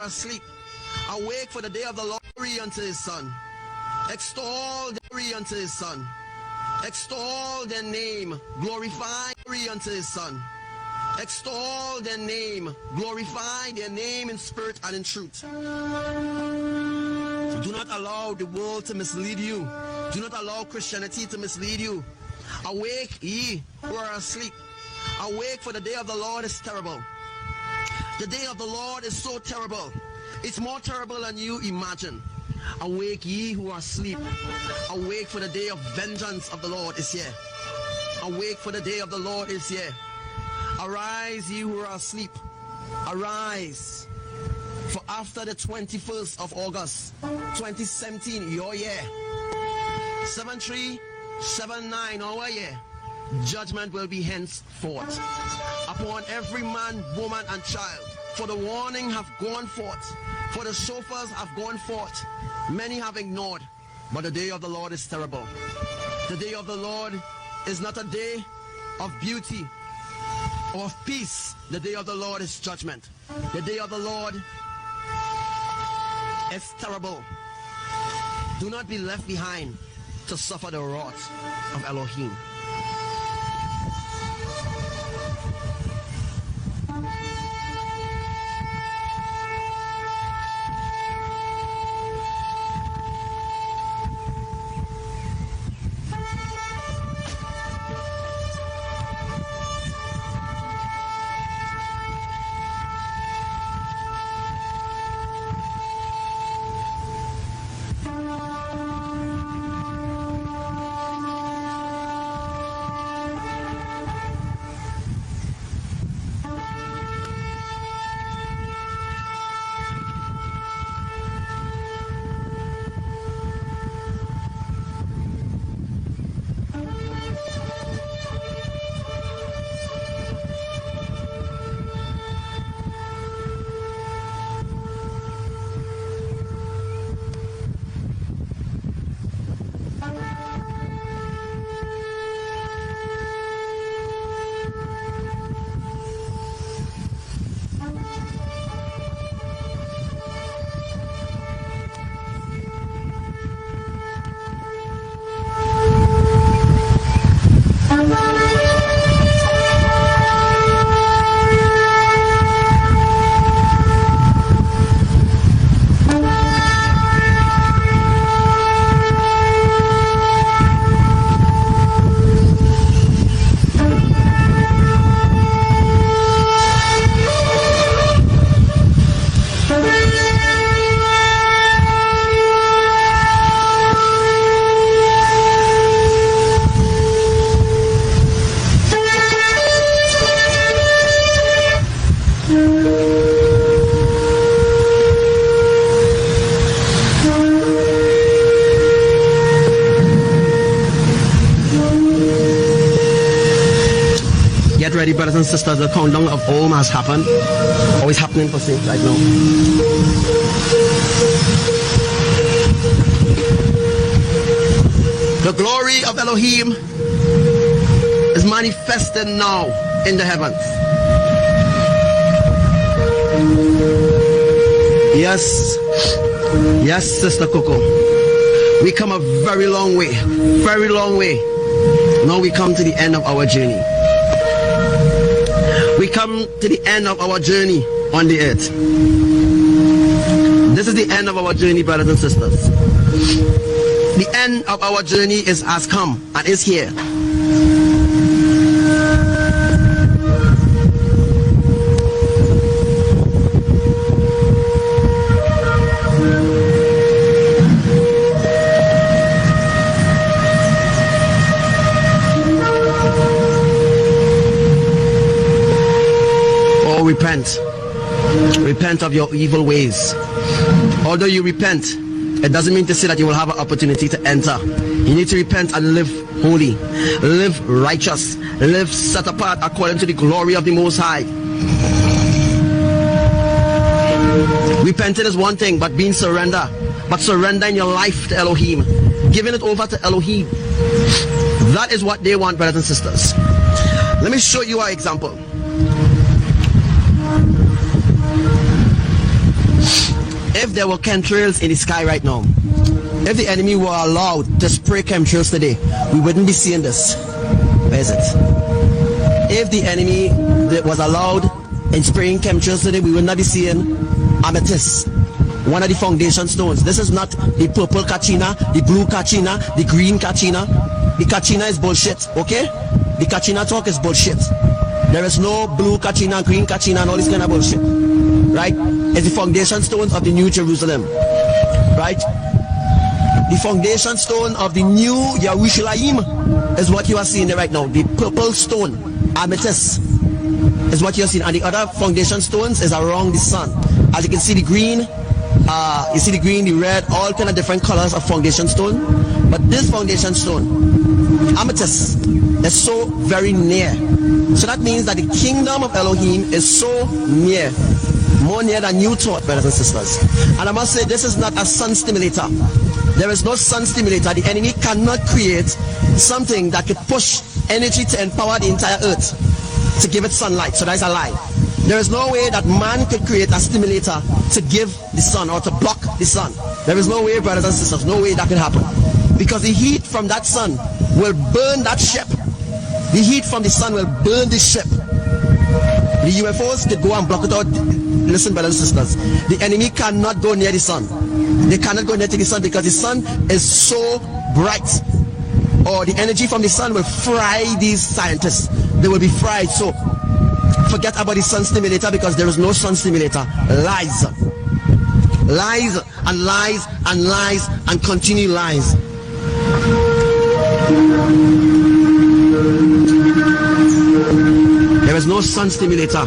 asleep. Awake, for the day of the Lord unto his son. Extol the unto his son. Extol their name. Glorify unto his son. Extol their name. Glorify their name in spirit and in truth. Do not allow the world to mislead you. Do not allow Christianity to mislead you. Awake, ye who are asleep. Awake, for the day of the Lord is terrible. The day of the Lord is so terrible. It's more terrible than you imagine. Awake, ye who are asleep. Awake, for the day of vengeance of the Lord is here. Awake, for the day of the Lord is here. Arise, ye who are asleep. Arise. For after the 21st of August, 2017, your year, 7379, our year, judgment will be henceforth upon every man, woman, and child. For the warning have gone forth, for the shofars have gone forth. Many have ignored, but the day of the Lord is terrible. The day of the Lord is not a day of beauty or of peace. The day of the Lord is judgment. The day of the Lord is terrible. Do not be left behind to suffer the wrath of Elohim. Ready, brothers and sisters, the countdown of Om has happened, or is happening for saints right now. The glory of Elohim is manifested now in the heavens. Yes, Sister Coco, we come a very long way, very long way. Now we come to the end of our journey. We come to the end of our journey on the earth. This is the end of our journey, brothers and sisters. The end of our journey has come and is here. Repent of your evil ways. Although you repent, it doesn't mean to say that you will have an opportunity to enter. You need to repent and live holy, live righteous, live set apart according to the glory of the Most High. Repenting is one thing, but being surrender, but surrendering your life to Elohim, giving it over to Elohim. That is what they want, brothers and sisters. Let me show you our example. If there were chemtrails in the sky right now, if the enemy were allowed to spray chemtrails today, we wouldn't be seeing this. Where is it? If the enemy that was allowed in spraying chemtrails today, we would not be seeing amethyst, one of the foundation stones. This is not the purple kachina, the blue kachina, the green kachina. The kachina is bullshit, okay? The kachina talk is bullshit. There is no blue kachina, green kachina, and all this kind of bullshit, right? It's the foundation stones of the New Jerusalem, right? The foundation stone of the new YAHRUSHALAYIM is what you are seeing there right now. The purple stone, amethyst, is what you are seeing, and the other foundation stones is around the sun. As you can see, the green, you see the green, the red, all kind of different colors of foundation stone. But this foundation stone, amethyst, is so very near. So that means that the kingdom of Elohim is so near, more near than you thought, brothers and sisters. And I must say, this is not a sun stimulator. There is no sun stimulator. The enemy cannot create something that could push energy to empower the entire earth to give it sunlight. So that's a lie. There is no way that man could create a stimulator to give the sun or to block the sun. There is no way, brothers and sisters, no way that could happen. Because the heat from that sun will burn that ship. The heat from the sun will burn the ship. The UFOs could go and block it out. Listen, brothers and sisters, the enemy cannot go near the sun. They cannot go near to the sun because the sun is so bright. Or the energy from the sun will fry these scientists. They will be fried. So forget about the sun stimulator, because there is no sun stimulator. Lies. Lies and lies and lies and continue lies. There is no sun stimulator.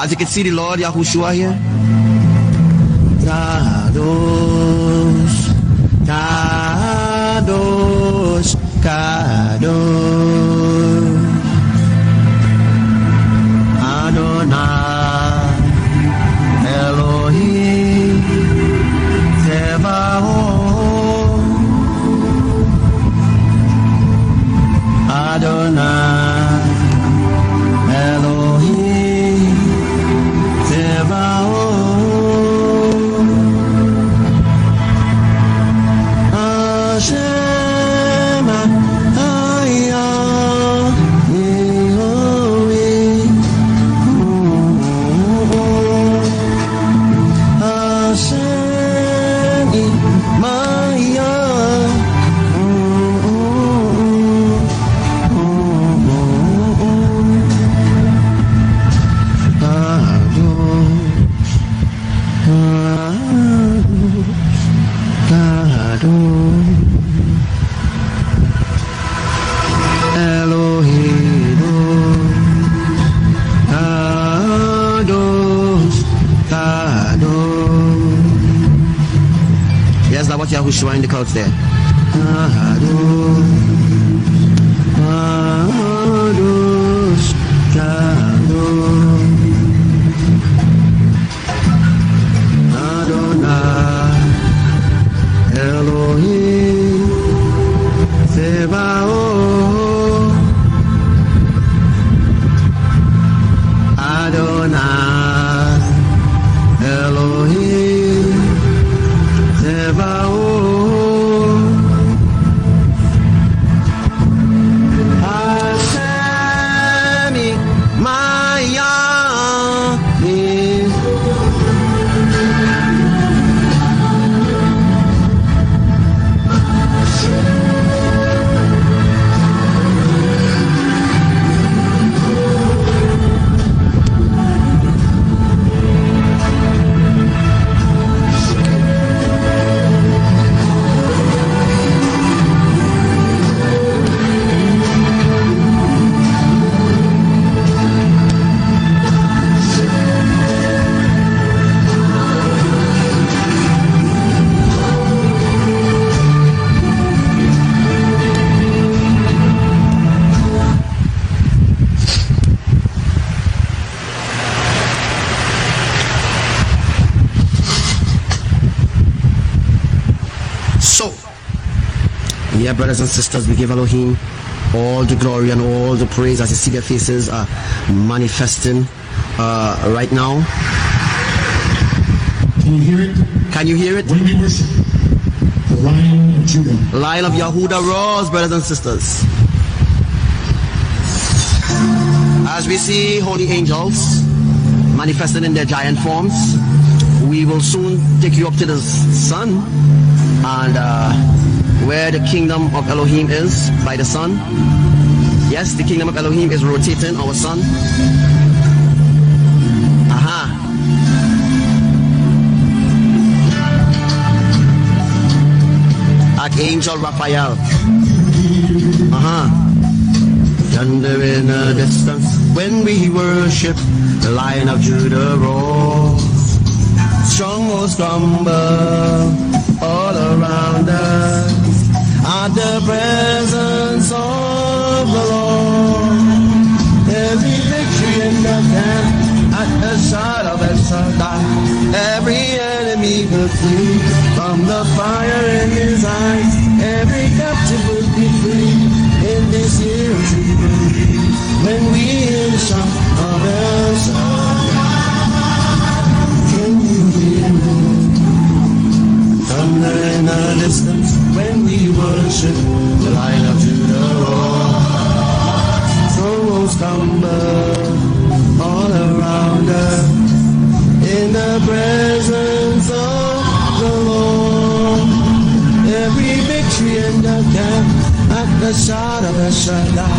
As you can see the Lord Yahushua here. Kadosh, Kadosh, Kadosh, Adonai, Elohim, Tzebaoth, Adonai, Elohim, Tzebaoth, Yes, that's what Yahushua indicates there. Elohim Sebaoth Adonai Elohim Sebaoth Hashem IMAYAH. So, yeah, brothers and sisters, we give Elohim all the glory and all the praise as you see their faces manifesting right now. Can you hear it? Can you hear it? When we worship the Lion of Judah, Lion of Yahudah rose, brothers and sisters. As we see holy angels manifested in their giant forms, we will soon take you up to the sun and where the kingdom of Elohim is by the sun. Yes, the kingdom of Elohim is rotating our sun. Archangel Raphael. Yonder in the distance, when we worship, the Lion of Judah roars. Strongholds crumble all around us at the presence of the Lord. Every victory in the camp at the side of SHADDAI. Every enemy will flee from the fire in his eyes. Every captive will be free in this year of Jubilee. When we hear the shout of SHADDAI, can you hear it? Thunder in the distance when we worship the Lion of Judah roar. Strongholds crumble all around us in the presence of the Lord. Every victory in the camp at the shout of SHADDAI.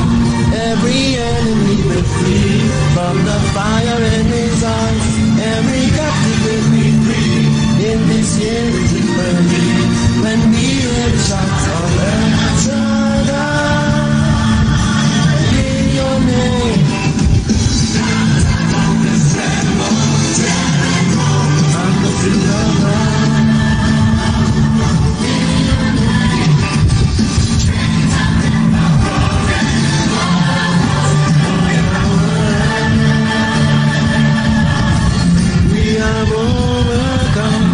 Every enemy will flee from the fire in his eyes. Every captive will be free in this year of Jubilee. When we hear the shouts of SHADDAI in your name. We have overcome.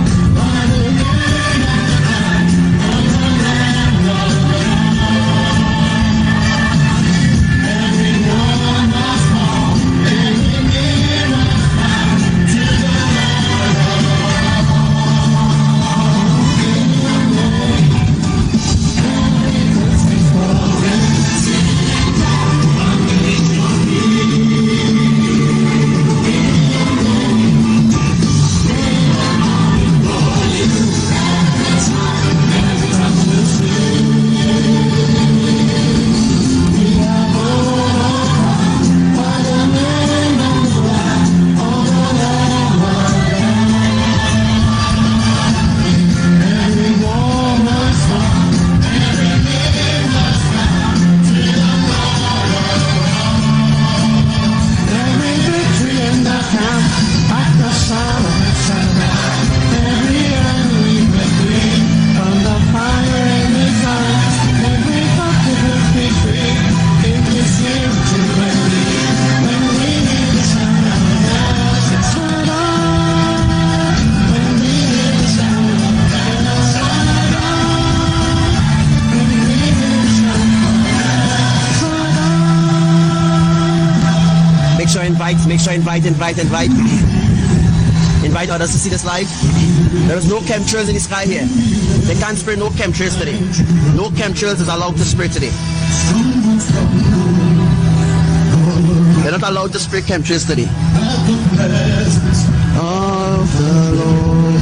Make sure invite. Invite others to see this live. There is no chemtrails in the sky here. They can't spray no chemtrails today. No chemtrails is allowed to spray today. They're not allowed to spray chemtrails today. Of the Lord.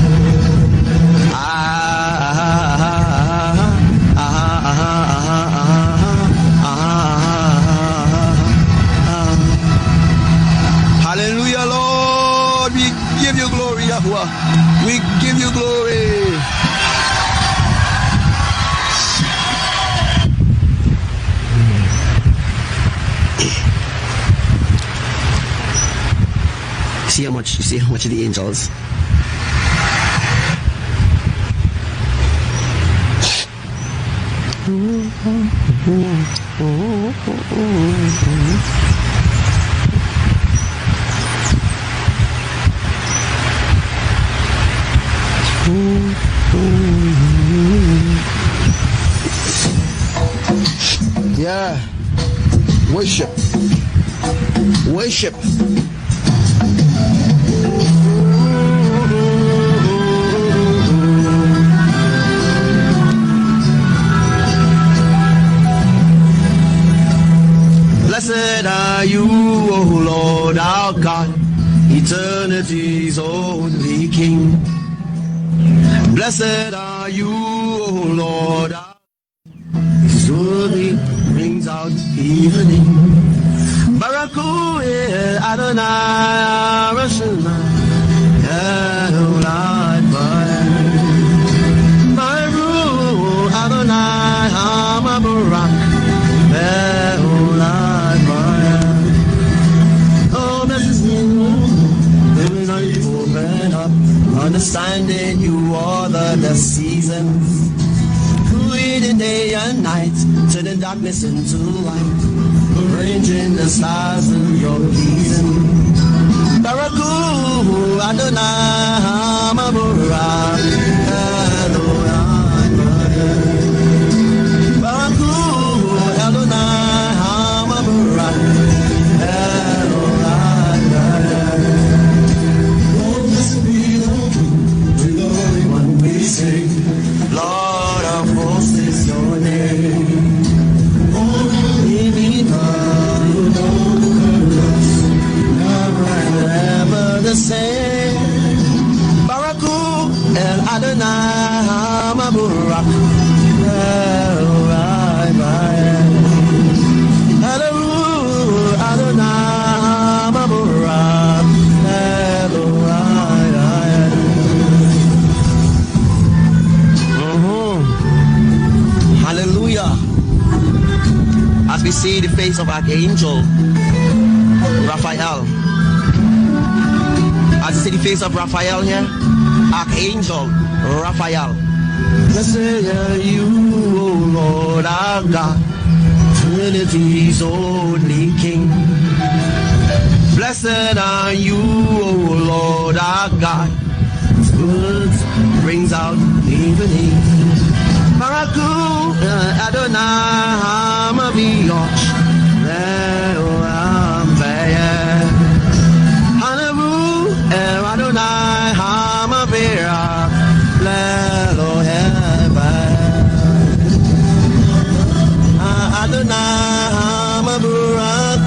Hallelujah, Lord. We give you glory, Yahuwah. We give you glory. You see how much of the angels. Yeah. Worship. Blessed are you, O Lord our God, eternity's only King. Blessed are you, O Lord our God, surely brings out evening. Baraku Adonai Arashana Elad Baru Adonai Hamabarak Elad Oh, blessed living on you open up, understanding you are the seasons. Creating day and night, turning darkness into light, arranging the stars in your season. Baraku Adonai Hamabarak Elad Baraku Adonai Hamabarak Elad. Oh, blessed be the King, the only one we sing. Lord of hosts is your name. Oh, never the same. Baraku El Adonai Hamabarak El Adonai Hamabarak El Hallelujah. As we see the face of Archangel Raphael. As you see the face of Raphael here, Archangel Raphael. Blessed are you, O Lord our God, Trinity's only King. Blessed are you, O Lord our God, good brings out evening. Baraku Adonai Hamaviyosh Le'olam Hanavu Adonai Hamavira Le'lohem Adonai Hamaburak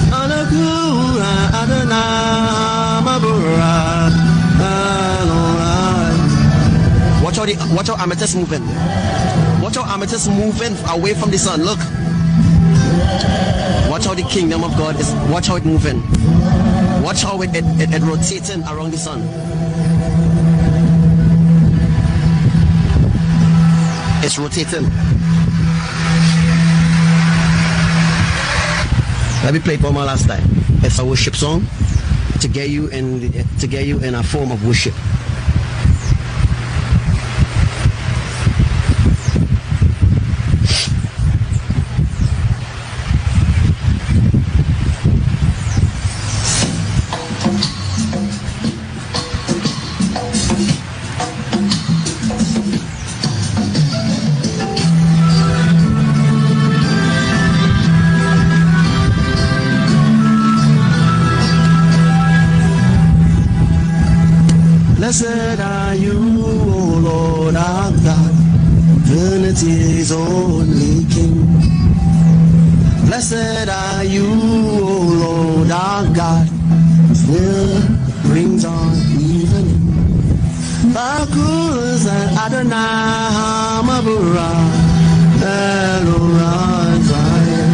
Anaku Adonai Hamaburak. Watch how amethyst moving. Watch how amethyst moving away from the sun. Look. Watch how the kingdom of God is. Watch how it moving. Watch how it rotating around the sun. It's rotating. Let me play it one more last time. It's a worship song to get you in a form of worship. Blessed are you, O Lord our God, Trinity's only King. Blessed are you, O Lord our God, still brings on evening. Bakus and Adonai Hamabura, Elorah Zion.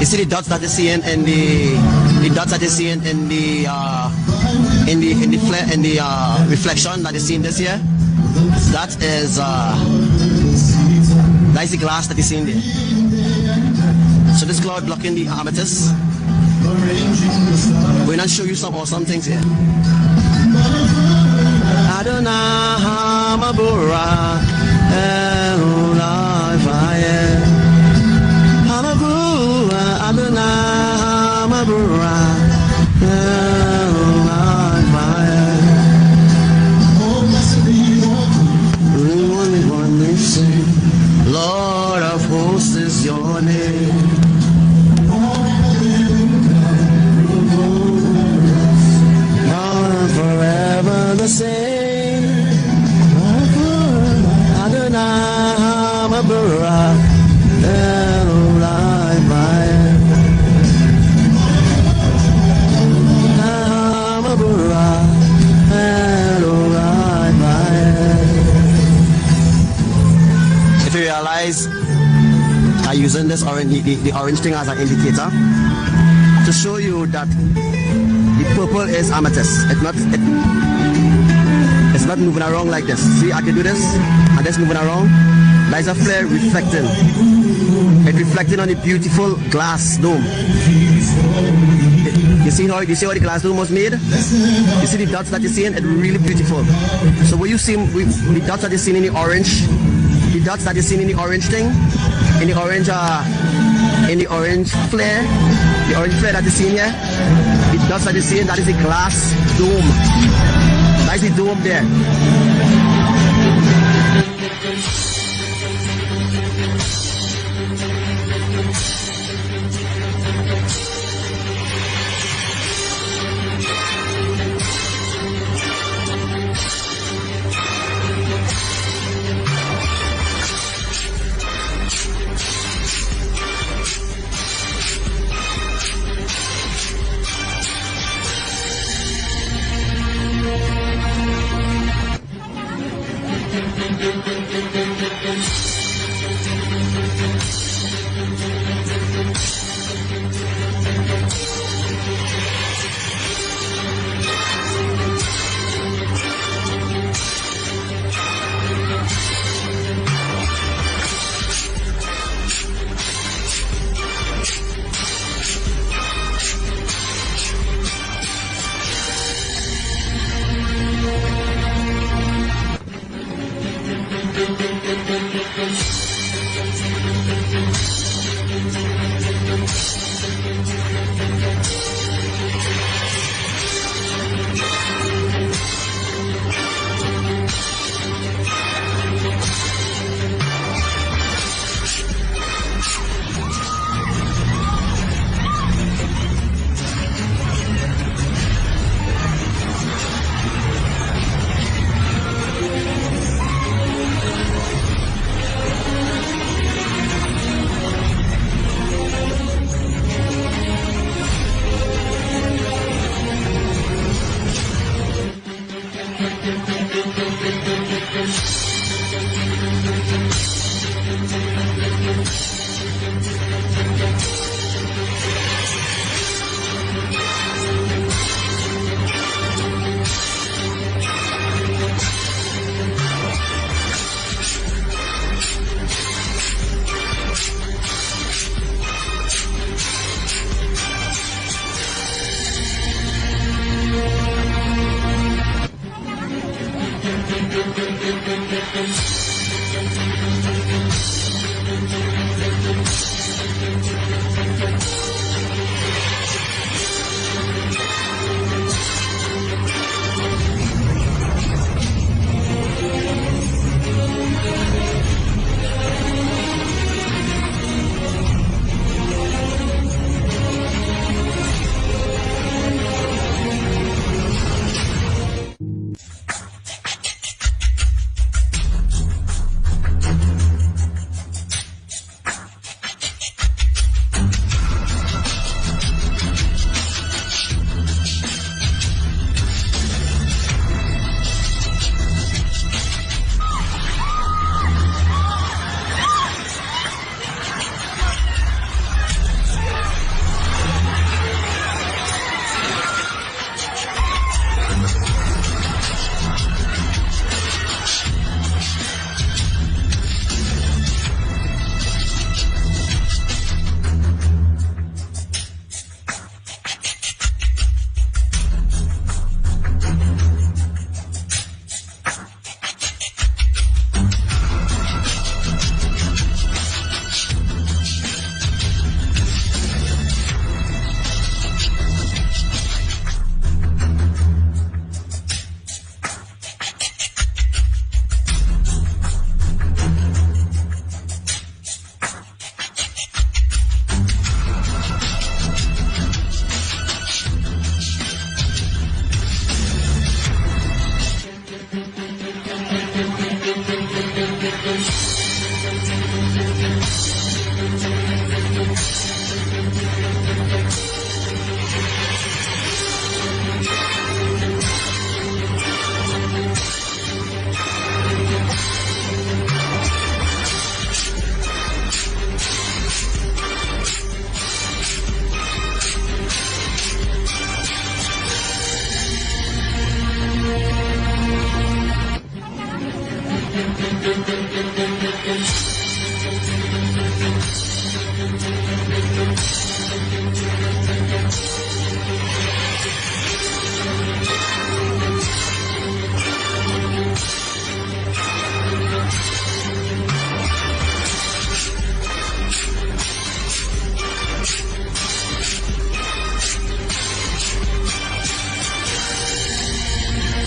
You see the dots that you see in the dots that you see in the reflection that you see in this here. That is the glass that you see in there. So this cloud blocking the amethyst. We're gonna show you some awesome things here. Adonai Hamabura Elorah Zion. Adonai Hamabura Elorah Zion. Only one may say, Lord of hosts is your name. Lord, forever the same. Adonai Hamabura Elorah Zion. Hamabura Elorah Zion. If you realize I'm using this orange, the orange thing as an indicator to show you that the purple is amethyst. It's not moving around like this. See, I can do this and it's moving around. There's a flare reflecting. It's reflecting on the beautiful glass dome. You see how the glass dome was made? You see the dots that you're seeing? It's really beautiful. So what you see with the dots that you're seeing in the orange, the dots that you're seeing in the orange thing, in the orange flare, the orange flare that you're seeing here, the dots that you're seeing, that is the glass dome. That is the dome there.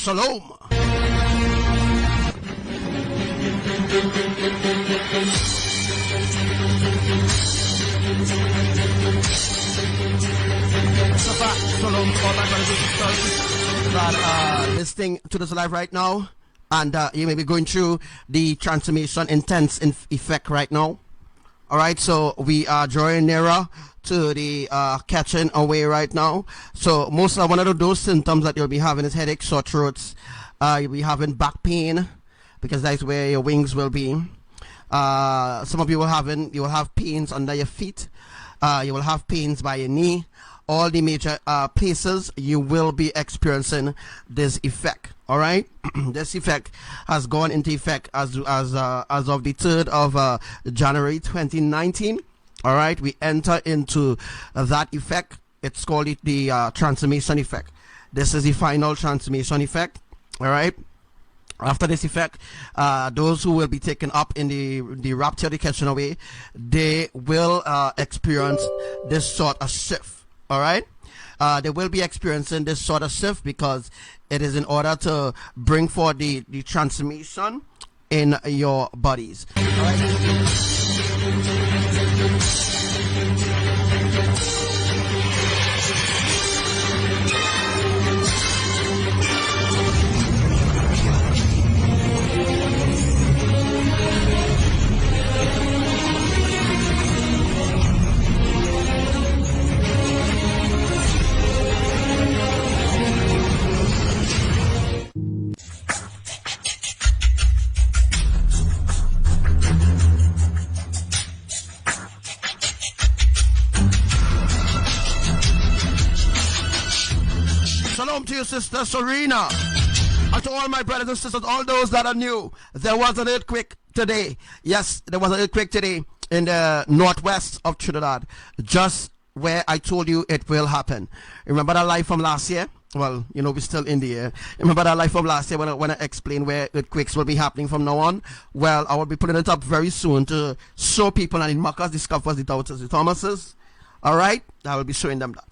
Shalom. Shalom to all my brothers and sisters that are listening to this live right now, and you may be going through the transformation intense effect right now. All right, so we are drawing nearer to the catching away right now. So most of one of those symptoms that you'll be having is headache, sore throats. You'll be having back pain because that's where your wings will be. Some of you will have pains under your feet. You will have pains by your knee. All the major places you will be experiencing this effect. All right, this effect has gone into effect as of the 3rd of January 2019. All right, we enter into that effect. It's called the transformation effect. This is the final transformation effect. All right. After this effect, those who will be taken up in the rapture, the catching away, they will experience this sort of shift. All right, they will be experiencing this sort of shift because it is in order to bring forth the transformation in your bodies. All right. Shalom to you, Sister Serena, and to all my brothers and sisters, all those that are new. There was an earthquake today. Yes, there was an earthquake today in the northwest of Trinidad, just where I told you it will happen. Remember that live from last year? Well, you know, we're still in the air. Remember that live from last year when I explained where earthquakes will be happening from now on? Well, I will be putting it up very soon to show people, and in Marcus discovers the doubters, the Thomases. All right, I will be showing them that.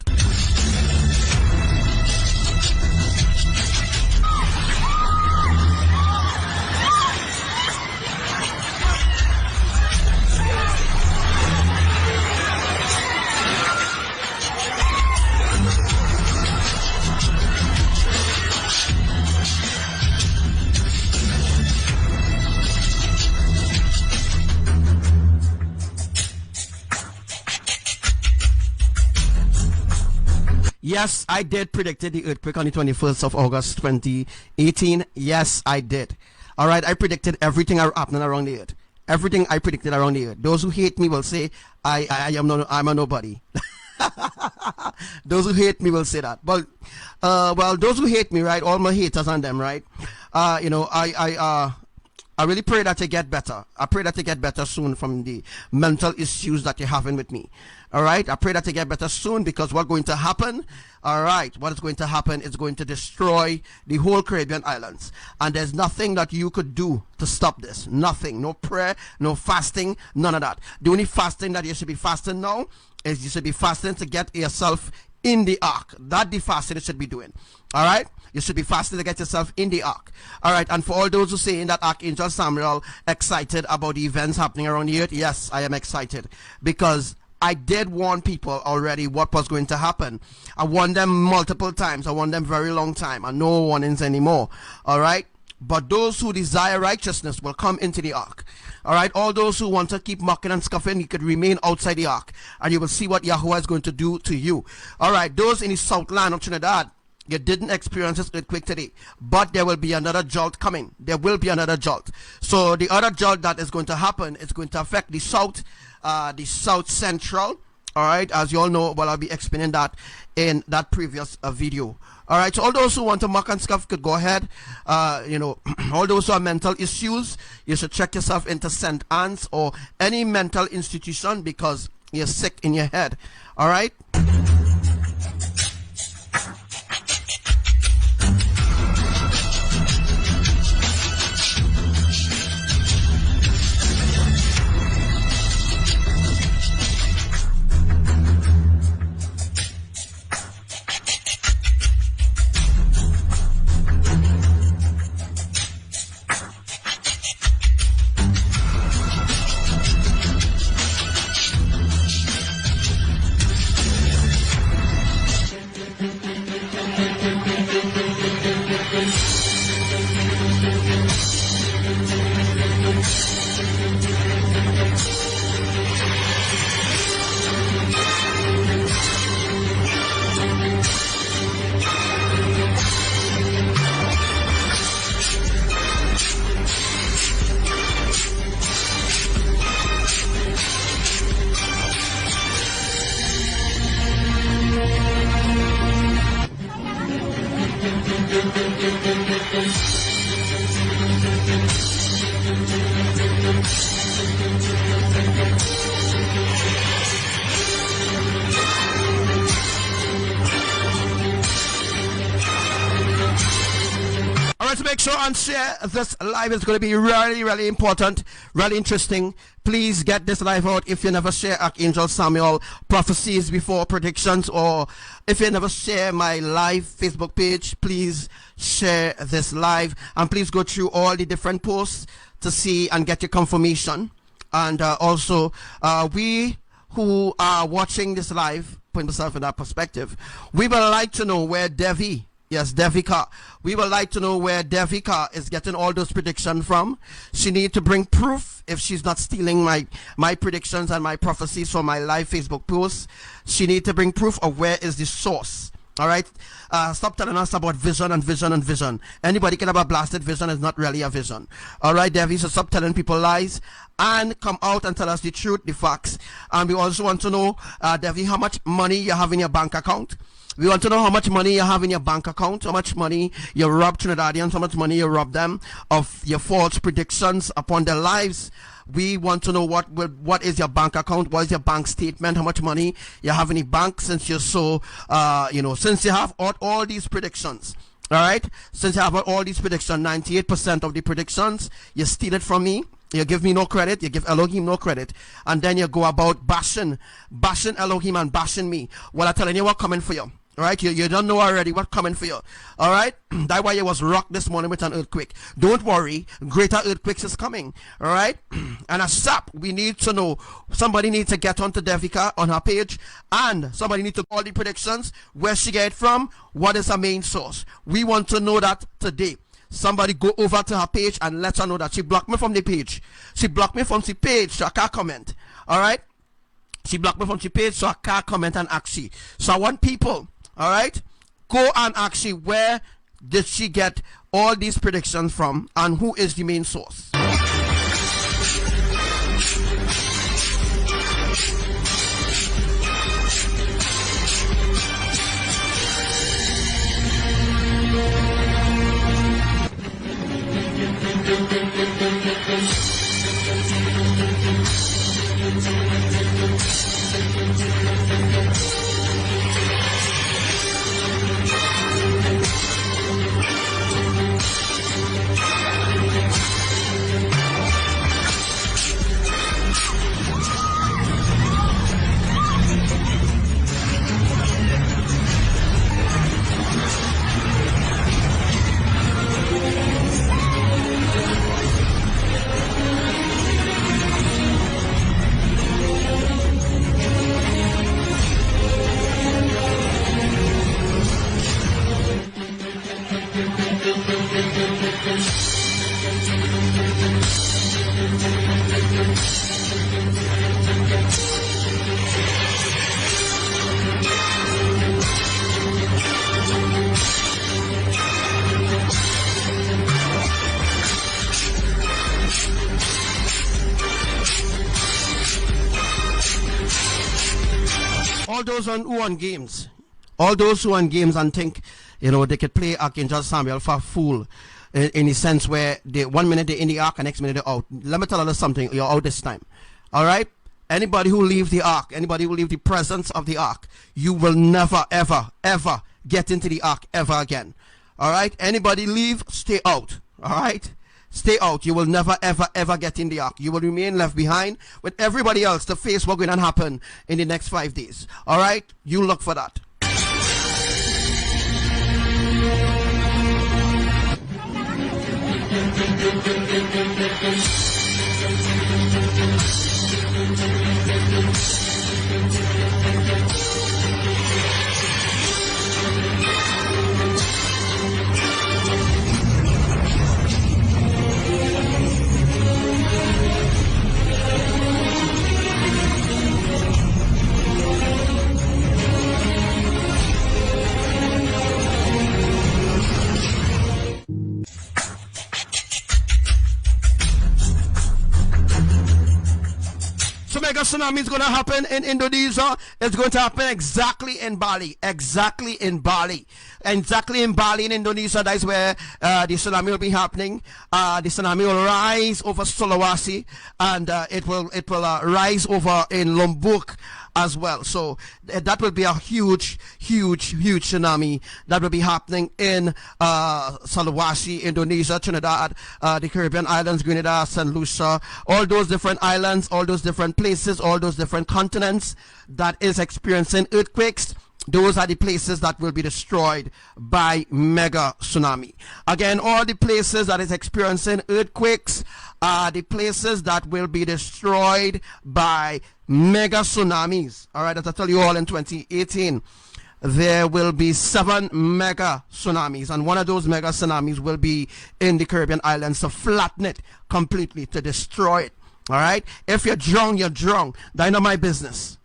Yes, I did predict the earthquake on the 21st of August 2018. Yes, I did. All right, I predicted everything happening around the earth. Everything I predicted around the earth. Those who hate me will say I'm a nobody. Those who hate me will say that. But well, those who hate me, right? All my haters on them, right? You know, I really pray that you get better. I pray that you get better soon from the mental issues that you're having with me. All right, I pray that you get better soon, because what's going to happen, all right, what is going to happen is going to destroy the whole Caribbean islands. And there's nothing that you could do to stop this. Nothing. No prayer, no fasting, none of that. The only fasting that you should be fasting now is you should be fasting to get yourself in the ark. That's the fasting you should be doing. All right, you should be fasting to get yourself in the ark. All right, and for all those who saying that Archangel Samuel excited about the events happening around the earth, yes, I am excited, because I did warn people already what was going to happen. I warned them multiple times. I warned them very long time, and no warnings anymore. All right, but those who desire righteousness will come into the ark. All right, all those who want to keep mocking and scoffing, you could remain outside the ark, and you will see what Yahuwah is going to do to you. All right, those in the southland of Trinidad, you didn't experience this earthquake today, but there will be another jolt coming. There will be another jolt. So the other jolt that is going to happen is going to affect the south central. All right, as you all know, well, I'll be explaining that in that previous video. All right, so all those who want to mock and scoff could go ahead. You know, all those who have mental issues, you should check yourself into St. Anne's or any mental institution, because you're sick in your head. All right. To make sure and share this live is going to be really important, really interesting. Please get this live out. If you never share Archangel Samuel prophecies before predictions, or if you never share my live Facebook page, please share this live, and please go through all the different posts to see and get your confirmation. And also we who are watching this live, put myself in that perspective, we would like to know where Devi, yes, Devika. We would like to know where Devika is getting all those predictions from. She needs to bring proof if she's not stealing my predictions and my prophecies from my live Facebook posts. She needs to bring proof of where is the source. All right? Stop telling us about vision and vision and vision. Anybody can have a blasted vision. Is not really a vision. All right, Devi? So stop telling people lies and come out and tell us the truth, the facts. And we also want to know, Devi, how much money you have in your bank account. We want to know how much money you have in your bank account, how much money you rob Trinidadians, how much money you rob them of your false predictions upon their lives. We want to know what is your bank account, what is your bank statement, how much money you have in the bank, since you're so, since you have all these predictions. All right, since you have all these predictions, 98% of the predictions, you steal it from me. You give me no credit, you give Elohim no credit, and then you go about bashing Elohim and bashing me. Well, I'm telling you what coming for you. All right, you don't know already what coming for you. All right, that's why you was rocked this morning with an earthquake. Don't worry, greater earthquakes is coming. All right, and as SAP, we need to know. Somebody needs to get onto Devika on her page, and somebody needs to call the predictions, where she get it from, what is her main source. We want to know that today. Somebody go over to her page and let her know that she blocked me from the page. She blocked me from the page, so I can't comment. All right, she blocked me from the page, so I can't comment and ask she. So I want people. All right, go and ask she, where did she get all these predictions from, and who is the main source. All those who on games, all those who on games and think, they could play Archangel Samuel for a fool, in the sense where they 1 minute they're in the ark and next minute they're out. Let me tell you something, you're out this time. All right? Anybody who leave the ark, anybody who leave the presence of the ark, you will never, ever get into the ark ever again. All right? Anybody leave, stay out. All right? Stay out. You will never, ever get in the ark. You will remain left behind with everybody else to face what's going to happen in the next 5 days. All right? You look for that. tsunami is going to happen in Indonesia. It's going to happen exactly in Bali. Exactly in Bali. Exactly in Bali in Indonesia. That is where the tsunami will be happening. The tsunami will rise over Sulawesi, and it will rise over in Lombok as well. So that will be a huge tsunami that will be happening in Sulawesi, Indonesia, Trinidad, the Caribbean islands, Grenada, St. Lucia, all those different islands, all those different places, all those different continents that is experiencing earthquakes. Those are the places that will be destroyed by mega tsunami. Again, all the places that is experiencing earthquakes are the places that will be destroyed by mega tsunamis. All right, as I tell you all, in 2018, there will be 7 mega tsunamis, and one of those mega tsunamis will be in the Caribbean islands to flatten it completely, to destroy it. All right, if you're drunk, you're drunk. That's not my business.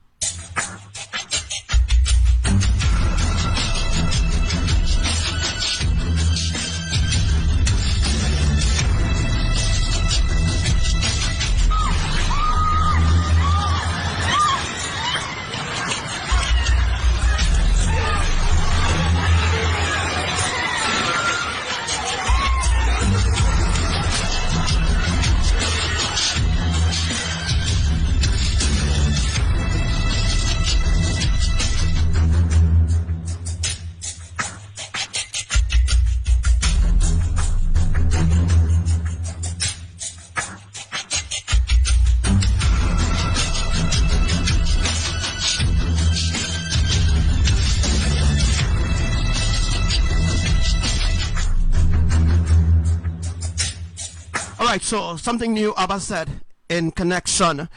So something new Abba said in connection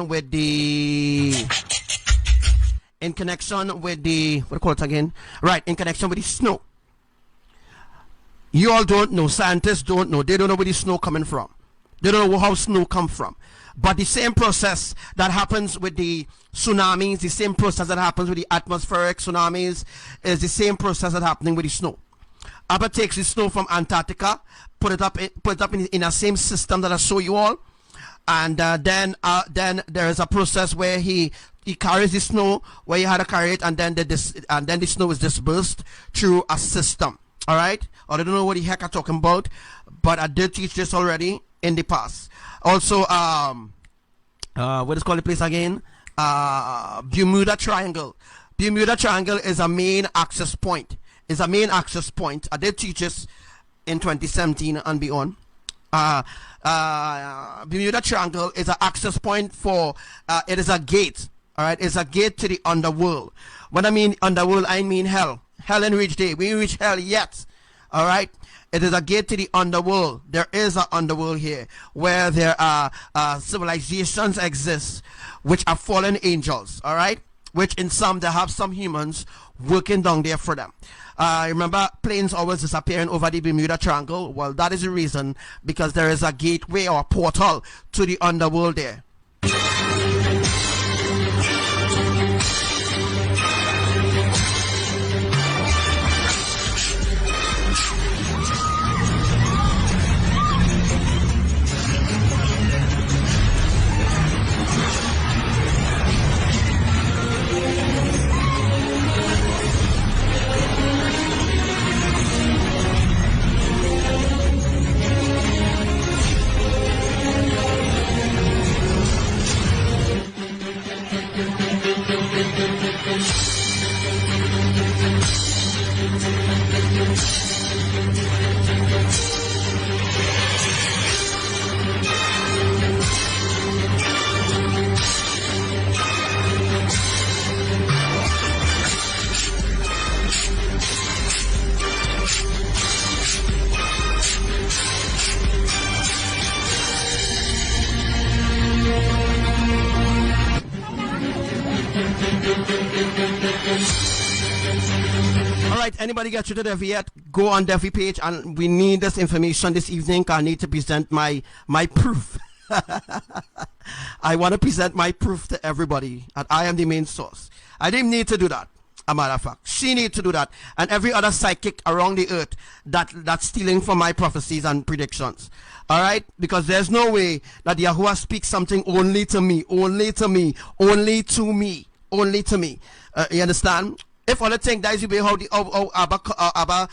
with the what do you call it again? Right, in connection with the snow. You all don't know, scientists don't know, they don't know where the snow coming from. They don't know how snow come from. But the same process that happens with the tsunamis, the same process that happens with the atmospheric tsunamis, is the same process that's happening with the snow. Abba takes the snow from Antarctica, put it up in the same system that I show you all, and then there is a process where he carries the snow where he had to carry it, and then the snow is dispersed through a system. All right, I don't know what the heck I'm talking about, but I did teach this already in the past. Also, what is called the place again? Bermuda Triangle. Bermuda Triangle is a main access point. Is a main access point. I did teach this in 2017 and beyond. Bermuda Triangle is an access point for, it is a gate. All right, it's a gate to the underworld. When I mean underworld, I mean hell. Hell and reach day. We ain't reach hell yet. All right, it is a gate to the underworld. There is an underworld here where there are civilizations exist, which are fallen angels. All right, which in some they have some humans working down there for them. Remember, planes always disappearing over the Bermuda Triangle? Well, that is the reason, because there is a gateway or portal to the underworld there. Anybody get you to Devi yet? Go on Devi page, and we need this information this evening. I need to present my proof. I want to present my proof to everybody that I am the main source. I didn't need to do that. A matter of fact, she needs to do that, and every other psychic around the earth that's stealing from my prophecies and predictions. All right, because there's no way that Yahuwah speaks something only to me, only to me, only to me, only to me. You understand? If other thing, that is the way how Abba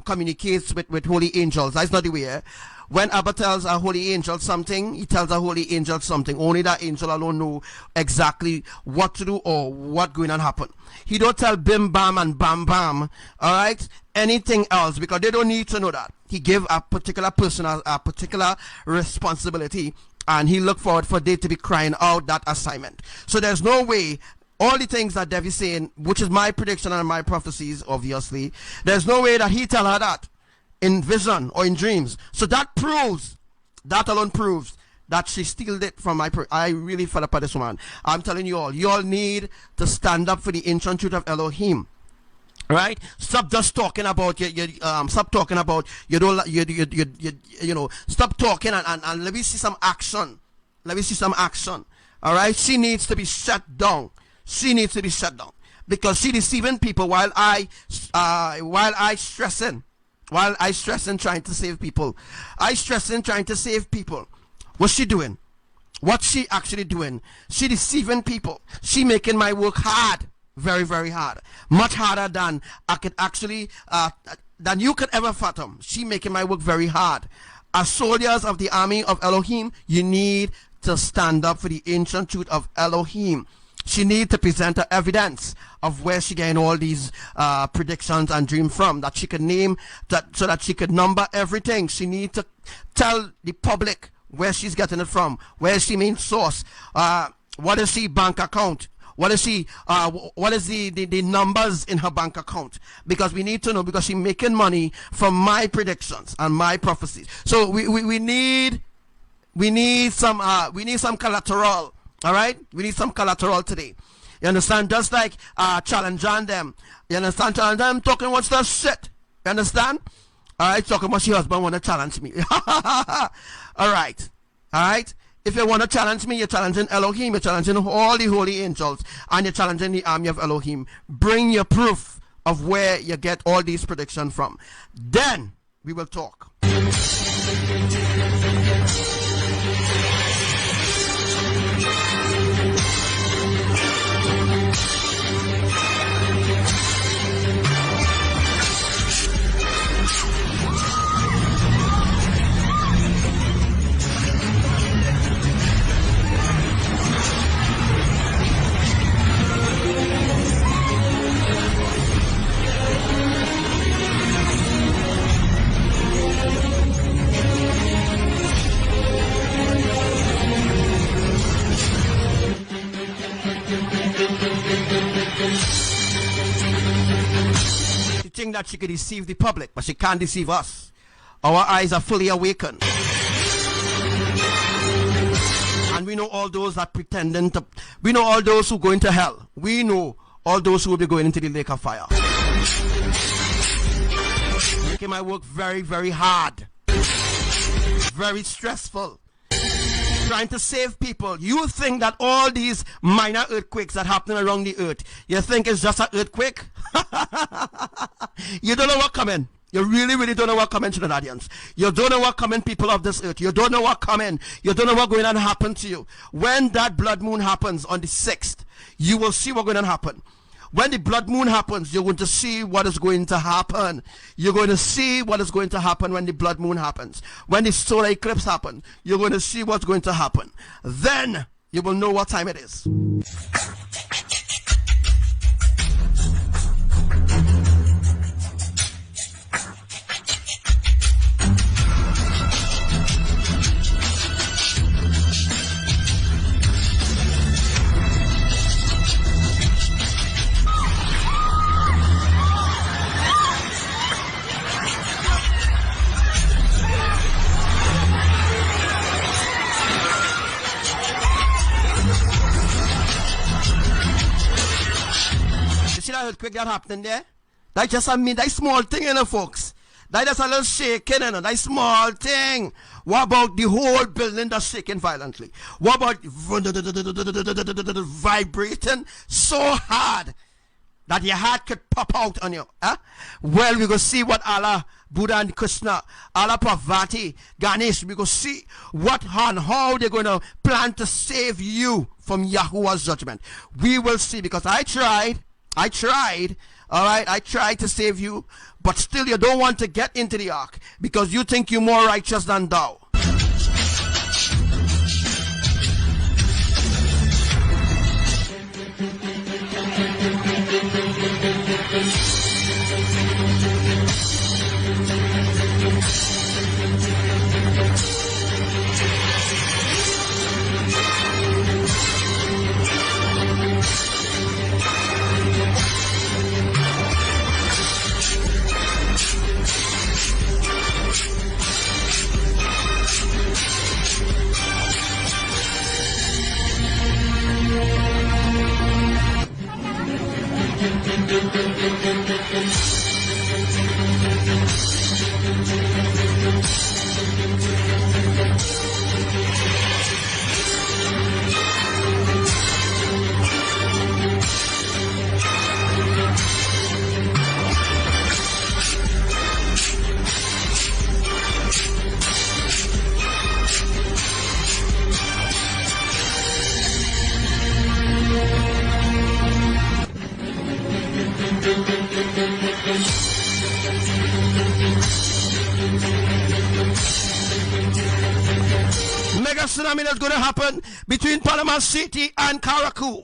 communicates with holy angels. That's not the way. When Abba tells a holy angel something, he tells a holy angel something. Only that angel alone know exactly what to do or what going to happen. He don't tell bim bam and bam bam, all right, anything else, because they don't need to know that. He gave a particular person a particular responsibility, and he look forward for they to be crying out that assignment. So there's no way. All the things that Dev is saying, which is my prediction and my prophecies, obviously, there's no way that he tell her that in vision or in dreams. So that proves, that alone proves that she stealed it from my I really fell apart this woman. I'm telling you all need to stand up for the ancient truth of Elohim. Right? Stop just talking about stop talking about you know, stop talking and let me see some action. Let me see some action. All right? She needs to be shut down. She needs to be shut down because she deceiving people while I stressing trying to save people. I stressing trying to save people. What's she doing? What's she actually doing? She deceiving people. She making my work hard, very, very hard, much harder than I could actually than you could ever fathom. She making my work very hard. As soldiers of the army of Elohim, you need to stand up for the ancient truth of Elohim. She needs to present her evidence of where she getting all these predictions and dreams from, that she could name, that so that she could number everything. She needs to tell the public where she's getting it from, where is she main source, what is she bank account, what is she what is the numbers in her bank account, because we need to know, because she's making money from my predictions and my prophecies. So we need some collateral. All right, we need some collateral today. You understand? Just like challenging them. You understand? Challenging them, talking what's that shit. You understand? All right, talking about your husband want to challenge me. All right, all right. If you want to challenge me, you're challenging Elohim. You're challenging all the holy angels, and you're challenging the army of Elohim. Bring your proof of where you get all these predictions from. Then we will talk. That she could deceive the public, but she can't deceive us. Our eyes are fully awakened, and we know all those that pretending to, we know all those who go into hell, we know all those who will be going into the lake of fire. Making my work very, very hard, very stressful, trying to save people. You think that all these minor earthquakes that happen around the earth, you think it's just an earthquake? You don't know what coming. You really, really don't know what coming, Trinidadians. You don't know what coming, people of this earth. You don't know what coming. You don't know what going to happen to you. When that blood moon happens on the 6th, you will see what's going to happen. When the blood moon happens, you're going to see what is going to happen. You're going to see what is going to happen when the blood moon happens. When the solar eclipse happens, you're going to see what's going to happen. Then you will know what time it is. Earthquake that happening there, that's just that small thing, you know, folks. That is a little shaking, you know, that small thing. What about the whole building that's shaking violently? What about vibrating so hard that your heart could pop out on you. Huh? Well, we go see what Allah, Buddha and Krishna, Allah, Parvati, Ganesh, we go see what and how they're going to plan to save you from Yahuwah's judgment. We will see, because I tried, all right, I tried to save you, but still you don't want to get into the ark because you think you're more righteous than thou. Mega tsunami that's going to happen between Panama City and Caracou.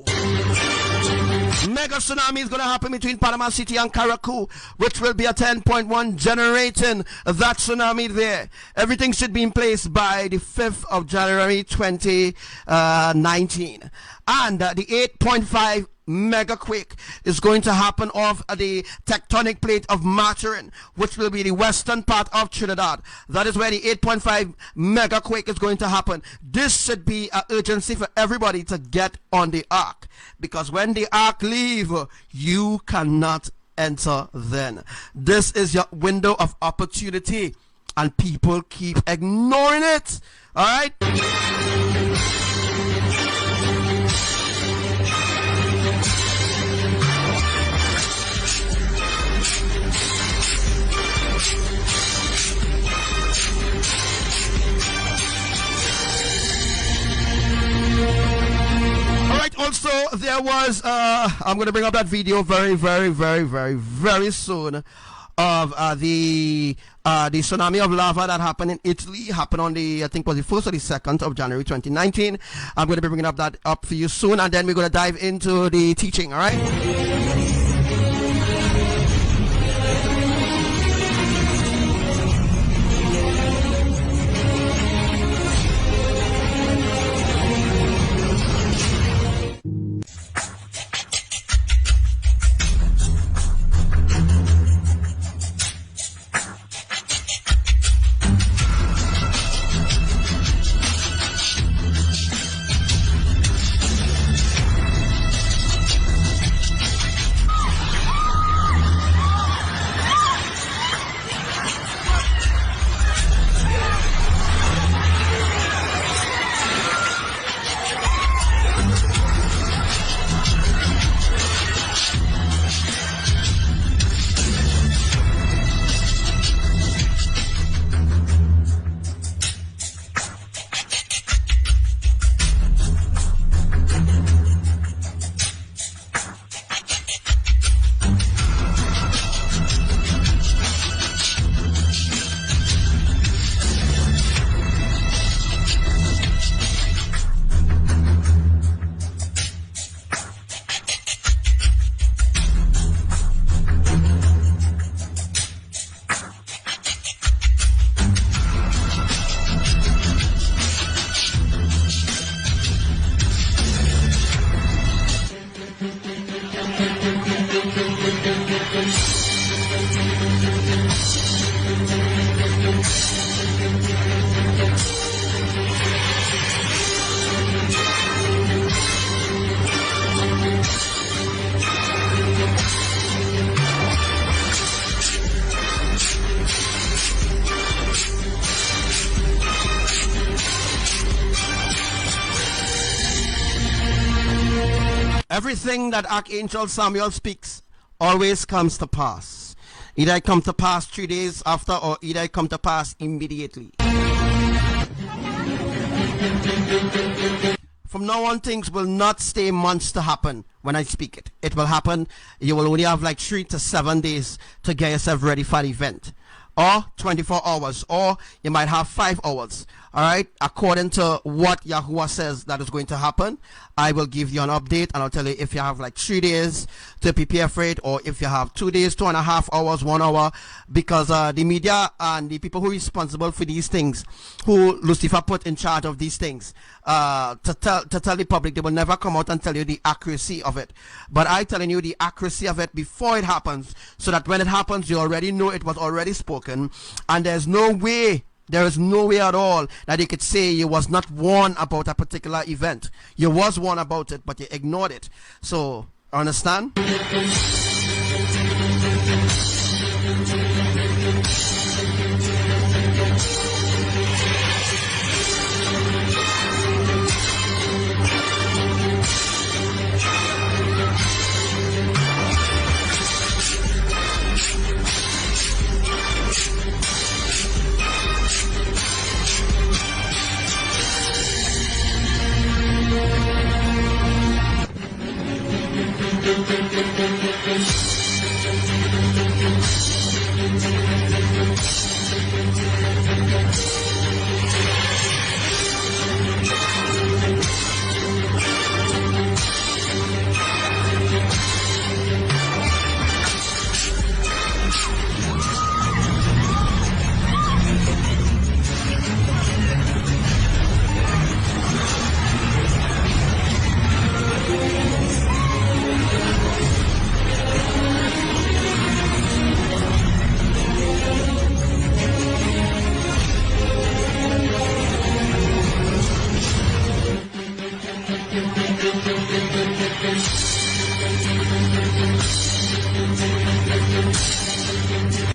Mega tsunami is going to happen between Panama City and Caracou, which will be a 10.1 generating that tsunami there. Everything should be in place by the 5th of January 2019. And the 8.5 mega quake is going to happen off the tectonic plate of Maturin, which will be the western part of Trinidad. That is where the 8.5 mega quake is going to happen. This should be an urgency for everybody to get on the ark, because when the ark leave, you cannot enter then. This is your window of opportunity, and people keep ignoring it. All right. Also, there was, I'm going to bring up that video very soon of the tsunami of lava that happened in Italy, happened on the, I think was the 1st or the 2nd of January 2019. I'm going to be bringing that up for you soon, and then we're going to dive into the teaching, all right? Everything that Archangel Samuel speaks always comes to pass. Either it come to pass 3 days after, or either it come to pass immediately. From now on, things will not stay months to happen when I speak it. It will happen. You will only have like 3 to 7 days to get yourself ready for the event. Or 24 hours. Or you might have 5 hours. Alright? According to what Yahuwah says that is going to happen, I will give you an update, and I'll tell you if you have like 3 days to prepare for it, or if you have 2 days, 2.5 hours, 1 hour, because the media and the people who are responsible for these things, who Lucifer put in charge of these things, to tell the public, they will never come out and tell you the accuracy of it. But I'm telling you the accuracy of it before it happens, so that when it happens, you already know it was already spoken, and there is no way at all that you could say you was not warned about a particular event. You was warned about it, but you ignored it. So, understand?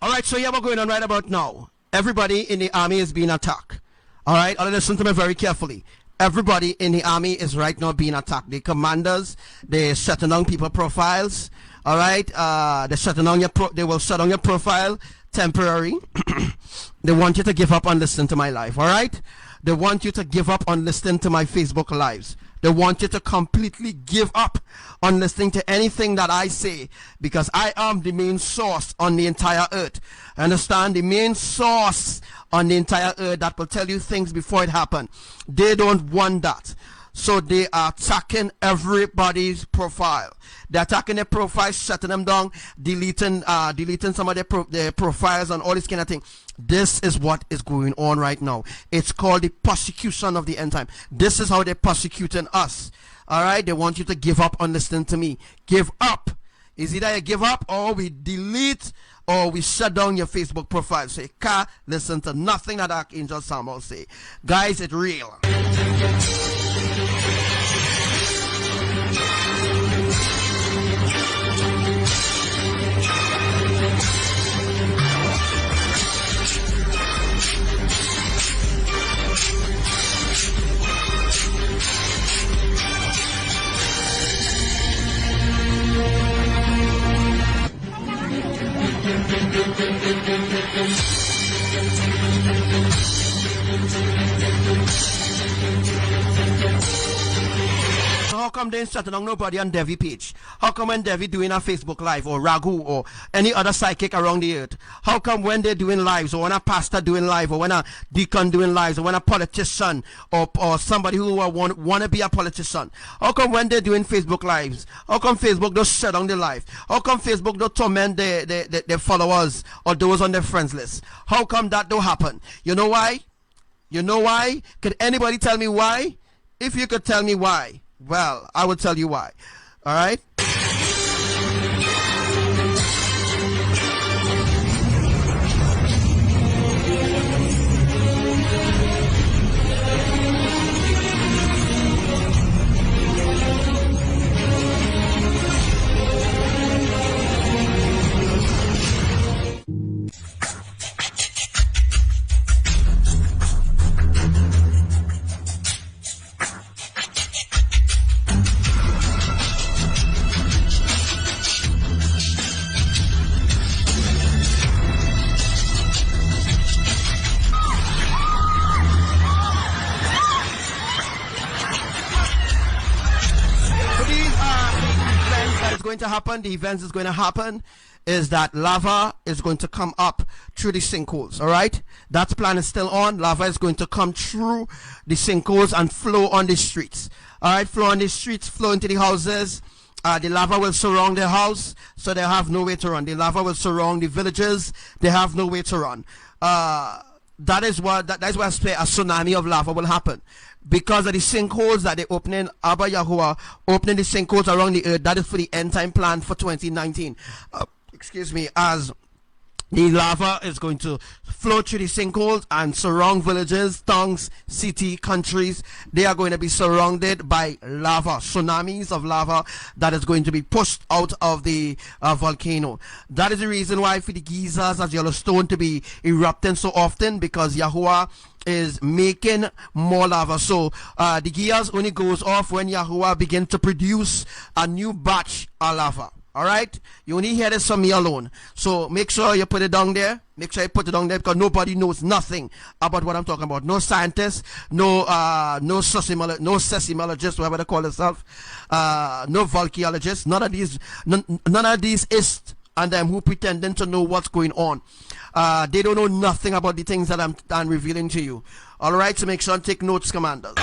Alright, so yeah, we're going on right about now. Everybody in the army is being attacked. Alright, listen to me very carefully. Everybody in the army is right now being attacked. The commanders, they're shutting down people profiles. Alright, they're shutting down they will shut down your profile temporary. They want you to give up on listening to my live. Alright, they want you to give up on listening to my Facebook lives. They want you to completely give up on listening to anything that I say, because I am the main source on the entire earth. Understand? The main source on the entire earth that will tell you things before it happens. They don't want that. So they are attacking everybody's profile. They're attacking their profiles, shutting them down, deleting some of their profiles and all this kind of thing. This is what is going on right now. It's called the persecution of the end time. This is how they're persecuting us. Alright, they want you to give up on listening to me. Give up. Is either you give up, or we delete, or we shut down your Facebook profile. So you can't listen to nothing that Archangel Samuel say. Guys, it's real. So how come they ain't shutting down nobody on Devi page? How come when Devi doing a Facebook live, or Raghu, or any other psychic around the earth? How come when they're doing lives, or when a pastor doing live, or when a deacon doing lives, or when a politician, or somebody who want to be a politician? How come when they're doing Facebook lives, how come Facebook don't shut down the live? How come Facebook don't torment their followers or those on their friends list? How come that don't happen? You know why? You know why? Could anybody tell me why? If you could tell me why, well, I will tell you why. All right? to happen, the events is going to happen, is that lava is going to come up through the sinkholes. All right, that plan is still on. Lava is going to come through the sinkholes and flow on the streets. All right, flow on the streets, flow into the houses. The lava will surround the house, so they have no way to run. The lava will surround the villages. They have no way to run. That is why I say a tsunami of lava will happen, because of the sinkholes that they opening. Abba Yahuwah opening the sinkholes around the earth. That is for the end time plan for 2019. Excuse me, as the lava is going to flow through the sinkholes and surround villages, towns, city, countries. They are going to be surrounded by lava, tsunamis of lava that is going to be pushed out of the volcano. That is the reason why for the geysers as Yellowstone to be erupting so often, because Yahuwah is making more lava. So the gears only goes off when Yahuwah begin to produce a new batch of lava. All right, you only hear this from me alone, so make sure you put it down there. Make sure you put it down there, because nobody knows nothing about what I'm talking about. No scientists, no seismologists, whatever they call themselves, no volcanologists. None of these is and them who pretending to know what's going on. They don't know nothing about the things that I'm revealing to you. All right, so make sure and take notes, commanders.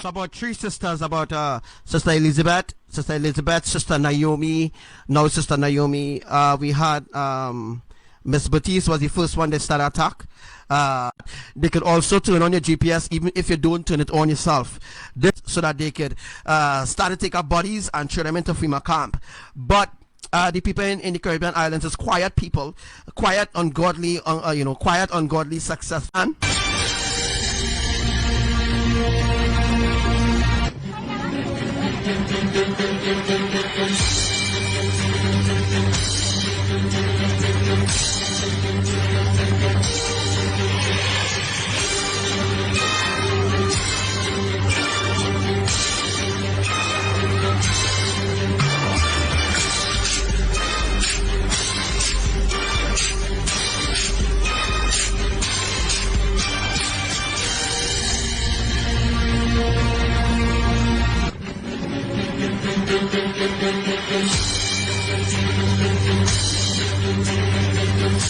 About three sisters, about Sister Elizabeth, Sister Naomi, now Sister Naomi. We had Miss Baptiste was the first one that started attack. They could also turn on your GPS even if you don't turn it on yourself, so that they could start to take our bodies and throw them into FEMA camp. But the people in the Caribbean islands is quiet people, quiet, ungodly, quiet, ungodly, success. And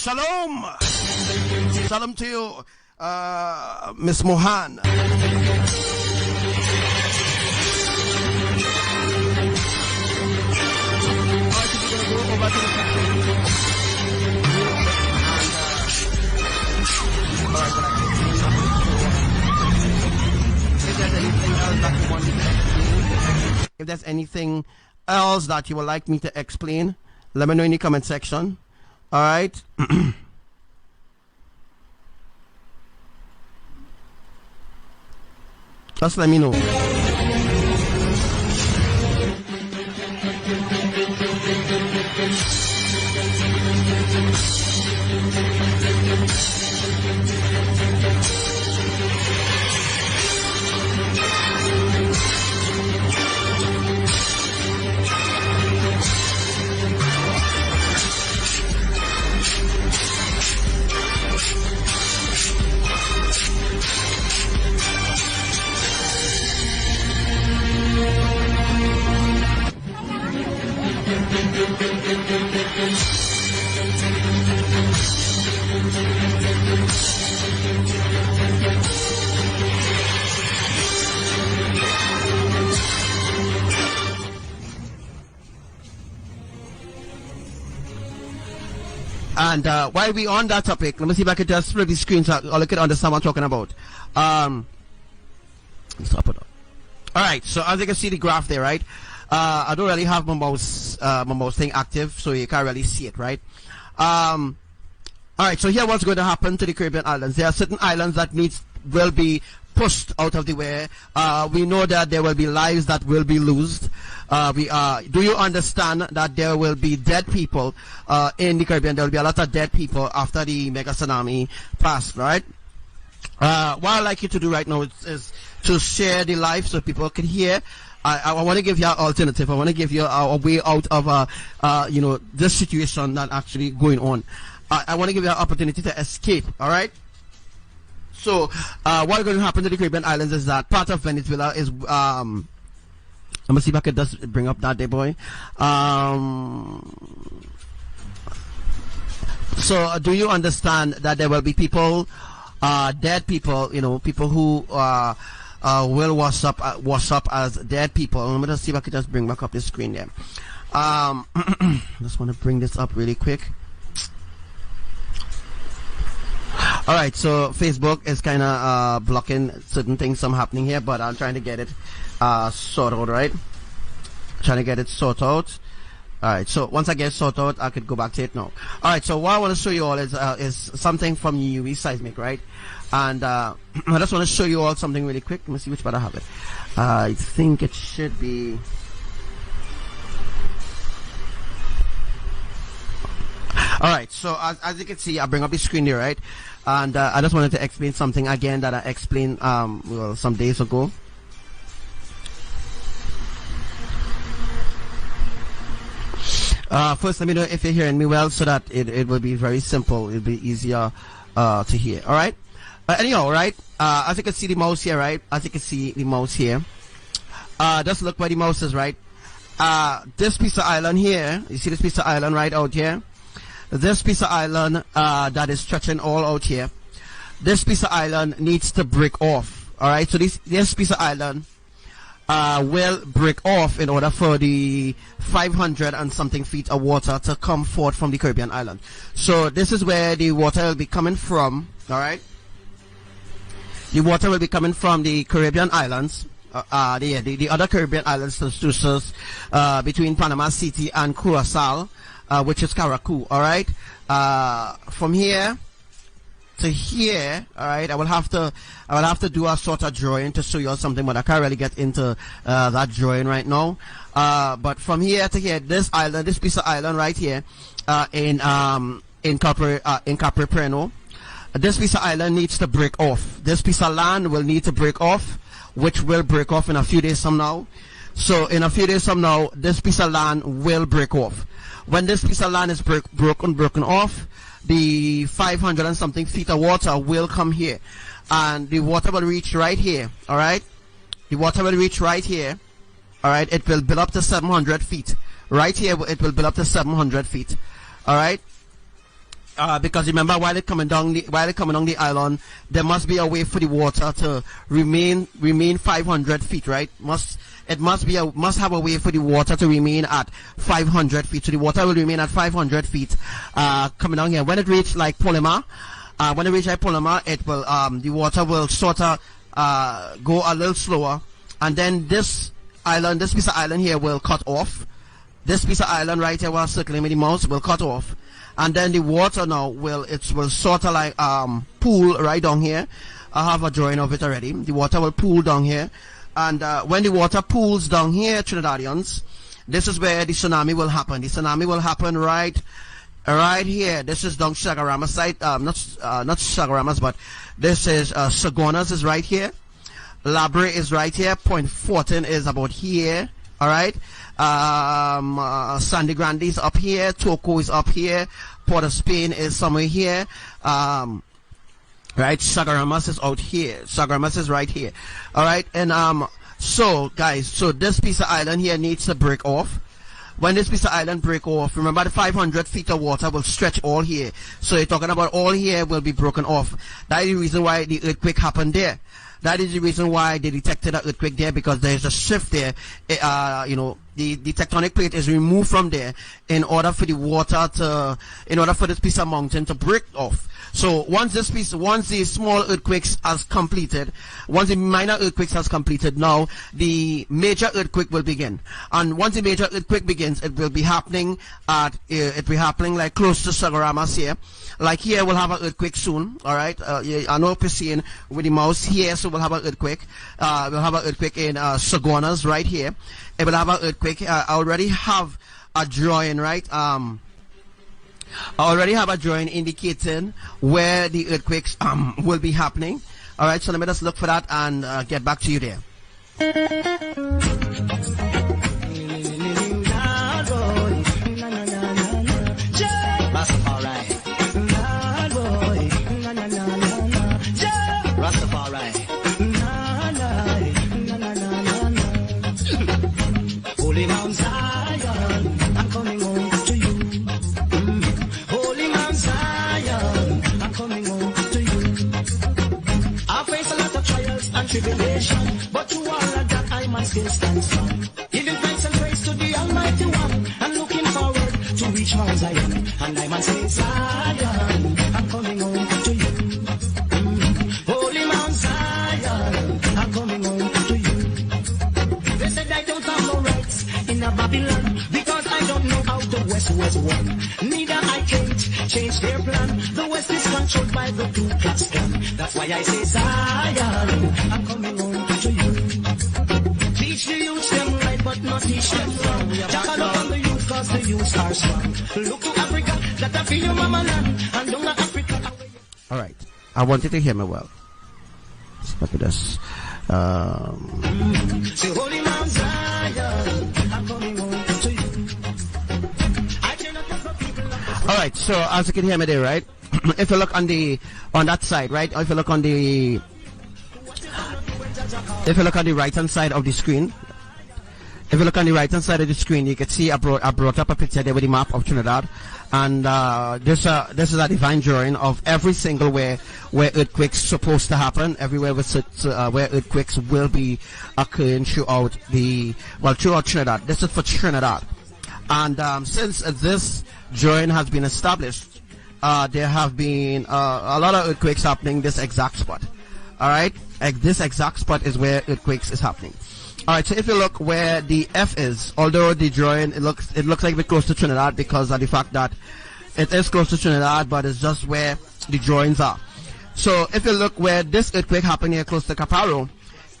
Shalom! Shalom to you, Miss Mohan. If there's anything else that you would like me to explain, let me know in the comment section. All right. Just let me know. And while we on that topic, let me see if I could just flip the screen so I can understand what I'm talking about. Stop it up. All right, so as you can see the graph there, right? I don't really have my mouse thing active, so you can't really see it, right? All right, so here what's going to happen to the Caribbean islands. There are certain islands that will be pushed out of the way. We know that there will be lives that will be lost. Do you understand that there will be dead people in the Caribbean? There will be a lot of dead people after the mega tsunami passed, right? What I'd like you to do right now is to share the life so people can hear. I want to give you an alternative. I want to give you a way out of this situation that actually going on. I want to give you an opportunity to escape. All right. So what's going to happen to the Caribbean islands is that part of Venezuela is I'm gonna see if I could just bring up that day, boy. So do you understand that there will be people, dead people, people who will wash up as dead people? Let me just see if I could just bring back up the screen there. Just want to bring this up really quick. All right, so Facebook is kind of blocking certain things from happening here, but I'm trying to get it sorted out, right? Trying to get it sorted out. All right, so once I get sorted out, I could go back to it now. All right, so what I want to show you all is something from UV seismic, right? And I just want to show you all something really quick. Let me see which part I have it. I think it should be. All right, so as you can see, I bring up the screen there, right? And I just wanted to explain something again that I explained some days ago. First, let me know if you're hearing me well, so that it will be very simple. It'll be easier to hear. All right. Anyhow, right? As you can see the mouse here, right? As you can see the mouse here. Just look where the mouse is, right? This piece of island here. You see this piece of island right out here? This piece of island that is stretching all out here. This piece of island needs to break off. All right. So this piece of island will break off in order for the 500 and something feet of water to come forth from the Caribbean island. So this is where the water will be coming from. All right. The water will be coming from the Caribbean islands. The other Caribbean islands between Panama City and Curacao. Which is Caracou, all right? From here to here, all right, I will have to do a sort of drawing to show you something, but I can't really get into that drawing right now. But from here to here, this piece of island right here, in Capripreno, this piece of island needs to break off. This piece of land will need to break off, which will break off in a few days from now. So in a few days from now, this piece of land will break off. When this piece of land is broken off, the 500 and something feet of water will come here, and the water will reach right here. All right, the water will reach right here. All right, it will build up to 700 feet. Right here, it will build up to 700 feet. All right. Because remember, while it coming down the island, there must be a way for the water to remain 500 feet, right? Must have a way for the water to remain at 500 feet. So the water will remain at 500 feet, coming down here. When it reaches like Polima, it will the water will sort of go a little slower, and then this piece of island here will cut off. This piece of island right here, while circling with the mouse, will cut off. And then the water now will sort of like pool right down here. I have a drawing of it already. The water will pool down here, and when the water pools down here, Trinidadians, this is where the tsunami will happen. The tsunami will happen right here. This is down Chagarama side, not Chagaramas, but this is Sagonas is right here. Labre is right here. Point 14 is about here. All right. Sandy Grande is up here. Toco is up here. Port of Spain is somewhere here. Right. Chagaramas is out here. Chagaramas is right here. All right. And so guys, so this piece of island here needs to break off. when this piece of island break off, remember the 500 feet of water will stretch all here. So you're talking about all here will be broken off. That is the reason why the earthquake happened there. That is the reason why they detected an earthquake there, because there is a shift there. You know, the tectonic plate is removed from there in order for the water to, in order for this piece of mountain to break off. So once the small earthquakes has completed, once the minor earthquakes has completed, now the major earthquake will begin. And once the major earthquake begins, it will be happening at, like close to Sagaramas here. Like here, we'll have an earthquake soon. All right. I know you're seeing with the mouse here, so we'll have an earthquake. We'll have an earthquake in Saguanas right here. It will have an earthquake. I already have a drawing, right? I already have a drawing indicating where the earthquakes will be happening. All right, so let me just look for that and get back to you there. Holy Mount Zion, I'm coming home to you. Holy Mount Zion, I'm coming home to you. I face a lot of trials and tribulation, but through all of that I must still stand strong. Giving thanks and praise to the Almighty One, and looking forward to reach Mount Zion. And I must say, Zion, I'm coming home to you. Holy Mount Zion, I'm coming home to you. They said I don't have no rights in a Babylon, because I don't know how the West was won. Neither I can't change their plan. The West is controlled by the Ku Klux Klan. That's why I say, Zion, I'm coming home to you. Teach the youth them right, but not teach them wrong. Jack up on the youth, cause the youth are strong. Look to Africa, that I feel your mama land, and don't let Africa. All right, I want you to hear me well. Look at this. So Holy Mount Zion, I'm coming home to you. I cannot let the people. All right, so as you can hear me there, right? If you look on that side, right? Or if you look on the right hand side of the screen, if you look on the right hand side of the screen, you can see I brought up a picture there with the map of Trinidad, and this is a divine drawing of every single where earthquakes supposed to happen, everywhere where earthquakes will be occurring throughout Trinidad. This is for Trinidad, and since this drawing has been established, there have been a lot of earthquakes happening this exact spot. All right, this exact spot is where earthquakes is happening. All right, so if you look where the F is, although the drawing it looks like a bit close to Trinidad because of the fact that it is close to Trinidad, but it's just where the drawings are. So if you look where this earthquake happened here close to Caparo,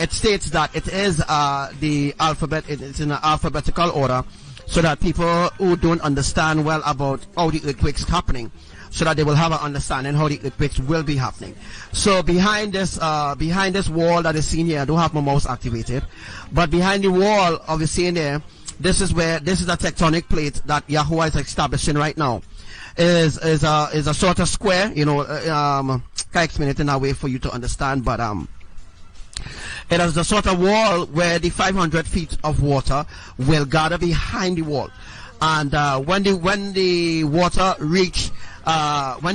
it states that it is the alphabet. It's in an alphabetical order, so that people who don't understand well about how the earthquakes happening, so that they will have an understanding how the earthquakes will be happening. So behind this wall that is seen here, I don't have my mouse activated, but behind the wall of the scene there, this is a tectonic plate that Yahuwah is establishing right now. Is a sort of square, you know. Can't explain it in a way for you to understand, but it is the sort of wall where the 500 feet of water will gather behind the wall, and when the water reach when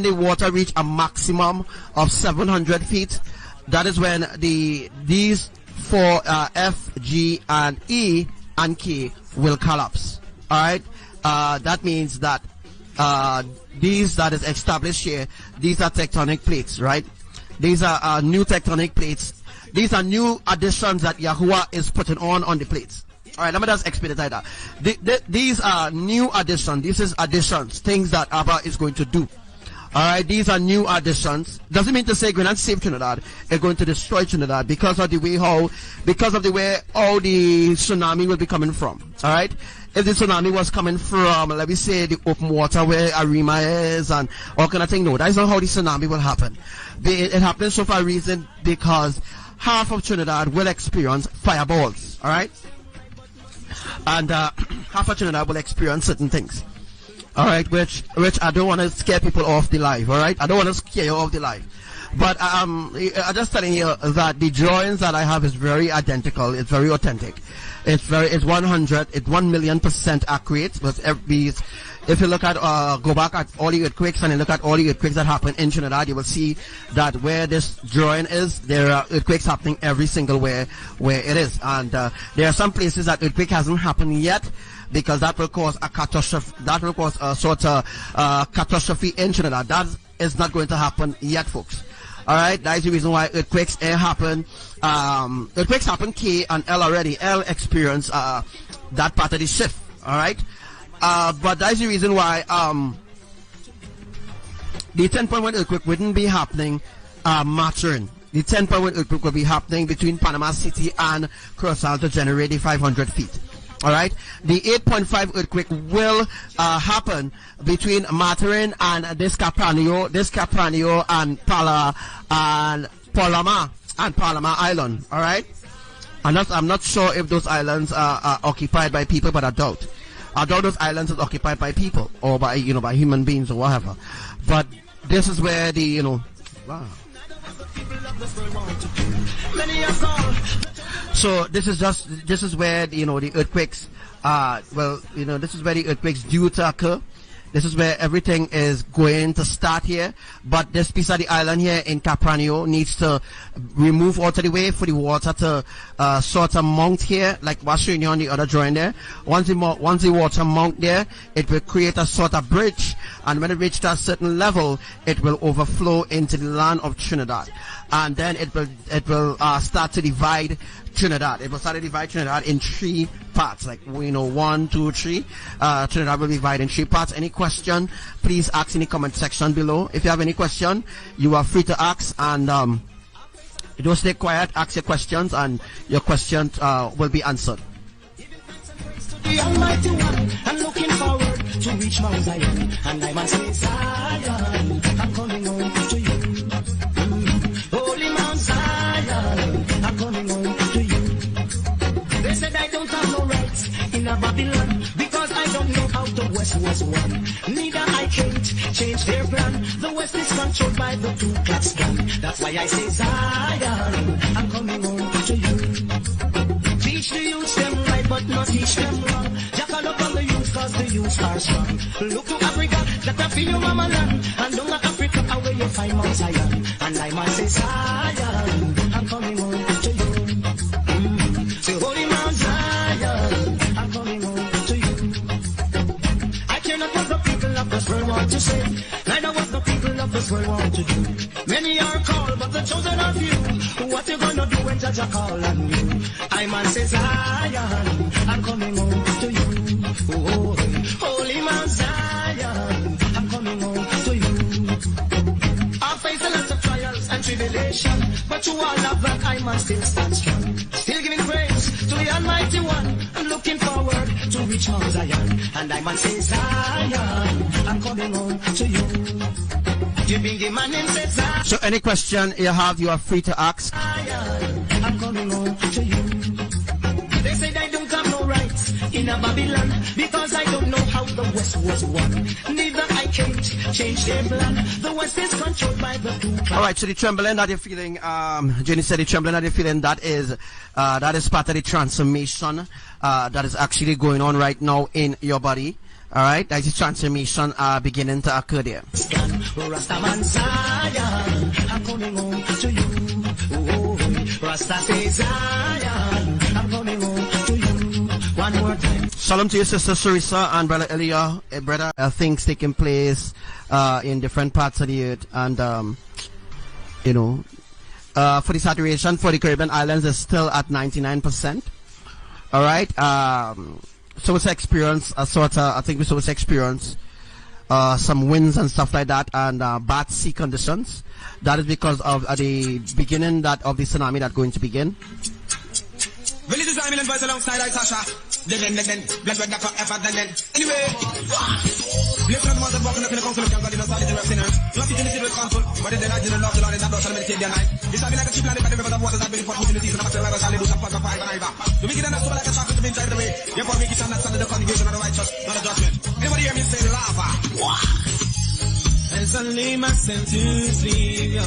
the water reach a maximum of 700 feet, that is when these four F, G, and E and K will collapse. All right, that means that these that is established here, these are tectonic plates, right? These are new tectonic plates. These are new additions that Yahuwah is putting on the plates. All right, let me just explain it like that. These are new additions. This is additions, things that ABBA is going to do. All right, these are new additions. Doesn't mean to say we're not save Trinidad. They're going to destroy Trinidad because of the way all the tsunami will be coming from. All right, if the tsunami was coming from, let me say, the open water where Arima is and all kind of thing, no, that is not how the tsunami will happen. It happens so for a reason, because half of Trinidad will experience fireballs. All right. And half of Trinidad will experience certain things, all right, which I don't want to scare people off the live, all right? I don't want to scare you off the live, But I'm just telling you that the drawings that I have is very identical. It's very authentic. It's 1,000,000% accurate. But if you look at go back at all the earthquakes and you look at all the earthquakes that happen in Trinidad, you will see that where this drawing is, there are earthquakes happening every single where it is. And there are some places that earthquake hasn't happened yet, because that will cause a catastrophe. That will cause a sort of catastrophe in Trinidad. That is not going to happen yet, folks. All right, that is the reason why earthquakes happen. Earthquakes happen K and L already. L experience that part of the shift. All right, but that is the reason why the 10.1 earthquake wouldn't be happening Matern. The 10.1 earthquake will be happening between Panama City and Curacao to generate the 500 feet. All right, the 8.5 earthquake will happen between Matern and Descapranio and Palama Island. All right, and I'm not sure if those islands are occupied by people, but I doubt those islands are occupied by people or by by human beings or whatever. But this is where the wow. So this is where the earthquakes this is where the earthquakes due to occur. This is where everything is going to start here. But this piece of the island here in Capranio needs to remove out of the way for the water to sort of mount here, like what's showing you on the other drawing there. Once the water mount there, it will create a sort of bridge, and when it reaches a certain level, it will overflow into the land of Trinidad, and then it will start to divide Trinidad. It will start to divide Trinidad in 3 parts, like 1, 2, 3. Trinidad will be divided in 3 parts. Any question, please ask in the comment section below. If you have any question, you are free to ask, and don't stay quiet. Ask your questions, and your questions will be answered. The Almighty One, I'm looking forward to reach Mount Zion, and I must say, Zion, I'm coming home to you. Holy Mount Zion, I'm coming home to you. They said I don't have no rights in a Babylon, because I don't know how the West was won. Neither I can't change their plan. The West is controlled by the Ku Klux Klan. That's why I say, Zion, I'm coming home to you. Teach the youth them right, but not teach them wrong. Jackal up on the youth, cause the youth are strong. Look to Africa, that I feel your mama land. And down at Africa, where you find Mount Zion. And I must say, Zion, I'm coming home to you. Say, Holy Mount Zion, I'm coming home to you. I care not what the people of this world want to say, neither what the people of this world want to do. Many are called, but the chosen are few. What you gonna do when Jah call on you? I must say, Zion, I'm coming home to you. Oh, Holy Mount Zion, I'm coming home to you. I face a lot of trials and tribulation, but you all of that I must still stand strong. Still giving praise to the Almighty One. I'm looking forward to reach Mount Zion, and I must say, Zion, I'm coming home to you. So any question you have, you are free to ask. I'm coming home to you. They said I don't have no rights in a Babylon, because I don't know how the West was won. Neither I can't change their plan. The West is controlled by the Ku Klux. All right, so the trembling that you're feeling, Jenny said the trembling that you're feeling, that is part of the transformation that is actually going on right now in your body. All right, that is transformation beginning to occur there. Rastaman Zion, I'm coming home to you. Oh, Rasta says Zion, I'm coming home to you. One more time. Shalom to your sister Sarissa and brother Elia. Brother, things taking place in different parts of the earth, and for the saturation for the Caribbean islands is still at 99%. All right. So it's experience I think we supposed to experience some winds and stuff like that, and bad sea conditions. That is because of the beginning of the tsunami that's going to begin. Religious Island voice alongside Sasha. Then, blood red forever, then. Anyway, live from the ones that walking up in the council of young God, solid and sinners. Not teaching the secret council, but then I didn't love the Lord, and that don't shall meditate their night. It's like a cheap land, but the river of waters have been for opportunities, and I'm a shall lose some fuck of 5 and Iva. The wicked and so like a chocolate to be inside the way. Therefore, wicked shall not stand in the congregation of the righteous, not a judgment. Anybody hear me say lava? And suddenly my senses leave you.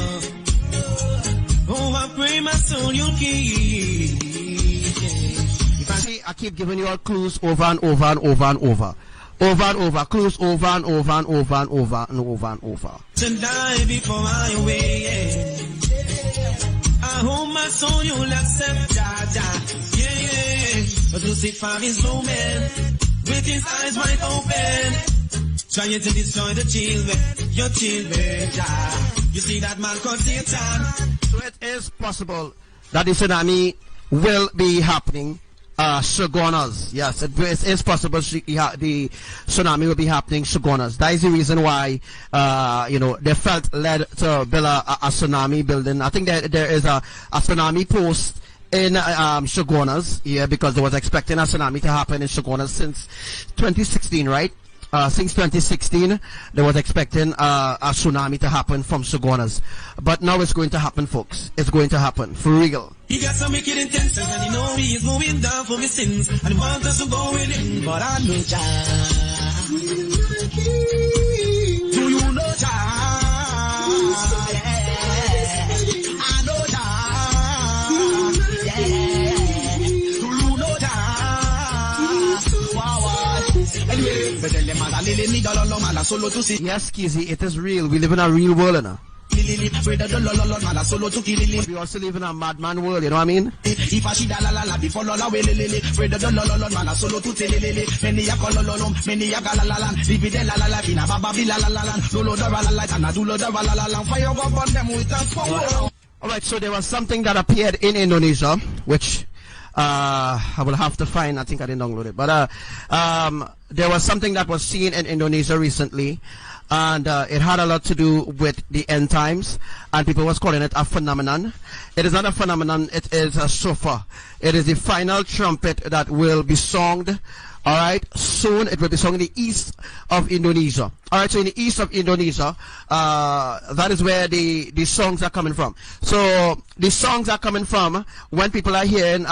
Oh, I pray my soul you'll keep. See, I keep giving you all clues over and over and over and over. Over and over, clues over and over and over and over and over and over. To die before I away. I hope my soul you'll accept, yeah. But Lucifer is low man, with his eyes wide open, trying to destroy the children, your children, yeah. You see that man called Satan. So it is possible that the tsunami will be happening. Shogunas, yes, it is possible the tsunami will be happening. Shogunas. That is the reason why, they felt led to build a tsunami building. I think that there is a tsunami post in Shogunas, yeah, because they was expecting a tsunami to happen in Shogunas since 2016, right? Since 2016, they was expecting a tsunami to happen from Shogunas. But now it's going to happen, folks. It's going to happen, for real. He got some wicked intentions, and he know he is going down for his sins, and he wants us to go with him, but I know Jah. Do you know Jah? Yeah. I know Jah. Yeah. Do you know Jah? Wow. Anyway, yes, Kizzy, it is real. We live in a real world now. We also live in a madman world, you know what I mean? Alright, so there was something that appeared in Indonesia, which I will have to find. I think I didn't download it, but there was something that was seen in Indonesia recently, and it had a lot to do with the end times, and people was calling it a phenomenon. It is not a phenomenon, it is a shofar. It is the final trumpet that will be sung. Alright, soon it will be sung in the east of Indonesia. Alright, so in the east of Indonesia, that is where the songs are coming from. So the songs are coming from when people are hearing,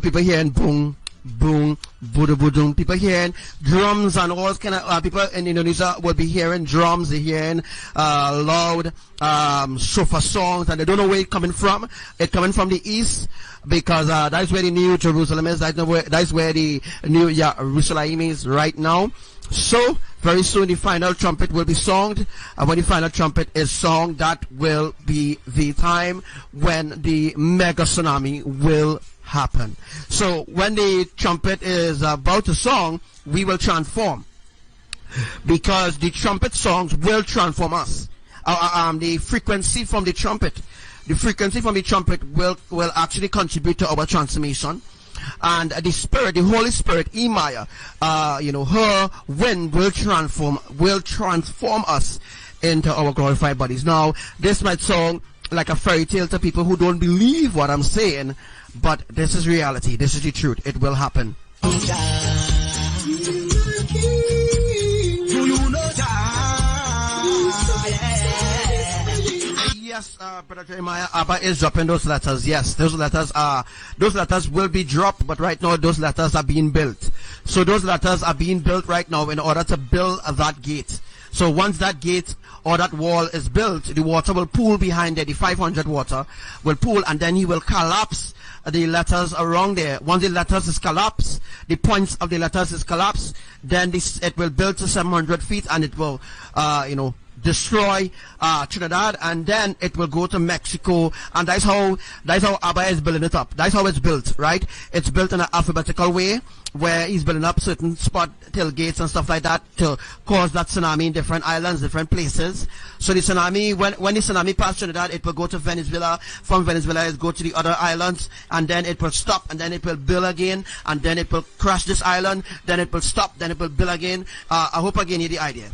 people hearing boom, boom, boom, boom, people hearing drums and all kind of, people in Indonesia will be hearing drums, they're hearing loud shofar songs, and they don't know where it's coming from. It's coming from the east, because that's where the New Jerusalem is. That's where the New YAHRUSHALAYIM is right now. So very soon the final trumpet will be sung, and when the final trumpet is sung, that will be the time when the mega tsunami will happen. So when the trumpet is about to song, we will transform, because the trumpet songs will transform us. The frequency from the trumpet will actually contribute to our transformation. And the Spirit, the Holy Spirit, IMAYAH, her wind will transform us into our glorified bodies. Now, this might sound like a fairy tale to people who don't believe what I'm saying, but this is reality. This is the truth. It will happen. Yes, Brother Jeremiah, ABBA is dropping those letters. Yes, those letters will be dropped, but right now those letters are being built. So those letters are being built right now in order to build that gate. So once that gate or that wall is built, the water will pool behind there. The 500 water will pool, and then he will collapse the letters around there. Once the letters is collapsed, the points of the letters is collapsed, then it will build to 700 feet, and it will, destroy Trinidad, and then it will go to Mexico, and that's how ABBA is building it up. That's how it's built, right? It's built in an alphabetical way, where he's building up certain spot tailgates and stuff like that to cause that tsunami in different islands, different places. So the tsunami, when the tsunami passes Trinidad, it will go to Venezuela. From Venezuela, it will go to the other islands, and then it will stop, and then it will build again, and then it will crash this island, then it will stop, then it will build again. I hope again you get the idea.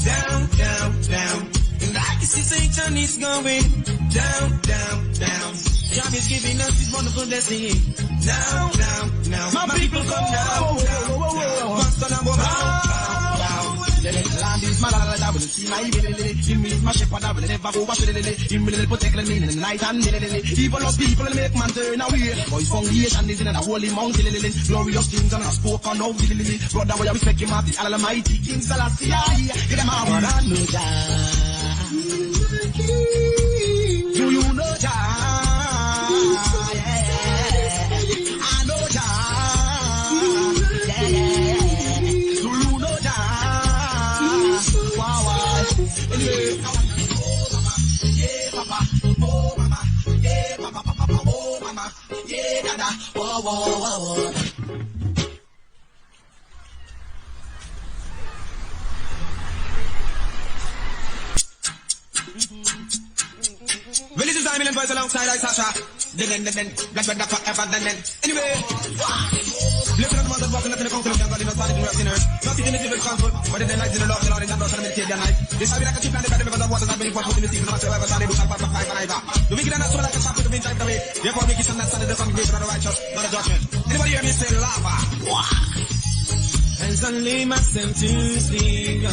Down, down, down. And I can see Satan is going down, down, down. God is giving us this wonderful destiny. Down, down, down. My people come down, down, down. Once on a bow, bow, bow. The land is my la la will see my lily. Him is my shepherd, I will never go back to lily. Him will protect me in the night and lily. Evil lost people will make man turn away. Boys foundation is in a holy mountain lily. Glorious things and a spoken of lily. Brother, we respect him as the Almighty King Selassie. Get them out. Do you know Jah? I know Jah. Do you know Jah? Wow. Anyway, yeah, Papa. Oh, Mama. Yeah, Papa. Oh, Mama. Yeah, Dada. Wow. Well, this is Armin and Voice alongside Sasha. Then, black red forever, then. Anyway, blessed are the ones that walk in the council of God in the body of sinners. Not in the civil council, but in the light in the Lord, the Lord is not also meditate their night. This shall be like a chip and the bed of the waters have been poured in the sea, no matter whether they do shall pass from five and either. The wicked are not so like a shaft of the wind typed away. Therefore, make it stand in the congregation of the righteous, not the judgment. Anybody hear me say lava? As I lay myself to sleep,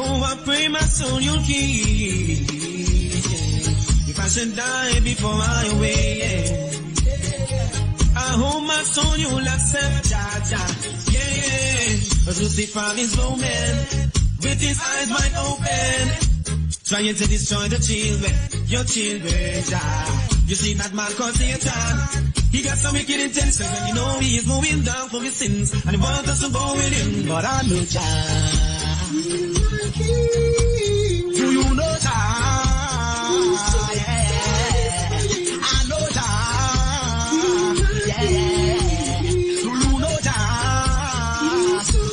oh, I pray my soul you'll keep. If I should die before I awake, I hope my soul you'll accept, yeah. Lucifer is low man, with his eyes wide open, trying to destroy the children, your children, yeah. You see that man called Satan, he got some wicked intentions, and you know he is going down for his sins, and he wants us to go with him, but I know Jah. Do you know Jah? I know Jah. Do you know Jah?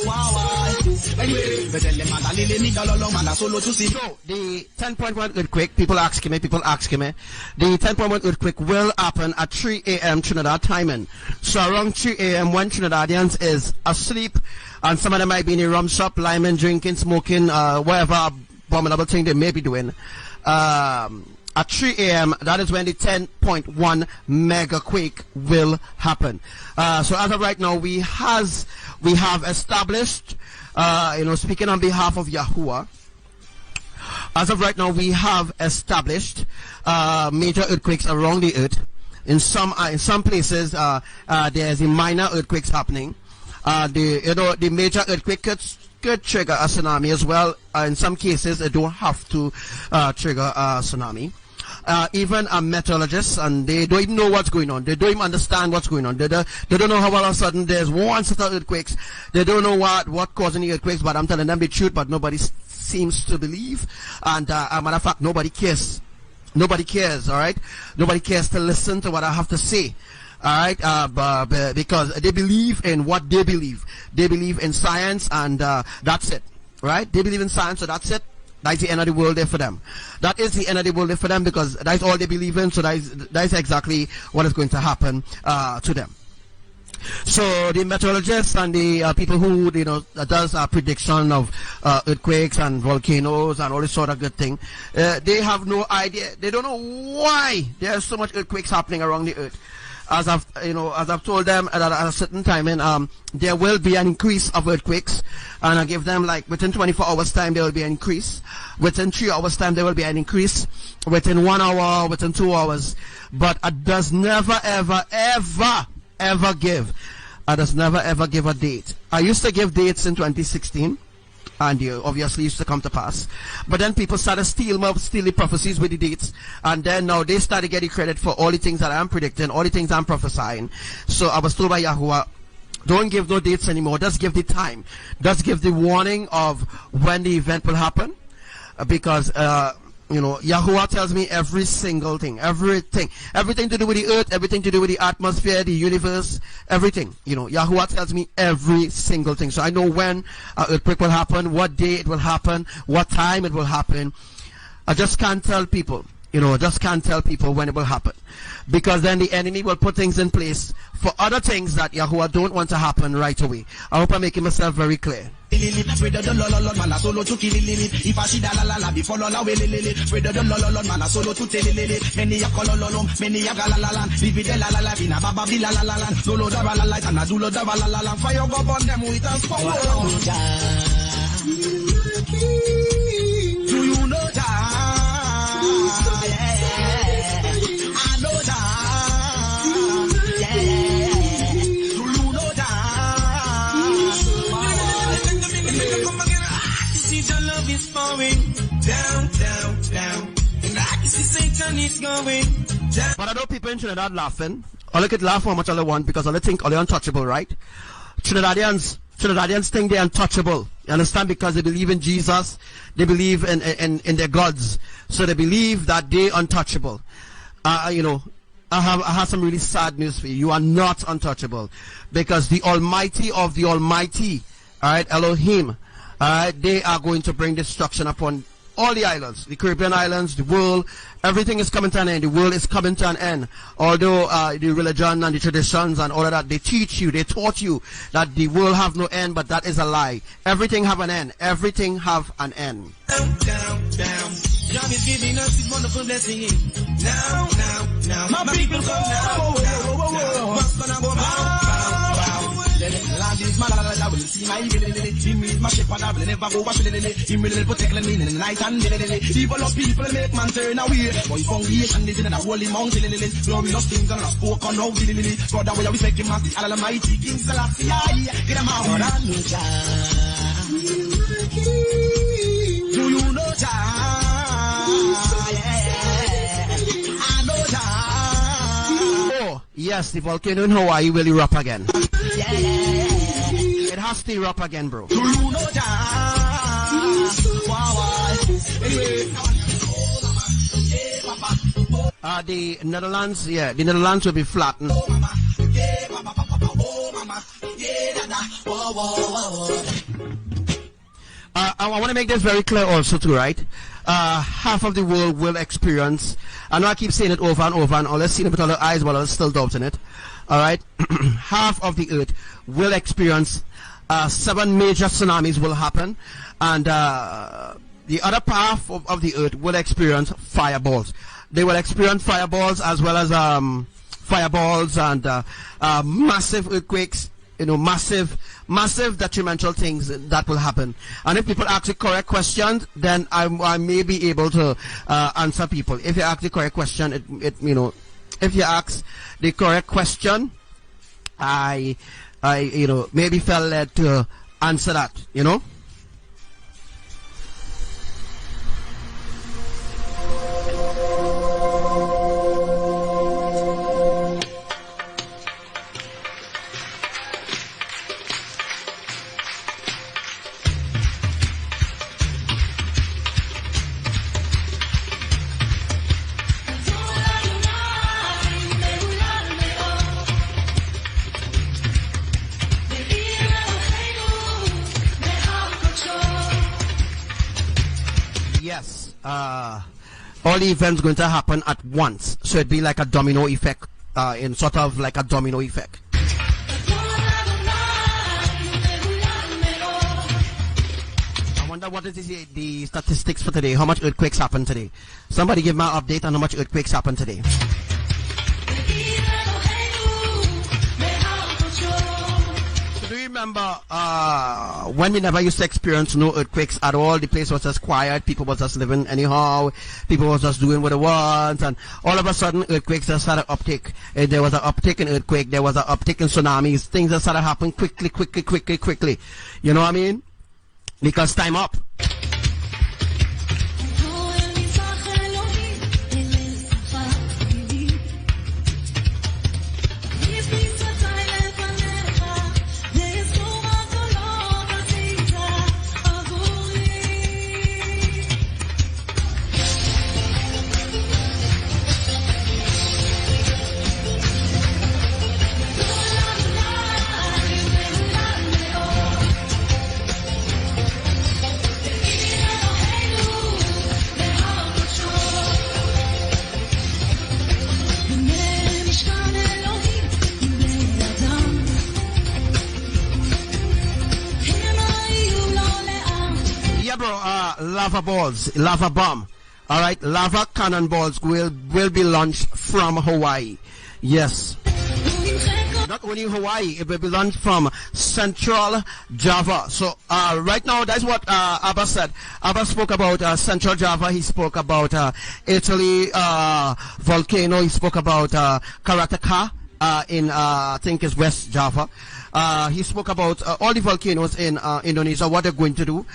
Wow. Anyway, so the 10.1 earthquake, people asking me, the 10.1 earthquake will happen at 3 a.m. Trinidad timing. So around 3 a.m. when Trinidadians is asleep, and some of them might be in a rum shop, liming, drinking, smoking, whatever abominable thing they may be doing. At 3 a.m., that is when the 10.1 mega quake will happen. So as of right now, we have established, speaking on behalf of Yahuwah, as of right now, we have established major earthquakes around the earth. In some places, there's a minor earthquakes happening. The major earthquake could trigger a tsunami as well. In some cases, it don't have to trigger a tsunami. Even meteorologists, and they don't even know what's going on. They don't even understand what's going on. They don't know how all of a sudden there's one set of earthquakes. They don't know what causing the earthquakes, but I'm telling them the truth, but nobody seems to believe. And as a matter of fact, nobody cares. Nobody cares, all right? Nobody cares to listen to what I have to say. All right, because they believe in what they believe. They believe in science, and that's it. Right? They believe in science, so that's it. That's the end of the world there for them. That is the end of the world there for them, because that's all they believe in. So that's exactly what is going to happen to them. So the meteorologists and the people who does prediction of earthquakes and volcanoes and all this sort of good thing, they have no idea. They don't know why there's so much earthquakes happening around the earth. As I've told them at a certain time, there will be an increase of earthquakes, and I give them like within 24 hours time there will be an increase. Within 3 hours time there will be an increase. Within 1 hour, within 2 hours. But it does never ever give a date. I used to give dates in 2016. And you obviously used to come to pass. But then people started stealing the prophecies with the dates. And then now they started getting credit for all the things that I'm predicting, all the things I'm prophesying. So I was told by Yahuwah, don't give no dates anymore. Just give the time. Just give the warning of when the event will happen. Because, Yahuwah tells me every single thing, everything to do with the earth, everything to do with the atmosphere, the universe, everything. Yahuwah tells me every single thing. So I know when an earthquake will happen, what day it will happen, what time it will happen. I just can't tell people, just can't tell people when it will happen. Because then the enemy will put things in place for other things that Yahuwah don't want to happen right away. I hope I'm making myself very clear. Do you know Jah? I know Jah. Do you know Jah? See Jah love is falling down, down, down. And I can see Satan is going down. But I know people in Trinidad laughing. All they could laugh how much all they want because all they think all they're untouchable, right? Trinidadians think they're untouchable. You understand? Because they believe in Jesus. They believe in their gods. So they believe that they're untouchable. You know, I have some really sad news for you. You are not untouchable. Because the Almighty of the Almighty, alright, Elohim, alright, they are going to bring destruction upon all the islands, the Caribbean islands, the world. Everything is coming to an end. The world is coming to an end. Although the religion and the traditions and all of that, they teach you, they taught you that the world have no end, but that is a lie. Everything have an end. Everything have an end. Down, down, down. God is giving us His wonderful blessing. Now, now, now. My people come now. What's gonna go bow, bow, bow. Land is my land, I will see my him is my shepherd, I will never go wash him will protect me in the night and evil of people make man turn away. Boy, foundation is in the holy mountain. Glorious things are not spoken of. Brother, we are respecting Master Almighty King Selassie. Get him out. Do you know Jah? I know Jah. Oh, yes, the volcano in Hawaii will erupt again. It has to erupt again, bro. Do you know Jah? The Netherlands, yeah, the Netherlands will be flattened. I want to make this very clear also too, right? Half of the world will experience, I know I keep saying it over and over, and all I've seen it with other eyes, but I'm still doubting it. Alright? Half of the earth will experience 7 major tsunamis will happen, and the other half of the earth will experience fireballs. They will experience fireballs as well as fireballs and massive earthquakes, you know, massive detrimental things that will happen. And if people ask the correct question, then I may be able to answer people. If you ask the correct question, it you know, if you ask the correct question, I you know, maybe felt led to answer that, you know. Yes, all the events going to happen at once, so it'd be like a domino effect, in sort of like a domino effect. I wonder what is the statistics for today. How much earthquakes happened today? Somebody give me an update on how much earthquakes happened today. Remember when we never used to experience no earthquakes at all? The place was just quiet, people was just living anyhow, people was just doing what they want, and all of a sudden earthquakes just started uptick. There was an uptick in earthquake, there was an uptick in tsunamis, things that started happening quickly. You know what I mean? Because time up. Lava balls, lava bomb. All right, lava cannonballs will be launched from Hawaii. Yes. Not only Hawaii, it will be launched from Central Java. So right now, that's what Abba said. Abba spoke about Central Java. He spoke about Italy volcano. He spoke about Karataka in I think it's West Java. He spoke about all the volcanoes in Indonesia, what they're going to do,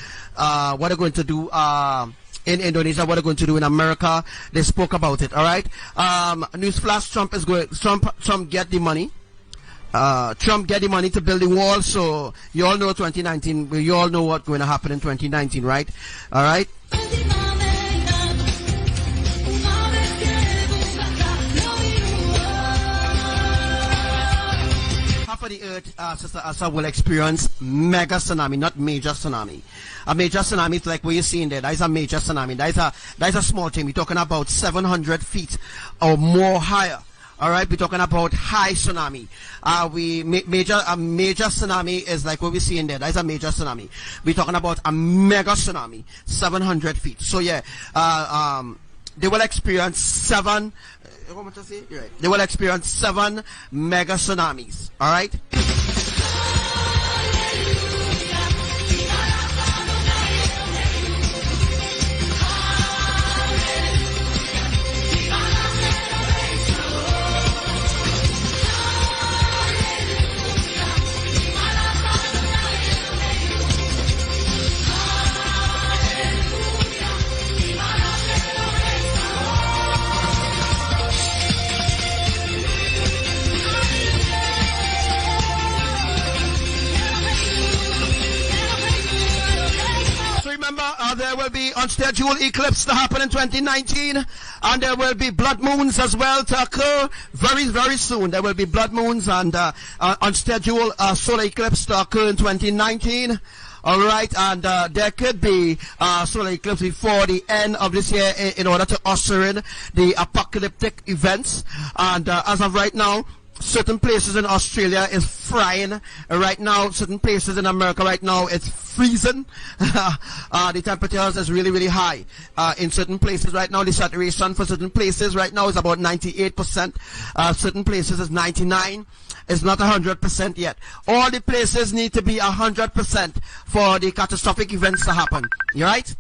in Indonesia, what they're going to do in America. They spoke about it. All right. Newsflash: Trump get the money. Trump get the money to build the wall. So you all know 2019. You all know what's going to happen in 2019, right? All right. Half of the earth, Sister Asa, will experience mega tsunami, not major tsunami. A major tsunami is like what you're seeing there. That is a major tsunami. That is a small thing. We're talking about 700 feet or more higher. All right, we're talking about high tsunami. A major tsunami is like what we're seeing there. That is a major tsunami. We're talking about a mega tsunami, 700 feet. So yeah, they will experience seven. What am I say? You're right. They will experience 7 mega tsunamis. All right. There will be unscheduled eclipse to happen in 2019, and there will be blood moons as well to occur very, very soon. There will be blood moons and unscheduled solar eclipse to occur in 2019. All right, and there could be solar eclipse before the end of this year in order to usher in the apocalyptic events. And as of right now, certain places in Australia is frying right now. Certain places in America right now it's freezing. The temperatures is really, really high in certain places right now. The saturation for certain places right now is about 98%. Certain places is 99%. It's not 100% yet. All the places need to be 100% for the catastrophic events to happen. You right?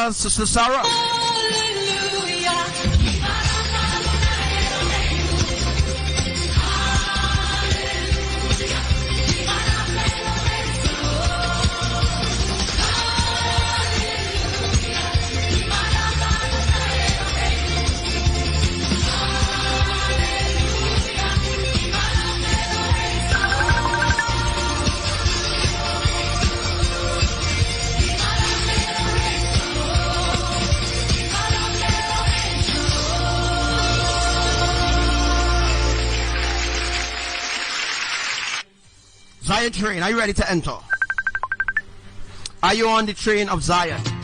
Sister Sarah. Zion train, are you ready to enter? Are you on the train of Zion? Zion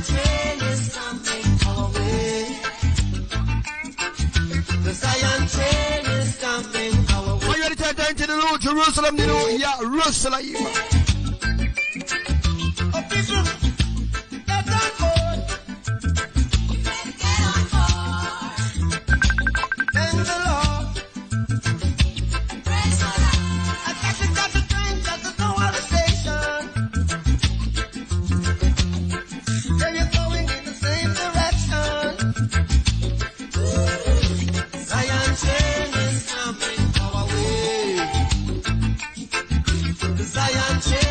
train is coming our way. The Zion train is coming our way. Are you ready to enter into the New Jerusalem, the New YAHRUSHALAYIM? Zion train.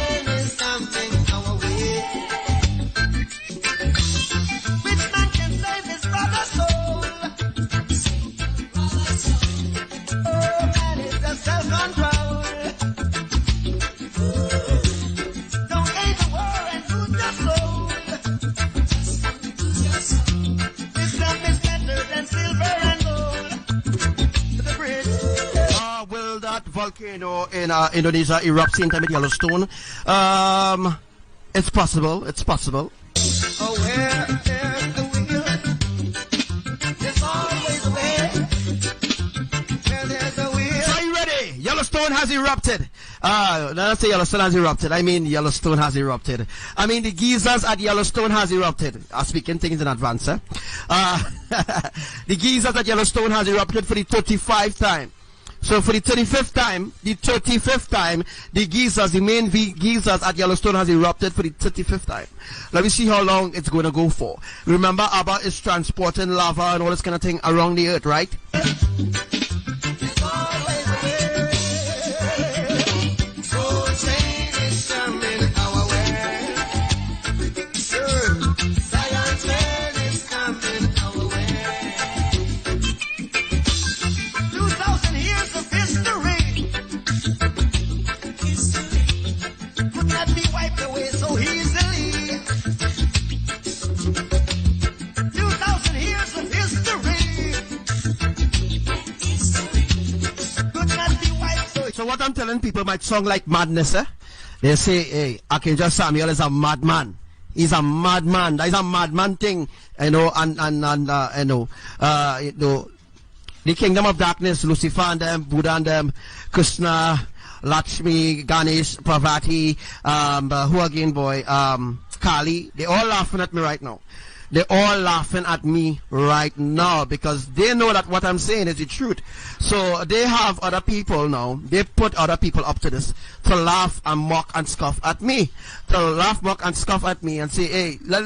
volcano in Indonesia erupts in time at Yellowstone. It's possible. It's possible. Oh, where there's the will, there's always a way. Where there's a will. Are you ready? Yellowstone has erupted. Let's say Yellowstone has erupted. I mean Yellowstone has erupted. I mean the geysers at Yellowstone has erupted. I'm speaking things in advance, eh? The geysers at Yellowstone has erupted for the 35th time. So for the 35th time, the geysers, the main geysers at Yellowstone has erupted for the 35th time. Let me see how long it's going to go for. Remember, ABBA is transporting lava and all this kind of thing around the earth, right? There's always a way. So change is coming our way. Zion's land is coming our way. 2,000 years of history could not be wiped away so easily. 2,000 years of history could not be wiped so. So what I'm telling people might sound like madness, eh? They say, hey, Archangel Samuel is a madman. He's a madman. That is a madman thing, you know, the kingdom of darkness, Lucifer and them, Buddha and them, Krishna, Lakshmi, Ganesh, Parvati, who again, boy, Kali, they all laughing at me right now. They're all laughing at me right now because they know that what I'm saying is the truth. So they have other people now. They put other people up to this to laugh and mock and scoff at me. To laugh, mock and scoff at me and say, hey, let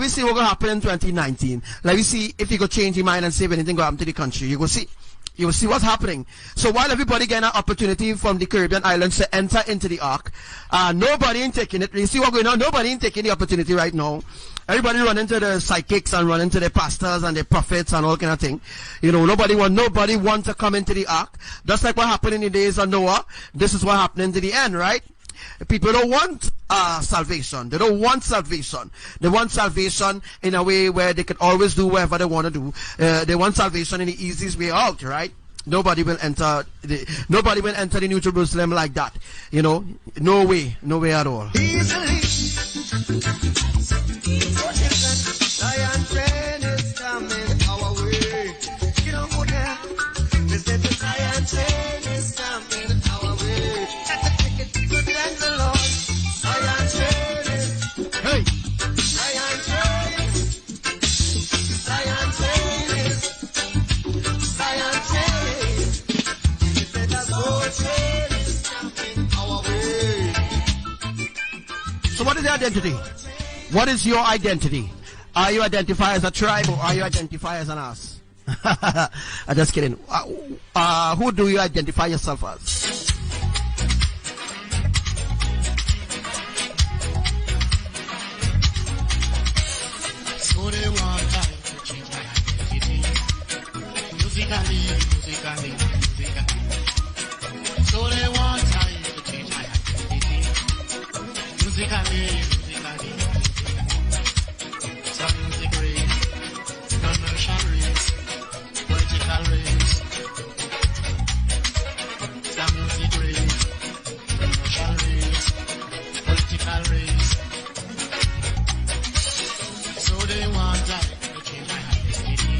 me see what's going to happen in 2019. Let me see if you go change your mind and say if anything going to happen to the country. You go see. You will see what's happening. So while everybody getting an opportunity from the Caribbean islands to enter into the ark, nobody ain't taking it. You see what's going on? Nobody ain't taking the opportunity right now. Everybody run into the psychics and run into the pastors and the prophets and all kind of thing. You know, nobody want to come into the ark. Just like what happened in the days of Noah. This is what happened in the end, right? People don't want salvation. They don't want salvation. They want salvation in a way where they can always do whatever they want to do. They want salvation in the easiest way out, right? Nobody will enter the New Jerusalem like that. You know, no way at all. Easily. Zion train is coming our way. You don't go there. They said the Zion train is coming our way. That's a ticket to thank the Lord. Zion train is. Hey! Zion train is. Zion train is. Zion train is. They said the gold train is coming our way. So what is the identity? What is your identity? Are you identified as a tribe or are you identified as an ass? I'm just kidding. Who do you identify yourself as? So they want time to change my identity. Musically. So they want time to change my identity. Musically. Some music race, commercial race, vertical race. Some music race, commercial race, vertical race. So they want like to change my identity.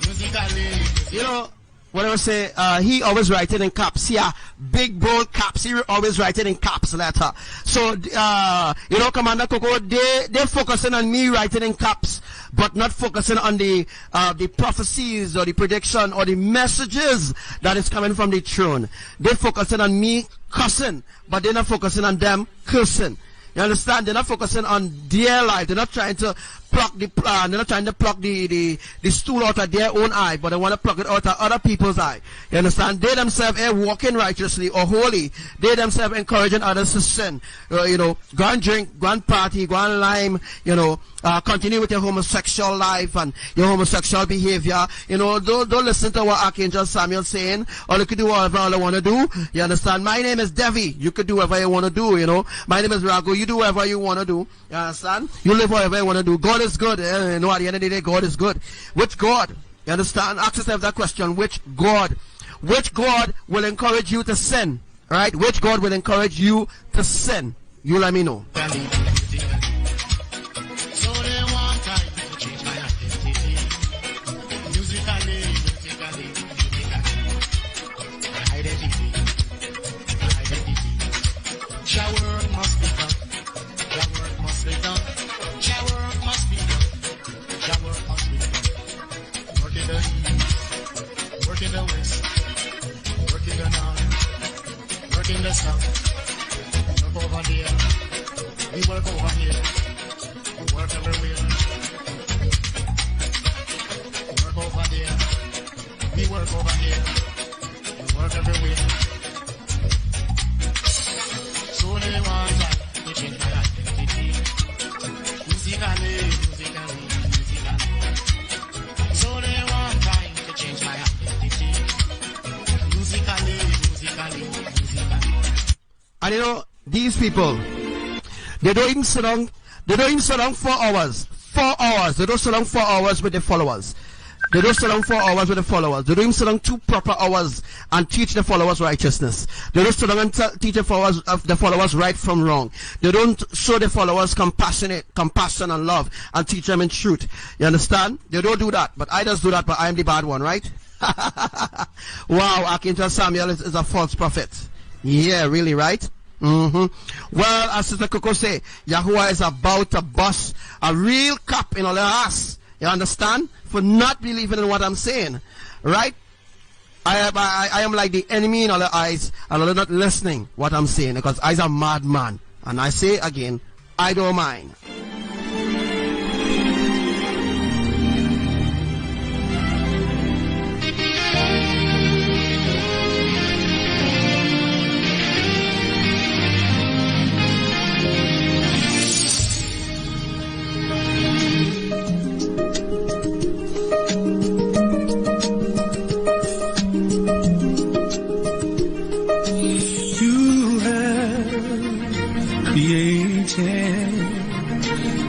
Musically. You know, what I would say, he always write it in caps. Yeah, big bold caps. He always write it in caps letter. So, you know, Commander Coco, they're focusing on me writing in caps, but not focusing on the prophecies or the prediction or the messages that is coming from the throne. They're focusing on me cussing, but they're not focusing on them cursing. You understand? They're not focusing on their life. They're not trying to pluck the stool out of their own eye, but they want to pluck it out of other people's eye. You understand? They themselves are walking righteously or holy. They themselves encouraging others to sin. You know, go and drink, go and party, go and lime, you know, continue with your homosexual life and your homosexual behavior. You know, don't listen to what Archangel Samuel saying, or you could do whatever you want to do. You understand? My name is Devi. You could do whatever you want to do, you know. My name is Ragu. You do whatever you want to do. You understand? You live whatever you want to do. God is good. You know, at the end of the day, God is good. Which God? You understand? Ask yourself that question. Which God? which God will encourage you to sin? Right? Which God will encourage you to sin? You let me know. So they want time to change my identity. Musically. My identity. Your work must be done. Your work must be done. Your work must be done. Your work must be done. Work in the east, work in the west, work in the north, work in the south. Work over there, we work over here. We work everywhere. Work over there, we work over here. We work everywhere. So they want time to change my identity. Musically. So they want time to change my identity. Musically. And you know, these people, they don't even sit down 4 hours. 4 hours. They don't sit down 4 hours with their followers. They don't sit down 4 hours with the followers. They don't even sit down 2 proper hours and teach the followers righteousness. They don't sit down and teach the followers right from wrong. They don't show the followers compassion and love and teach them in truth. You understand? They don't do that. But I just do that, but I am the bad one, right? Wow, Archangel Samuel is a false prophet. Yeah, really, right? Well, as Sister Coco say, Yahuwah is about to bust a real cap in all their ass. You understand? For not believing in what I'm saying, right? I am like the enemy in all their eyes, and they're not listening what I'm saying, because I's a madman. And I say again, I don't mind.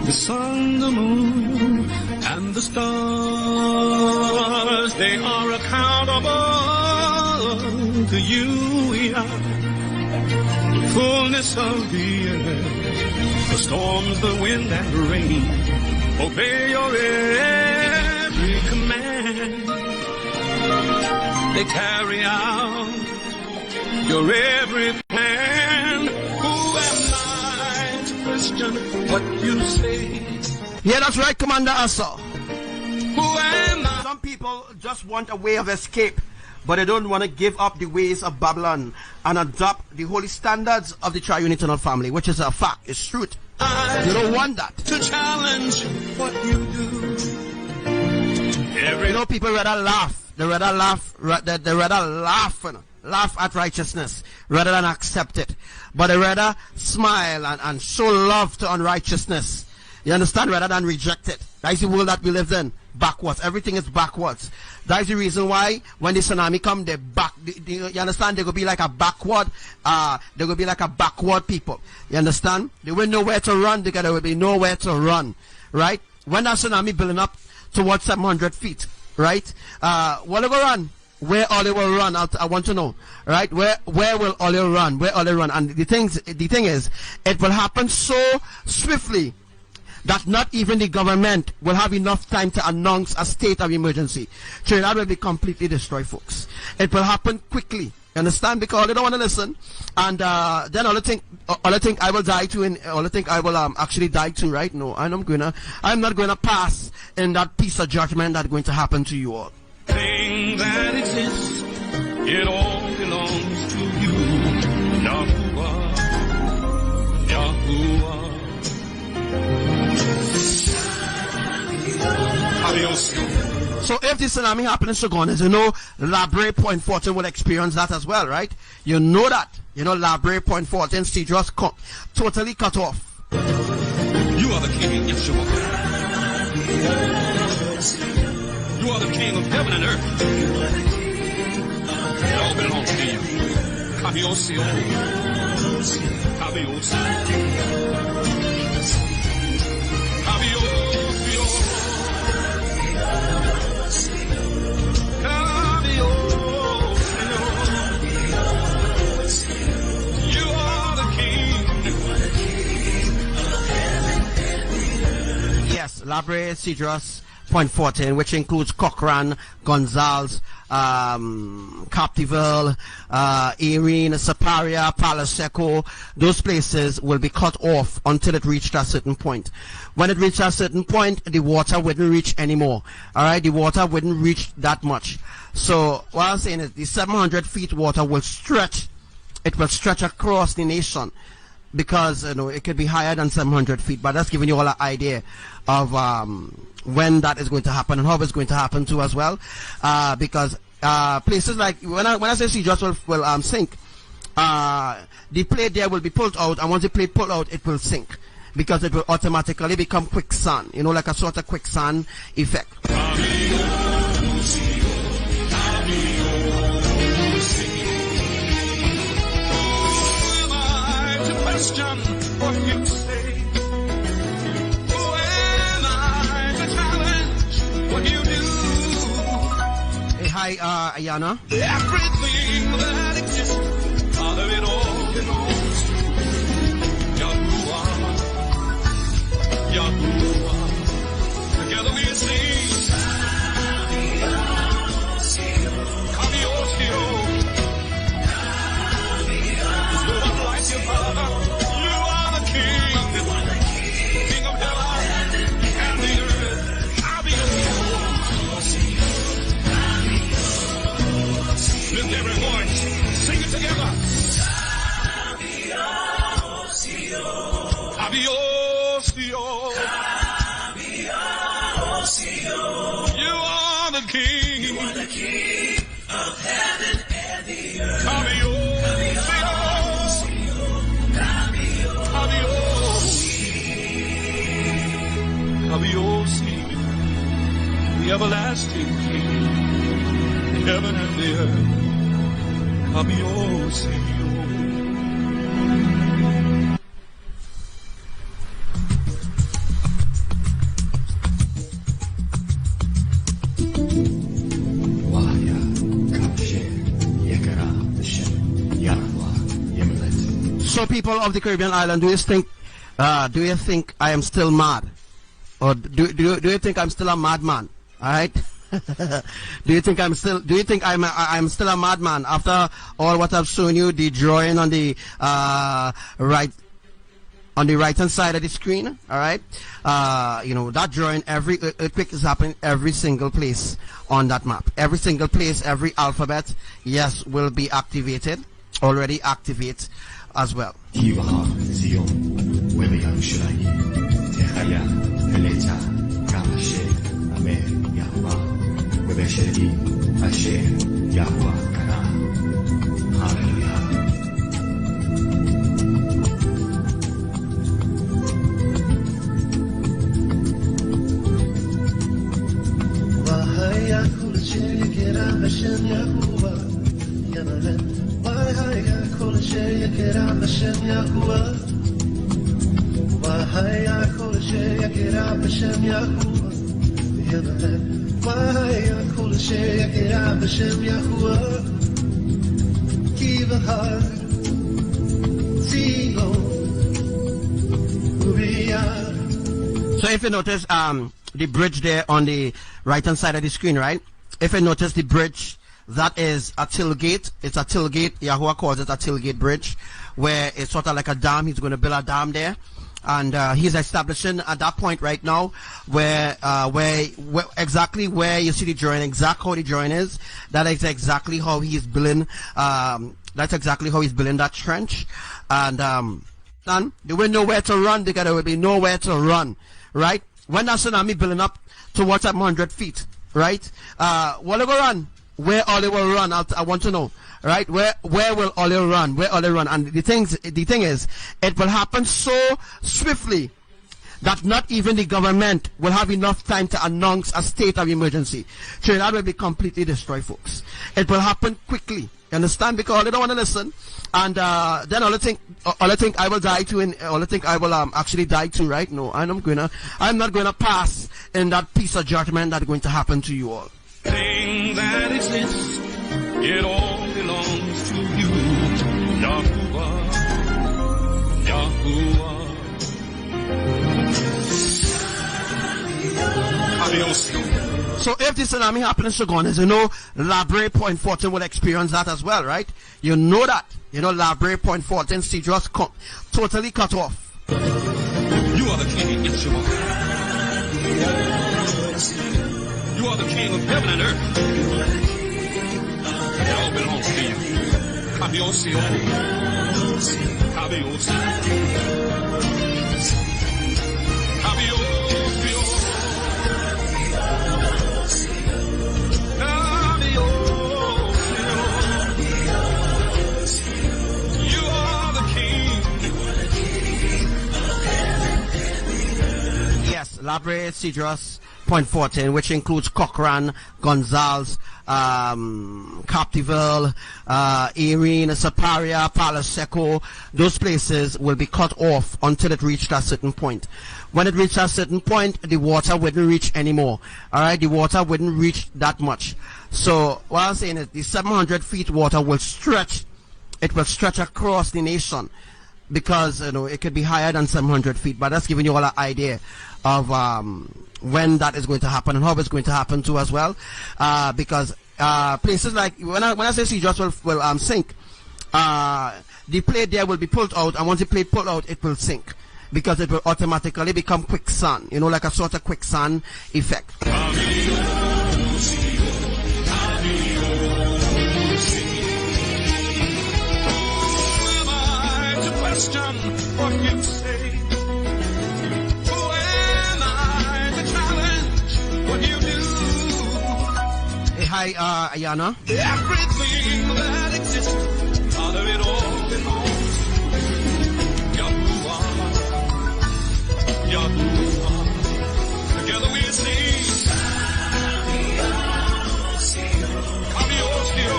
The sun, the moon, and the stars, they are accountable to you. We are the fullness of the earth, the storms, the wind, and the rain. Obey your every command. They carry out your every plan. Who am I to question what you say? Yeah, that's right, Commander Asa. Who am I? Some people just want a way of escape, but they don't want to give up the ways of Babylon and adopt the holy standards of the Triune Eternal Family, which is a fact, it's truth. You don't want that. To challenge what you do. You know, people rather laugh. They rather laugh at righteousness rather than accept it. But they rather smile and show love to unrighteousness. You understand? Rather than reject it. That's the world that we live in. Backwards. Everything is backwards. That's the reason why when the tsunami come, they back. You understand? They will be like a backward. They will be like a backward people. You understand? They will know where to run. There will be nowhere to run. Right? When that tsunami building up towards 700 feet. Right? Where they will run? Where all they will run? I want to know. Right? Where will all they run? Where all they run? And the thing is, it will happen so swiftly that not even the government will have enough time to announce a state of emergency. Trinidad will be completely destroyed, folks. It will happen quickly. You understand? Because they don't want to listen. And then all think I will die too, and all think I will actually die too, right? No, I'm not gonna pass in that piece of judgment that's going to happen to you all. Thing that exists, it all belongs to you. Yahuwah, Yahuwah. So if the tsunami happens in Suganas, you know Labre Point 14 will experience that as well, right? You know that. You know Labre Point 14 stage was totally cut off. You are the King, Yeshua. You are the King of heaven and earth. It all belongs to you. Kabiosio. Kabiosio. Labre, Cedros, Point 14, which includes Cochrane, Gonzales, Captiville, Erin, Saparia, Palaseco. Those places will be cut off until it reached a certain point. When it reached a certain point, the water wouldn't reach anymore. All right, the water wouldn't reach that much. So what I'm saying is the 700 feet water will stretch. It will stretch across the nation, because it could be higher than 700 feet. But that's giving you all an idea of when that is going to happen and how it's going to happen too as well. Because places like when I say sea just will sink, the plate there will be pulled out, and once the plate pulled out, it will sink, because it will automatically become quicksand, like a sort of quicksand effect. Question what you say. Who am I to challenge what you do? Hey, hi, Ayana. Everything that exists, Father, it all belongs to Yahuwah. Yahuwah. Together we sing. There's no one like you, Father. Lift every voice. Sing it together. You are the King. You are the King of heaven and the earth. The everlasting King, heaven and the earth. So, people of the Caribbean island, do you think I am still mad, or do you think I'm still a madman? All right. Do you think I'm still a madman after all what I've shown you, the drawing on the right hand side of the screen? All right. That drawing, every earthquake is happening every single place on that map. Every single place, every alphabet, yes, will be activated, already activate as well. So if you notice the bridge there on the right hand side of the screen, right? If you notice the bridge, that is a tailgate. It's a tailgate. Yahuwah calls it a tailgate bridge, where it's sort of like a dam. He's going to build a dam there, and he's establishing at that point right now where exactly where you see the drawing, exactly how the drawing is. That is exactly how he's building. That's exactly how he's building that trench, and there will nowhere to run because there will be nowhere to run, right? When that tsunami building up towards 700 feet, right? Will they go run? Where all they will run? I want to know, right? Where will all they run? Where all they run? And the thing is, it will happen so swiftly that not even the government will have enough time to announce a state of emergency. Trinidad will be completely destroyed, folks. It will happen quickly. You understand? Because they don't want to listen. And then all they think I will die too, and all they think I will actually die too, right? No, I'm not gonna pass in that piece of judgment that's going to happen to you all. Thing that exists, it all belongs to you, Yahuwah, Yahuwah. So if the tsunami happens to Ghana, you know, Labre Point 14 will experience that as well, right? You know that. You know, Labre Point 14, Cedros totally cut off. You are the king, Yeshua. You are the king of heaven and earth. It all belongs to you. Kabiosio. Kabiosio. Kabiosio. You are the king. Yes, Labre, Cedros, Point 14, which includes Cochrane, Gonzales, Captiville, Erin, Saparia, Palo Seco. Those places will be cut off until it reached a certain point. When it reached a certain point, the water wouldn't reach anymore. Alright, the water wouldn't reach that much. So what I'm saying is the 700 feet water will stretch. It will stretch across the nation, because you know it could be higher than 700 feet. But that's giving you all an idea of when that is going to happen and how it's going to happen too as well. Because places like when I say Cedros will sink, the plate there will be pulled out, and once the plate pulled out, it will sink, because it will automatically become quicksand, you know, like a sort of quicksand effect. Question what you say. Who am I to challenge what you do? Hey, hi, Ayana. Everything that exists, out of it all belongs to Yahuwah. Yahuwah. Together we sing. Kabiosio.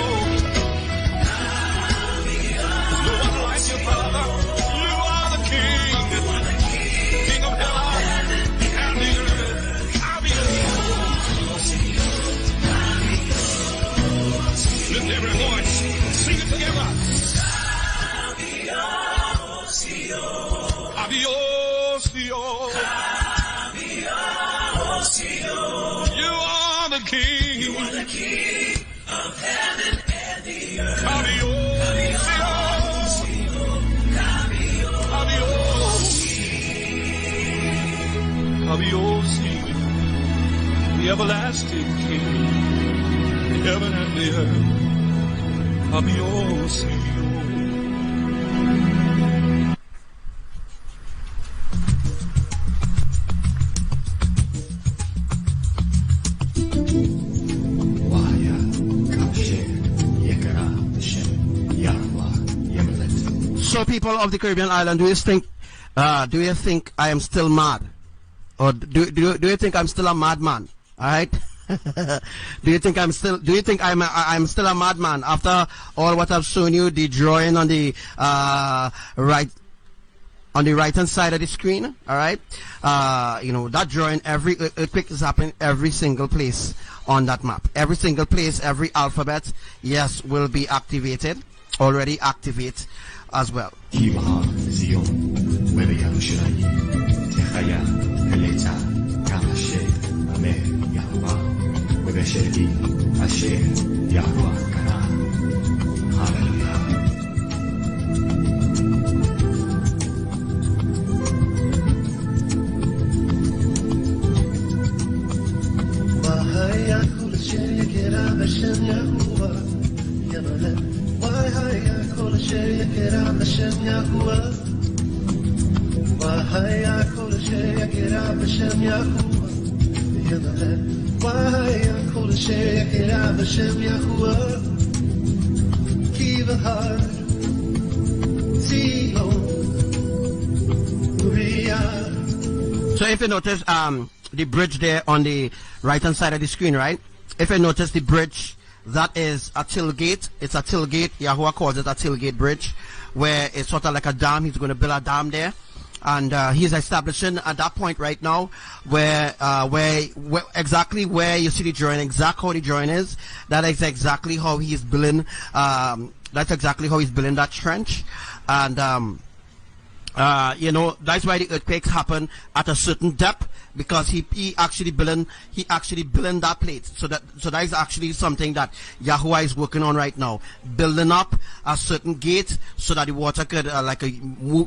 No one like your Father. Lift every voice, sing it together. Kabiosio. You are the king. You are the king of heaven and the earth. Kabiosio, the everlasting king, heaven and the earth. Kabiosio. So people of the Caribbean island, do you think I am still mad? Or do you think I'm still a madman? All right. Do you think I'm still still a madman after all what I've shown you, the drawing on the right hand side of the screen? All right. You know that drawing, every earthquake is happening every single place on that map. Every single place, every alphabet, yes, will be activated, already activate as well. So if you notice the bridge there on the right hand side of the screen, right? If you notice the bridge, that is a tailgate. It's a tailgate. Yahuwah calls it a tailgate bridge, where it's sort of like a dam. He's going to build a dam there, and he's establishing at that point right now where exactly where you see the drawing, exactly how the drawing is. That is exactly how he's building. That's exactly how he's building that trench, and you know, that's why the earthquakes happen at a certain depth, because he actually building that place. So that is actually something that Yahuwah is working on right now, building up a certain gate so that the water could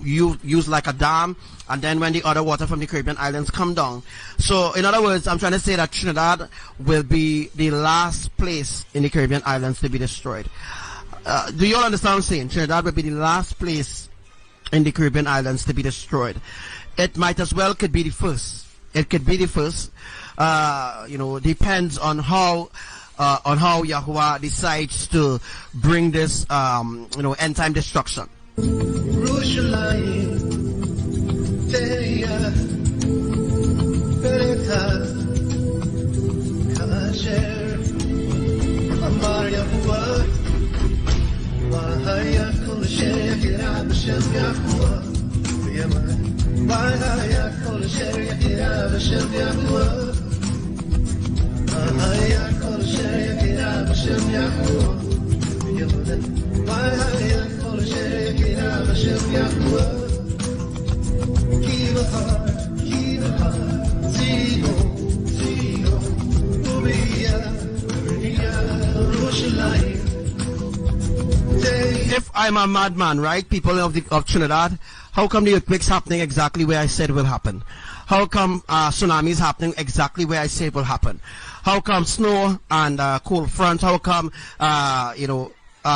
use like a dam, and then when the other water from the Caribbean islands come down. So in other words, I'm trying to say that Trinidad will be the last place in the Caribbean islands to be destroyed. Do you all understand what I'm saying? Trinidad will be the last place in the Caribbean islands to be destroyed. It might as well could be the first. It could be the first. Depends on how Yahuwah decides to bring this end time destruction. If I'm a madman, right, people of Trinidad, how come the earthquakes happening exactly where I said will happen? How come tsunamis happening exactly where I said will happen? How come snow and cold front? How come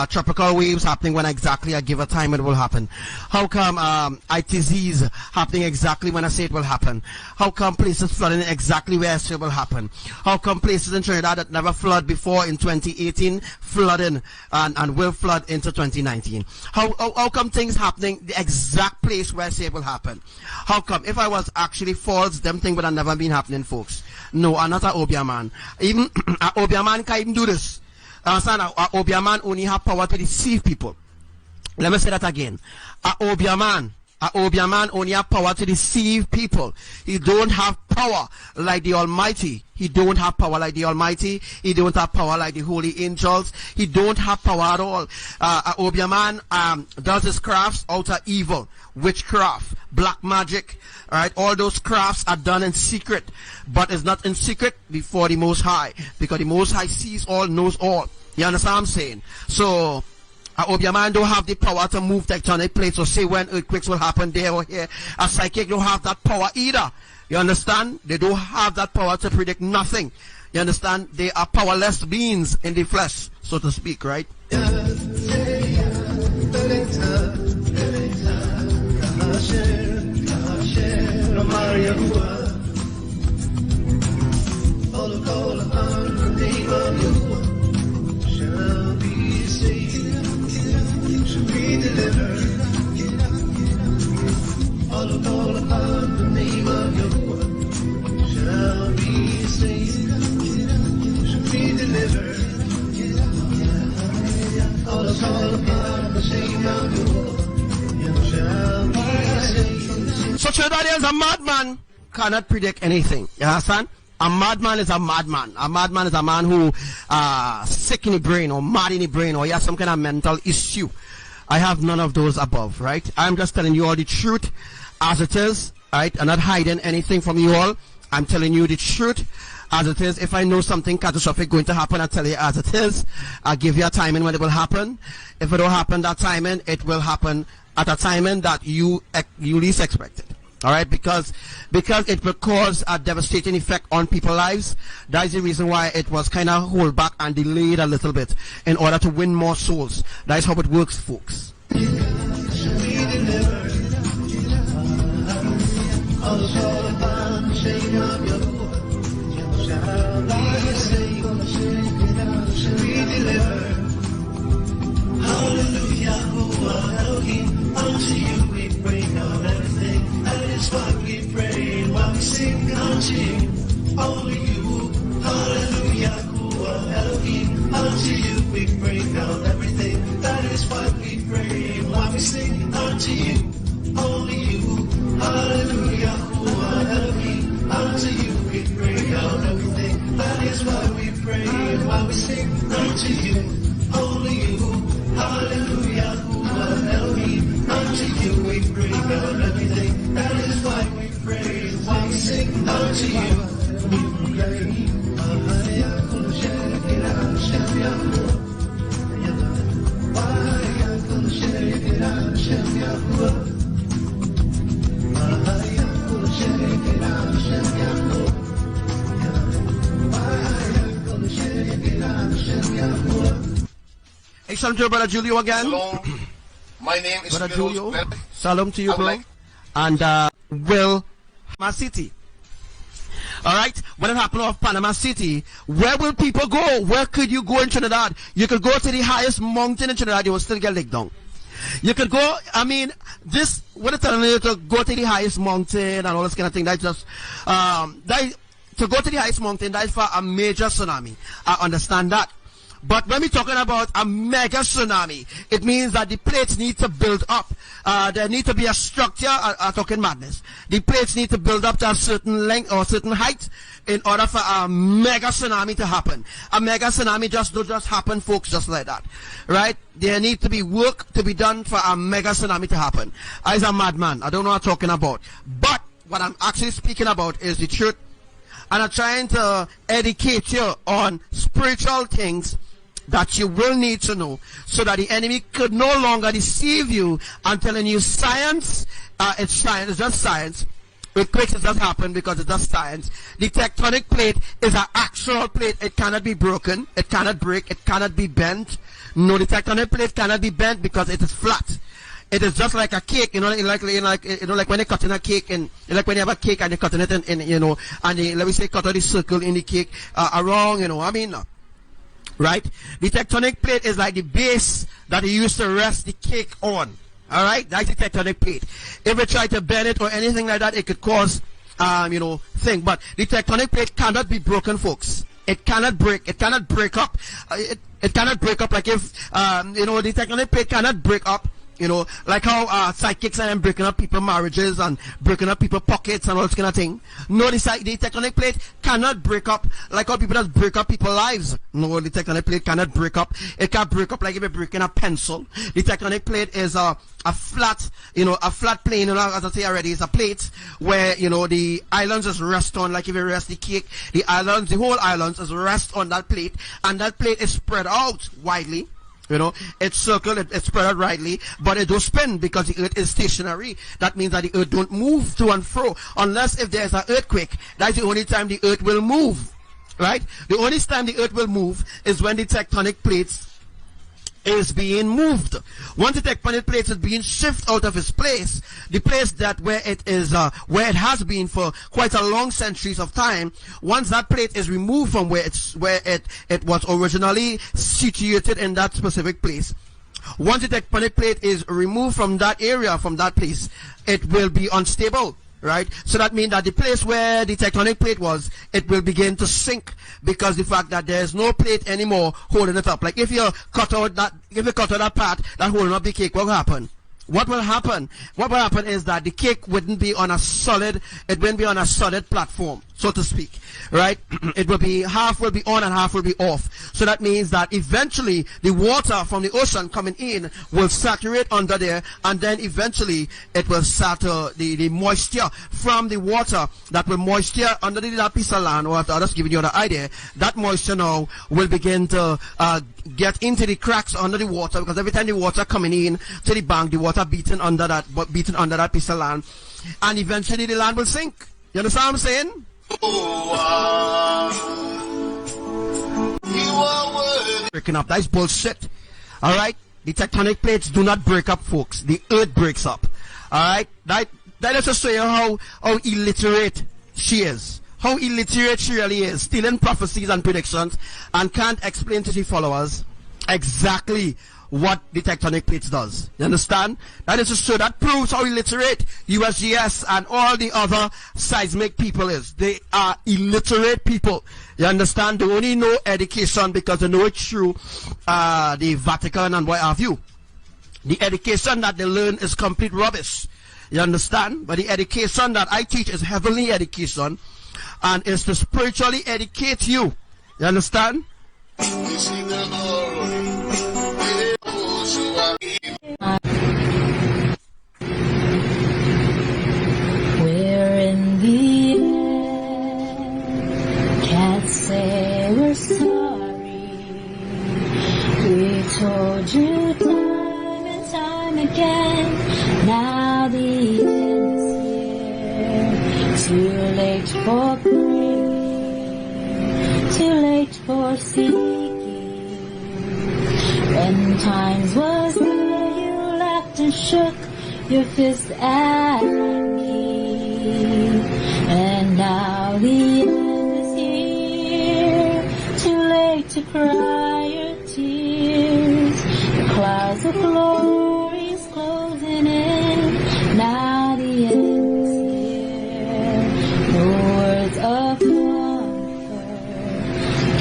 tropical waves happening when exactly I give a time it will happen? How come ITZs happening exactly when I say it will happen? How come places flooding exactly where I say it will happen? How come places in Trinidad that never flooded before in 2018 flooding and will flood into 2019? How come things happening the exact place where I say it will happen? How come if I was actually false, them things would have never been happening, folks? No, I'm not an Obia man. Even an Obia man can't even do this. Understand? A Obia man only have power to deceive people. Let me say that again. A Obia man only have power to deceive people. He don't have power like the Almighty. He don't have power like the Almighty. He don't have power like the holy angels. He don't have power at all. A Obia man does his crafts out of evil, witchcraft, black magic. All right, all those crafts are done in secret, but it's not in secret before the Most High, because the Most High sees all, knows all. You understand what I'm saying? So a Obia man don't have the power to move tectonic plates or say when earthquakes will happen there or here. A psychic don't have that power either. You understand? They don't have that power to predict nothing. You understand? They are powerless beings in the flesh, so to speak, right? Shall be saved, shall be delivered. All who call upon the name of Yahuwah shall be saved, shall be delivered. All who call upon the name of Yahuwah shall be saved. So Trinidadians, a madman cannot predict anything. You understand? A madman is a madman. A madman is a man who sick in the brain or mad in the brain or he has some kind of mental issue. I have none of those above, right? I'm just telling you all the truth as it is, right? I'm not hiding anything from you all. I'm telling you the truth as it is. If I know something catastrophic going to happen, I tell you as it is. I'll give you a timing when it will happen. If it don't happen that timing, it will happen at a timing that you least expected. All right, because it will cause a devastating effect on people's lives. That is the reason why it was kind of hold back and delayed a little bit in order to win more souls. That is how it works, folks. Unto you we bring out everything. That is why we pray while we sing unto you. Only you, hallelujah, Elohim. Unto you we bring out everything. That is why we pray while we sing unto you. Only you, hallelujah, Elohim. Unto you we bring out everything. That is why we pray while we sing unto you. Only you, hallelujah, Elohim. Unto you we bring out everything. That is why we pray while we sing unto Hey, shalom to you, Brother Julio again. Shalom. My name is Brother Milos Julio. Bell. Shalom to you, I would bro. like- And Will, Panama City. All right, when it happened off Panama City, where will people go? Where could you go in Trinidad? You could go to the highest mountain in Trinidad, you will still get licked down. You could go, I mean, this, what it's telling you to go to the highest mountain and all this kind of thing, that's just, to go to the highest mountain, that is for a major tsunami. I understand that. But when we're talking about a mega tsunami, it means that the plates need to build up. There need to be a structure, I'm talking madness. The plates need to build up to a certain length or certain height in order for a mega tsunami to happen. A mega tsunami don't just happen, folks, just like that. Right? There need to be work to be done for a mega tsunami to happen. I'm a madman. I don't know what I'm talking about. But what I'm actually speaking about is the truth. And I'm trying to educate you on spiritual things that you will need to know, so that the enemy could no longer deceive you and telling you science, it's science, it's just science. Earthquakes just happen because it's just science. The tectonic plate is an actual plate. It cannot be broken, it cannot break, it cannot be bent. No, the tectonic plate cannot be bent because it is flat. It is just like a cake, you know, like when you're cutting a cake, and like when you have a cake and you're cutting it in you know, and let me say cut out the circle in the cake around, you know, I mean, right? The tectonic plate is like the base that you use to rest the cake on. All right, that's the tectonic plate. If you try to bend it or anything like that, it could cause, you know, thing. But the tectonic plate cannot be broken, folks. It cannot break. It cannot break up. It cannot break up. Like if, you know, the tectonic plate cannot break up. You know, like how psychics are breaking up people's marriages and breaking up people's pockets and all this kind of thing. No, the tectonic plate cannot break up like how people just break up people's lives. No, the tectonic plate cannot break up. It can break up like if you're breaking a pencil. The tectonic plate is a flat, you know, a flat plane, you know, as I say already, it's a plate where, you know, the islands just rest on, like if you rest the cake, the islands, the whole islands is rest on that plate, and that plate is spread out widely. You know, it's circled, it's spread out rightly, but it don't spin because the earth is stationary. That means that the earth don't move to and fro unless if there's an earthquake. That's the only time the earth will move, right? The only time the earth will move is when the tectonic plates is being moved. Once the tectonic plate is being shifted out of its place, the place that where it is, where it has been for quite a long centuries of time, once that plate is removed from where it was originally situated in that specific place, once the tectonic plate is removed from that area, from that place, it will be unstable. Right? So that means that the place where the tectonic plate was, it will begin to sink because the fact that there's no plate anymore holding it up. Like if you cut out that part that holding up the cake, what will happen? What will happen? What will happen is that the cake wouldn't be on a solid, it wouldn't be on a solid platform, so to speak, right? It will be, half will be on and half will be off. So that means that eventually the water from the ocean coming in will saturate under there, and then eventually it will start to, the moisture from the water that will moisture under that piece of land, or I'll just giving you the idea, that moisture now will begin to get into the cracks under the water, because every time the water coming in to the bank, the water beating under that piece of land, and eventually the land will sink. You understand what I'm saying? Breaking up, that's bullshit. Alright? The tectonic plates do not break up, folks. The earth breaks up. Alright? That is to show you how illiterate she is. How illiterate she really is, stealing prophecies and predictions, and can't explain to the followers exactly what the tectonic plates does. You understand? That is to show, that proves how illiterate USGS and all the other seismic people is. They are illiterate people. You understand? They only know education because they know it's through the Vatican and what have you. The education that they learn is complete rubbish. You understand? But the education that I teach is heavenly education, and is to spiritually educate you. You understand? Where in the air late for praying, too late for seeking. When times was good, you laughed and shook your fist at me. And now the end is here, too late to cry your tears. The clouds of glory is closing in, now the end is here. No words of comfort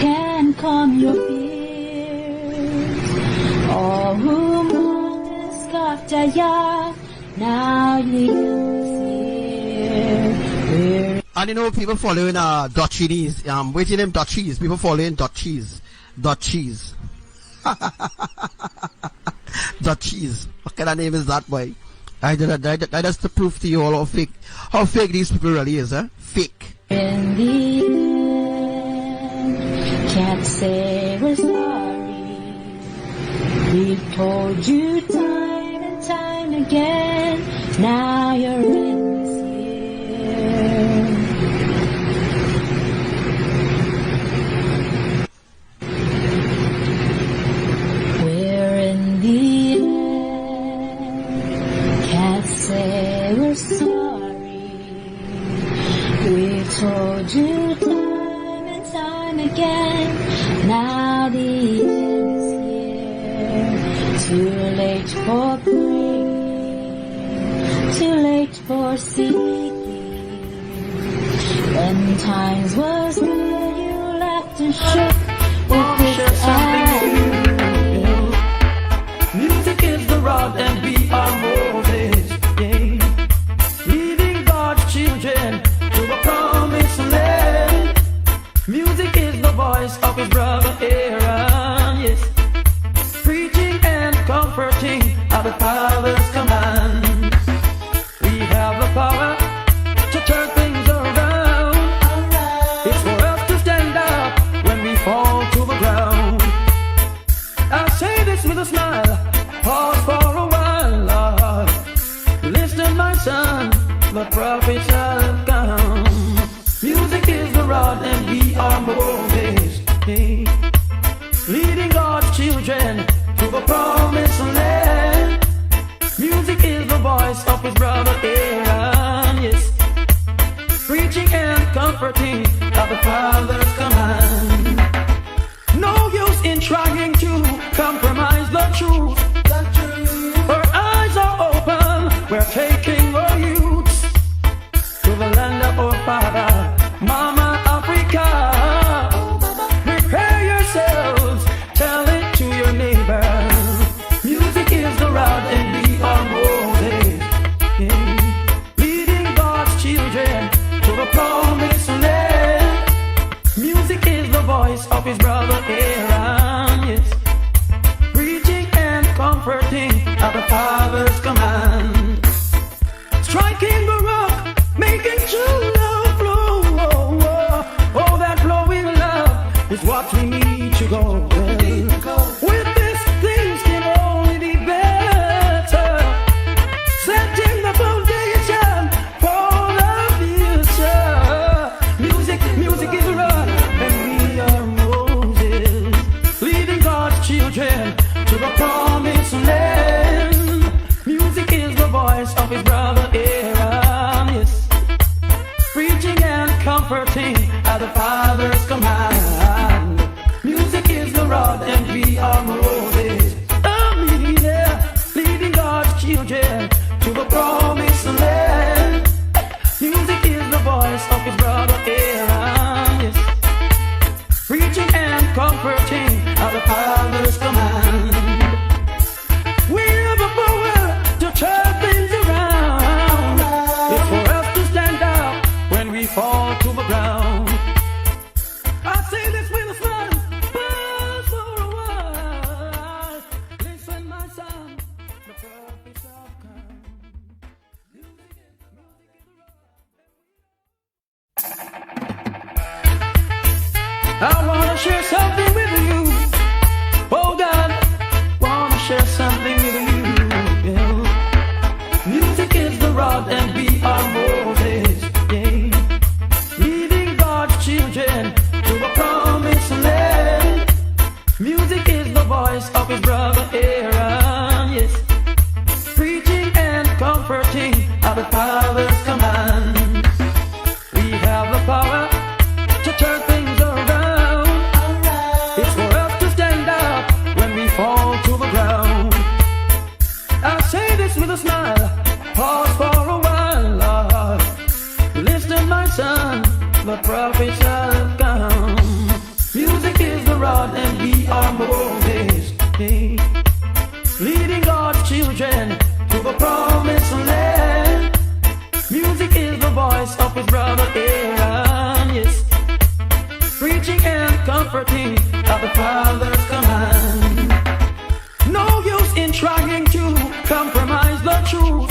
can calm your fears. All who mocked and scoffed at Yah, now the end is here. And you know, people following dot cheese, waiting them dot cheese, people following dot cheese. Dot cheese. Dot cheese. What kind of name is that, boy? I just to prove to you all how fake these people really is, huh? Fake. In the end, can't say we're sorry. We've told you time and time again, now your end is here. We're in the end, can't say we're sorry. We've told you time and time again, now the end is here. Too late for praying, too late for seeking. When times was good, you laughed and shook your fist at me. Music is the rod and we are Moses, yeah. Leading God's children to the promised land. Music is the voice of his brother Aaron, yes. Preaching and comforting are the Father's commands. We have the power to turn things around. It's for us to stand up when we fall to the ground. I say this with a smile, pause for a while, Lord. Listen, my son, the prophets have come. Music is the rod and we are Moses, hey. Leading God's children to the promised land. Music is the voice of his brother Aaron, yes. Preaching and comforting are the Father's command. No use in trying to compromise the truth. Our eyes are open, we're taking our youths to the land of our father, Mama Africa. Prepare yourselves, tell it to your neighbor. Music is the rod and we are Moses, yeah. Leading God's children to the promised land. Music is the voice of his brother Aaron, yes. Preaching and comforting are the Father's command. Striking the rock, making true love flow. Oh, that flowing love is what we need to go. With this, things can only be better. Setting the foundation for the future. Music is a rod and we are Moses. Leading God's children to the promised land. Music is the voice of his brother Aaron, yes. Preaching and comforting are the Father's command. Music is the rod and we are Moses. Yeah. Leading God's children to the promised land. Music is the voice of his brother Aaron, yes. Preaching and comforting are the Father's command. We have the power to turn things around. It's for us to stand up when we fall to the ground. I say this with a smile, pause for a while. Listen, my son, the prophets have come. Music is the I wanna share something with you. Oh God, wanna share something with you. Yeah. Music is the rod and we are Moses. Yeah. at the Father's command. We have the power to turn things around. It's for us to stand up when we fall to the ground. I say this with a smile, pause for a while, Lord. Listen, my son, the prophet shall come. Music is the rod and we are Moses, leading God's children to the promised land. Music is the voice of his brother Aaron, yes, preaching and comforting at the Father's command. No use in trying to compromise the truth.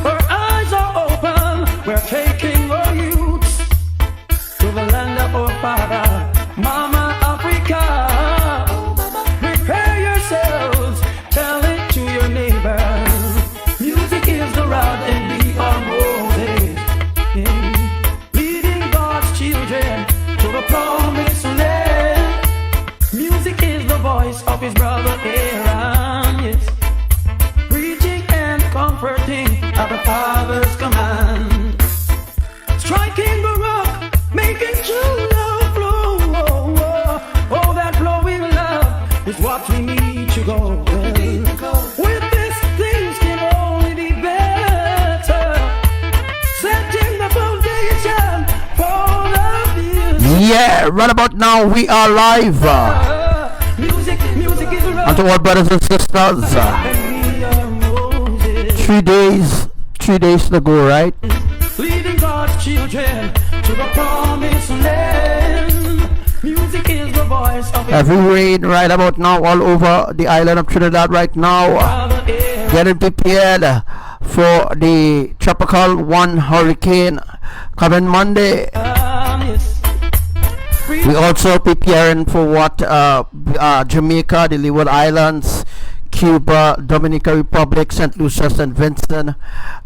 Our eyes are open, we're taking our youths to the land of our father, Mama Africa. Prepare yourselves, tell it to your neighbor. Music is the rod and we are Moses, leading God's children to the promised land. Music is the voice of his brother Aaron, yes, preaching and comforting at the Father's command. Striking the rock, making true love flow. Oh, that flowing love is what we need to go. With this, things can only be better. Setting the foundation for the future. Yeah, right about now we are live. Music is the And to all brothers and sisters, 3 days to go, right? leading God's children to the promised land. Music is the voice of Heavy rain right about now all over the island of Trinidad right now. Getting prepared for the tropical 1 hurricane coming Monday. We also preparing for what Jamaica, the Leeward Islands, Cuba, Dominican Republic, St. Lucia, St. Vincent,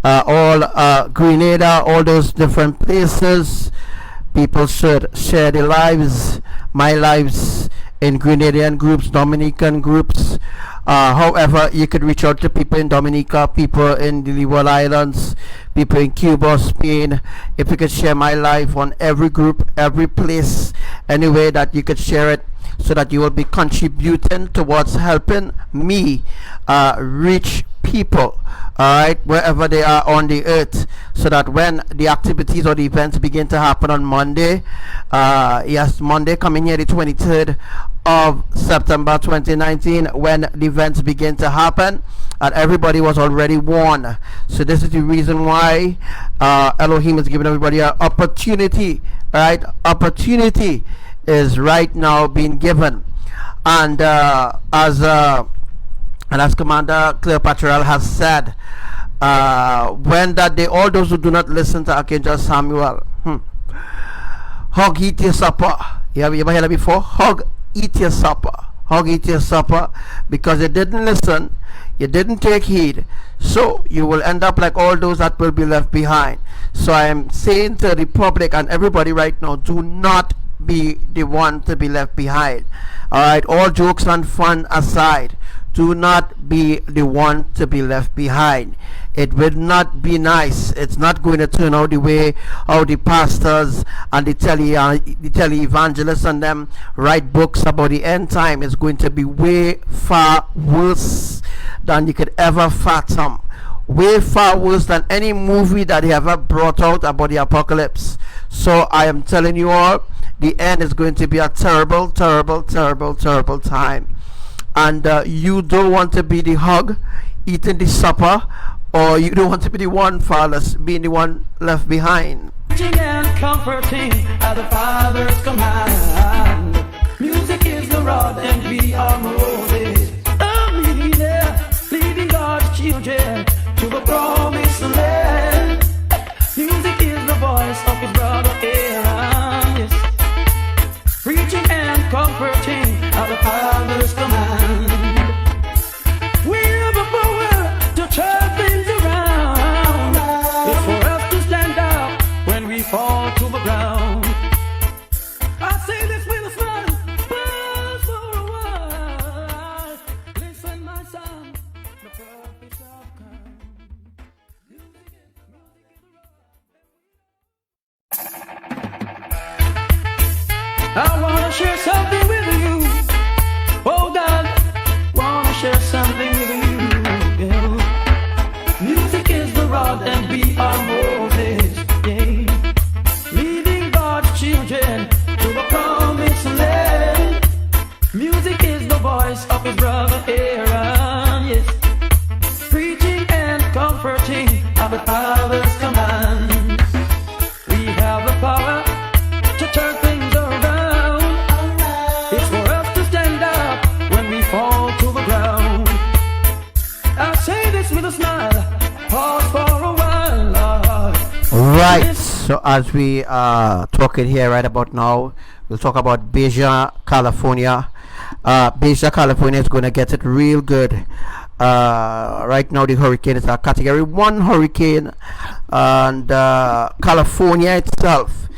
all Grenada, all those different places. People should share their lives, my lives, in Grenadian groups, Dominican groups. However, you could reach out to people in Dominica, people in the Leeward Islands, people in Cuba, Spain. If you could share my life on every group, every place, any way that you could share it, so that you will be contributing towards helping me reach people, alright, wherever they are on the earth, so that when the activities or the events begin to happen on Monday, yes, Monday coming here, the 23rd of September 2019, when the events begin to happen, and everybody was already warned. So this is the reason why Elohim is giving everybody an opportunity, right? Opportunity is right now being given, and as Commander Cleopatra has said, when that day, all those who do not listen to Archangel Samuel, hug, eat your supper. You ever heard that before? Hug, eat your supper. Hug, eat your supper, because you didn't listen, you didn't take heed, so you will end up like all those that will be left behind. So I am saying to the public and everybody right now, do not be the one to be left behind. Alright, all jokes and fun aside, do not be the one to be left behind. It will not be nice. It's not going to turn out the way how the pastors and the tele-evangelists and them write books about the end time. It's going to be way far worse than you could ever fathom. Way far worse than any movie that they ever brought out about the apocalypse. So I am telling you all, the end is going to be a terrible, terrible, terrible, terrible time. And you don't want to be the hug, eating the supper, or you don't want to be the one, fathers, being the one left behind. and comforting at the Father's command. Music is the rod and we are Moses. Leading God's children to the promised land. Music is the voice of his brother Aaron, yes, preaching and comforting at the Father's command. We have the power to turn things around. It's for us to stand up when we fall to the ground. I say this with a smile, pause for a while. Listen, my son, the prophets have come. I wanna share something with you. Oh God, wanna share something with you. Yeah. Music is the rod and we are Moses. Yeah. Leading God's children to the promised land. Music is the voice of his brother Aaron. Yes. Preaching and comforting are the Father's commands. We have the power to turn things around. It's for us to stand up when we fall to the ground. I say this with a smile, pause for a while, Lord. Right, so as we are talking here right about now, we'll talk about Baja, California. Baja, California is going to get it real good. Right now the hurricane is a category 1 hurricane, and California itself,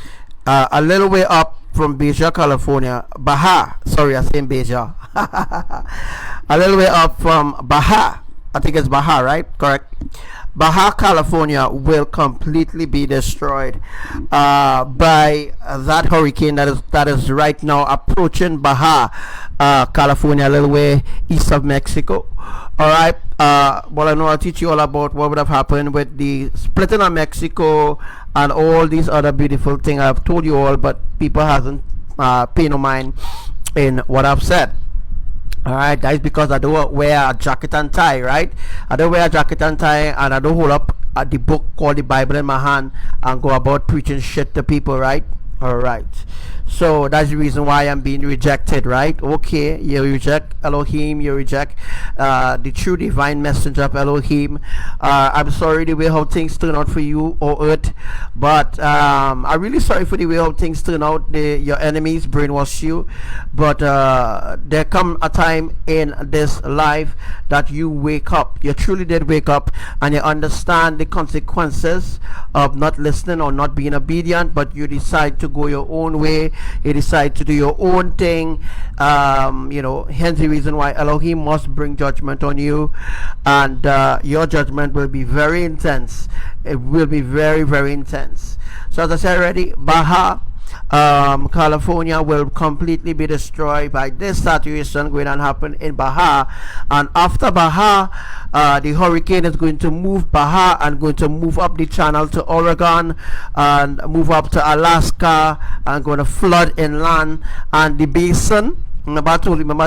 a little way up from Baja, California, Baja, sorry, I'm saying Baja, a little way up from Baja, I think it's Baja, right? Correct. Baja, California will completely be destroyed by that hurricane that is right now approaching Baja, California, a little way east of Mexico. All right. Well, I know I'll teach you all about what would have happened with the splitting of Mexico and all these other beautiful things I've told you all, but people hasn't paid no mind in what I've said. Alright, that is because I don't wear a jacket and tie, right? I don't wear a jacket and tie, and I don't hold up the book called the Bible in my hand and go about preaching shit to people, right? Alright, so that's the reason why I'm being rejected, right? Okay, you reject Elohim, you reject the true divine messenger of Elohim. I'm sorry the way how things turn out for you, or earth, but I'm really sorry for the way how things turn out. Your enemies brainwash you, but there come a time in this life that you wake up. You truly did wake up, and you understand the consequences of not listening or not being obedient, but you decide to go your own way. You decide to do your own thing. You know, hence the reason why Elohim must bring judgment on you, and your judgment will be very intense. It will be very, very intense. So as I said already, Baja, California will completely be destroyed by this saturation going to happen in Baja, and after Baja, the hurricane is going to move Baja and going to move up the channel to Oregon and move up to Alaska and going to flood inland, and the basin. Remember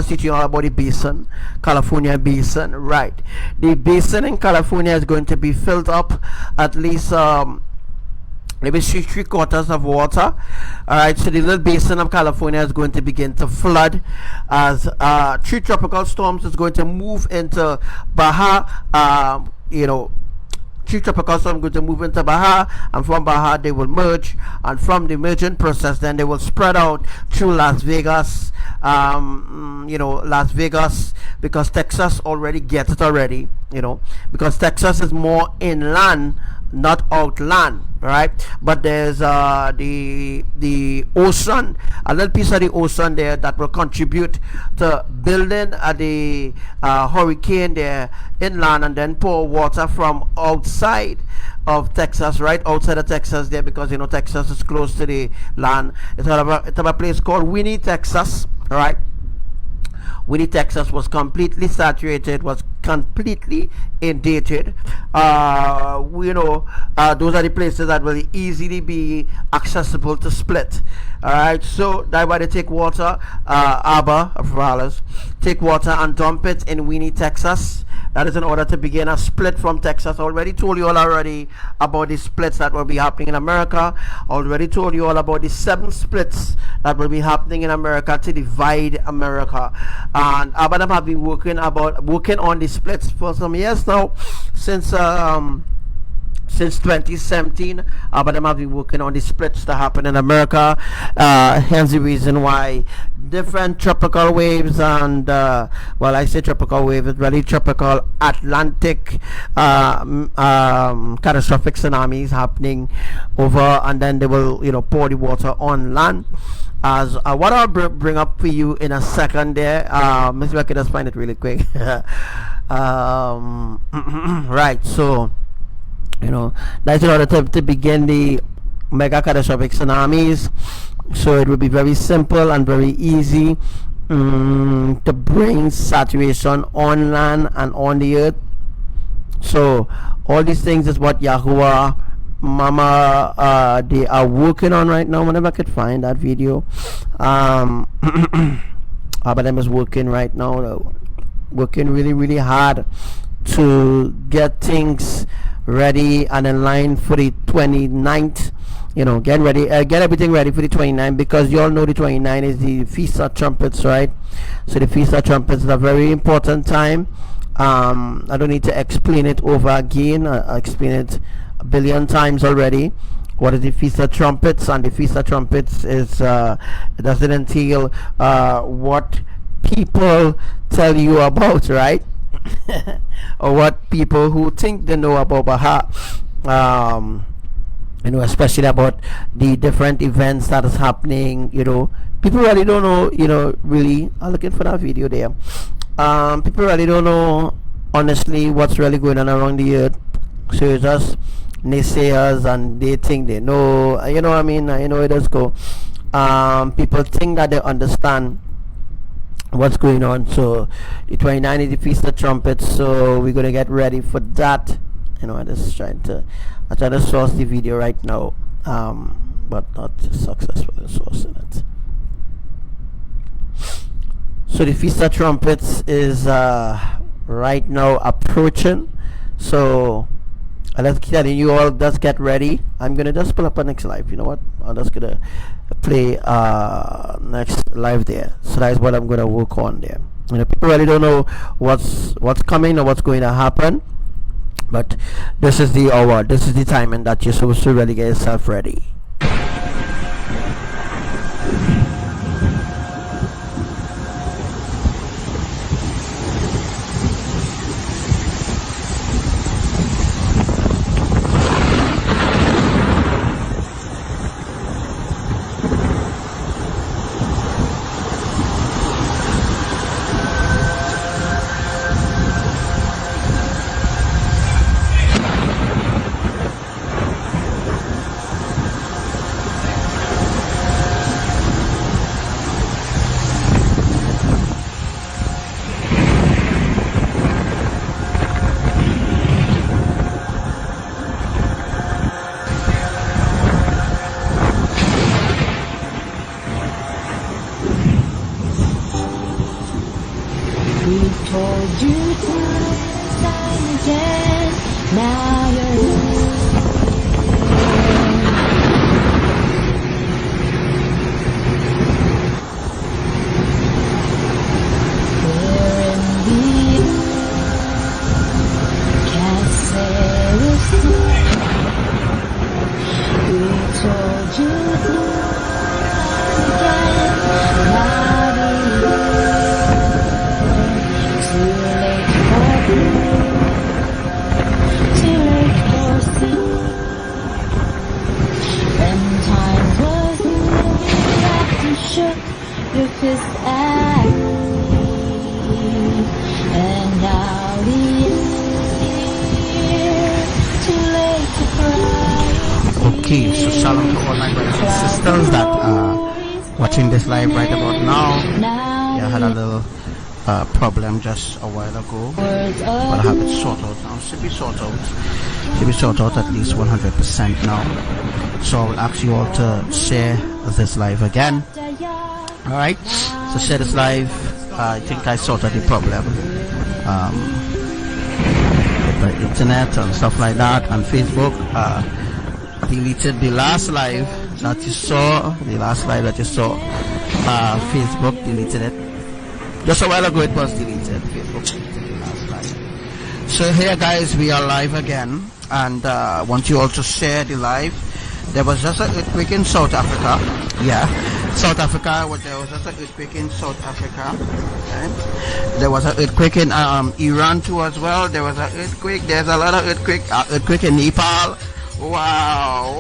teaching all about the basin, California basin, right? The basin in California is going to be filled up at least maybe 3/4 of water. All right, so the little basin of California is going to begin to flood as 3 tropical storms is going to move into Baja. You know, 3 tropical storms going to move into Baja, and from Baja they will merge, and from the merging process then they will spread out through Las Vegas. You know, Las Vegas, because Texas already gets it already, you know, because Texas is more inland, not outland, right? But there's the ocean, a little piece of the ocean there that will contribute to building the hurricane there inland, and then pour water from outside of Texas, right outside of Texas there, because you know Texas is close to the land. It's a place called Winnie, Texas, right? Winnie, Texas was completely saturated, was completely inundated. You know, those are the places that will easily be accessible to split. Alright, so that's why they take water, ABBA, take water and dump it in Winnie, Texas. That is in order to begin a split from Texas. I already told you all already about the splits that will be happening in America. I already told you all about the 7 splits that will be happening in America to divide America. And ABBA have been working on the splits for some years now, since 2017. But have been working on the splits to happen in America. Hence the reason why different tropical waves and well, I say tropical wave, it's really tropical Atlantic catastrophic tsunamis happening over, and then they will, you know, pour the water on land. As what I'll bring up for you in a second there, maybe I can just find it really quick. Right, so you know, that's in order to begin the mega catastrophic tsunamis So it will be very simple and very easy to bring saturation on land and on the earth. So all these things is what Yahuwah Mama they are working on right now. Whenever I could find that video, Abba them is working right now, working really hard to get things ready and in line for the 29th. You know, get ready, get everything ready for the 29th, because you all know the 29th is the Feast of Trumpets, right? So the Feast of Trumpets is a very important time. I don't need to explain it over again. I explained it a billion times already. What is the Feast of Trumpets? And the Feast of Trumpets is it doesn't entail what people tell you about, right? Or what people who think they know about Baha, you know, especially about the different events that is happening. You know, people really don't know, you know, really. I'm looking for that video there. People really don't know honestly what's really going on around the earth. So it's just naysayers, and they think they know, you know what I mean? You know, it does go. People think that they understand what's going on. So the 29th is the Feast of Trumpets, so we're gonna get ready for that. You know, I try to source the video right now, but not successful in sourcing it. So the Feast of Trumpets is right now approaching. So let's telling you all, just get ready. I'm gonna just pull up a next live. You know what? I'm just gonna play next live there. So that's what I'm gonna work on there. You know, people really don't know what's coming or what's going to happen, but this is the hour, this is the time, and that you're supposed to really get yourself ready. Okay, so shalom to all my brothers and sisters that are watching this live right about now. Yeah, I had a little problem just a while ago, but I have it sorted out now. Should be sorted out at least 100% now. So I will ask you all to share this live again. Alright, so share this live. I think I sorted the problem with the internet and stuff like that, and Facebook. Deleted the last live that you saw, Facebook deleted it. Just a while ago it was deleted. Facebook deleted the last live. So here guys, we are live again, and I want you all to share the live. There was just an earthquake in South Africa. Yeah, South Africa, there was just an earthquake in South Africa. Okay. There was an earthquake in Iran too as well. There was an earthquake, there's a lot of earthquake in Nepal. Wow.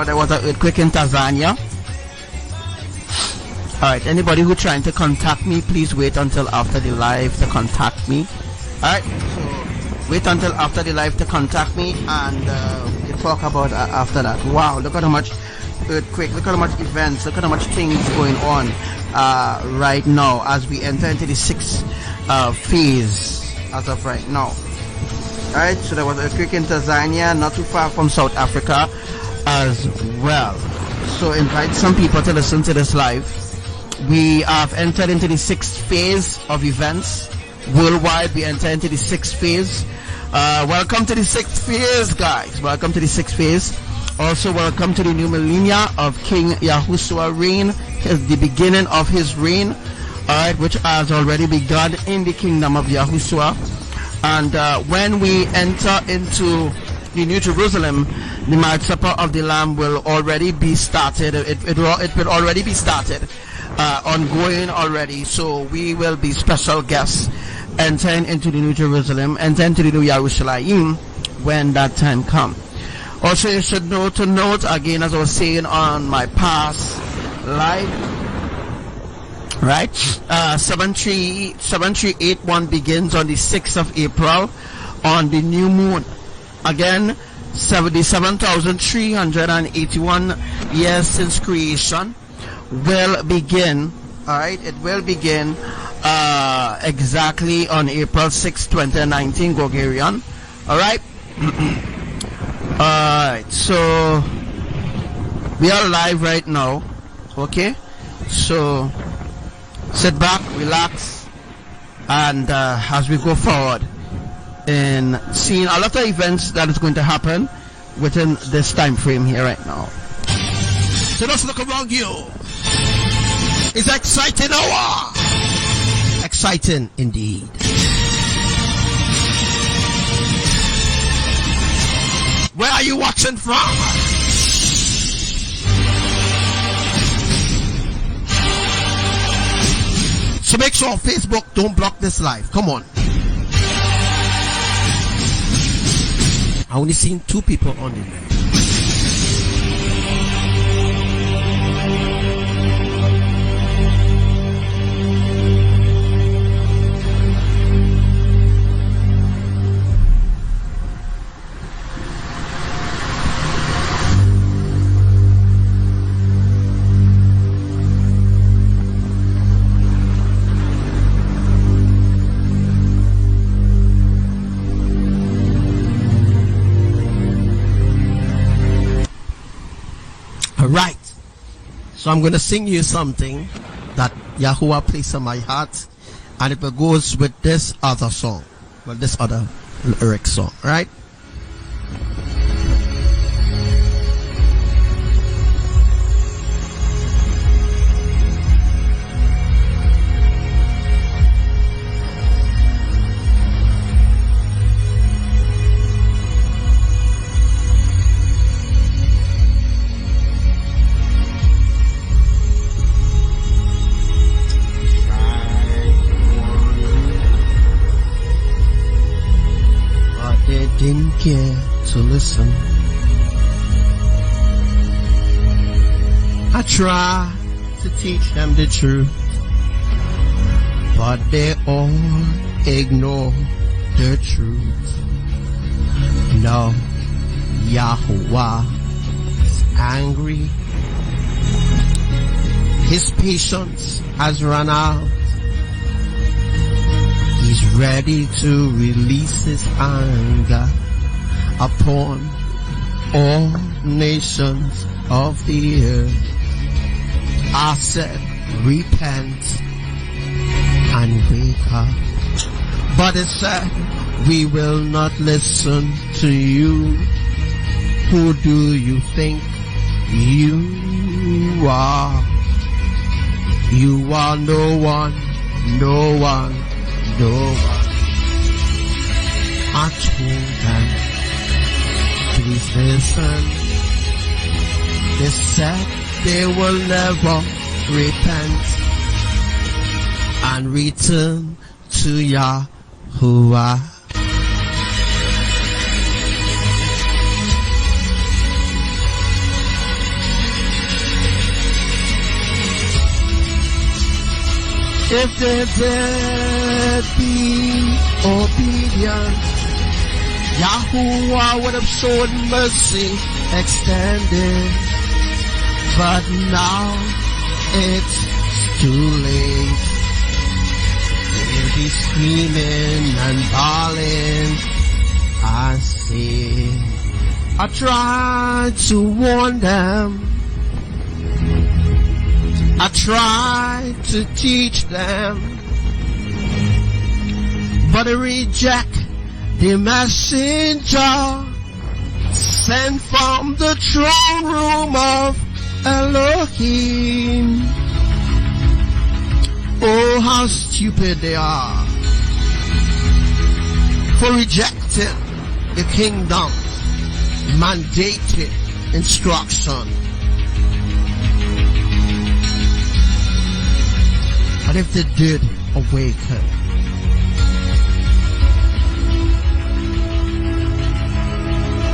There was an earthquake in Tanzania. Alright, anybody who trying to contact me, please wait until after the live to contact me. Alright, so wait until after the live to contact me, and we'll talk about after that. Wow, look at how much earthquake, look at how much events, look at how much things going on right now as we enter into the 6th phase as of right now. Alright, so there was an earthquake in Tanzania, not too far from South Africa as well. So invite some people to listen to this live. We have entered into the 6th phase of events. Worldwide, we enter into the 6th phase. Welcome to the 6th phase, guys. Welcome to the 6th phase. Also, welcome to the new millennia of King Yahushua reign, the beginning of his reign, alright, which has already begun in the kingdom of Yahushua. And when we enter into the New Jerusalem, the marriage supper of the Lamb will already be started. It will already be started, ongoing already. So we will be special guests entering into the New Jerusalem, entering into the new YAHRUSHALAYIM when that time comes. Also, you should know to note again, as I was saying on my past live, right? 7381 begins on the 6th of April on the new moon. Again, 77,381 years since creation will begin. All right, it will begin exactly on April 6, 2019, Gregorian. All right. Alright, so we are live right now. Okay, so sit back, relax, and as we go forward in seeing a lot of events that is going to happen within this time frame here right now. So just look around you. It's exciting hour. Exciting indeed. Where are you watching from? So make sure on Facebook don't block this live. Come on. I only seen 2 people on it. Right, so I'm going to sing you something that Yahuwah placed on my heart, and it goes with this other song, well, this other lyric song, right? Didn't care to listen. I tried to teach them the truth, but they all ignore the truth. No, Yahuwah is angry. His patience has run out. He's ready to release his anger upon all nations of the earth. I said, repent and wake up. But it said, we will not listen to you. Who do you think you are? You are no one, no one. No one. I told them, please listen. They said they will never repent and return to Yahuwah. If they did be obedient, Yahuwah would have shown mercy extended. but now it's too late. They'll be screaming and bawling. I see. I tried to warn them. I tried to teach them, but they reject the messenger sent from the throne room of Elohim. Oh, how stupid they are for rejecting the kingdom's mandated instruction. But if they did awaken,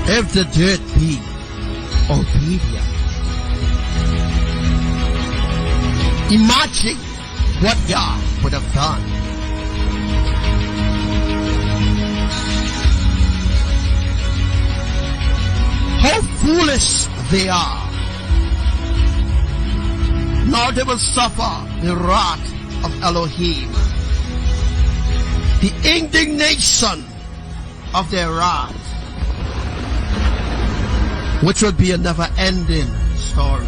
if they did be obedient, imagine what Yah would have done. How foolish they are. Now they will suffer the wrath of Elohim, the indignation of their wrath, which would be a never-ending story.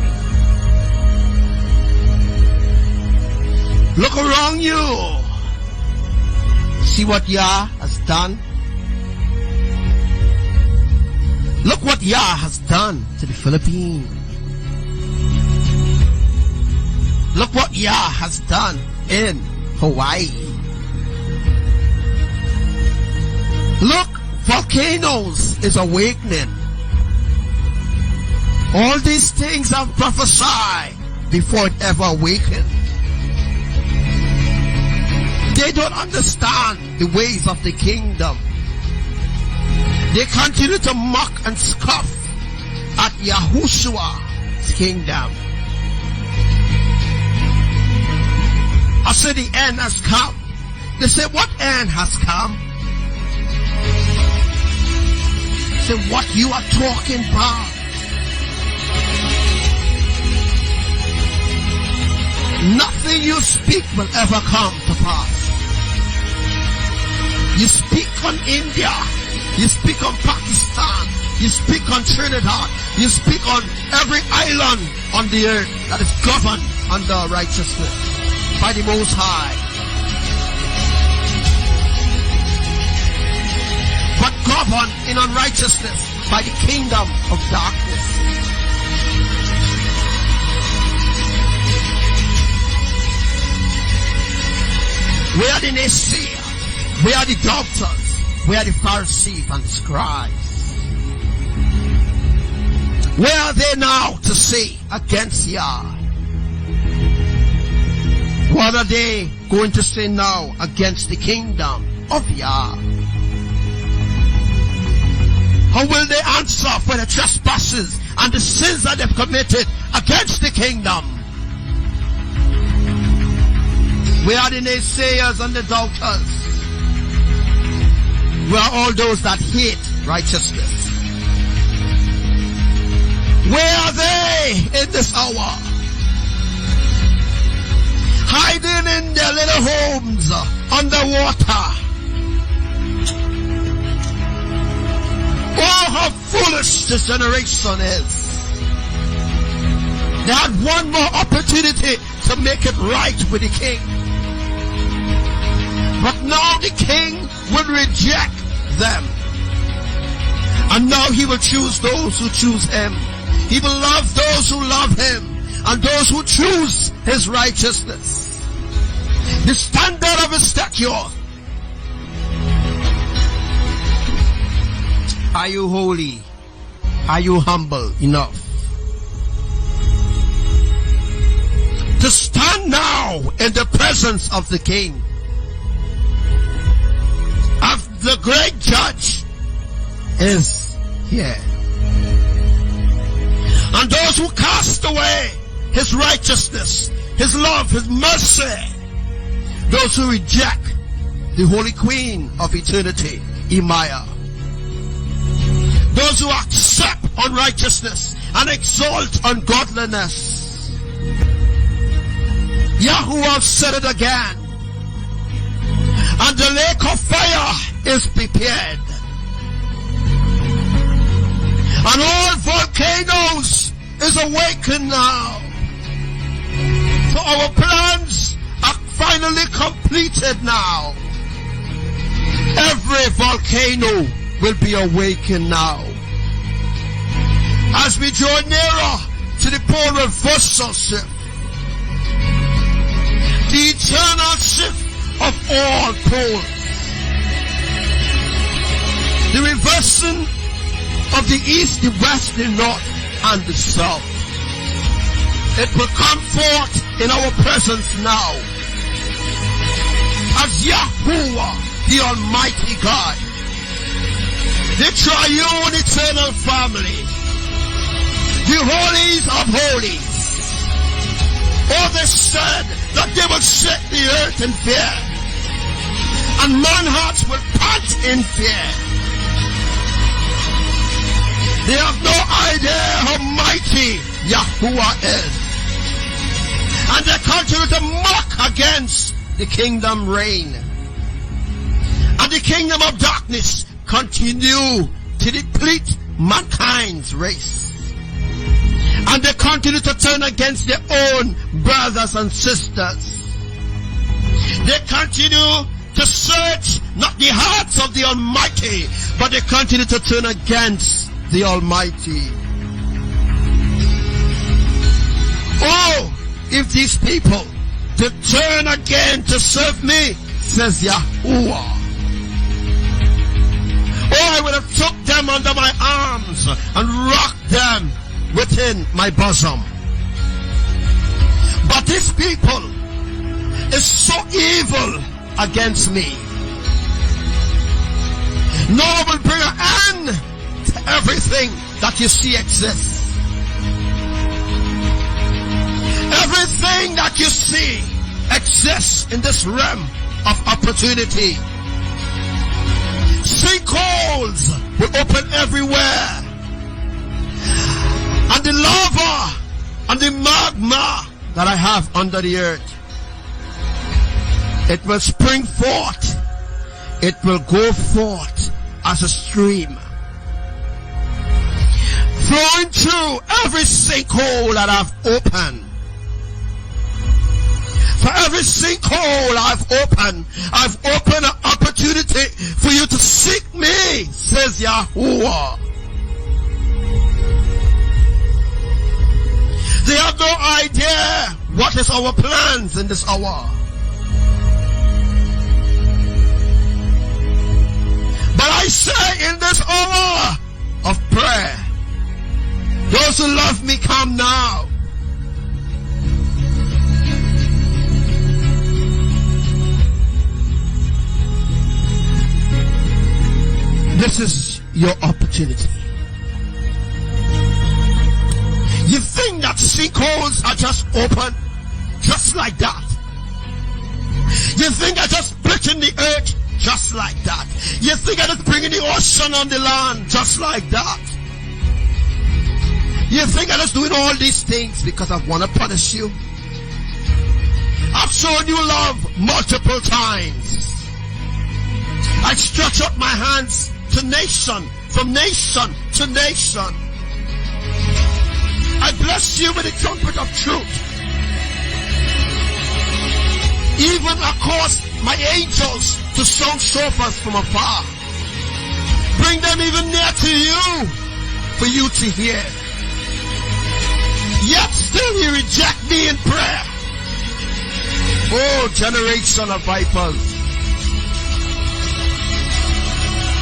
Look around you. See what Yah has done? Look what Yah has done to the Philippines. Look what Yah has done in Hawaii. Look, volcanoes is awakening. All these things are prophesied before it ever awakened. They don't understand the ways of the kingdom. They continue to mock and scoff at Yahushua's kingdom. I say the end has come. They say, what end has come? Say, what you are talking about? Nothing you speak will ever come to pass. You speak on India, you speak on Pakistan, you speak on Trinidad, you speak on every island on the earth that is governed under righteousness by the Most High. But governed in unrighteousness by the kingdom of darkness. Where are the naysayers? Where are the doctors? Where are the Pharisees and the scribes? Where are they now to say against Yah? What are they going to say now against the kingdom of Yah? How will they answer for the trespasses and the sins that they've committed against the kingdom? Where are the naysayers and the doubters? Where are all those that hate righteousness? Where are they in this hour? Hiding in their little homes underwater. Oh, how foolish this generation is. They had one more opportunity to make it right with the king. But now the king will reject them. And now he will choose those who choose him. He will love those who love him. And those who choose his righteousness. The standard of his stature. Are you holy? Are you humble enough to stand now in the presence of the king, of the great judge is here? And those who cast away his righteousness, his love, his mercy, those who reject the Holy Queen of eternity, IMAYAH, those who accept unrighteousness and exalt ungodliness. Yahuwah said it again. And the lake of fire is prepared. And all volcanoes is awakened now. So our plans are finally completed now. Every volcano will be awakened now. As we draw nearer to the pole reversal shift, the eternal shift of all poles, the reversing of the east, the west, the north, and the south. It will come forth in our presence now as Yahuwah, the Almighty God, the triune eternal family, the holies of holies. Oh, they said that they will shake the earth in fear, and man's hearts will pant in fear. They have no idea how mighty Yahuwah is, and they continue to mock against the kingdom reign, and the kingdom of darkness continue to deplete mankind's race, and they continue to turn against their own brothers and sisters. They continue to search not the hearts of the Almighty, but they continue to turn against the Almighty. Oh, if these people to turn again to serve me, says Yahuwah, oh, I would have took them under my arms and rocked them within my bosom. But this people is so evil against me. No one will bring an end to everything that you see exists. Everything that you see exists in this realm of opportunity. Sinkholes will open everywhere, and the lava and the magma that I have under the earth, it will spring forth. It will go forth as a stream, flowing through every sinkhole that I've opened. For every sinkhole I've opened an opportunity for you to seek me, says Yahuwah. They have no idea what is our plans in this hour. But I say in this hour of prayer, those who love me, come now. This is your opportunity. You think that sinkholes are just open, just like that. You think I just splitting the earth, just like that. You think I just bringing the ocean on the land, just like that. You think I just doing all these things because I want to punish you? I've shown you love multiple times. I stretch out my hands to nation, from nation to nation. I bless you with the trumpet of truth. Even I cause my angels to sound shofars from afar. Bring them even near to you for you to hear. Yet still you reject me in prayer. Oh, generation of vipers.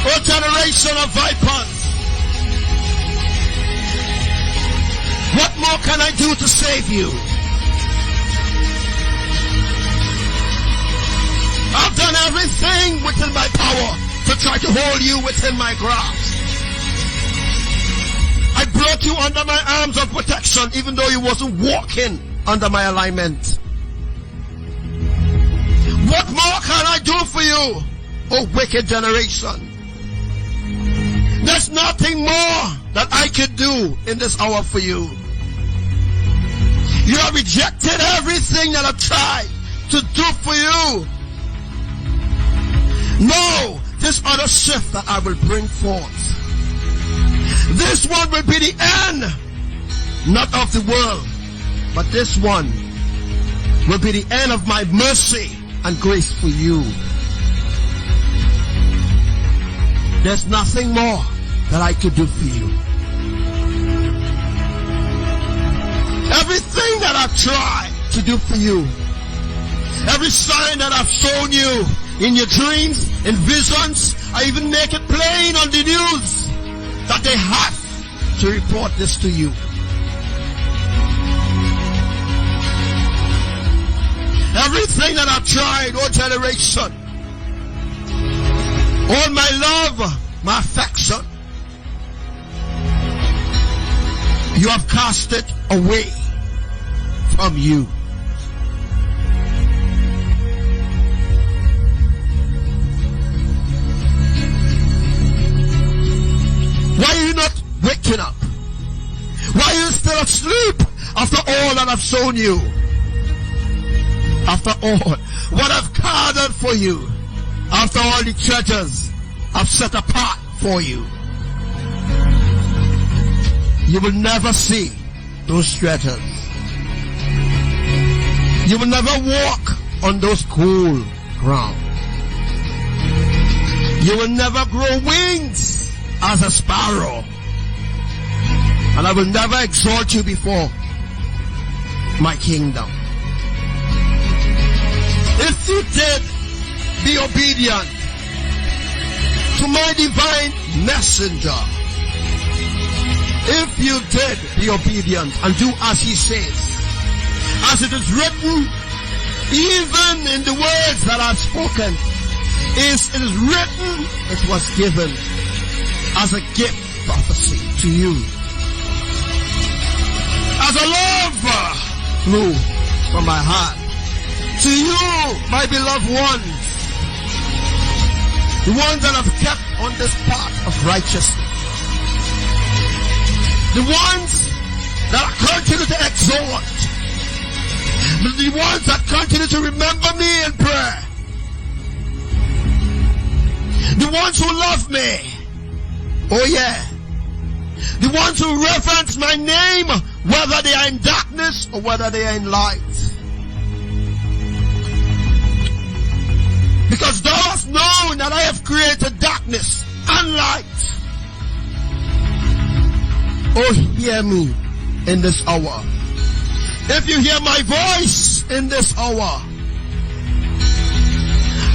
Oh, generation of vipers. What more can I do to save you? I've done everything within my power to try to hold you within my grasp. I brought you under my arms of protection even though you wasn't walking under my alignment. What more can I do for you, oh wicked generation? There's nothing more that I could do in this hour for you. You have rejected everything that I've tried to do for you. No, this other shift that I will bring forth, this one will be the end, not of the world, but this one will be the end of my mercy and grace for you. There's nothing more that I could do for you. Everything that I've tried to do for you, every sign that I've shown you in your dreams, in visions, I even make it plain on the news that they have to report this to you. Everything that I've tried, oh generation, all my love, my affection, you have cast it away from you. Why are you not waking up? Why are you still asleep after all that I've shown you? After all what I've gathered for you, after all the treasures I've set apart for you, you will never see those treasures. You will never walk on those cool ground. You will never grow wings as a sparrow. And I will never exalt you before my kingdom. If you did be obedient to my divine messenger, if you did be obedient and do as he says, as it is written, even in the words that I've spoken, it is written, it was given as a gift prophecy to you. As a love flew from my heart to you, my beloved ones, the ones that have kept on this path of righteousness, the ones that continue to exhort, the ones that continue to remember me in prayer, the ones who love me, oh yeah, the ones who reverence my name, whether they are in darkness or whether they are in light. Because thou hast known that I have created darkness and light. Oh, hear me in this hour. If you hear my voice in this hour,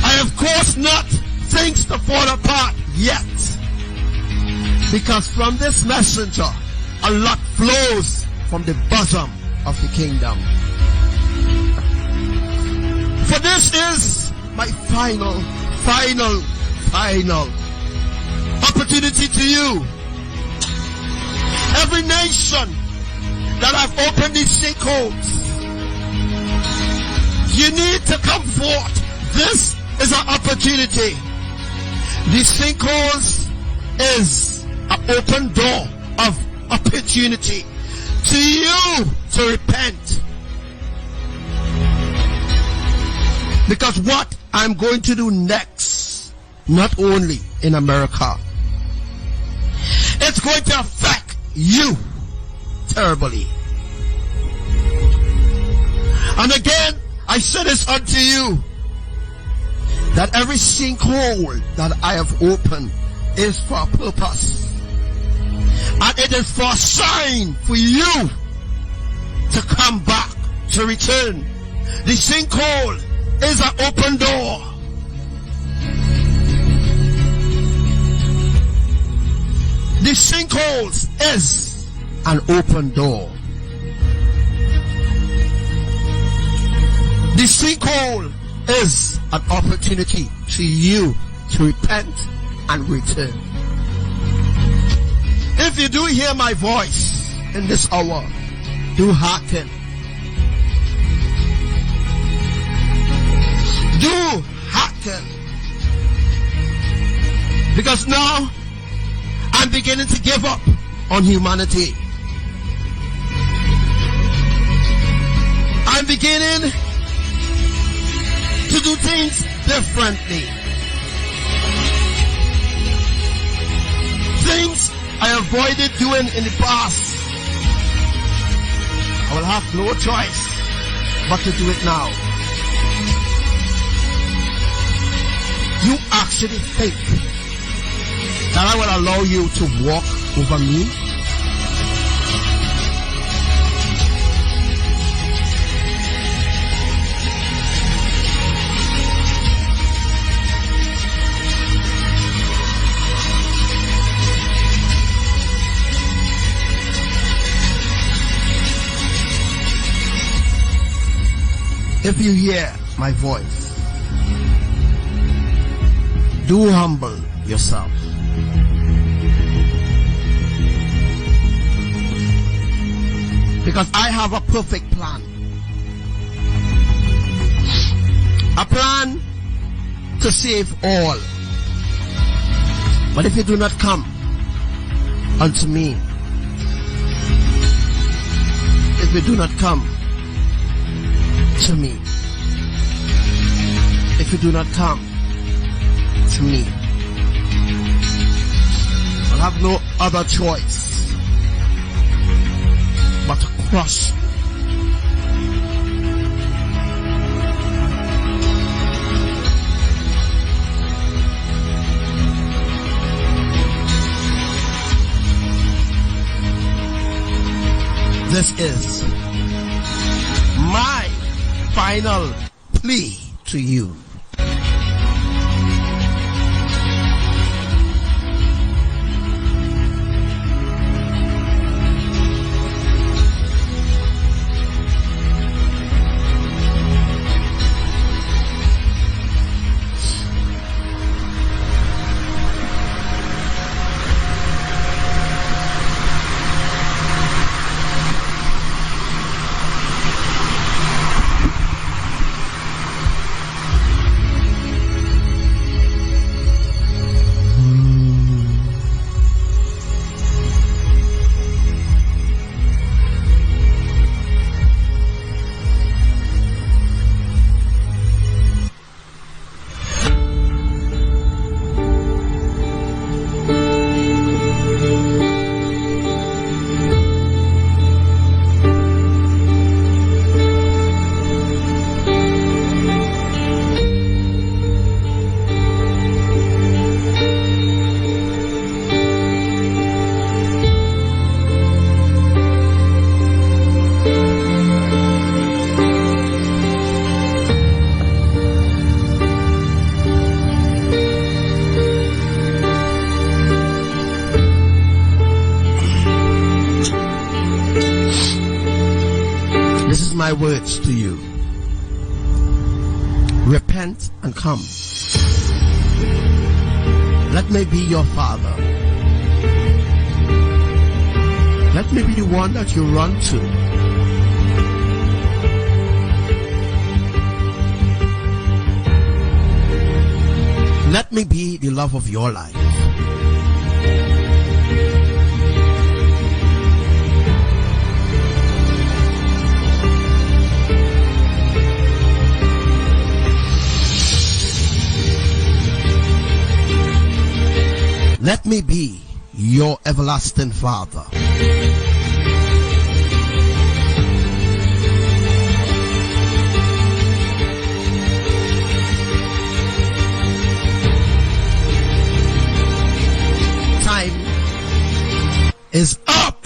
I have caused not things to fall apart yet. Because from this messenger, a lot flows from the bosom of the kingdom. For this is my final opportunity to you. Every nation that I've opened these sinkholes, you need to come forth. This is an opportunity. These sinkholes is an open door of opportunity to you to repent. Because what I'm going to do next, not only in America, it's going to affect you terribly. And again, I say this unto you, that every sinkhole that I have opened is for a purpose. And it is for a sign for you to come back, to return. The sinkhole is an open door. The sinkholes is an open door. The sinkhole is an opportunity to you to repent and return. If you do hear my voice in this hour, do hearken. Do hearken. Because now I'm beginning to give up on humanity. I'm beginning to do things differently. Things I avoided doing in the past, I will have no choice but to do it now. You actually think that I will allow you to walk over me? If you hear my voice, do humble yourself. Because I have a perfect plan. A plan to save all. But if you do not come unto me, if you do not come to me, if you do not come to me, I'll have no other choice but to crush. This is my final plea to you. My words to you. Repent and come. Let me be your father. Let me be the one that you run to. Let me be the love of your life. Let me be your everlasting Father. Time is up.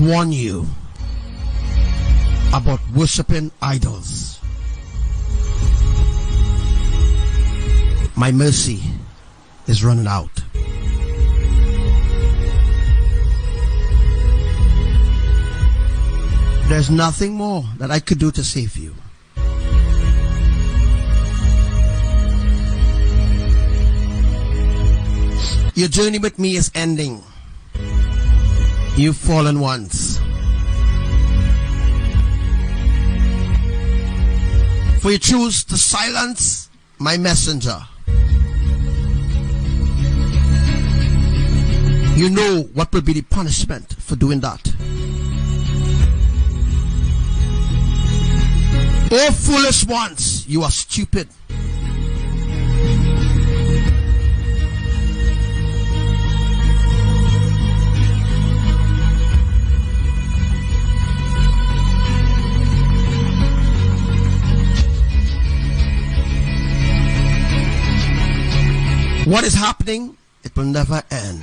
warned you about worshiping idols. My mercy is running out. There's nothing more that I could do to save you. Your journey with me is ending. You've fallen once. For you choose to silence my messenger. You know what will be the punishment for doing that. Oh, foolish ones, you are stupid. What is happening? It will never end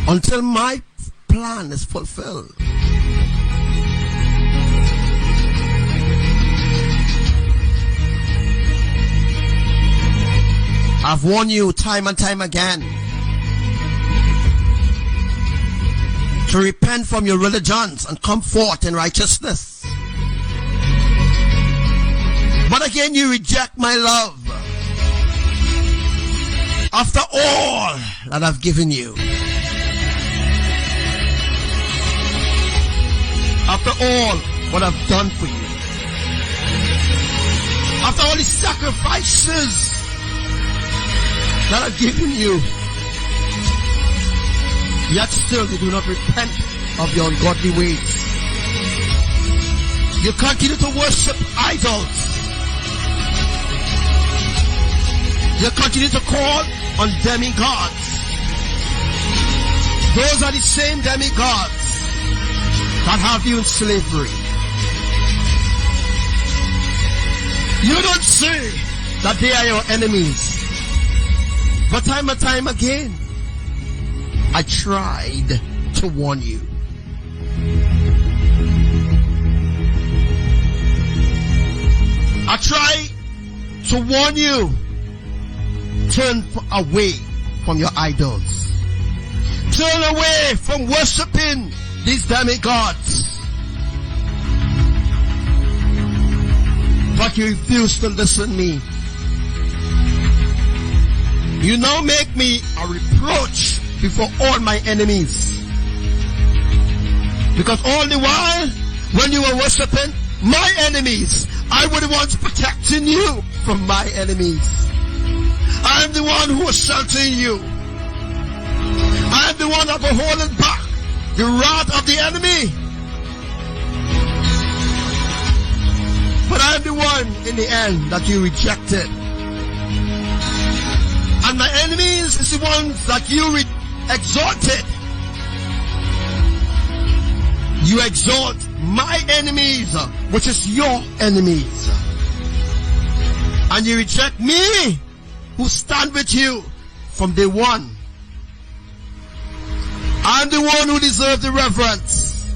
until my plan is fulfilled. I've warned you time and time again to repent from your religions and come forth in righteousness. But again, you reject my love. After all that I've given you, after all what I've done for you, after all the sacrifices that I've given you, yet still you do not repent of your ungodly ways. You continue to worship idols. You continue to call on demigods. Those are the same demigods that have you in slavery. You don't say that they are your enemies. But time and time again, I tried to warn you. I tried to warn you. Turn away from your idols. Turn away from worshiping these demigods. But you refuse to listen to me. You now make me a reproach before all my enemies. Because all the while, when you were worshiping my enemies, I was the ones protecting you from my enemies. I am the one who is sheltering you. I am the one that will hold back the wrath of the enemy. But I am the one in the end that you rejected. And my enemies is the ones that you exalted. You exalt my enemies, which is your enemies. And you reject me, who stand with you from day one. I'm the one who deserves the reverence.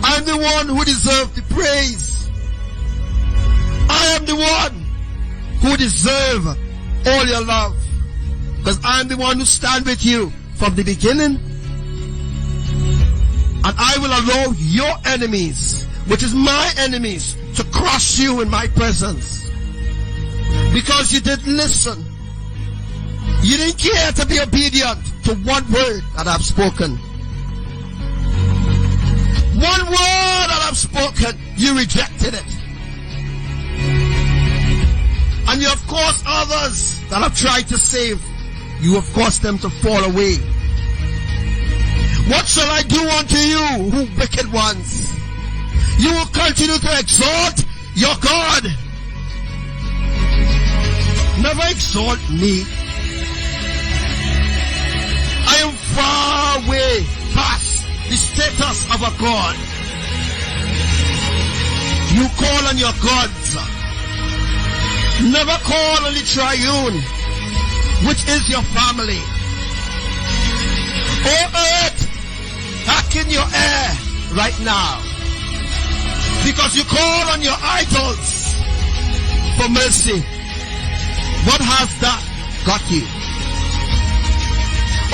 I'm the one who deserves the praise. I am the one who deserves all your love. Because I'm the one who stand with you from the beginning. And I will allow your enemies, which is my enemies, to crush you in my presence. Because you didn't listen. You didn't care to be obedient to one word that I've spoken. One word that I've spoken, you rejected it. And you have caused others that I've tried to save, you have caused them to fall away. What shall I do unto you, who wicked ones? You will continue to exalt your God. Never exalt me. I am far way past the status of a God. You call on your gods. Never call on the triune, which is your family. Oh earth, taking your air right now. Because you call on your idols for mercy. What has that got you?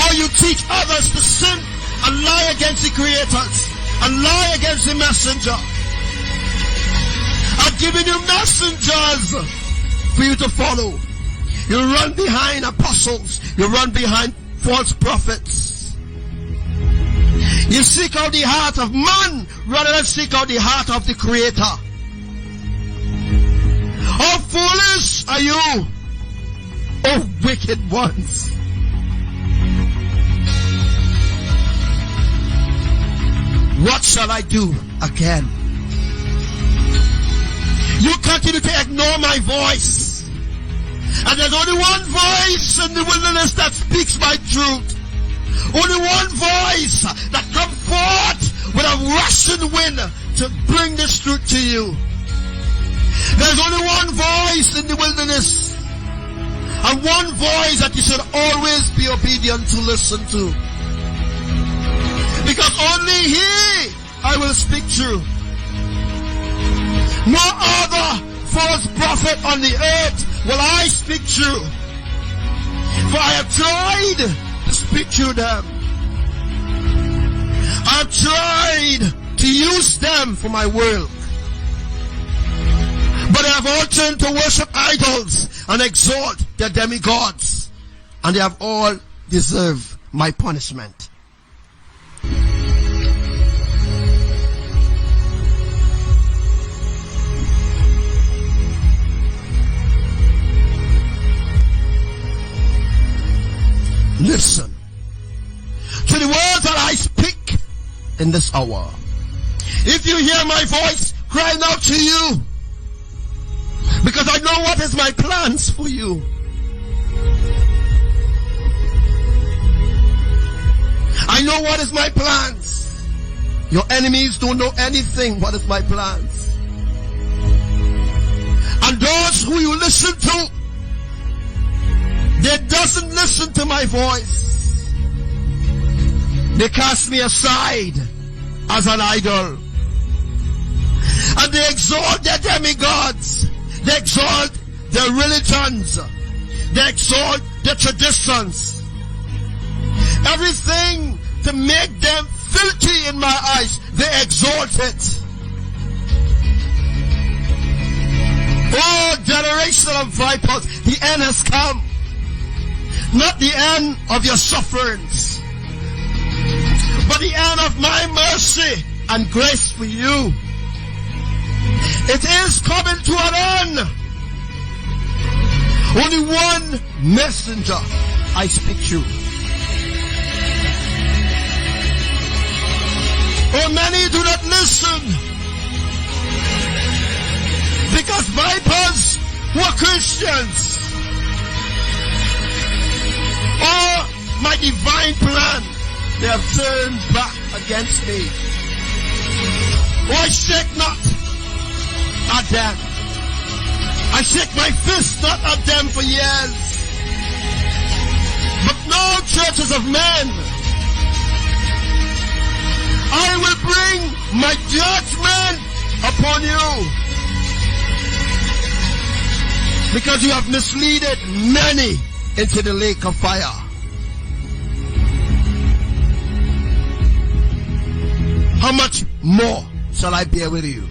Or you teach others to sin and lie against the creators and lie against the messenger. I've given you messengers for you to follow. You run behind apostles. You run behind false prophets. You seek out the heart of man rather than seek out the heart of the Creator. How foolish are you, oh wicked ones? What shall I do again? You continue to ignore my voice. And there's only one voice in the wilderness that speaks my truth. Only one voice that comes forth with a rushing wind to bring this truth to you. There's only one voice in the wilderness. And one voice that you should always be obedient to listen to. Because only He I will speak true. No other false prophet on the earth will I speak true. For I have tried to speak through them. I have tried to use them for my work. But they have all turned to worship idols and exalt their demigods. And they have all deserved my punishment. Listen to the words that I speak in this hour. If you hear my voice crying out to you, because I know what is my plans for you. I know what is my plans. Your enemies don't know anything what is my plans. And those who you listen to, they doesn't listen to my voice. They cast me aside as an idol. And they exalt their demigods. They exalt their religions. They exalt their traditions. Everything to make them filthy in my eyes, they exalt it. Oh, generation of vipers, the end has come. Not the end of your sufferings, but the end of my mercy and grace for you. It is coming to an end. Only one messenger I speak to. Oh, many do not listen, because vipers were Christians. Oh, my divine plan, they have turned back against me. Oh, I shake not at them. I shake my fist not at them for years. But now, churches of men, I will bring my judgment upon you. Because you have misled many into the lake of fire. How much more shall I bear with you?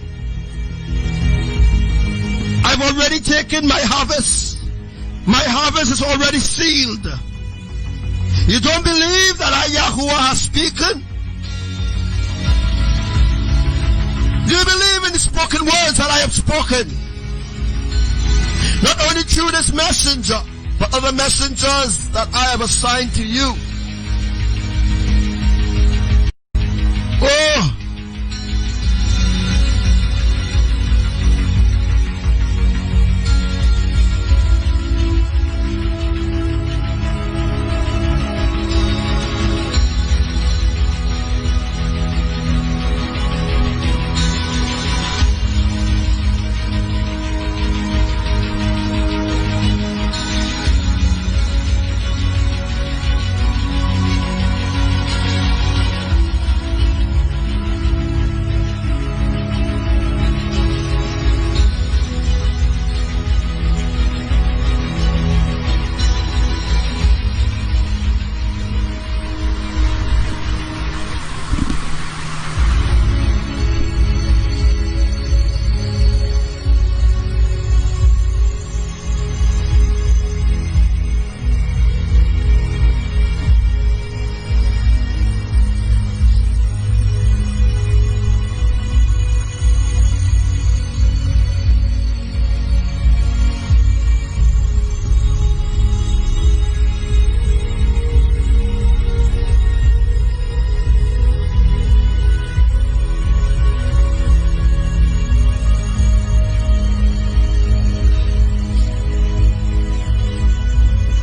I've already taken my harvest. My harvest is already sealed. You don't believe that I, Yahuwah, have spoken? Do you believe in the spoken words that I have spoken? Not only through this messenger, but other messengers that I have assigned to you. Oh!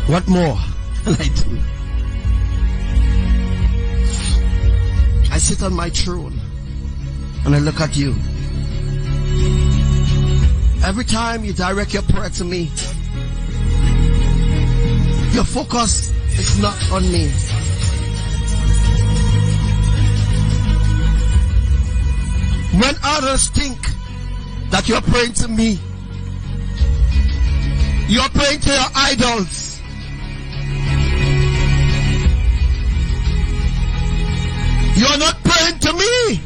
What more can I do? I sit on my throne and I look at you. Every time you direct your prayer to me, your focus is not on me. When others think that you're praying to me, you're praying to your idols. You're not praying to me.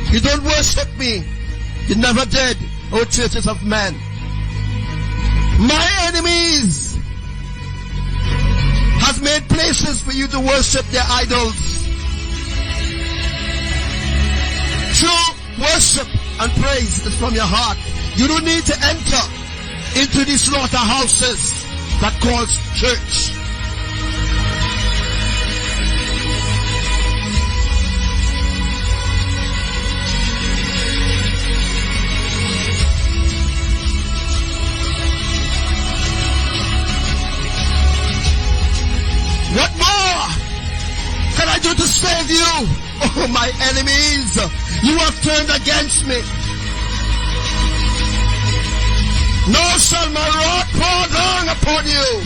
You don't worship me. You never did, O churches of men. My enemies has made places for you to worship their idols. True worship and praise is from your heart. You don't need to enter into these slaughterhouses that calls church. What more can I do to save you? Oh, my enemies, you have turned against me. Nor shall my wrath pour down upon you,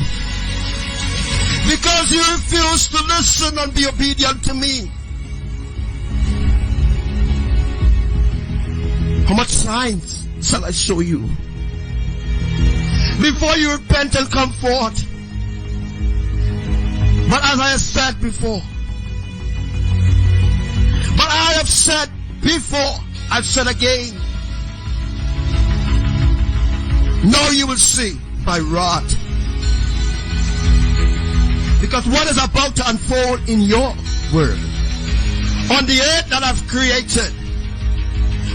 because you refuse to listen and be obedient to me. How much signs shall I show you before you repent and come forth? But as I have said before, I've said again, now you will see my wrath. Because what is about to unfold in your world, on the earth that I've created,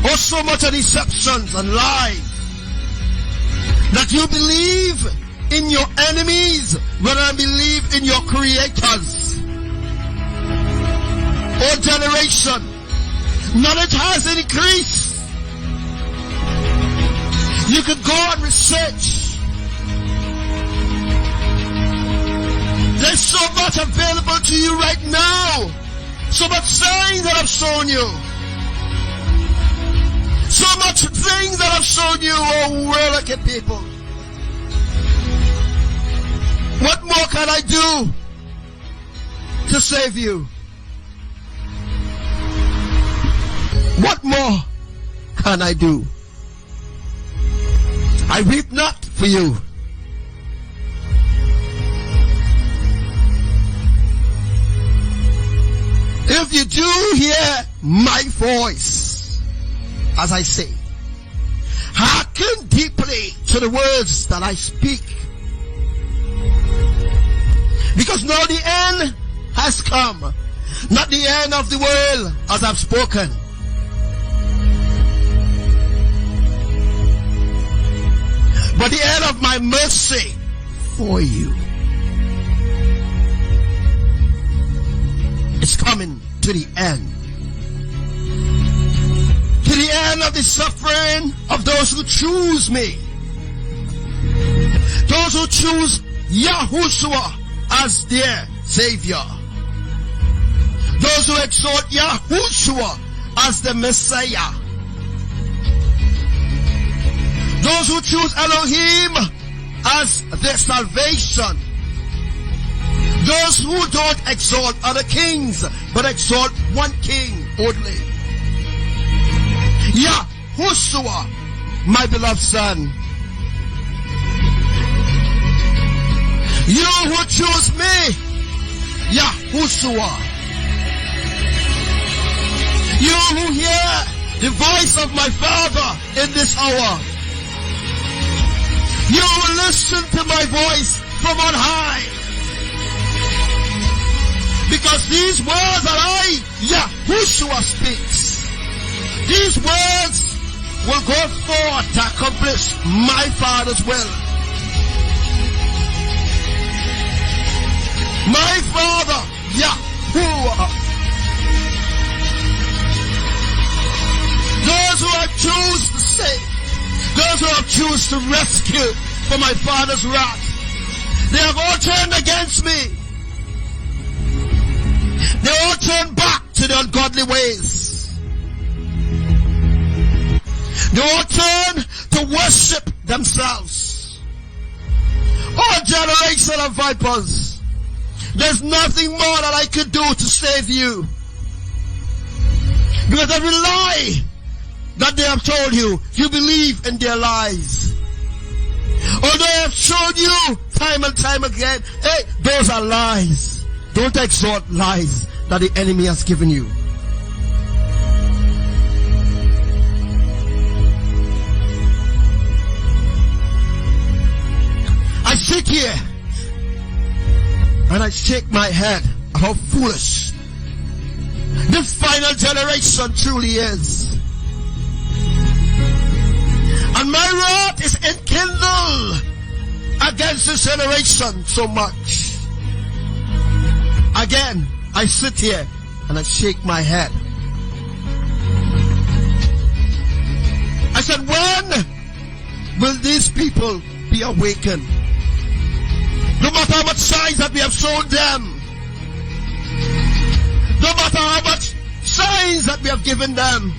oh, so much of deceptions and lies, that you believe in your enemies rather than believe in your creators. Oh, generation, knowledge has increased. You could go and research. There's so much available to you right now. So much signs that I've shown you. So much things that I've shown you, oh wicked people. What more can I do to save you? What more can I do? I weep not for you. If you do hear my voice, as I say, hearken deeply to the words that I speak. Because now the end has come. Not the end of the world as I've spoken. But the end of my mercy for you. It's coming to the end. To the end of the suffering of those who choose me. Those who choose YAHUSHUA as their Savior. Those who exalt YAHUSHUA as the Messiah. Those who choose Elohim as their salvation. Those who don't exalt other kings, but exalt one king only. YAHUSHUA, my beloved son. You who choose me, YAHUSHUA. You who hear the voice of my Father in this hour. You will listen to my voice from on high. Because these words that I, YAHUSHUA, speaks, these words will go forth to accomplish my Father's will. My Father, YAHUWAH. Those who have chosen to save, those who have chosen to rescue from my Father's wrath, They have all turned against me. They all turned back to the ungodly ways. They all turned to worship themselves. All generation of vipers, there's nothing more that I could do to save you. Because every lie that they have told you, you believe in their lies. Although I have shown you time and time again, hey, those are lies. Don't exalt lies that the enemy has given you. I sit here and I shake my head. How foolish this final generation truly is. And my wrath is enkindled against this generation so much. Again, I sit here and I shake my head. I said, when will these people be awakened? No matter how much signs that we have shown them, no matter how much signs that we have given them,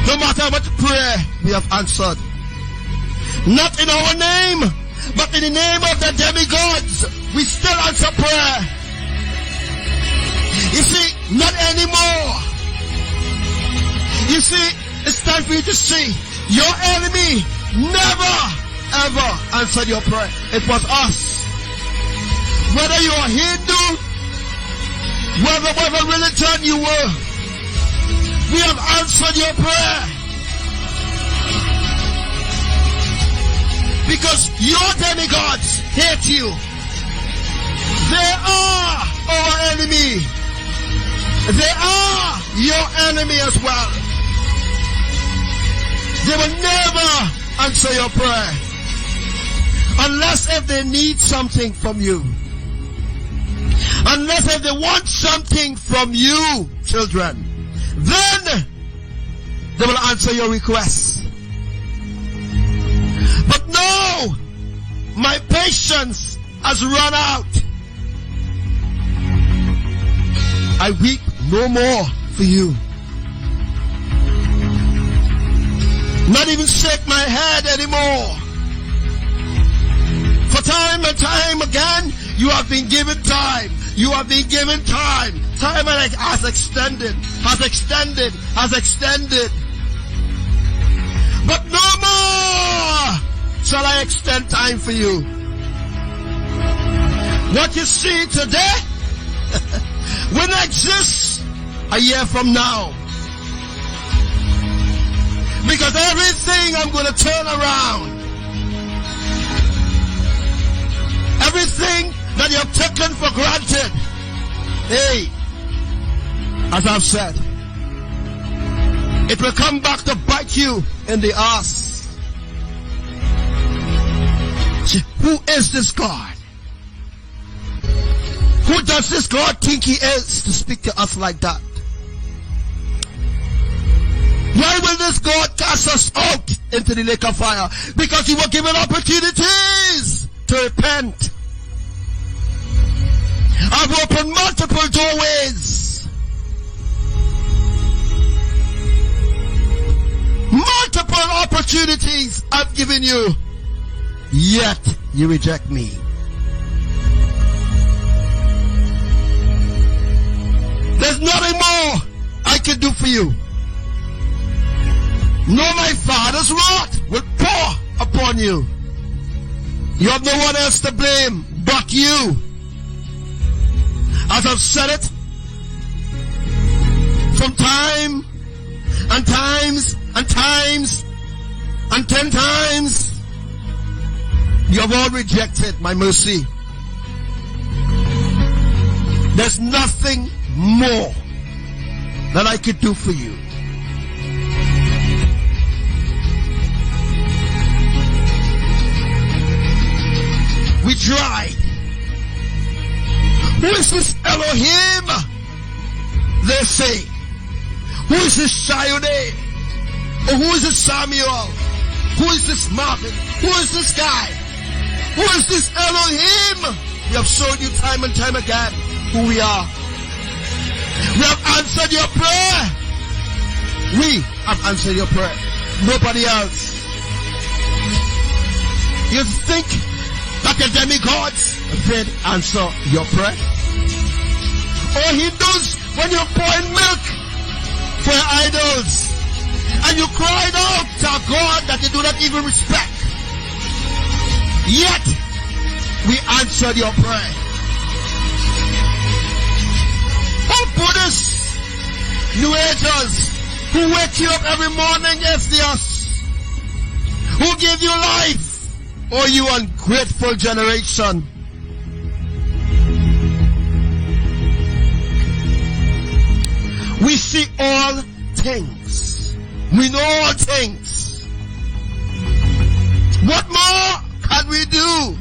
no matter how much prayer we have answered, not in our name, but in the name of the demigods, we still answer prayer. You see, not anymore. You see, it's time for you to see your enemy never ever answered your prayer. It was us. Whether you are Hindu, whatever religion you were, we have answered your prayer. Because your demigods hate you. They are our enemy. They are your enemy as well. They will never answer your prayer. Unless if they need something from you. Unless if they want something from you, children. Then they will answer your requests. But no, my patience has run out. I weep no more for you. Not even shake my head anymore. For time and time again, you have been given time. You have been given time. Time has extended, has extended, has extended. But no more shall I extend time for you. What you see today will not exist a year from now. Because everything I'm going to turn around. Everything that you have taken for granted. Hey, as I've said, it will come back to bite you in the ass. Who is this God? Who does this God think he is to speak to us like that? Why will this God cast us out into the lake of fire? Because you were given opportunities to repent. I've opened multiple doorways. Multiple opportunities I've given you. Yet you reject me. There's nothing more I can do for you. Nor my Father's wrath will pour upon you. You have no one else to blame but you. As I've said it, from time and times and times and 10 times, you have all rejected my mercy. There's nothing more that I could do for you. We tried. Who is this Elohim? They say. Who is this SHADDAI? Or who is this Samuel? Who is this Martin? Who is this guy? Who is this Elohim? We have shown you time and time again who we are. We have answered your prayer. We have answered your prayer. Nobody else. You think that the demigods did answer your prayer? Or Hindus, when you're pouring milk for your idols, and you cried out to a God that you do not even respect, yet we answered your prayer. Oh, Buddhists, New Agers, who wake you up every morning, atheists, who give you life, oh, you ungrateful generation. We see all things. We know all things. What more can we do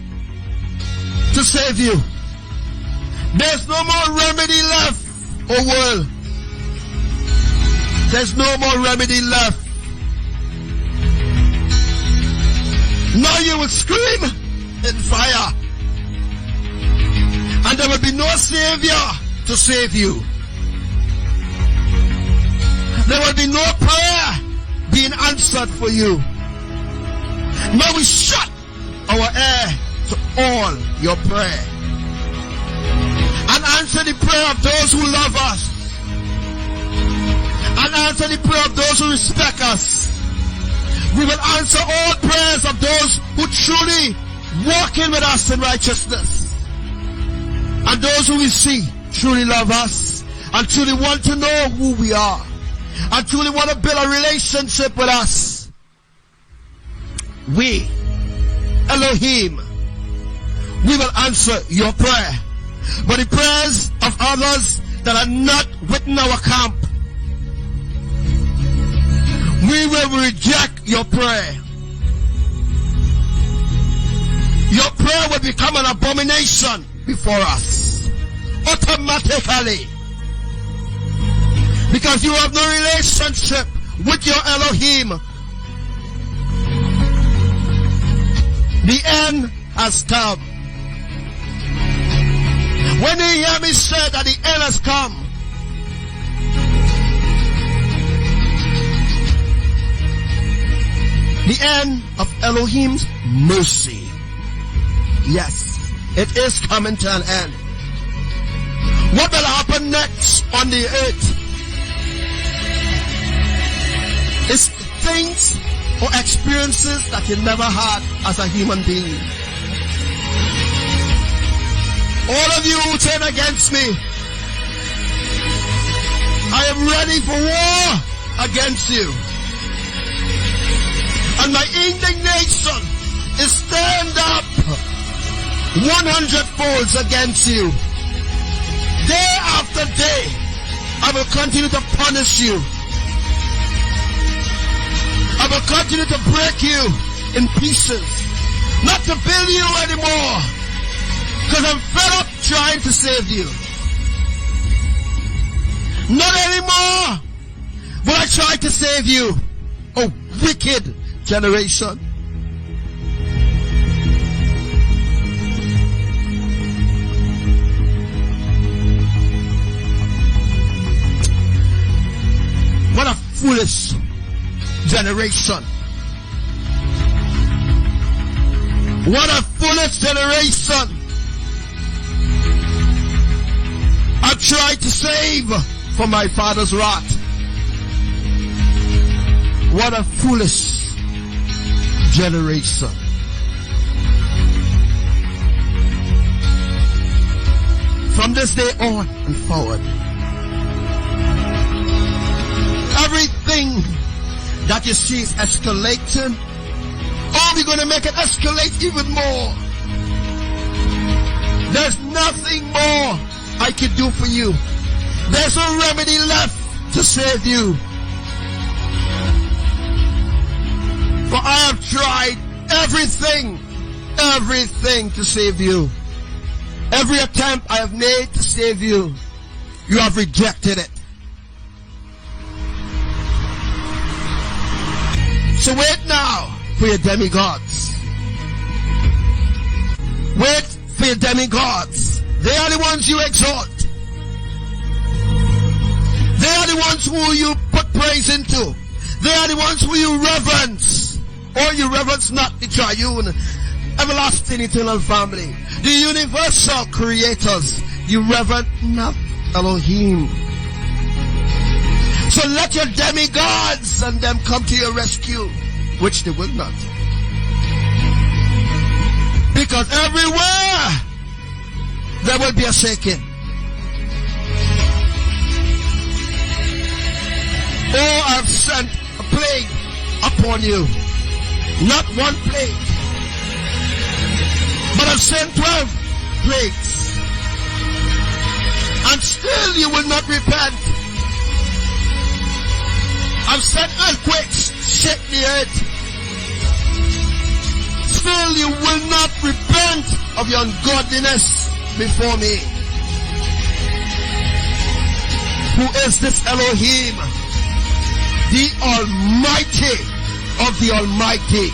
to save you? There's no more remedy left, oh world. There's no more remedy left. Now you will scream in fire, and there will be no Savior to save you. There will be no prayer being answered for you. Now we shut our ear to all your prayer and answer the prayer of those who love us, and answer the prayer of those who respect us. We will answer all prayers of those who truly walk in with us in righteousness, and those who we see truly love us and truly want to know who we are and truly want to build a relationship with us. We, Elohim, we will answer your prayer. But the prayers of others that are not within our camp, we will reject your prayer. Your prayer will become an abomination before us automatically, because you have no relationship with your Elohim. The end has come. When you hear me say that the end has come, the end of Elohim's mercy, yes, it is coming to an end. What will happen next on the earth is things or experiences that you never had as a human being. All of you who turn against me, I am ready for war against you. And my indignation is stand up 100 folds against you. Day after day, I will continue to punish you. I will continue to break you in pieces. Not to build you anymore, because I'm fed up trying to save you. Not anymore will I try to save you. Oh, wicked generation. What a foolish generation. What a foolish generation. I've tried to save from my father's wrath. What a foolish generation. From this day on and forward, everything that you see is escalating. Oh, we're going to make it escalate even more. There's nothing more I can do for you. There's no remedy left to save you. For I have tried everything to save you. Every attempt I have made to save you, you have rejected it. So wait now for your demigods. your demigods. They are the ones you exalt. They are the ones who you put praise into. They are the ones who you reverence. Or you reverence not the triune, everlasting, eternal family. The universal creators. You reverence not Elohim. So let your demigods and them come to your rescue, which they will not. Because everywhere there will be a shaking. Oh, I've sent a plague upon you. Not one plague, but I've sent 12 plagues. And still you will not repent. I've sent earthquakes, shake the earth. Still you will not repent of your ungodliness before me. Who is this Elohim? The Almighty of the Almighty.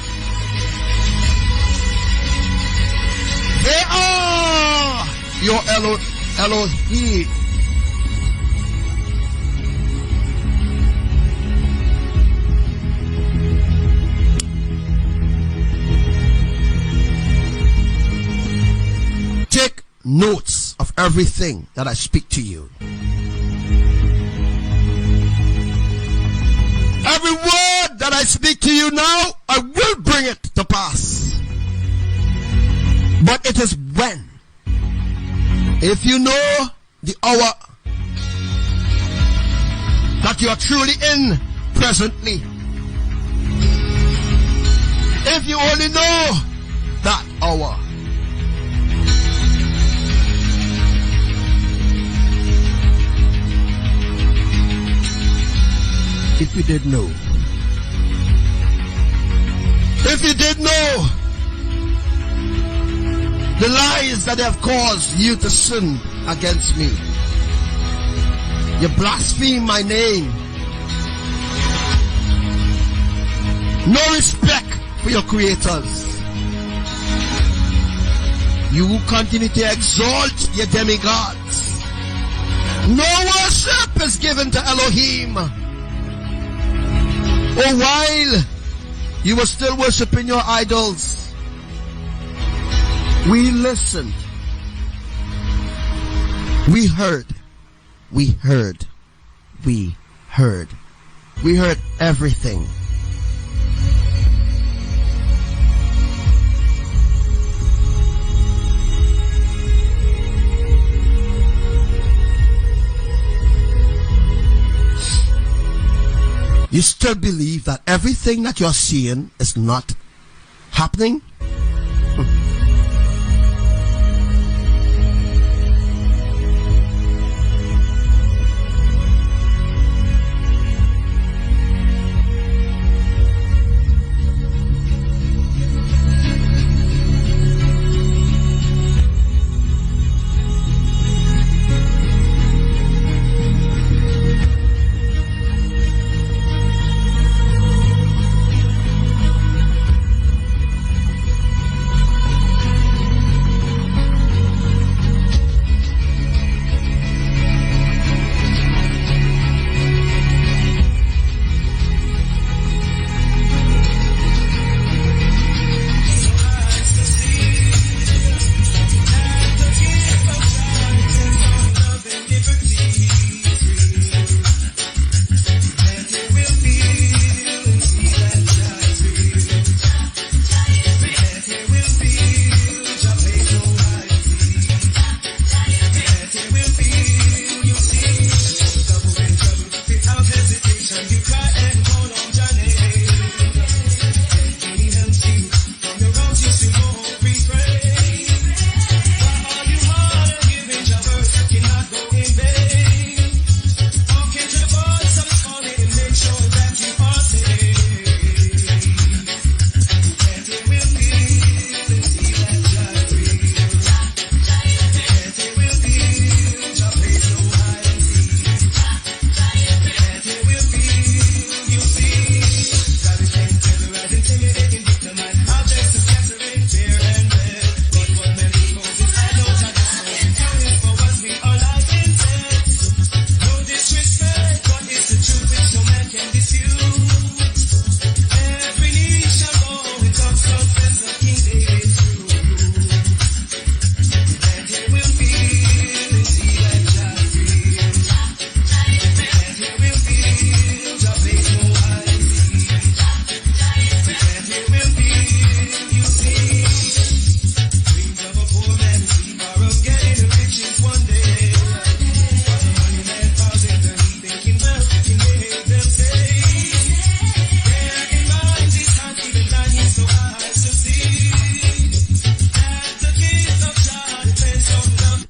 They are your Elohim. Take notes of everything that I speak to you. Every word that I speak to you now, I will bring it to pass. But it is when. If you know the hour that you are truly in presently. If you only know that hour. If you did know. If you did know the lies that have caused you to sin against me. You blaspheme my name. No respect for your creators. You continue to exalt your demigods. No worship is given to Elohim. Oh, while you were still worshiping your idols, we listened. We heard. We heard. We heard. We heard everything. You still believe that everything that you're seeing is not happening?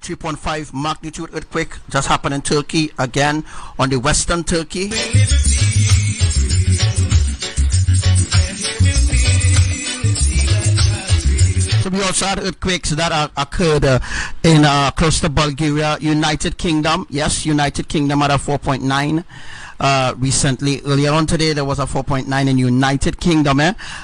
3.5 magnitude earthquake just happened in Turkey, again on the western Turkey. So we also had earthquakes that occurred in close to Bulgaria, United Kingdom. Yes, United Kingdom had a 4.9. Recently, earlier on today, there was a 4.9 in United Kingdom.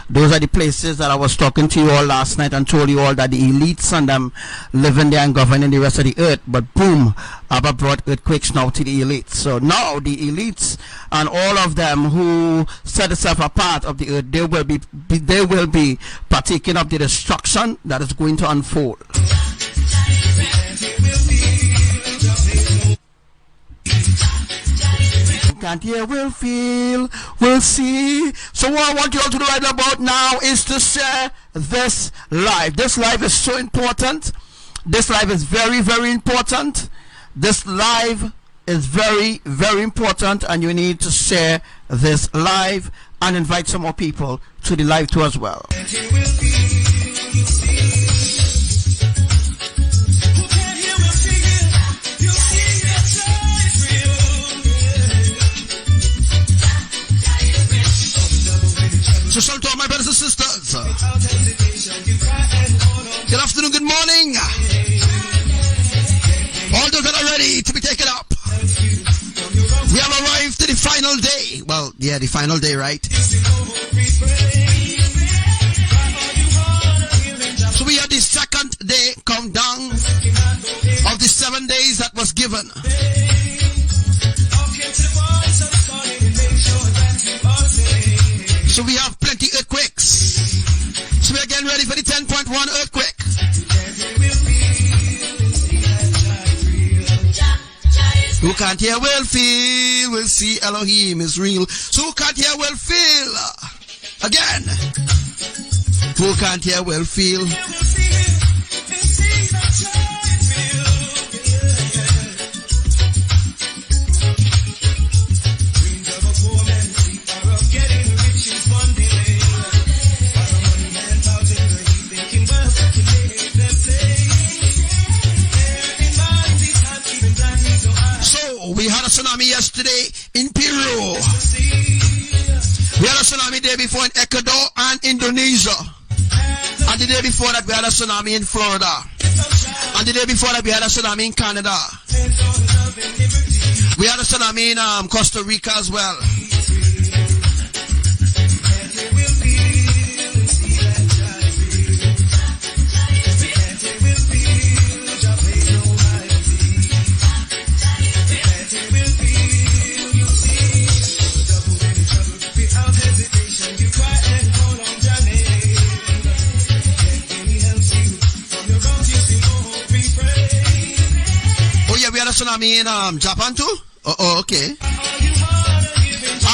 Those are the places that I was talking to you all last night and told you all that the elites and them living there and governing the rest of the earth. But boom, ABBA brought earthquakes now to the elites. So now the elites and all of them who set themselves apart of the earth, they will be partaking of the destruction that is going to unfold. Can't hear, will feel, will see. So what I want you all to do right about now is to share this live. This live is so important. This live is very, very important. This live is very, very important, and you need to share this live and invite some more people to the live too as well. So shout to all my brothers and sisters. Good afternoon, good morning. All those that are ready to be taken up. We have arrived to the final day. Well, yeah, the final day, right? So we have the second day countdown of the 7 days that was given. So we have plenty earthquakes. So we are getting ready for the 10.1 earthquake. Who can't hear will feel, will see Elohim is real. So who can't hear will feel. Again. Who can't hear will feel. We had a tsunami yesterday in Peru. We had a tsunami the day before in Ecuador and Indonesia. And the day before that we had a tsunami in Florida. And the day before that we had a tsunami in Canada. We had a tsunami in Costa Rica as well. We had a tsunami in Japan too? Oh, okay.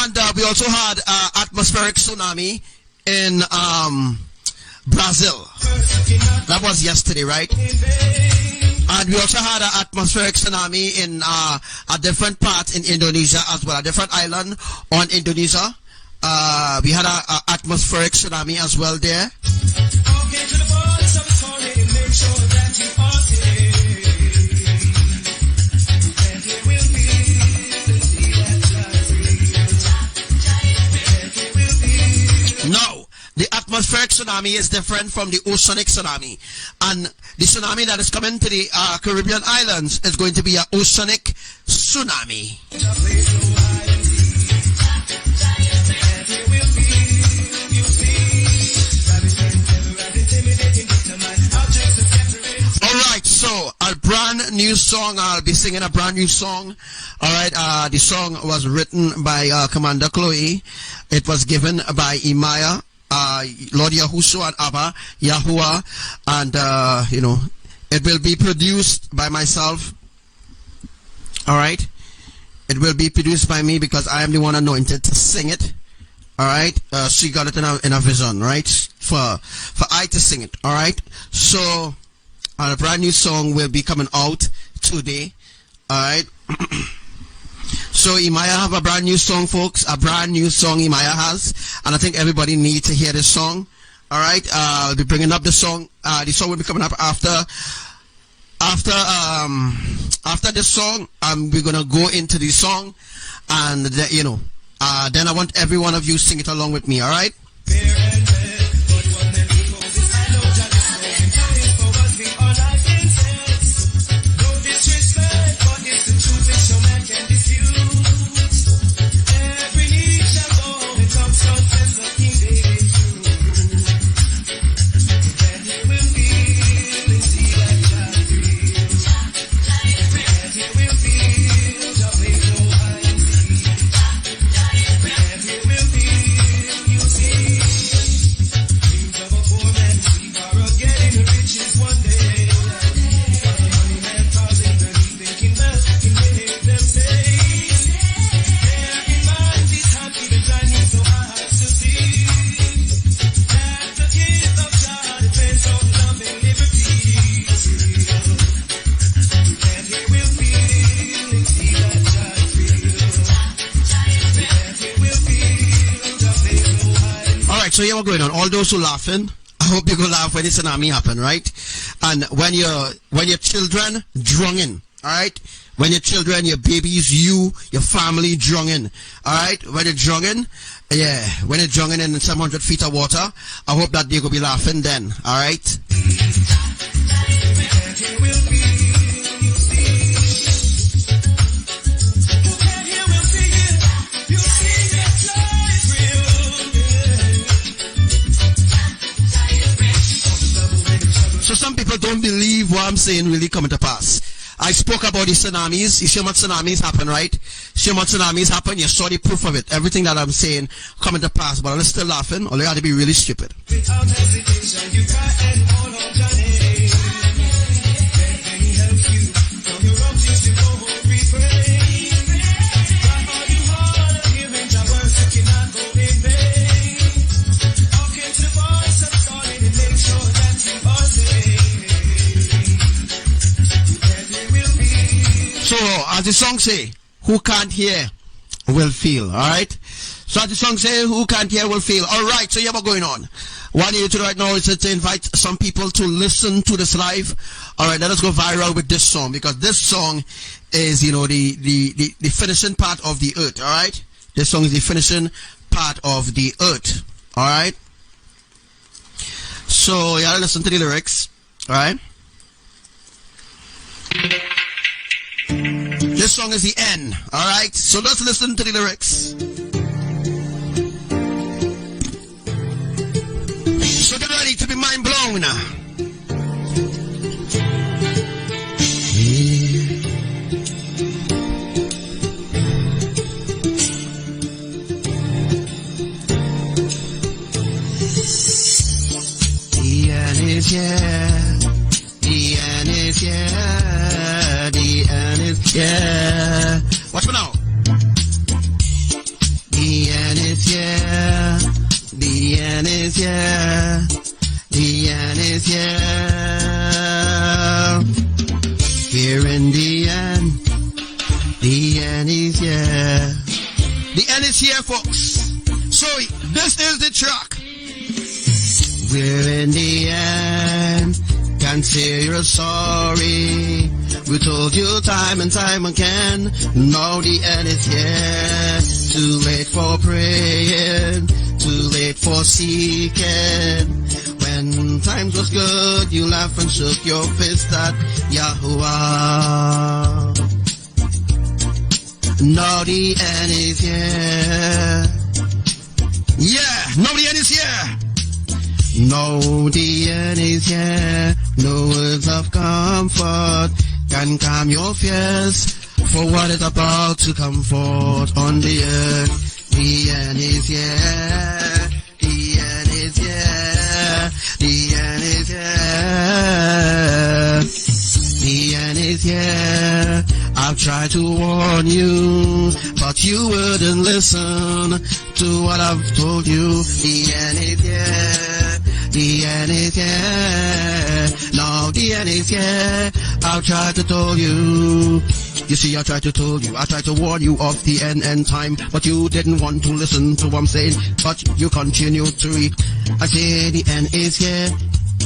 And we also had atmospheric tsunami in Brazil. That was yesterday, right? And we also had an atmospheric tsunami in a different part in Indonesia as well, a different island on Indonesia. We had an atmospheric tsunami as well there. Now, the atmospheric tsunami is different from the oceanic tsunami. And the tsunami that is coming to the Caribbean islands is going to be an oceanic tsunami. Alright, so a brand new song. I'll be singing a brand new song. Alright, the song was written by Commander Chloe. It was given by IMAYAH, Lord Yahushua and ABBA, YAHUWAH, and you know, it will be produced by myself. Alright, it will be produced by me because I am the one anointed to sing it. Alright, she got it in a vision, right? For I to sing it. Alright, so a brand new song will be coming out today. Alright. So IMAYAH have a brand new song, folks. A brand new song IMAYAH has, and I think everybody needs to hear this song. Alright, I'll be bringing up the song. The song will be coming up after after this song, we're gonna go into the song, and then I want every one of you sing it along with me. All right? So here we're going on. All those who laughing, I hope you go laugh when the tsunami happen, right? And when your children drowning, all right? When your children, your babies, your family drowning, all right? When they're drowning, yeah, when they're drowning in 700 feet of water, I hope that they will be laughing then, all right? So some people don't believe what I'm saying really coming to pass. I spoke about the tsunamis. You see how much tsunamis happen, right? See how much tsunamis happen? You saw the proof of it. Everything that I'm saying coming to pass. But I'm still laughing. Or you have to be really stupid. Without hesitation, you cry and hold on your name. Then he helps you. From your wrongs, you still go home refrain. Try all you hard, hearing the words that cannot go in vain. Hearken to the voice of God and make sure that you are saved. So, as the song say, who can't hear will feel, alright? So, as the song say, who can't hear will feel. Alright, so here we're going on. What I need to do right now is to invite some people to listen to this live. Alright, let us go viral with this song, because this song is, the finishing part of the earth, alright? This song is the finishing part of the earth, alright? So, you gotta listen to the lyrics, alright? This song is the end, alright? So let's listen to the lyrics. So get ready to be mind blown. The end is here. The end is here. The end is here. Watch me now. The end is here. The end is here. The end is here. Here in the end. The end is here. The end is here, folks. So this is the track. We're in the end. Can't say you're sorry. We told you time and time again. Now the end is here. Too late for praying. Too late for seeking. When times was good, you laughed and shook your fist at Yahuwah. Now the end is here. Yeah, now the end is here. Now the end is here. No words of comfort can calm your fears for what is about to come forth on the earth. The end is here. The end is here. The end is here. The end is here. I've tried to warn you, but you wouldn't listen to what I've told you. The end is here. The end is here. Now the end is here. I've tried to tell you. You see, I tried to tell you. I tried to warn you of the end time, but you didn't want to listen to what I'm saying. But you continue to read. I say the end is here.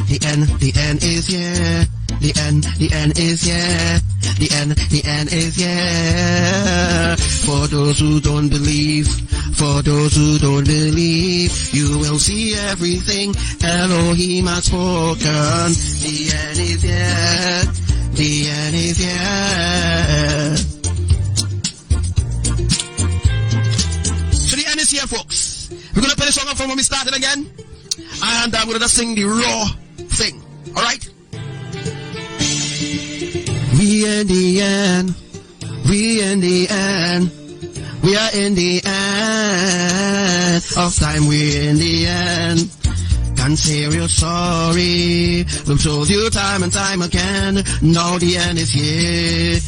The end is here. the end is here. The end is here. For those who don't believe, you will see everything Elohim has spoken. The end is here. The end is here. So the end is here, folks. We're gonna play the song from when we started again, and we're gonna sing the raw thing. All right. We in the end. We in the end. We are in the end of time. We're in the end. Can't say we're sorry. We've told you time and time again. Now the end is here.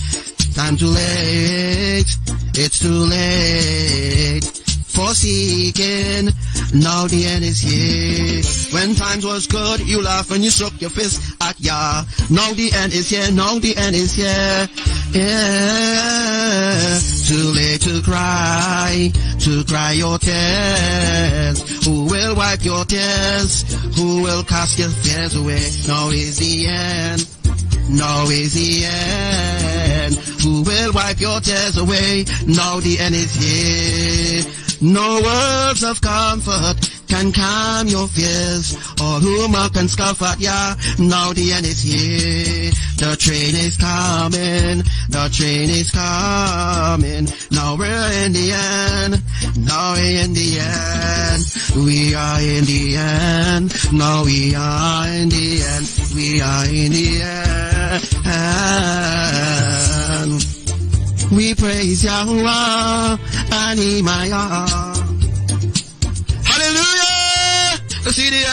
Time too late. It's too late for seeking. Now the end is here. When times was good, you laugh and you shook your fist at Yah. Now the end is here. Now the end is here. Yeah. Too late to cry your tears. Who will wipe your tears? Who will cast your fears away? Now is the end. Now is the end. Who will wipe your tears away? Now the end is here. No words of comfort can calm your fears. All who mock and scoff at Yah. Now the end is here. The train is coming. The train is coming. Now we're in the end. Now we're in the end. We are in the end. Now we are in the end. We are in the end. We praise Yahuwah and IMAYAH. Hallelujah! See the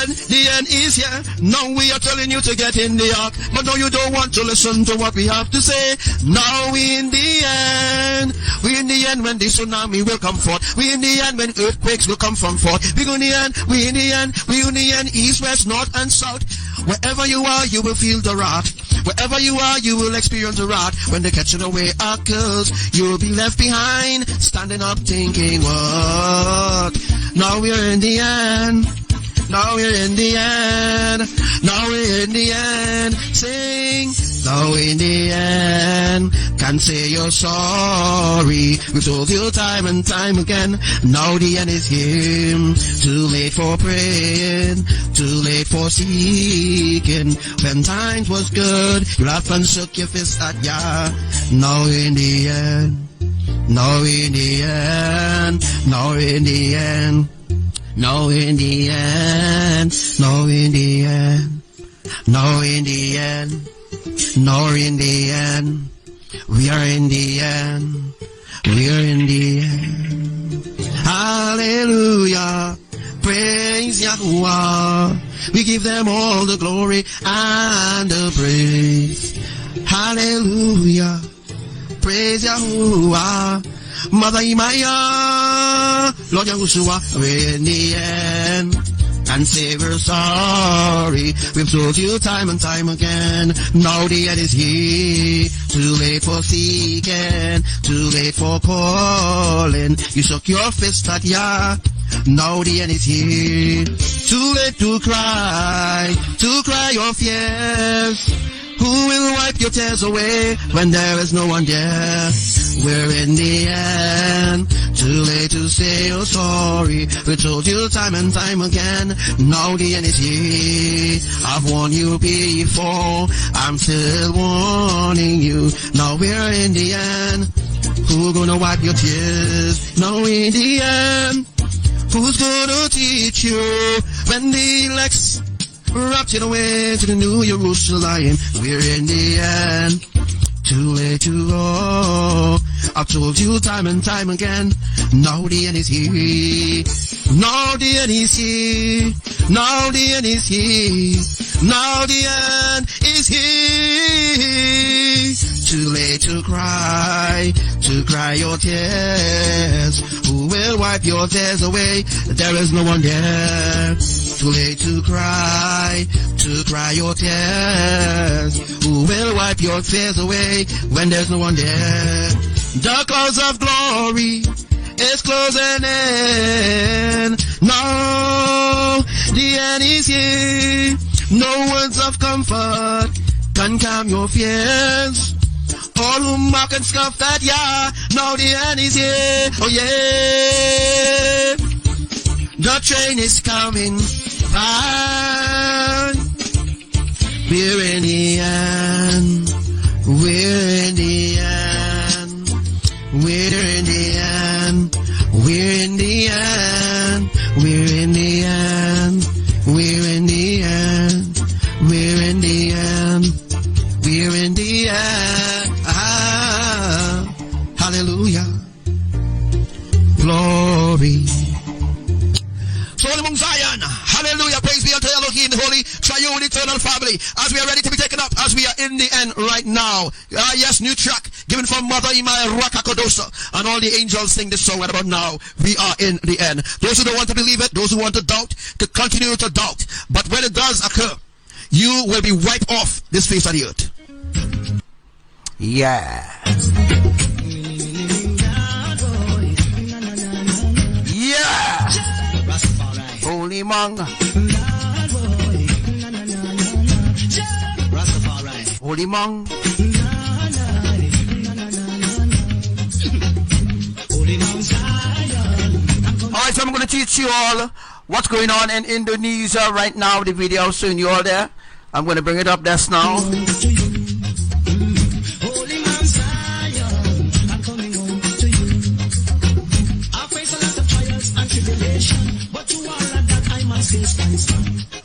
end is here. Now we are telling you to get in the ark, but no, you don't want to listen to what we have to say. Now we in the end. We in the end when the tsunami will come forth. We in the end when earthquakes will come from forth. We in the end. We in the end. We in the end. East, west, north, and south. Wherever you are, you will feel the wrath. Wherever you are, you will experience the wrath. When the catching away occurs, you will be left behind, standing up thinking, what? Now we're in the end. Now we're in the end. Now we're in the end. Sing. Now in the end. Can't say you're sorry. We've told you time and time again. Now the end is here. Too late for praying. Too late for seeking. When times was good, you laughed and shook your fist at Yah. Now in the end. Now in the end. Now in the end. Now in the end, now in the end, now in the end, now in the end, we are in the end, we are in the end. Hallelujah, praise Yahuwah. We give them all the glory and the praise. Hallelujah, praise Yahuwah. Mother IMAYAH, Lord YAHUSHUA, we're in the end. And say we're sorry. We've told you time and time again. Now the end is here. Too late for seeking. Too late for calling. You shook your fist at Yah. Now the end is here. Too late to cry your fears. Who will wipe your tears away when there is no one there? We're in the end. Too late to say you're sorry. We told you time and time again. Now the end is here. I've warned you before. I'm still warning you. Now we're in the end. Who's gonna wipe your tears? Now in the end. Who's gonna teach you when the elect's raptured away to the new Yerushalayim? We're in the end. Too late to go. I've told you time and time again. Now the end is here. Now the end is here. Now the end is here. Now the end is here. Too late to cry your tears. Who will wipe your tears away? There is no one there. Too late to cry your tears. Who will wipe your tears away when there's no one there? The clouds of glory is closing in. Now the end is here. No words of comfort can and calm your fears. All who mock and scoff at Yah, now the end is here. Oh yeah, the train is coming by. We're in the end. We're in the end. We're in the end. We're in the end. We're in the end. We're in the end. We're in the end. We're in the end. Ah, hallelujah. Glory. So among Zion, hallelujah, praise be unto Elohim, the holy, triune, eternal family, as we are ready to be taken up, as we are in the end right now. Yes, new track, given from Mother IMAYAH, RUACH, HAKADOSHah, and all the angels sing this song right about now. We are in the end. Those who don't want to believe it, those who want to doubt, to continue to doubt. But when it does occur, you will be wiped off this face of the earth. Yeah. Yeah. Holy Mong. Holy Mong. Alright, so I'm going to teach you all what's going on in Indonesia right now. The video showing you all there. I'm going to bring it up just now.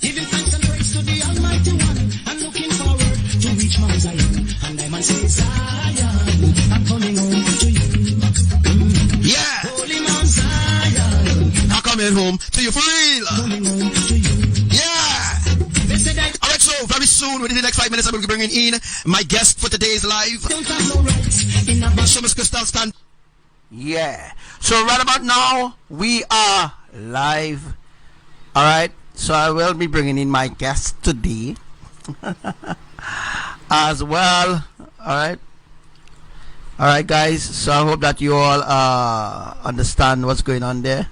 Giving thanks and praise to the Almighty One, and looking forward to reach Mount Zion. And I must say, Zion, I'm coming home to you. Yeah. Holy Mount Zion, I'm coming home to you for real. coming home to you. Yeah. They said I Alright, so very soon, within the next 5 minutes, I will be bringing in my guest for today's live. don't have no rights in a Thomas Crystal Stand. Yeah. So right about now, we are live. Alright. So I will be bringing in my guest today as well. Alright. Alright, guys. So I hope that you all understand what's going on there.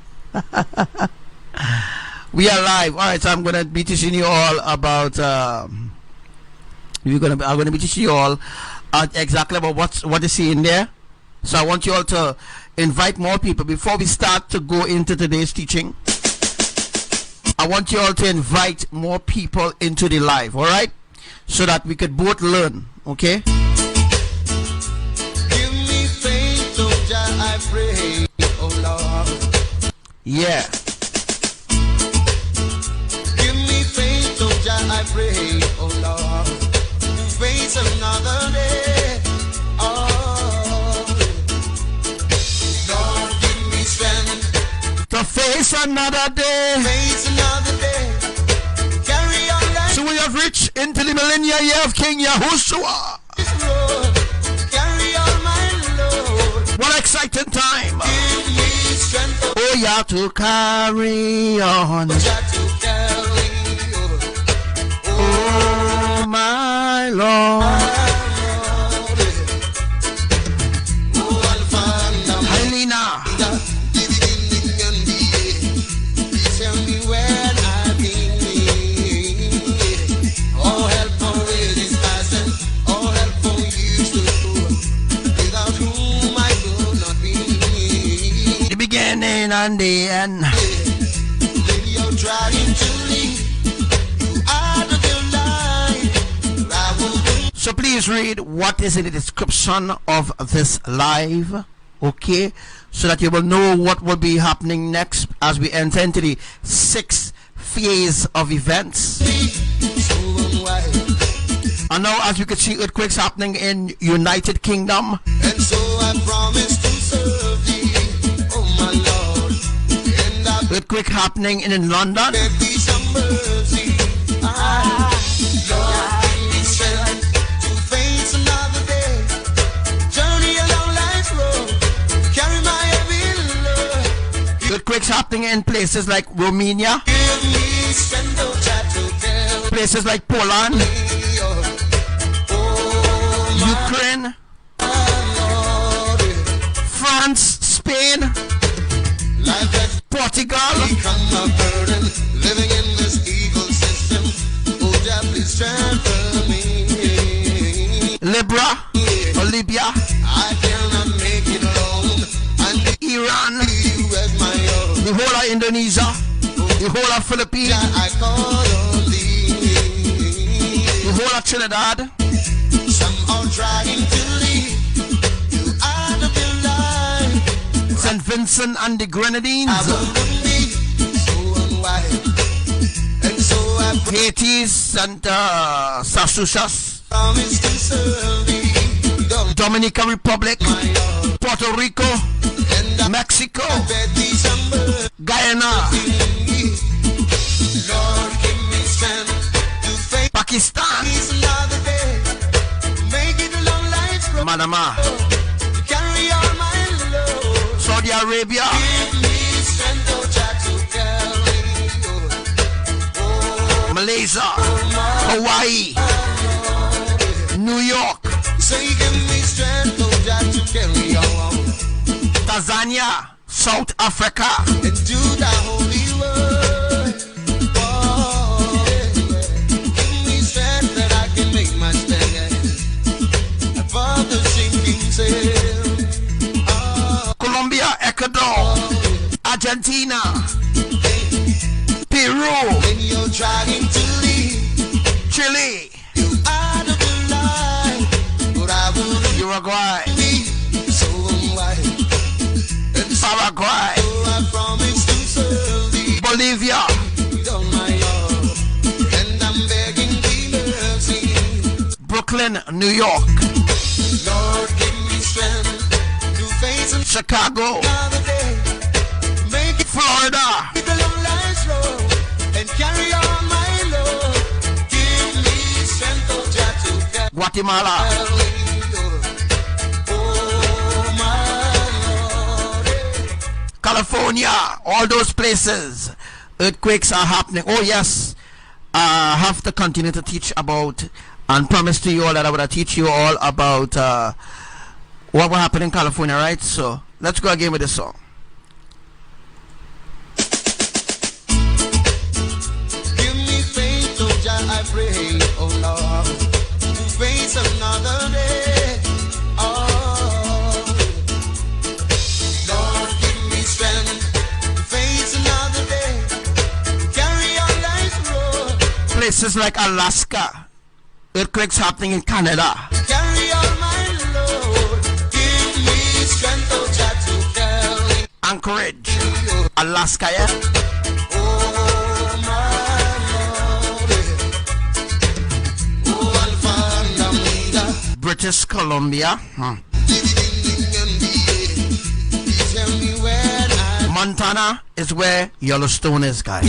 We are live. Alright, so I'm gonna be teaching you all about I'm gonna be teaching you all exactly about what you see in there. So I want you all to invite more people before we start to go into today's teaching. I want you all to invite more people into the live, all right? So that we could both learn, okay? Give me faith, oh Jah, I pray, oh Lord. Yeah. Give me faith, oh Jah, I pray, oh Lord. Face another day, oh Lord, give me strength. To face another day. Face another day. Carry on like So we have reached into the millennial year of King Yahushua. this road. Carry on, my Lord. What exciting time. Give me strength, Oh, yeah, to carry on. Jah, to carry on. Oh, my Lord. Oh, Alpha and Omega, Helena. the beginning and the end. Please tell me where I've been. All help for it is passing. All help for you to go. Without whom I could not be. The beginning and the end. Maybe you're trying to leave. You out of your life. I will wait. So please read what is in the description of this live, okay? So that you will know what will be happening next as we enter into the 6th phase of events. So unwise. And now, as you can see, earthquakes happening in United Kingdom. And so I promise to serve thee, oh my Lord. And I Earthquake happening in London. beg thee some mercy. Lord, give me strength to face another day. Journey along life's road. Carry my heavy load. Earthquakes happening in places like Romania, Give me strength, oh Jah, to tell places like Poland, me, oh my Ukraine, Lord. France, Spain, Life has Portugal, become a burden, living in this evil system. Oh Jah, please strengthen me. Libya, or Libya, I cannot make it alone. And Iran, you as my own. the whole of Indonesia, the whole of Philippines, I call on thee. the whole of Trinidad, Some are trying to lead you out of your life. St. Vincent and the Grenadines, I wouldn't be so unwise. And so I Haiti and Sassuchas, promise to serve thee. Don't Dominican Republic, my own. Puerto Rico, And I Mexico, bet thee some bird. Guyana, Lord, give me strength to face Pakistan, another day. Make it a long life's road. Manama, To carry all my load. Saudi Arabia, Give me strength, oh Jah, to carry. Oh, Malaysia, Hawaii, New York, say give me strength, oh Jah, to carry on. Tanzania, South Africa, And do the holy word. Oh, yeah. Give me strength that I can make my stand above the sinking sail. Oh, Colombia, Ecuador, Argentina, Peru, when you're trying to lead Chile, you out of your life, but I wouldn't Uruguay, be so unwise. And so Paraguay, I promise to serve thee. Bolivia, On my own, and I'm begging thee mercy. Brooklyn, New York, Lord, give me strength to face Chicago, another day. Make it Florida, the long life's road and carry on my load. Give me strength, oh Jah, to carry. Guatemala, Oh my Lord, California, all those places, earthquakes are happening. Oh yes, I have to continue to teach about and promise to you all that I would teach you all about what will happen in California, right? So let's go again with the song. give me faith, oh Jah, I pray, oh Lord, to face another day. Oh, Lord, give me strength to face another day. Carry on life's road. Places like Alaska, earthquakes happening in Canada, Carry on my load. Give me strength, oh Jah, to carry. Anchorage, Alaska, yeah? Oh my Lord, oh Alpha and Omega, British Columbia, tell me when I Montana is where Yellowstone is, guys.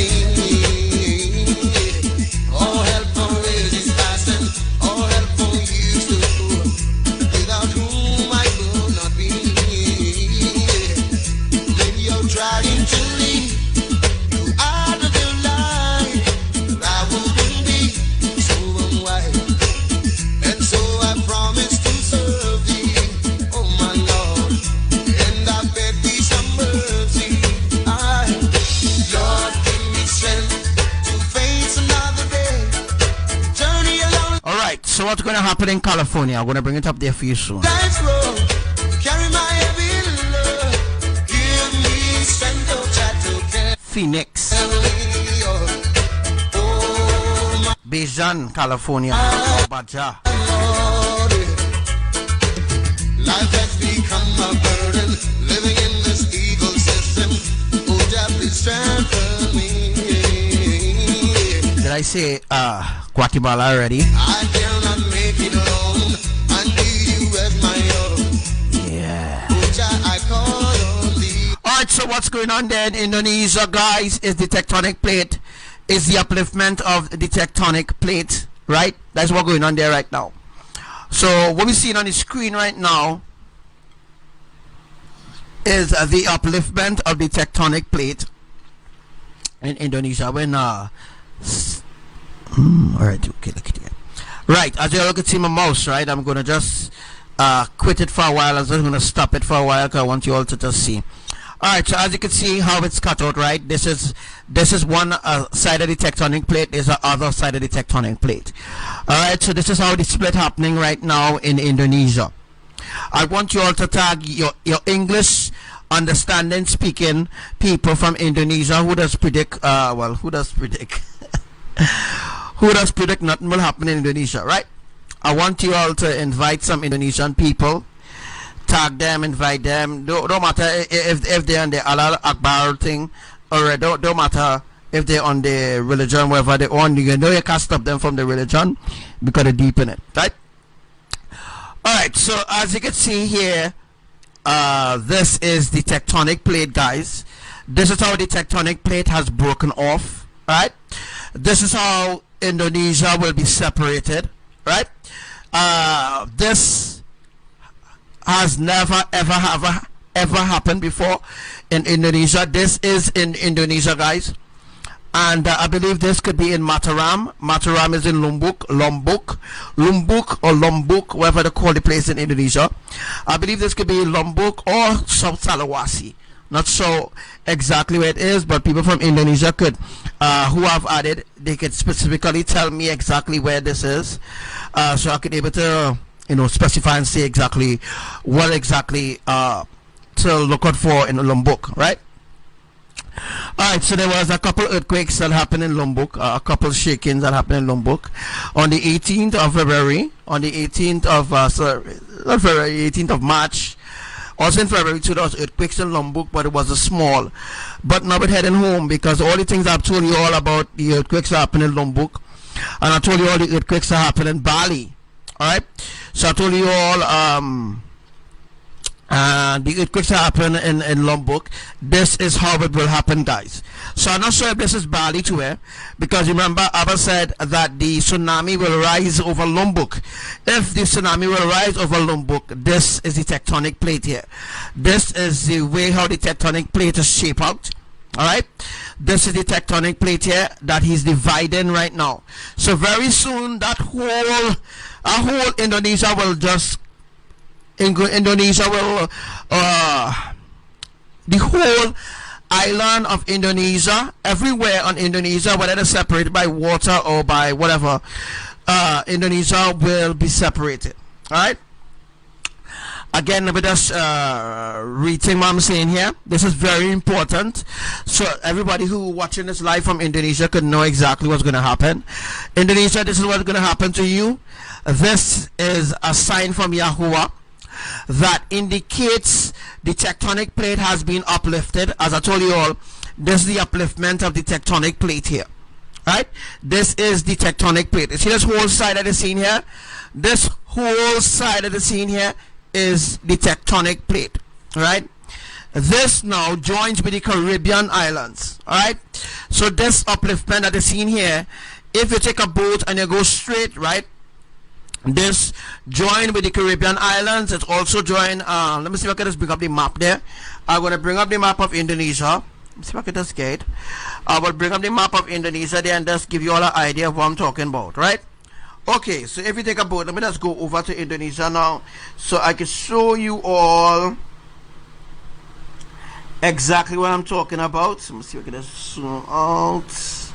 all help from where is passing, all help from you too, without whom I could not be. When you're trying to lead you out of your life, I wouldn't be so unwise. And so I promise to serve thee, oh my Lord, and I beg thee some mercy. Lord, give me strength to face another day. Journey along Alright, so what's going to happen in California? I'm going to bring it up there for you soon. life's road. Carry my heavy load. Give me strength, oh Jah, to Phoenix, carry. Oh my Bijan, California, Baja, Lord, life has become a burden. Living in this evil system. Oh Jah, please strengthen me. did I say Guatemala already? I cannot make it alone. I need you as my own. Yeah. Oh Jah, I call on thee. Alright, so what's going on there in Indonesia, guys, is the tectonic plate, is the upliftment of the tectonic plate, right? That's what's going on there right now. So what we're seeing on the screen right now is the upliftment of the tectonic plate in Indonesia when alright, okay, look at it. Right, as you look at see my mouse, right, I'm gonna just quit it for a while. I'm just gonna stop it for a while because I want you all to just see. All right, so as you can see how it's cut out, right? This is one side of the tectonic plate. There's the other side of the tectonic plate. All right, so this is how the split happening right now in Indonesia. I want you all to tag your English understanding speaking people from Indonesia who does predict who does predict who does predict nothing will happen in Indonesia, right? I want you all to invite some Indonesian people, tag them, invite them. Don't matter if they're on the Allah Akbar thing, or don't matter if they're on the religion, whatever they're on. You know you can't stop them from the religion because they're deep in it, right? Alright, so as you can see here, this is the tectonic plate, guys. This is how the tectonic plate has broken off, right? This is how Indonesia will be separated, right? This has never ever happened before in Indonesia. This is in Indonesia, guys, and I believe this could be in Mataram. Mataram is in Lombok, whatever they call the place in Indonesia. I believe this could be in Lombok or South Sulawesi. Not sure exactly where it is, but people from Indonesia could, who have added, they could specifically tell me exactly where this is, so I could be able to, specify and say exactly what exactly to look out for in Lombok, right? Alright, so there was a couple earthquakes that happened in Lombok, a couple shakings that happened in Lombok on the 18th of February, on the 18th of not February, 18th of March. Also in February too, there was earthquakes in Lombok, but it was a small. But now we're heading home, because all the things I've told you all about the earthquakes that happened in Lombok, and I told you all the earthquakes that happened in Bali. Alright, so I told you all the earthquakes that happen in Lombok. This is how it will happen, guys. So I'm not sure if this is Bali too, because remember ABBA said that the tsunami will rise over Lombok. If the tsunami will rise over Lombok, this is the tectonic plate here. This is the way how the tectonic plate is shaped out. Alright, this is the tectonic plate here that he's dividing right now. So very soon that whole Indonesia will just Indonesia will the whole island of Indonesia, everywhere on Indonesia, whether they're separated by water or by whatever, Indonesia will be separated. Alright, again, let me just reading what I'm saying here. This is very important, so everybody who watching this live from Indonesia could know exactly what's going to happen. Indonesia, this is what's going to happen to you. This is a sign from Yahuwah that indicates the tectonic plate has been uplifted. As I told you all, this is the upliftment of the tectonic plate here, right? This is the tectonic plate. You see this whole side of the scene here? This whole side of the scene here is the tectonic plate, right? This now joins with the Caribbean islands, alright? So this upliftment that is seen here, if you take a boat and you go straight, right, this join with the Caribbean islands. It's also join, let me see if I can just bring up the map there. I'm going to bring up the map of Indonesia. Let me see if I can just get it. I will bring up the map of Indonesia there and just give you all an idea of what I'm talking about, right? Okay, so if you take a boat, let me just go over to Indonesia now, so I can show you all exactly what I'm talking about. So let me see if I can just zoom out.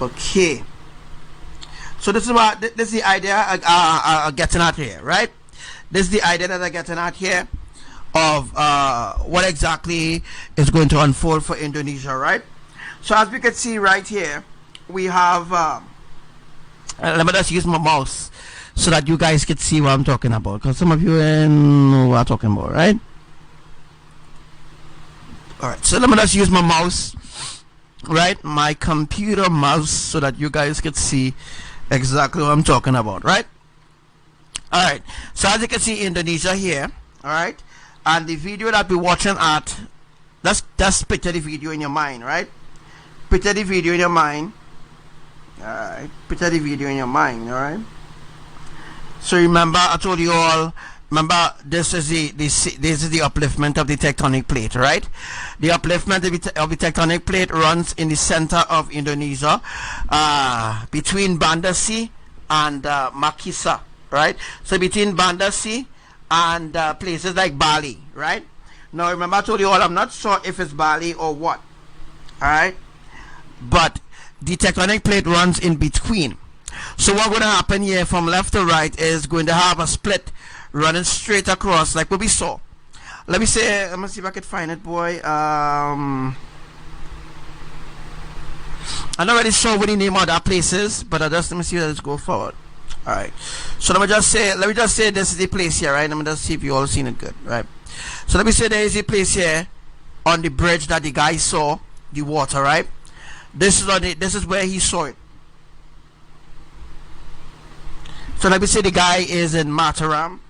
Okay. So this is the idea I'm getting at here, right? This is the idea that I'm getting at here of what exactly is going to unfold for Indonesia, right? So as we can see right here, we have let me just use my mouse so that you guys can see what I'm talking about, because some of you know what I'm talking about, right? Alright, so let me just use my mouse, right? My computer mouse, so that you guys can see exactly what I'm talking about, right? Alright, so as you can see Indonesia here, alright, and the video that we're watching at, just picture the video in your mind, right? Picture the video in your mind. Alright, picture the video in your mind, alright? So remember, I told you all, remember, this is the upliftment of the tectonic plate, right? The upliftment of the tectonic plate runs in the center of Indonesia, between Banda Sea and Makisa, right? So between Banda Sea and places like Bali, right? Now remember I told you all, I'm not sure if it's Bali or what. Alright, but the tectonic plate runs in between. So what's going to happen here from left to right is going to have a split running straight across like what we saw. Let me say, let me see if I can find it, boy. I'm not really sure what the name of that place is, but I just, let me see, let's go forward. Alright, so let me just say this is the place here, right? Let me just see if you all seen it good, right? So let me say there is a place here on the bridge that the guy saw the water, right? This is where he saw it. So let me say the guy is in Mataram.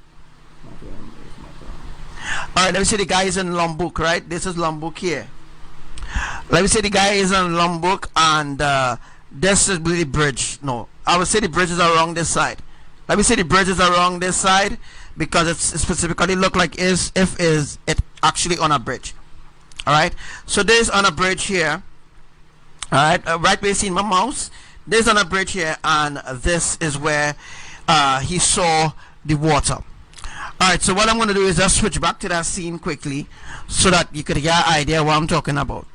Alright, let me say the guy is in Lombok, right? This is Lombok here. Let me say the guy is in Lombok, and this is the bridge. No, I would say the bridges are along this side. Let me say the bridges are along this side because it specifically look like is it actually on a bridge. Alright, so this on a bridge here. Alright, right where you see my mouse, this on a bridge here, and this is where he saw the water. Alright, so what I'm going to do is just switch back to that scene quickly so that you could get an idea what I'm talking about.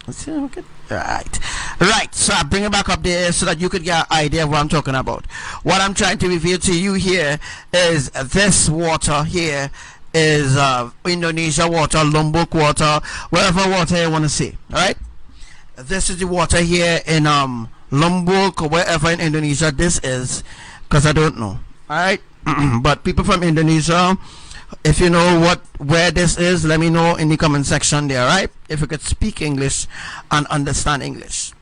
Let's see, okay. Right, so I bring it back up there so that you could get an idea of what I'm talking about. What I'm trying to reveal to you here is this water here is Indonesia water, Lombok water, whatever water you want to say. Alright, this is the water here in Lombok or wherever in Indonesia this is, because I don't know. Alright, but people from Indonesia, if you know where this is, let me know in the comment section there, right? If you could speak English and understand English.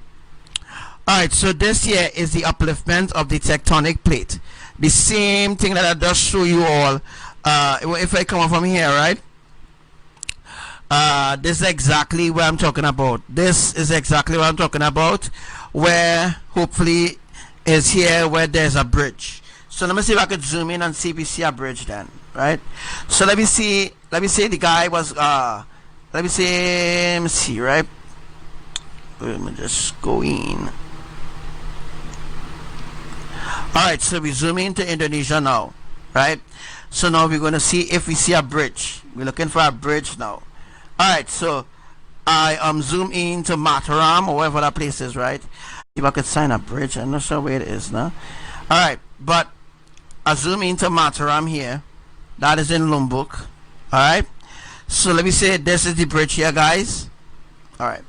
Alright, so this here is the upliftment of the tectonic plate. The same thing that I just show you all. If I come from here, right? This is exactly what I'm talking about. This is exactly what I'm talking about, where hopefully is here where there's a bridge. So let me see if I could zoom in and see if we see a bridge then, right? So let me see the guy was let me see, right? Let me just go in. Alright, so we zoom into Indonesia now, right? So now we're going to see if we see a bridge. We're looking for a bridge now. Alright, so I zoom into Mataram or wherever that place is, right? If I could sign a bridge, I'm not sure where it is now. Alright, but I zoom into Mataram here. That is in Lombok. Alright, so let me say this is the bridge here, guys. Alright,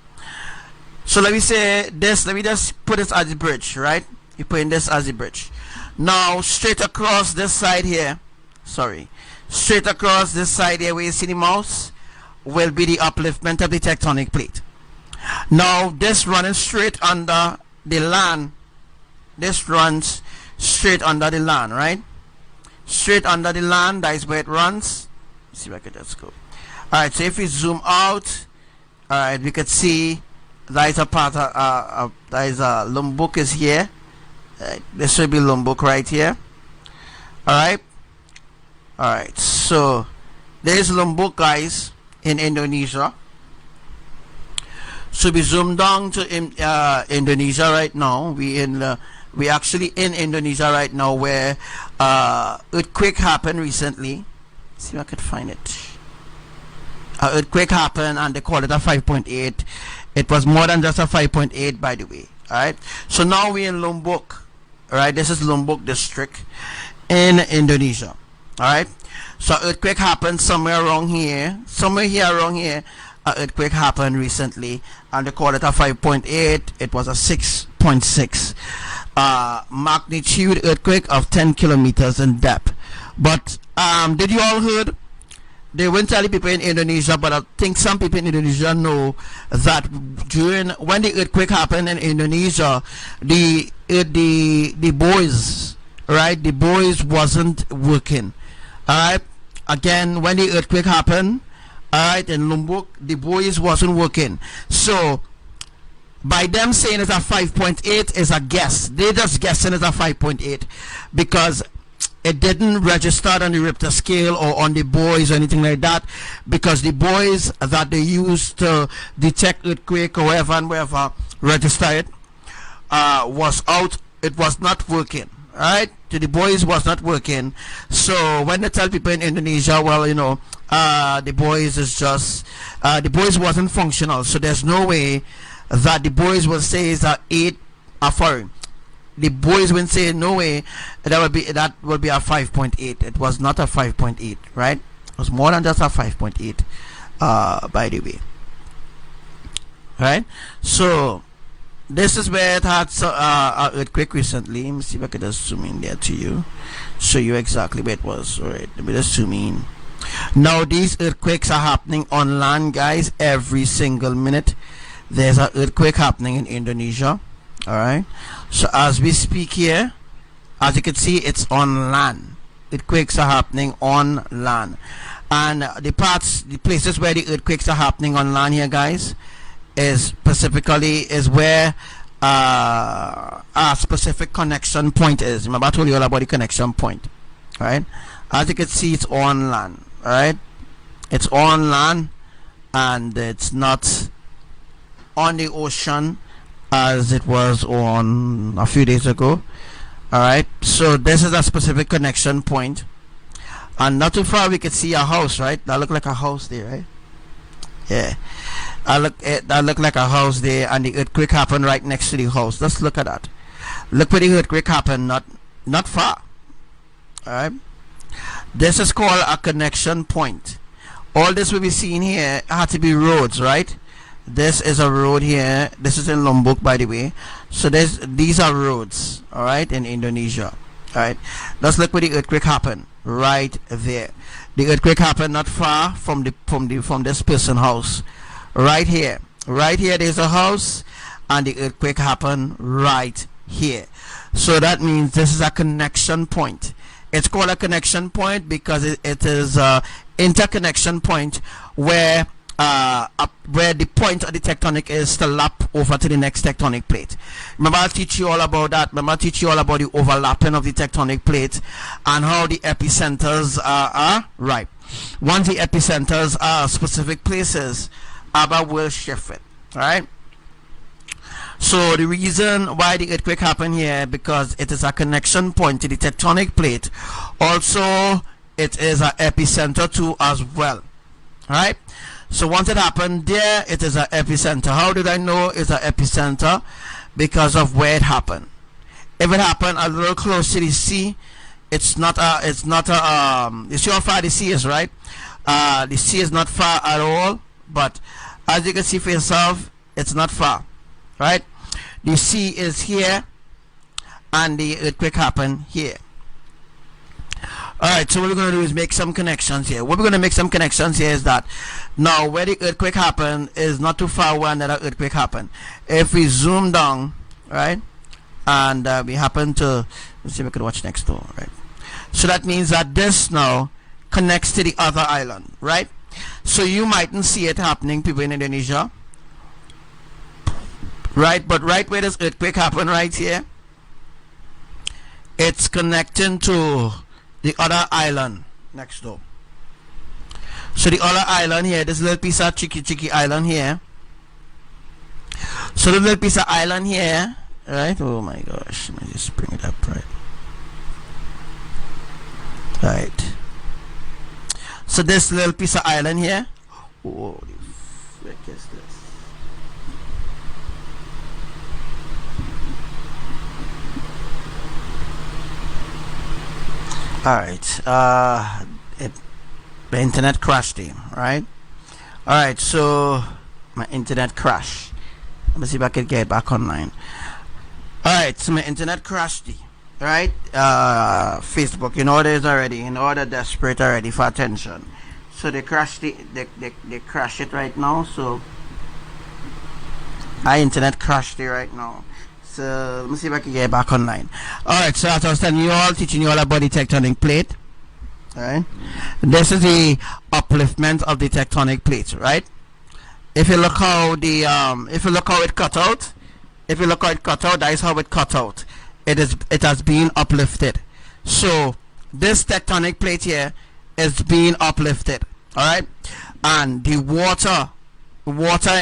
so let me say this, let me just put this as the bridge, right? You put in this as the bridge. Now straight across this side here, straight across this side here where you see the mouse will be the upliftment of the tectonic plate. Now this running straight under the land, this runs straight under the land, right? Straight under the land, that is where it runs. Let's see if I can just go. Alright, so if we zoom out, alright, we could see that is a part of that is Lombok is here. This should be Lombok right here. Alright, so there's Lombok, guys, in Indonesia. So we zoom down to Indonesia right now. We actually in Indonesia right now, where earthquake happened recently. Let's see if I could find it. Earthquake happened and they called it a 5.8. It was more than just a 5.8, by the way. Alright, so now we're in Lombok. Alright, this is Lombok district in Indonesia. Alright, so earthquake happened somewhere around here, earthquake happened recently and they called it a 5.8. It was a 6.6 magnitude earthquake of 10 kilometers in depth. But did you all heard? They won't tell the people in Indonesia, but I think some people in Indonesia know that when the earthquake happened in Indonesia, the boys, right? The boys wasn't working. Alright, again, when the earthquake happened, alright, in Lombok, the boys wasn't working. So by them saying it's a 5.8 is a guess. They just guessing it's a 5.8 because it didn't register on the Richter scale or on the buoys or anything like that, because the buoys that they used to detect earthquake or wherever and wherever register it was out. It was not working. Right, to the buoys was not working. So when they tell people in Indonesia, well, you know, the buoys is just the buoys wasn't functional, so there's no way that the buoys will say is a 8 foreign. The boys will say no way that will be a 5.8. It was not a 5.8, right? It was more than just a 5.8, by the way, right? So this is where it had an earthquake recently. Let me see if I can just zoom in there to you, show you exactly where it was. All right, let me just zoom in. Now these earthquakes are happening on land, guys. Every single minute there's an earthquake happening in Indonesia. All right, so as we speak here, as you can see, it's on land. Earthquakes are happening on land, and the places where the earthquakes are happening on land here, guys, is specifically where a specific connection point is. Remember I told you all about the connection point, right? As you can see, it's on land. All right, it's on land, and it's not on the ocean as it was on a few days ago. All right, so this is a specific connection point, and not too far we can see a house, right? That look like a house there, right? Yeah, that look like a house there, and the earthquake happened right next to the house. Let's look at that. Look where the earthquake happened, not far. All right, this is called a connection point. All this will be seen here had to be roads, right? This is a road here. This is in Lombok, by the way. So these are roads, all right, in Indonesia. All right, let's look where the earthquake happened. Right there, the earthquake happened not far from this person's house. Right here, there's a house, and the earthquake happened right here. So that means this is a connection point. It's called a connection point because it is a interconnection point where the point of the tectonic is to lap over to the next tectonic plate. Remember I'll teach you all about that. Remember I'll teach you all about the overlapping of the tectonic plate and how the epicenters are right. Once the epicenters are specific places, ABBA will shift it. Alright, so the reason why the earthquake happened here, because it is a connection point to the tectonic plate. Also it is an epicenter too as well. Alright, so once it happened there, it is an epicenter. How did I know it's an epicenter? Because of where it happened. If it happened a little close to the sea, it's not a you see how far the sea is, right? The sea is not far at all, but as you can see for yourself, it's not far, right? The sea is here, and the earthquake happened here. Alright, so what we're going to do is make some connections here. What we're going to make some connections here is that now where the earthquake happened is not too far where another earthquake happened. If we zoom down, right, and we happen to, let's see if we can watch next door, right? So that means that this now connects to the other island, right? So you mightn't see it happening, people in Indonesia, right? But right where this earthquake happened right here, it's connecting to the other island next door. So the other island here, this little piece of Chiki island here. So the little piece of island here, right? Oh my gosh, let me just bring it up, right? Right. So this little piece of island here. Oh, the frick is this? Alright, the internet crashed here, right? Alright, so my internet crashed. Let me see if I can get back online. Alright, so my internet crashed here, right? Facebook, you know what it is already, you know they're desperate already for attention. So they crashed it, they crash it right now, so my internet crashed here right now. So let me see if I can get back online. Alright, so as I was telling you all, teaching you all about the tectonic plate. Alright, this is the upliftment of the tectonic plate, right? If you look how the it cut out, that is how it cut out. It has been uplifted. So this tectonic plate here is being uplifted. Alright, and the water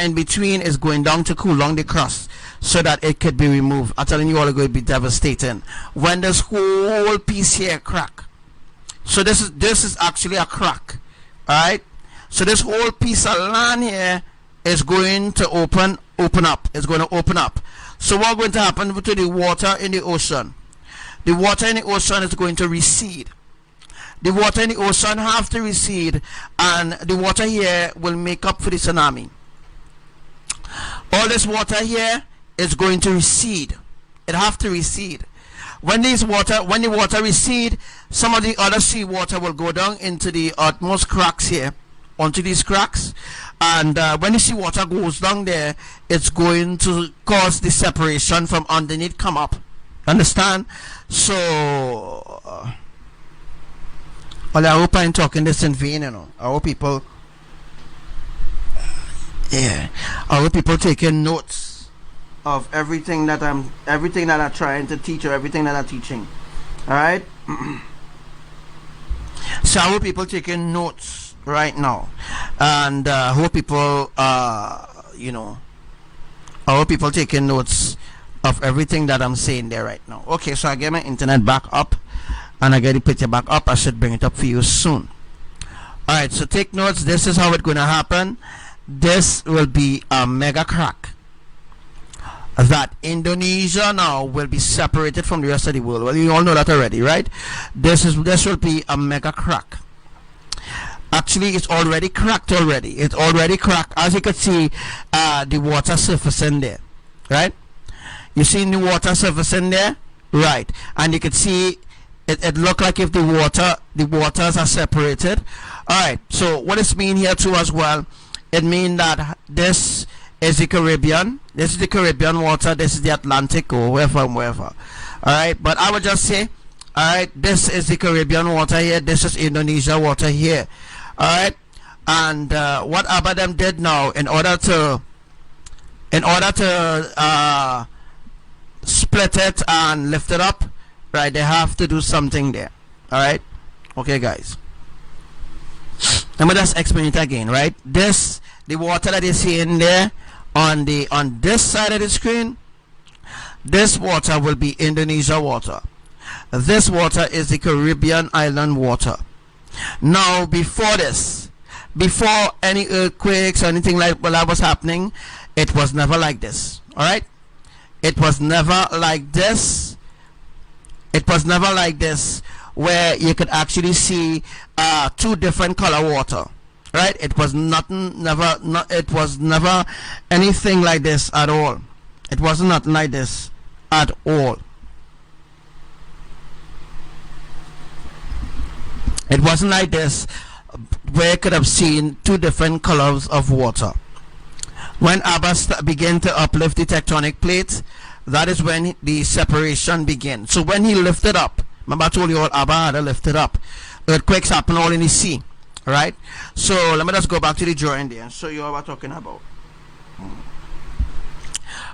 in between is going down to cool down the crust. so that it could be removed. I'm telling you all, it's going to be devastating when this whole piece here crack. So this is actually a crack. Alright, so this whole piece of land here is going to open up. It's going to open up. So what's going to happen to the water in the ocean? The water in the ocean is going to recede. The water in the ocean have to recede, and the water here will make up for the tsunami. All this water here is going to recede. It have to recede. When the water recede, some of the other sea water will go down into the utmost cracks here, onto these cracks, and when the sea water goes down there, it's going to cause the separation from underneath come up. Understand? So well, I hope I'm talking this in vain, you know. I hope people taking notes of everything that I'm trying to teach, or everything that I'm teaching. Alright? So I hope people taking notes right now. And I hope people I hope people taking notes of everything that I'm saying there right now. Okay, so I get my internet back up, and I get the picture back up. I should bring it up for you soon. Alright, so take notes. This is how it's gonna happen. This will be a mega crack. That Indonesia now will be separated from the rest of the world. Well, you all know that already, right? This will be a mega crack. Actually, it's already cracked already. It's already cracked. As you can see, the water surfacing there, right? You see the water surfacing there, right? And you can see it look like if the waters are separated. All right. So what does it mean here too as well? It means that this is the Caribbean. This is the Caribbean water. This is the Atlantic, or wherever. All right. But I would just say, all right, this is the Caribbean water here. This is Indonesia water here. All right. And what ABBA them did now, in order to split it and lift it up, right, they have to do something there. All right. Okay, guys. Let me just explain it again, right? This, the water that you see in there on this side of the screen, this water will be Indonesia water. This water is the Caribbean island water. Now, before this, before any earthquakes or anything like that was happening, it was never like this. All right? It was never like this. It was never like this, where you could actually see two different color water, right? It was it was never anything like this at all. It was not like this at all. It wasn't like this, where you could have seen two different colors of water. When ABBA began to uplift the tectonic plates, that is when the separation began. So when he lifted up, remember I told you all ABBA had to lift it up. Earthquakes happen all in the sea. Alright? So let me just go back to the drawing there and show you what we're talking about.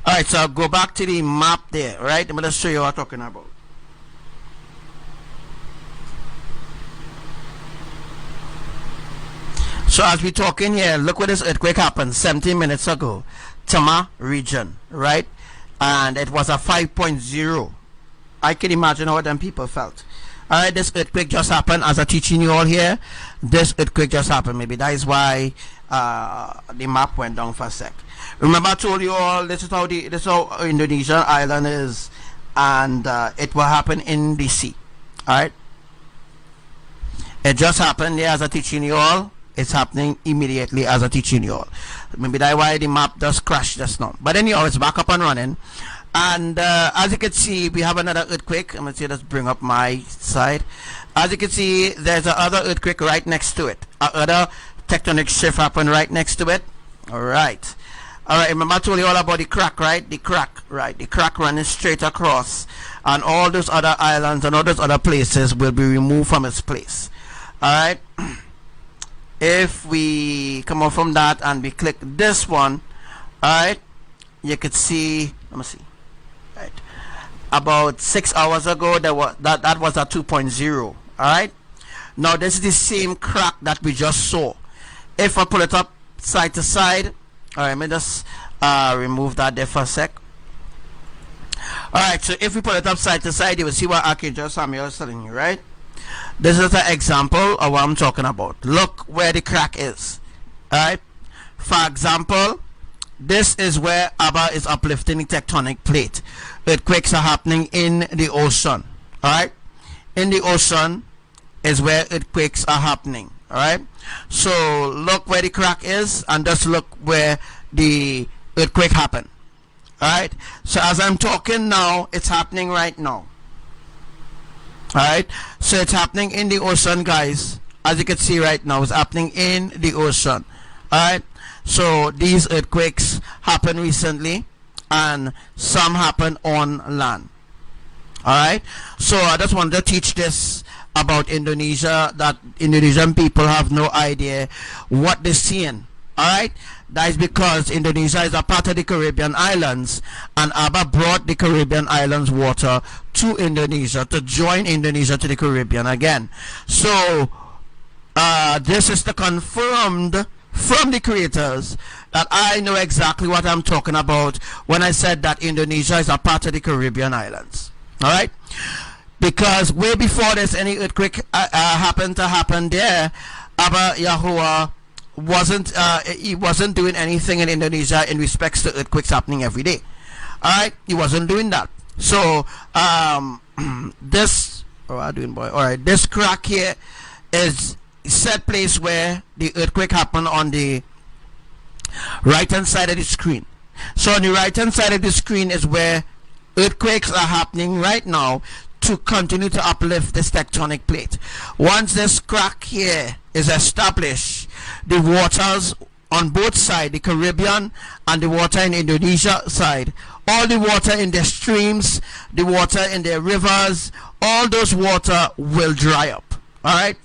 Alright, so I'll go back to the map there. Right? Let me just show you what we're talking about. So as we're talking here, look where this earthquake happened 17 minutes ago. Tama region, right? And it was a 5.0. I can imagine how them people felt. Alright, this earthquake just happened. As I'm teaching you all here, this earthquake just happened. Maybe that is why the map went down for a sec. Remember I told you all, this is how Indonesian island is, and it will happen in the sea. Alright? It just happened there as I'm teaching you all. It's happening immediately as I'm teaching you all. Maybe that's why the map just crashed just now. But anyhow, it's back up and running. And as you can see, we have another earthquake. I'm going to let's bring up my side. As you can see, there's another earthquake right next to it. Another tectonic shift happened right next to it. Alright. Alright, remember I told you all about the crack, right? The crack, right? The crack running straight across. And all those other islands and all those other places will be removed from its place. Alright. If we come out from that and we click this one, alright, you could see, let me see, right, about 6 hours ago that was a 2.0. alright. Now this is the same crack that we just saw. If I pull it up side to side, alright, let me just remove that there for a sec. Alright, so if we put it upside to side, you will see what Archangel Samuel is telling you, right? This is an example of what I'm talking about. Look where the crack is. Alright? For example, this is where ABBA is uplifting the tectonic plate. Earthquakes are happening in the ocean. Alright? In the ocean is where earthquakes are happening. Alright? So look where the crack is and just look where the earthquake happened. Alright? So as I'm talking now, it's happening right now. Alright? So it's happening in the ocean, guys. As you can see right now, it's happening in the ocean. Alright? So these earthquakes happened recently and some happen on land. Alright? So I just wanted to teach this about Indonesia, that Indonesian people have no idea what they're seeing. Alright? That is because Indonesia is a part of the Caribbean islands, and ABBA brought the Caribbean islands water to Indonesia to join Indonesia to the Caribbean again. So this is the confirmed from the creators that I know exactly what I'm talking about when I said that Indonesia is a part of the Caribbean islands. Alright? Because way before there's any earthquake happened there, ABBA YAHUWAH wasn't doing anything in Indonesia in respects to earthquakes happening every day. Alright, he wasn't doing that. So this this crack here is set place where the earthquake happened on the right hand side of the screen. So on the right hand side of the screen is where earthquakes are happening right now to continue to uplift this tectonic plate. Once this crack here is established, the waters on both sides, the Caribbean and the water in Indonesia side, all the water in their streams, the water in their rivers, all those water will dry up. Alright,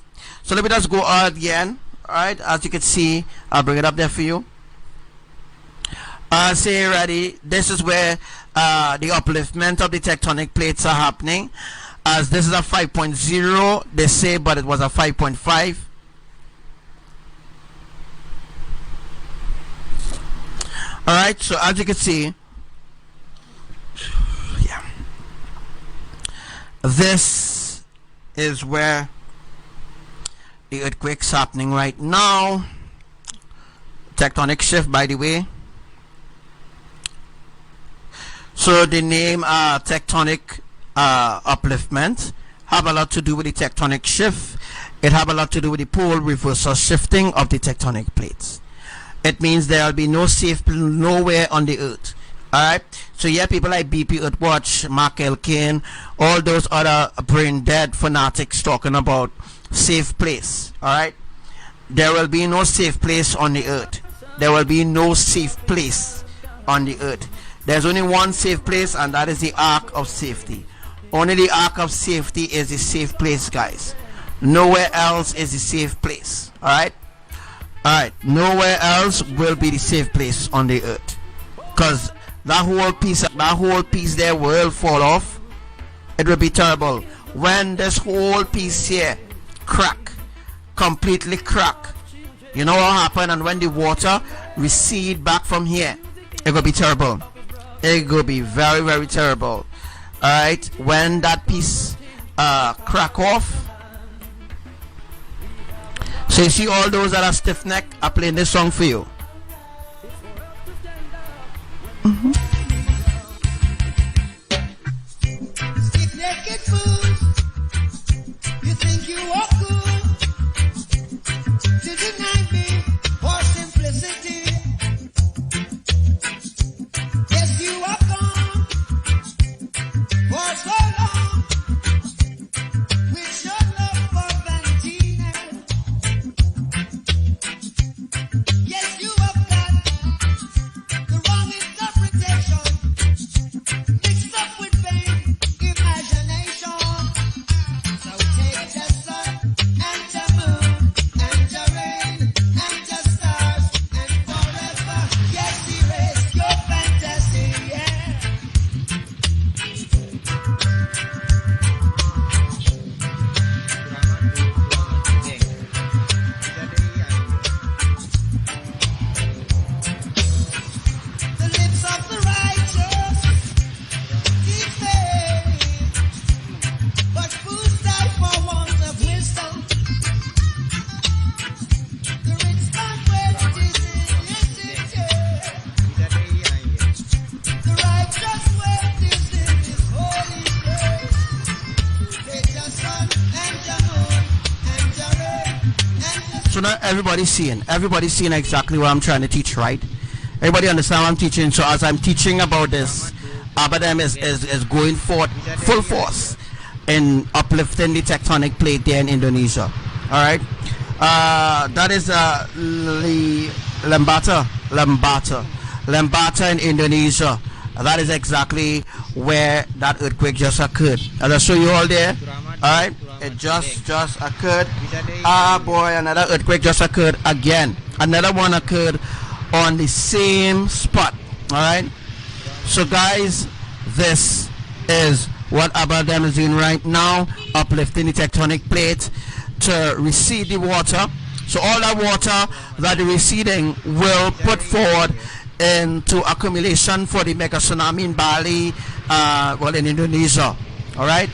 so let me just go out again. Alright, as you can see, I'll bring it up there for you. Say ready, this is where the upliftment of the tectonic plates are happening, as this is a 5.0 they say, but it was a 5.5. Alright, so as you can see, yeah, this is where the earthquake's happening right now. Tectonic shift, by the way. So the name tectonic upliftment have a lot to do with the tectonic shift. It have a lot to do with the pole reversal shifting of the tectonic plates. It means there will be no safe nowhere on the earth. Alright, so yeah, people like BP Earthwatch, Mark Elkin, all those other brain dead fanatics talking about safe place. Alright, there will be no safe place on the earth. There will be no safe place on the earth. There's only one safe place, and that is the ark of safety. Only the ark of safety is the safe place, guys. Nowhere else is the safe place. Alright, alright, nowhere else will be the safe place on the earth, because that whole piece there will fall off. It will be terrible when this whole piece here crack, completely crack. You know what happened? And when the water recede back from here, it will be terrible. It will be very, very terrible. Alright, when that piece crack off. So you see, all those that are stiff neck are playing this song for you. Naked fool, you think you are cool to deny me for simplicity. Yes, you are gone for so long with your love for vanity. Yes, you have got the wrong interpretation. So now everybody's seeing exactly what I'm trying to teach, right? Everybody understand what I'm teaching. So as I'm teaching about this, ABBA is going forth full force in uplifting the tectonic plate there in Indonesia. All right, that is Lembata in Indonesia. That is exactly where that earthquake just occurred. As I show you all there, all right, it just occurred. Ah boy, another earthquake just occurred again. Another one occurred on the same spot. All right. So guys, this is what ABBA is doing right now, uplifting the tectonic plate to recede the water. So all that water that is receding will put forward into accumulation for the mega tsunami in Bali, well, in Indonesia. All right.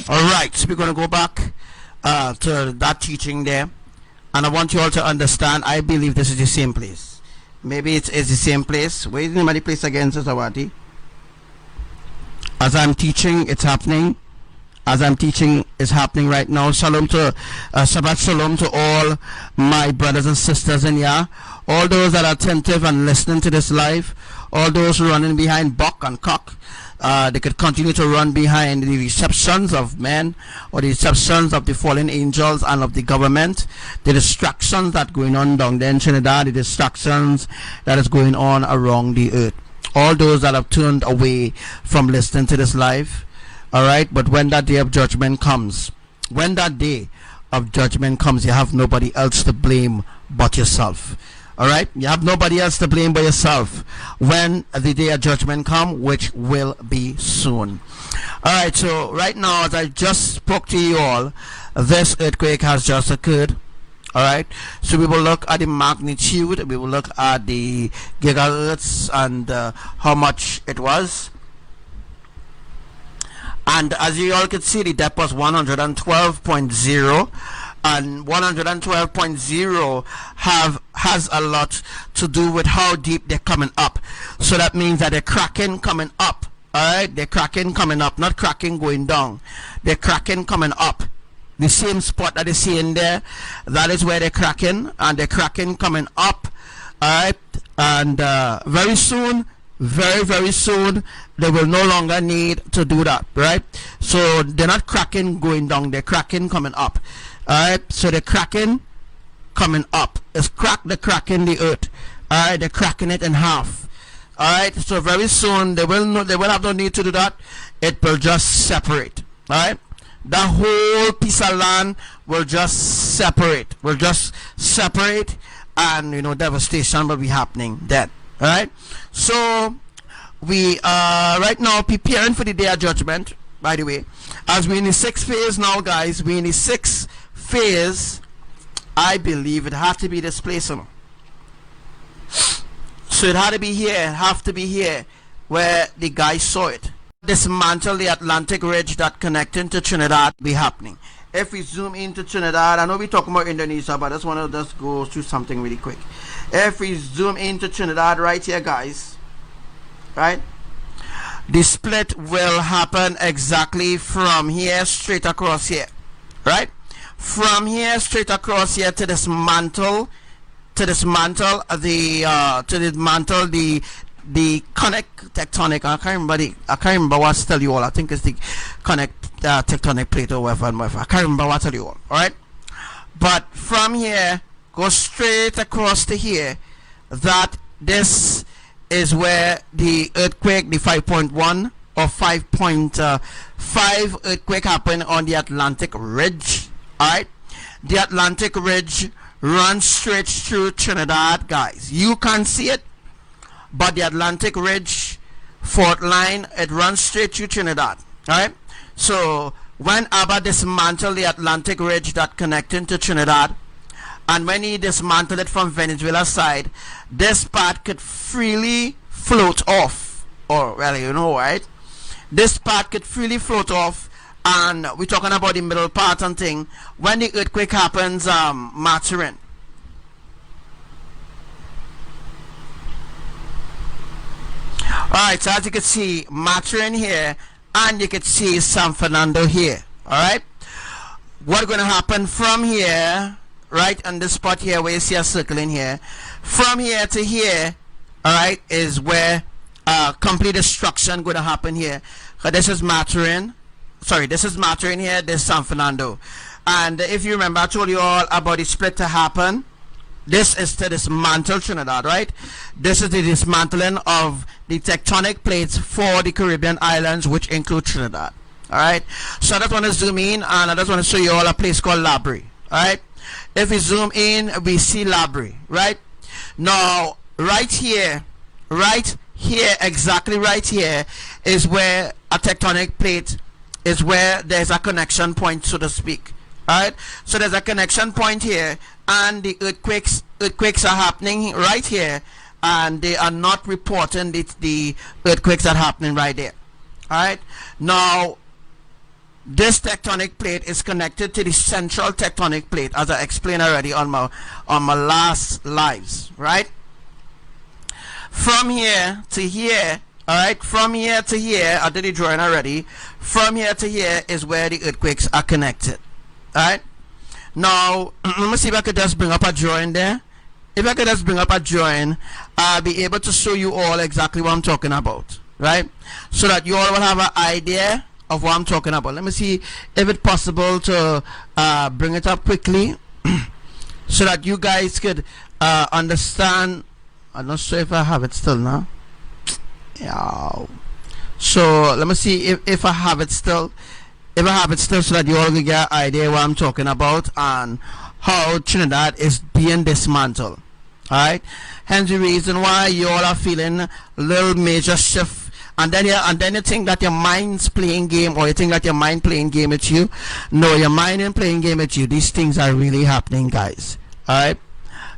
Alright, so we're going to go back to that teaching there, and I want you all to understand, I believe this is the same place. Maybe it's the same place. Where is the name of the place again, Sister Wati? As I'm teaching, it's happening. As I'm teaching, it's happening right now. Shalom to Shabbat Shalom to all my brothers and sisters in Yah, all those that are attentive and listening to this live, all those running behind buck and cock. They could continue to run behind the deceptions of men or the deceptions of the fallen angels and of the government, the distractions that going on down there in Trinidad, the distractions that is going on around the earth. All those that have turned away from listening to this live, all right. But when that day of judgment comes, you have nobody else to blame but yourself. All right, you have nobody else to blame but yourself when the day of judgment come, which will be soon. All right, so right now, as I just spoke to you all, this earthquake has just occurred. All right, so we will look at the magnitude, we will look at the gigahertz and how much it was. And as you all can see, the depth was 112.0. And 112.0 has a lot to do with how deep they're coming up. So that means that they're cracking coming up. Alright, they're cracking coming up, not cracking going down. They're cracking coming up. The same spot that you see in there, that is where they're cracking, and they're cracking coming up. Alright, and very soon, very soon, they will no longer need to do that. Right, so they're not cracking going down, they're cracking coming up. Alright, so the cracking coming up is they're cracking the earth. Alright, they're cracking it in half. Alright, so very soon they will have no need to do that. It will just separate. Alright, the whole piece of land will just separate. And devastation will be happening then. Alright, so we are right now preparing for the day of judgment. By the way, as we're in the 6th phase now, guys, we're in the 6th phase. I believe it had to be this place. So it had to be here, where the guy saw it. Dismantle the Atlantic ridge that connecting to Trinidad be happening. If we zoom into Trinidad, I know we're talking about Indonesia, but I just want to just go through something really quick. If we zoom into Trinidad right here, guys, right, the split will happen exactly from here straight across here, right? From here straight across here to dismantle the connect tectonic. I can't remember what to tell you all. I think it's the connect tectonic plate or whatever. I can't remember what to tell you all. All right, but from here go straight across to here, that this is where the earthquake, the 5.1 or 5.5 earthquake happened on the Atlantic Ridge. Alright, the Atlantic Ridge runs straight through Trinidad, guys. You can't see it, but the Atlantic Ridge fault line, it runs straight through Trinidad. Alright, so when ABBA dismantled the Atlantic Ridge that connected to Trinidad, and when he dismantled it from Venezuela side, this part could freely float off. Or, well, you know, right? This part could freely float off, and we're talking about the middle part and thing. When the earthquake happens, Maturin. Alright, so as you can see, Maturin here, and you can see San Fernando here. Alright, what's going to happen from here, right on this spot here where you see a circle in here, from here to here, alright, is where complete destruction going to happen here. This is Maturin, sorry, this is Maturin here, this is San Fernando. And if you remember, I told you all about the split to happen. This is to dismantle Trinidad, right? This is the dismantling of the tectonic plates for the Caribbean islands, which include Trinidad. Alright, so I just want to zoom in, and I just want to show you all a place called Labrie. Alright, if we zoom in, we see Labrie, right? Now, right here, exactly right here, is where a tectonic plate is, where there's a connection point, so to speak. Alright, so there's a connection point here, and the earthquakes are happening right here, and they are not reporting the earthquakes that are happening right there. Alright, now this tectonic plate is connected to the central tectonic plate, as I explained already on my last lives, right? From here to here, alright, from here to here, I did the drawing already. From here to here is where the earthquakes are connected. Alright, now let me see if I could just bring up a drawing there. If I could just bring up a drawing, I'll be able to show you all exactly what I'm talking about, right? So that you all will have an idea of what I'm talking about. Let me see if it's possible to bring it up quickly so that you guys could understand. I'm not sure if I have it still now. Yeah. So let me see if I have it still. If I have it still, so that you all can get an idea what I'm talking about and how Trinidad is being dismantled. Alright, hence the reason why you all are feeling a little major shift, and then you think that your mind's playing game, or you think that your mind playing game with you. No, your mind ain't playing game with you. These things are really happening, guys. Alright,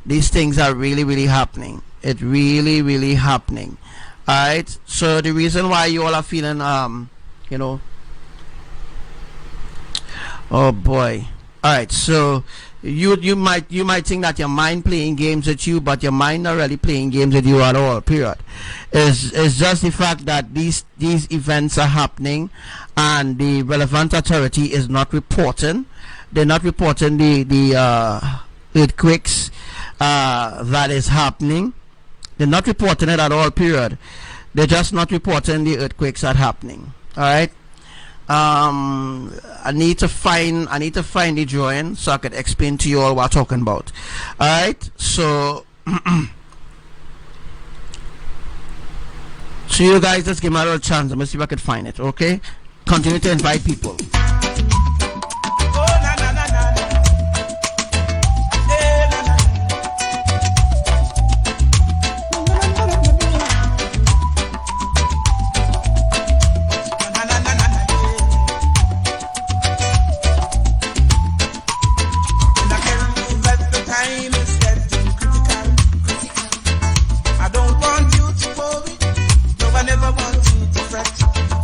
these things are really happening. It's really happening. Alright, so the reason why you all are feeling you know, oh boy. Alright, so you might think that your mind playing games with you, but your mind not really playing games with you at all, period. It's just the fact that these events are happening, and the relevant authority is not reporting. They're not reporting the earthquakes that is happening. They're not reporting it at all, period. They're just not reporting the earthquakes that are happening. Alright, I need to find the drawing so I could explain to you all what I'm talking about. Alright, so so you guys just give me a little chance. Let me see if I could find it. Okay, continue to invite people.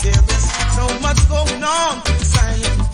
There is so much going on in science.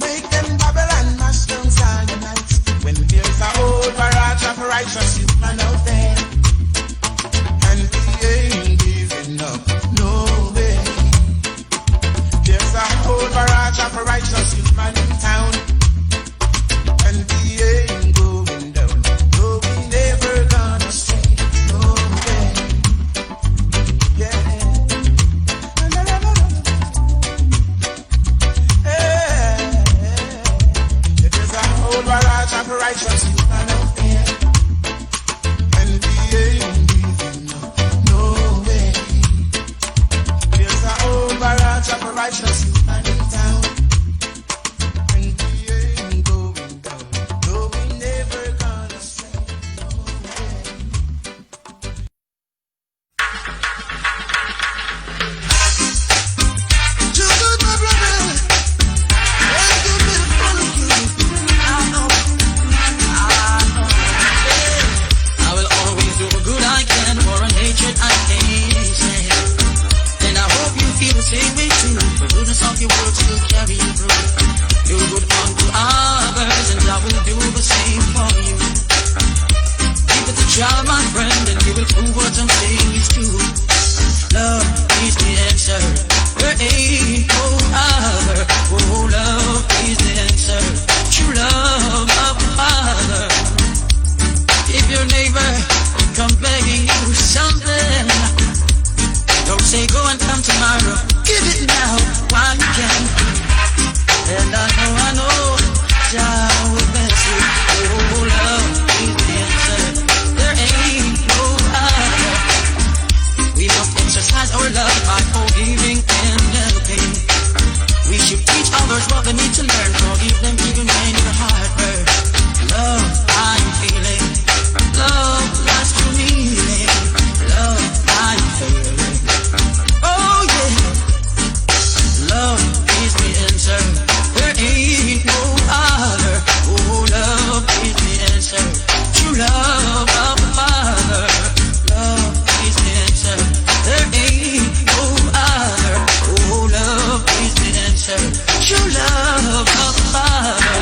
make them Babylon mash down Zionites. When there's a whole barrage of righteous human out there, and we ain't giving up, no way. There's a whole barrage of righteous human in town, and we ain't going down, no, we never gonna stray, no way. Yeah. There's a whole barrage of righteous human out there, and we ain't giving up, no way. There's a whole barrage of righteous human in town, and we ain't going down, no, we never gonna stray, no way. Too good, my brother. Ain't too good for you. I know. I will always do the good I can for a hatred I can't stand. And I hope you feel the same way too. The goodness of your works will carry you through. Do good unto others, and I will do the same for you. Keep it a child, my friend, and you will prove what I'm saying is true. Love is the answer. There ain't no other. Oh, love is the answer. True love of the Father. If your neighbor come begging you something, don't say go and come tomorrow. Give it now while you can. And I know, Jah will bless you. Oh, love is the answer. There ain't no other. We must exercise our love by forgiving and helping. We should teach others what they need to learn. Forgive them even when your heart hurts. Love, I'm feeling. Love, that's true meaning. Love, I'm feeling. Oh yeah. Love is the answer. There ain't no other. Oh, love is the answer. True love of the Father. Love is the answer. There ain't no other. Oh, love is the answer. True love of the Father.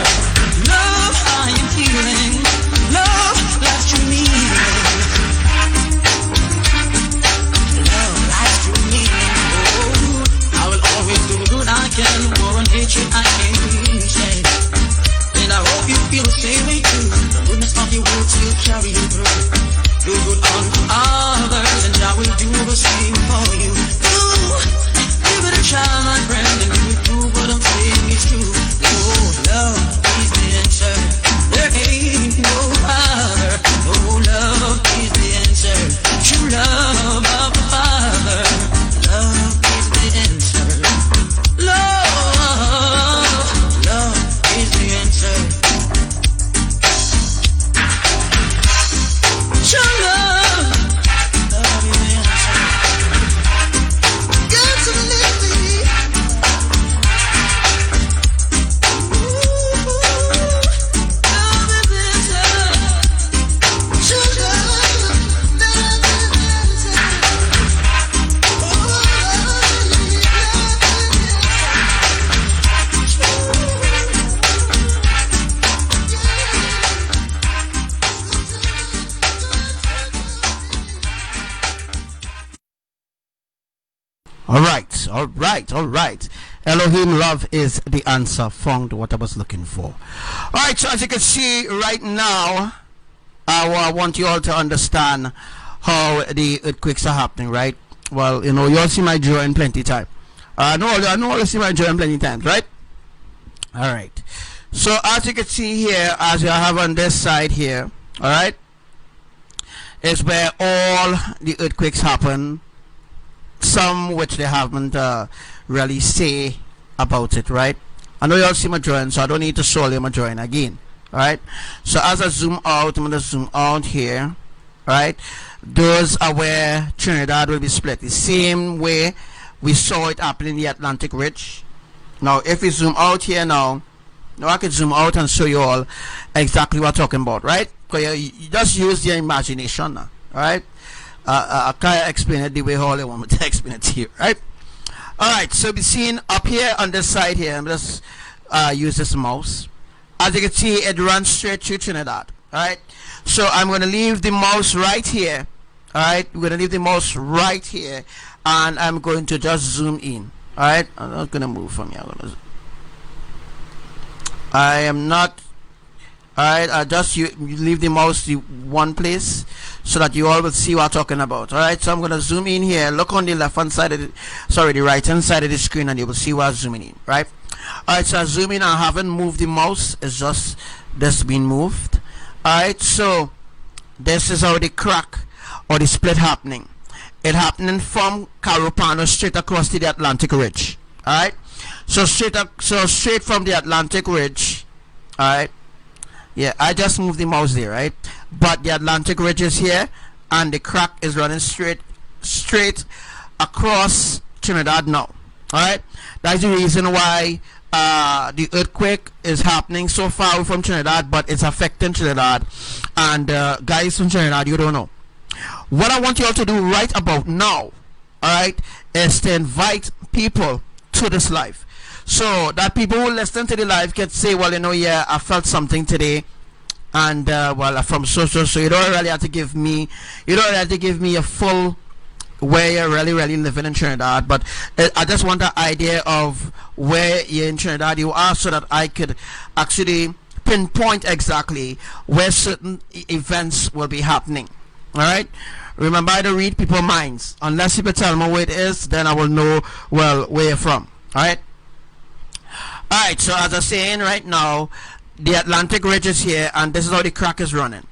Love, I am feeling. Love, that's true meaning. Love, that's true meaning. Oh, I will always do the good I can for an hatred I can't stand. And I hope you feel the same way too. The goodness of your words will carry you through. Do good unto others, and I will do the same for you. Ooh, give it a try, my friend, and you will prove what I'm saying is true. Oh, love is the answer. There ain't no other. Oh, love is the answer. True love of the Father. Love is the answer. Love is the answer. True love is the answer. Got to live me. Love is the answer. True love is the answer. All right. Elohim, love is the answer. Found what I was looking for. All right, so as you can see right now, I want you all to understand how the earthquakes are happening, right? Well, you know, you all see my drawing plenty time. I know you see my drawing plenty times, right? All right. So as you can see here, as you have on this side here, all right, is where all the earthquakes happen. Some which they haven't really say about it, right? I know you all see my drawing, so I don't need to show you my drawing again. All right. So as I zoom out, I'm gonna zoom out here. Right. Those are where Trinidad will be split. The same way we saw it happen in the Atlantic Ridge. Now, if we zoom out here now I can zoom out and show you all exactly what I'm talking about, right? Because you just use your imagination now, right? I can't explain it the way all I want me to explain it to you, right? All right, so we're seeing up here on this side here. I'm just use this mouse. As you can see, it runs straight through Trinidad. Alright, so I'm going to leave the mouse right here. Alright, we're going to leave the mouse right here, and I'm going to just zoom in. Alright, I'm not going to move from here. I am not. Alright, I just you leave the mouse the one place so that you all will see what I'm talking about. Alright, so I'm going to zoom in here. Look on the left hand side of the right hand side of the screen, and you will see what I'm zooming in. Right. Alright, so I zoom in. I haven't moved the mouse. It's just this being moved. Alright, so this is how the crack or the split happening. It happening from Carupano straight across to the Atlantic Ridge. Alright, so straight from the Atlantic Ridge. Alright, yeah, I just moved the mouse there, right? But the Atlantic Ridge is here, and the crack is running straight across Trinidad now. Alright, that's the reason why the earthquake is happening so far from Trinidad, but it's affecting Trinidad. And guys from Trinidad, you don't know. What I want you all to do right about now, alright, is to invite people to this live, so that people who listen to the live can say, well, you know, yeah, I felt something today, and well, from so you don't really have to give me a full where you're really living in Trinidad, but I just want the idea of where you're in Trinidad you are, so that I could actually pinpoint exactly where certain events will be happening. Alright, remember, I don't read people's minds. Unless people tell me where it is, then I will know, well, where you're from. Alright, so as I'm saying right now, the Atlantic Ridge is here, and this is how the crack is running.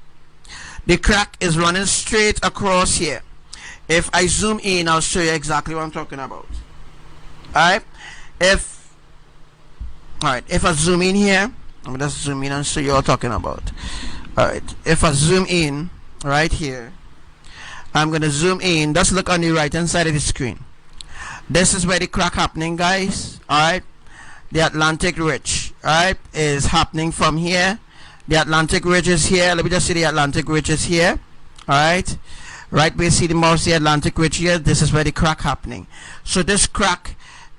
The crack is running straight across here. If I zoom in, I'll show you exactly what I'm talking about. Alright, if I zoom in here, I'm just zoom in and show you what I'm talking about. Alright, if I zoom in right here, I'm gonna zoom in. Just look on the right hand side of the screen. This is where the crack happening, guys. Alright, the Atlantic Ridge, alright, is happening from here. The Atlantic Ridge is here. Let me just see, the Atlantic Ridge is here. Alright, right where you see the mouse, the Atlantic Ridge here. This is where the crack happening. So this crack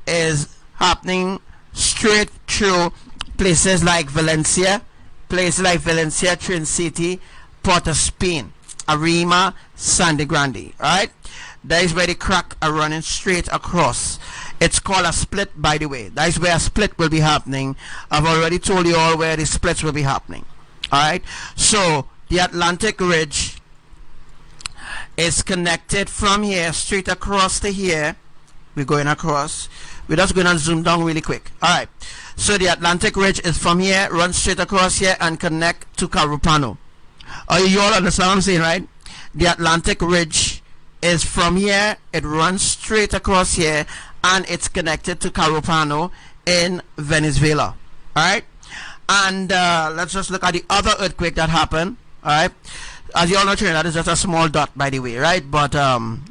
is happening straight through places like Valencia, Trin City, Port of Spain, Arima, Sandy Grande. Alright, that is where the crack are running straight across. It's called a split, by the way. That is where a split will be happening. I've already told you all where the splits will be happening. Alright, so the Atlantic Ridge is connected from here straight across to here. We're going across. We're just going to zoom down really quick. Alright, so the Atlantic Ridge is from here, runs straight across here and connect to Carupano. You all understand what I'm saying, right? The Atlantic Ridge is from here, it runs straight across here, and it's connected to Carupano in Venezuela. Alright, and let's just look at the other earthquake that happened. Alright, as you all know, Trinidad is just a small dot, by the way, right? But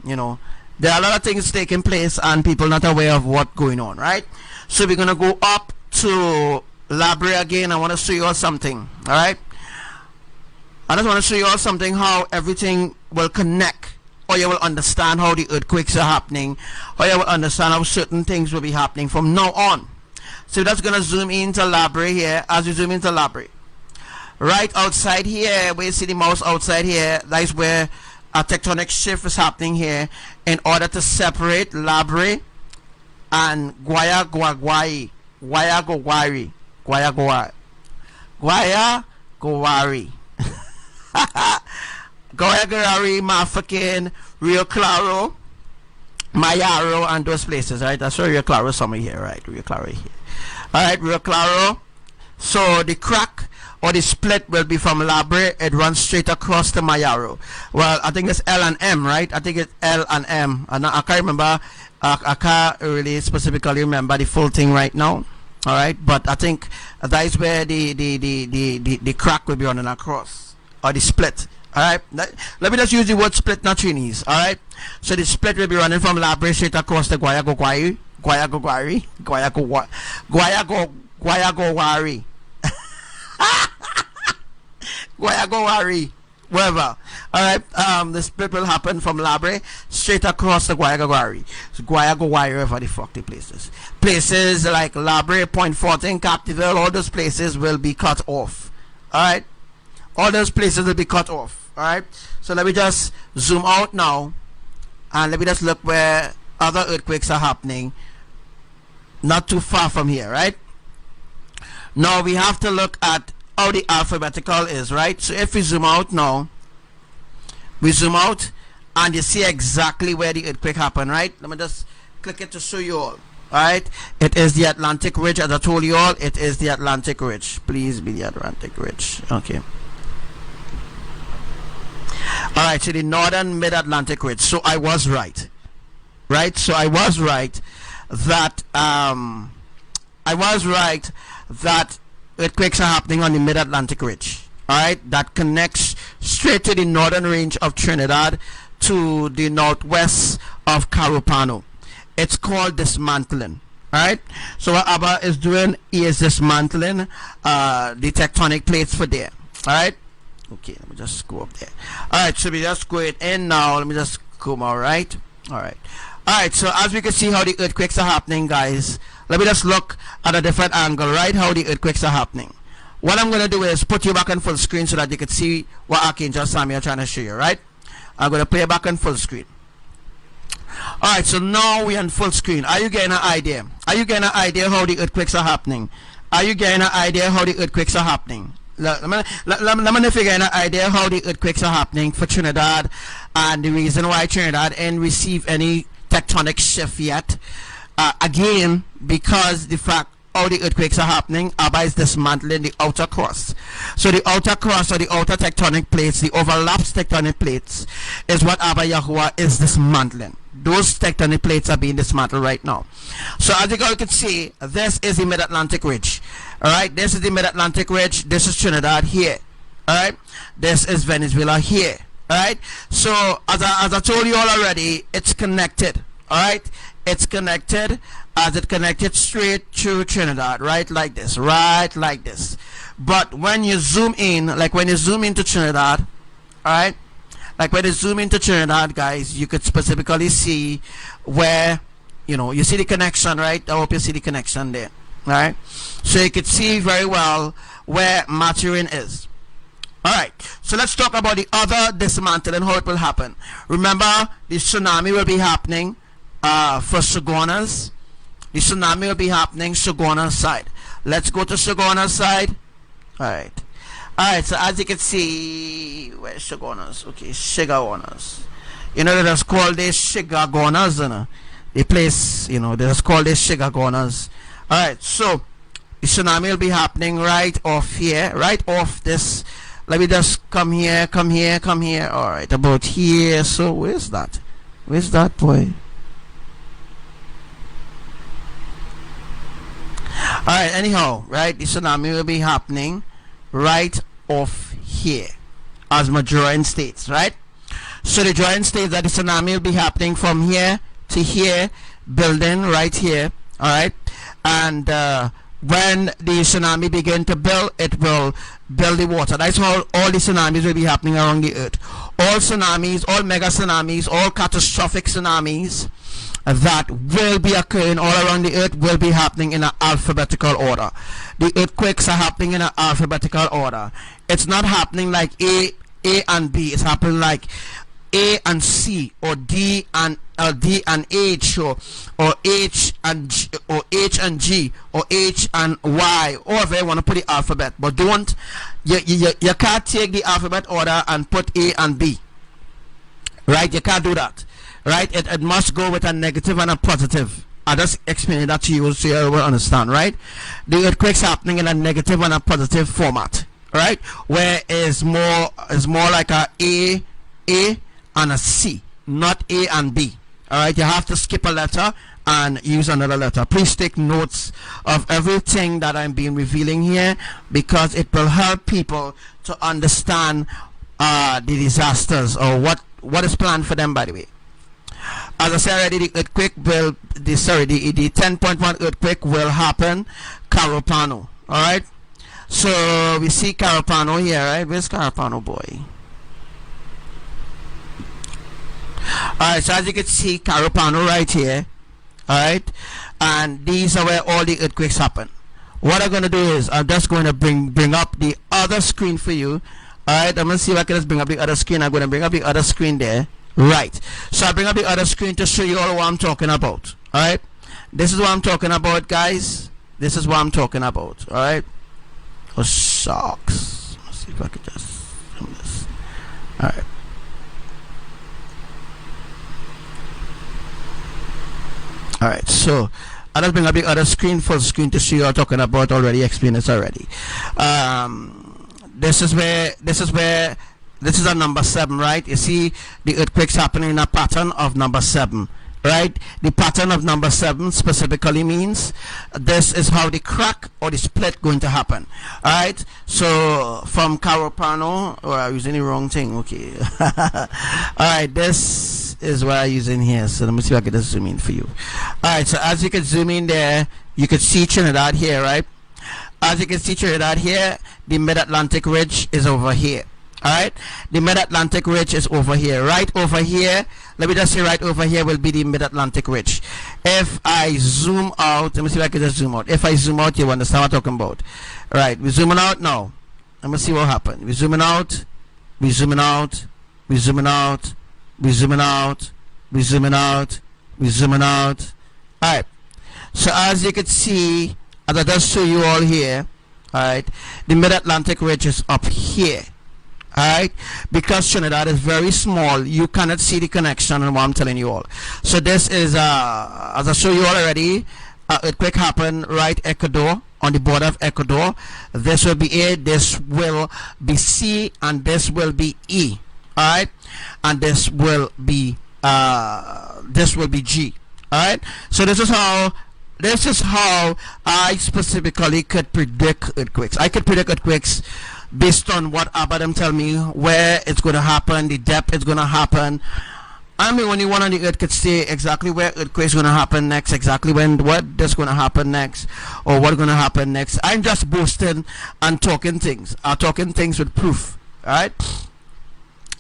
you know, there are a lot of things taking place and people not aware of what's going on, right? So we're gonna go up to Labre again. I want to show you all something. Alright, I just want to show you all something, how everything will connect, or you will understand how the earthquakes are happening, or you will understand how certain things will be happening from now on. So that's going to zoom into Labre here. As you zoom into Labre, right outside here, where you see the mouse outside here, that is where a tectonic shift is happening here, in order to separate Labre and Guayagowari. Guayagowari, Mafakin, Rio Claro, Mayaro, and those places, right? I saw Rio Claro somewhere here, right? Rio Claro here. Alright, Rio Claro. So the crack or the split will be from Labre. It runs straight across to Mayaro. Well, I think it's L and M, right? I think it's L and M. And I can't remember. I can't really specifically remember the full thing right now. Alright, but I think that is where the crack will be running across, or the split. Alright, let me just use the word split, not Chinese. Alright, so the split will be running from Labre straight across to Guayagowari. Guayagowari. wherever. All right, the split will happen from Labre straight across the Guayagawari, wherever the fuck the places. Places like Labre, Point Fortin, Captiville, all those places will be cut off. All right, all those places will be cut off. All right, so let me just zoom out now, and let me just look where other earthquakes are happening. Not too far from here, right? Now we have to look at how the alphabetical is, right? So if we zoom out now, we zoom out and you see exactly where the earthquake happened, right? Let me just click it to show you all. Alright, it is the Atlantic Ridge, as I told you all. It is the Atlantic Ridge. Please be the Atlantic Ridge. Okay. Alright, so the northern mid-Atlantic Ridge. So I was right. Right? So I was right that earthquakes are happening on the mid-Atlantic Ridge. Alright, that connects straight to the northern range of Trinidad to the northwest of Carupano. It's called dismantling. Alright, so what ABBA is doing, he is dismantling the tectonic plates for there. Alright, okay, let me just go up there. Alright, so we just go in now. Let me just come. Alright, alright, so as we can see how the earthquakes are happening, guys, let me just look at a different angle, right? How the earthquakes are happening. What I'm going to do is put you back on full screen so that you can see what Archangel Samuel is trying to show you, right? I'm going to play it back on full screen. Alright, so now we're on full screen. Are you getting an idea? Are you getting an idea how the earthquakes are happening? Are you getting an idea how the earthquakes are happening? Let me know if you're getting an idea how the earthquakes are happening for Trinidad, and the reason why Trinidad ain't received any tectonic shift yet. Again, because the fact how the earthquakes are happening, ABBA is dismantling the outer crust. So the outer crust or the outer tectonic plates, the overlaps tectonic plates, is what ABBA YAHUWAH is dismantling. Those tectonic plates are being dismantled right now. So as you guys can see, this is the mid-Atlantic Ridge. Alright, this is the mid-Atlantic Ridge. This is Trinidad here. Alright, this is Venezuela here. Alright, so as I told you all already, it's connected. Alright, it's connected as it connected straight to Trinidad, right like this, but when you zoom in, like when you zoom into Trinidad, alright, like when you zoom into Trinidad, guys, you could specifically see where, you see the connection, right? I hope you see the connection there. Alright, so you could see very well where Maturin is. Alright, so let's talk about the other dismantling, how it will happen. Remember, the tsunami will be happening for Sugonas. The tsunami will be happening Sugona side. Let's go to Sugona side. Alright, so as you can see, where's Sugonas? Okay, Shigagonas. They just call this Shigagonas, the place, they just call this Shigagonas. Alright, so the tsunami will be happening right off here, right off this. Let me just come here. Alright, about here. So where's that boy? Alright, anyhow, right, the tsunami will be happening right off here, as Majoran states, right? So the Joran states that the tsunami will be happening from here to here, building right here, alright? And when the tsunami begin to build, it will build the water. That's how all the tsunamis will be happening around the earth. All tsunamis, all mega tsunamis, all catastrophic tsunamis that will be occurring all around the earth will be happening in an alphabetical order. The earthquakes are happening in an alphabetical order. It's not happening like A and B. It's happening like A and C, or D and H, or H and G, or H and G, or H and Y, or if you want to put the alphabet. But don't, you can't take the alphabet order and put A and B, right? You can't do that, right? It must go with a negative and a positive. I just explained that to you so you will understand, right? The earthquakes happening in a negative and a positive format, right? Where is more like a and a C, not A and B. Alright, you have to skip a letter and use another letter. Please take notes of everything that I'm being revealing here, because it will help people to understand the disasters, or what is planned for them, by the way. As I said already, the earthquake will, the 10.1 earthquake will happen Carupano. Alright, so we see Carupano here, right? Where's Carupano, boy? Alright, so as you can see, Carapano right here. Alright, and these are where all the earthquakes happen. What I'm going to do is I'm just going to bring up the other screen for you. Alright, I'm going to see if I can just bring up the other screen. I'm going to bring up the other screen there. Right, so I bring up the other screen to show you all what I'm talking about. Alright, this is what I'm talking about, guys. This is what I'm talking about. Alright, oh shucks, let's see if I can just do this. Alright, alright, so I'll just bring up the other screen, full screen, to show you what I'm talking about already. Explain this already. This is a number 7, right? You see the earthquakes happening in a pattern of number 7, right? The pattern of number 7 specifically means this is how the crack or the split going to happen. All right, so from Carapano, oh, I'm using the wrong thing. Okay. All right, this is what I'm using here, so let me see if I can just zoom in for you. All right, so as you can zoom in there, you can see Trinidad here, right? As you can see Trinidad here, the mid-Atlantic ridge is over here. Alright, the mid-Atlantic ridge is over here. Right over here, let me just say right over here will be the mid-Atlantic ridge. If I zoom out, let me see if I can just zoom out. If I zoom out, you understand what I'm talking about. Right, we're zooming out now. Let me see what happened. We're zooming out, we're zooming out, we're zooming out, we're zooming out, we're zooming out, we're zooming out. Alright, so as you can see, as I just show you all here, alright, the mid-Atlantic ridge is up here. Alright, because Trinidad is very small, you cannot see the connection and what I'm telling you all. So this is as I show you all already, earthquake happened right Ecuador, on the border of Ecuador. This will be A, this will be C, and this will be E. Alright, and this will be G. Alright, so this is how I specifically could predict earthquakes. I could predict earthquakes based on what ABBA them tell me, where it's going to happen, the depth it's going to happen. I'm the only one on the earth could say exactly where earthquake's going to happen next, exactly when what is going to happen next, or what's going to happen next. I'm just boasting and talking things. I'm talking things with proof. Alright?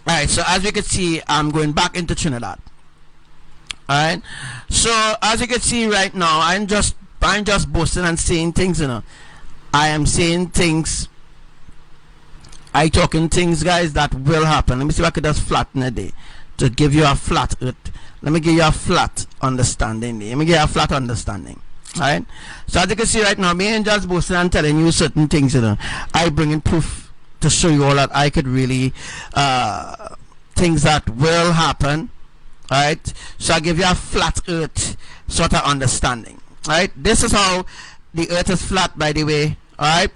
Alright, so as you can see, I'm going back into Trinidad. Alright? So as you can see right now, I'm just boasting and saying things, you know. I am saying things, I talking things, guys, that will happen. Let me see if I could just flatten it there to give you a flat earth. Let me give you a flat understanding there. Let me give you a flat understanding. Alright? So as you can see right now, me ain't just boasting and telling you certain things, you know. I bring in proof to show you all that I could really things that will happen. Alright? So I give you a flat earth sort of understanding. Alright? This is how the earth is flat, by the way. Alright?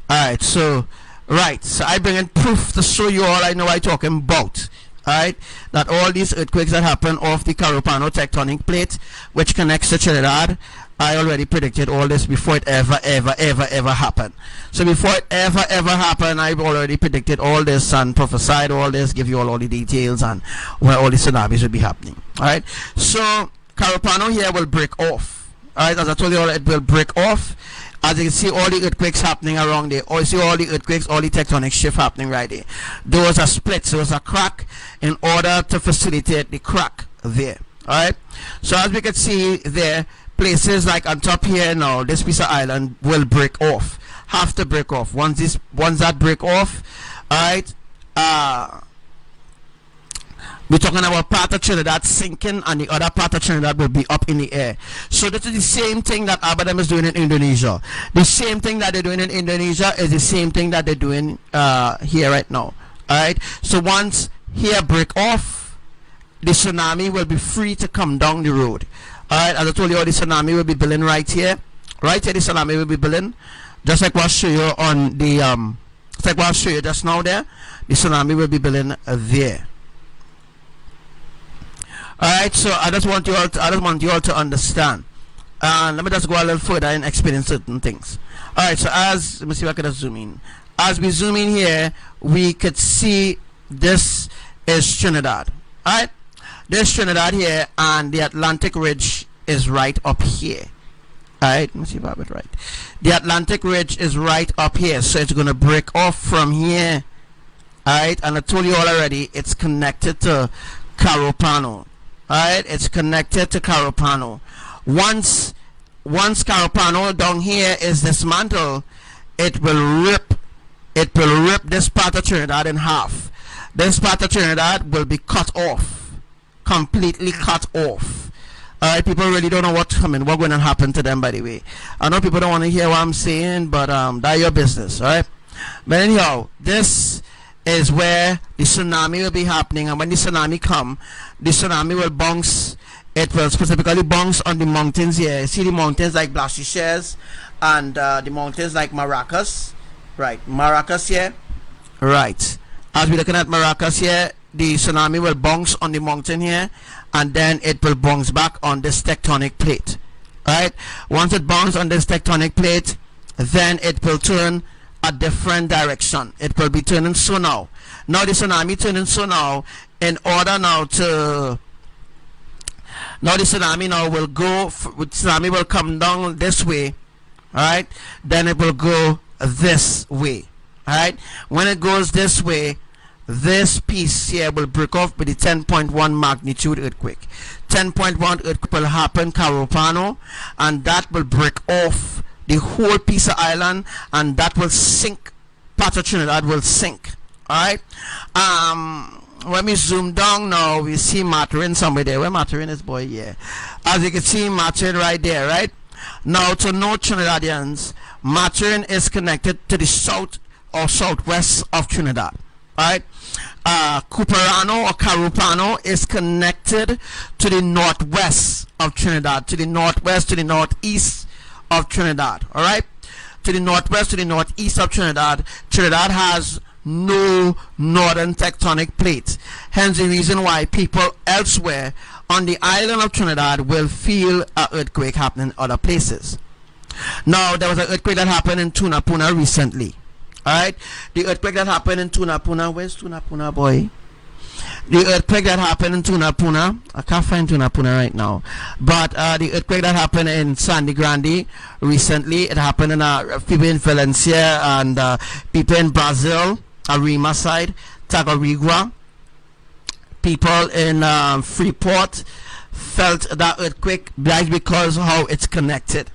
Alright, so right, so I bring in proof to show you all I know I'm talking about. Alright, that all these earthquakes that happen off the Carapano tectonic plate, which connects to Trinidad, I already predicted all this before it ever happened. So before it ever happened, I've already predicted all this and prophesied all this, give you all the details and where all the tsunamis will be happening. Alright, so Carapano here will break off. Alright, as I told you all, it will break off. As you can see, all the earthquakes happening around there. Or you see all the earthquakes, all the tectonic shift happening right there. Those are splits, those are crack in order to facilitate the crack there. Alright? So as we can see there, places like on top here now, this piece of island will break off. Have to break off. Once that break off, alright, we're talking about part of Trinidad sinking and the other part of Trinidad will be up in the air. So this is the same thing that ABBA is doing in Indonesia. The same thing that they're doing in Indonesia is the same thing that they're doing here right now. Alright, so once here break off, the tsunami will be free to come down the road. Alright, as I told you, all the tsunami will be building right here. Right here, the tsunami will be building. Just like what I show you on the just like what I show you just now there, the tsunami will be building there. Alright, so I just want you all to understand. And let me just go a little further and explain certain things. Alright, so let me see if I can just zoom in. As we zoom in here, we could see this is Trinidad. Alright, this Trinidad here, and the Atlantic ridge is right up here. Alright, let me see if I have it right. The Atlantic ridge is right up here, so it's gonna break off from here. Alright, and I told you all already, it's connected to Carupano. Alright, it's connected to Carupano. Once Carupano down here is dismantled, it will rip this part of Trinidad in half. This part of Trinidad will be cut off, completely cut off. Alright, people really don't know what's coming, what's going to happen to them, by the way. I know people don't want to hear what I'm saying, but that's your business, alright? But anyhow, this is where the tsunami will be happening, and when the tsunami come, the tsunami will bounce. It will specifically bounce on the mountains here. See the mountains like Blashy Shares and the mountains like Maracas, right? Maracas here, right? As we're looking at Maracas here, the tsunami will bounce on the mountain here, and then it will bounce back on this tectonic plate. Right? Once it bounces on this tectonic plate, then it will turn a different direction. It will be turning so now. Now the tsunami turning so now, in order now to now the tsunami now will go, tsunami will come down this way, alright? Then it will go this way, alright? When it goes this way, this piece here will break off with the 10.1 magnitude earthquake. 10.1 earthquake will happen, Carupano, and that will break off the whole piece of island, and that will sink. Part of Trinidad will sink. Alright? When we zoom down now, we see Maturin somewhere there. Where Maturin is, boy? Yeah. As you can see, Maturin right there, right? Now, to know Trinidadians, Maturin is connected to the south or southwest of Trinidad. Alright? Cuperano or Carupano is connected to the northwest of Trinidad, to the northwest, to the northeast of Trinidad. Alright? To the northwest, to the northeast of Trinidad. Trinidad has no northern tectonic plate. Hence the reason why people elsewhere on the island of Trinidad will feel an earthquake happening in other places. Now, there was an earthquake that happened in Tunapuna recently. Alright? The earthquake that happened in Tunapuna. Where's Tunapuna, boy? The earthquake that happened in Tunapuna. I can't find Tunapuna right now. But the earthquake that happened in Sandy Grande recently, it happened in people in Valencia and people in Brazil, Arima side, Tagarigua. People in Freeport felt that earthquake because how it's connected.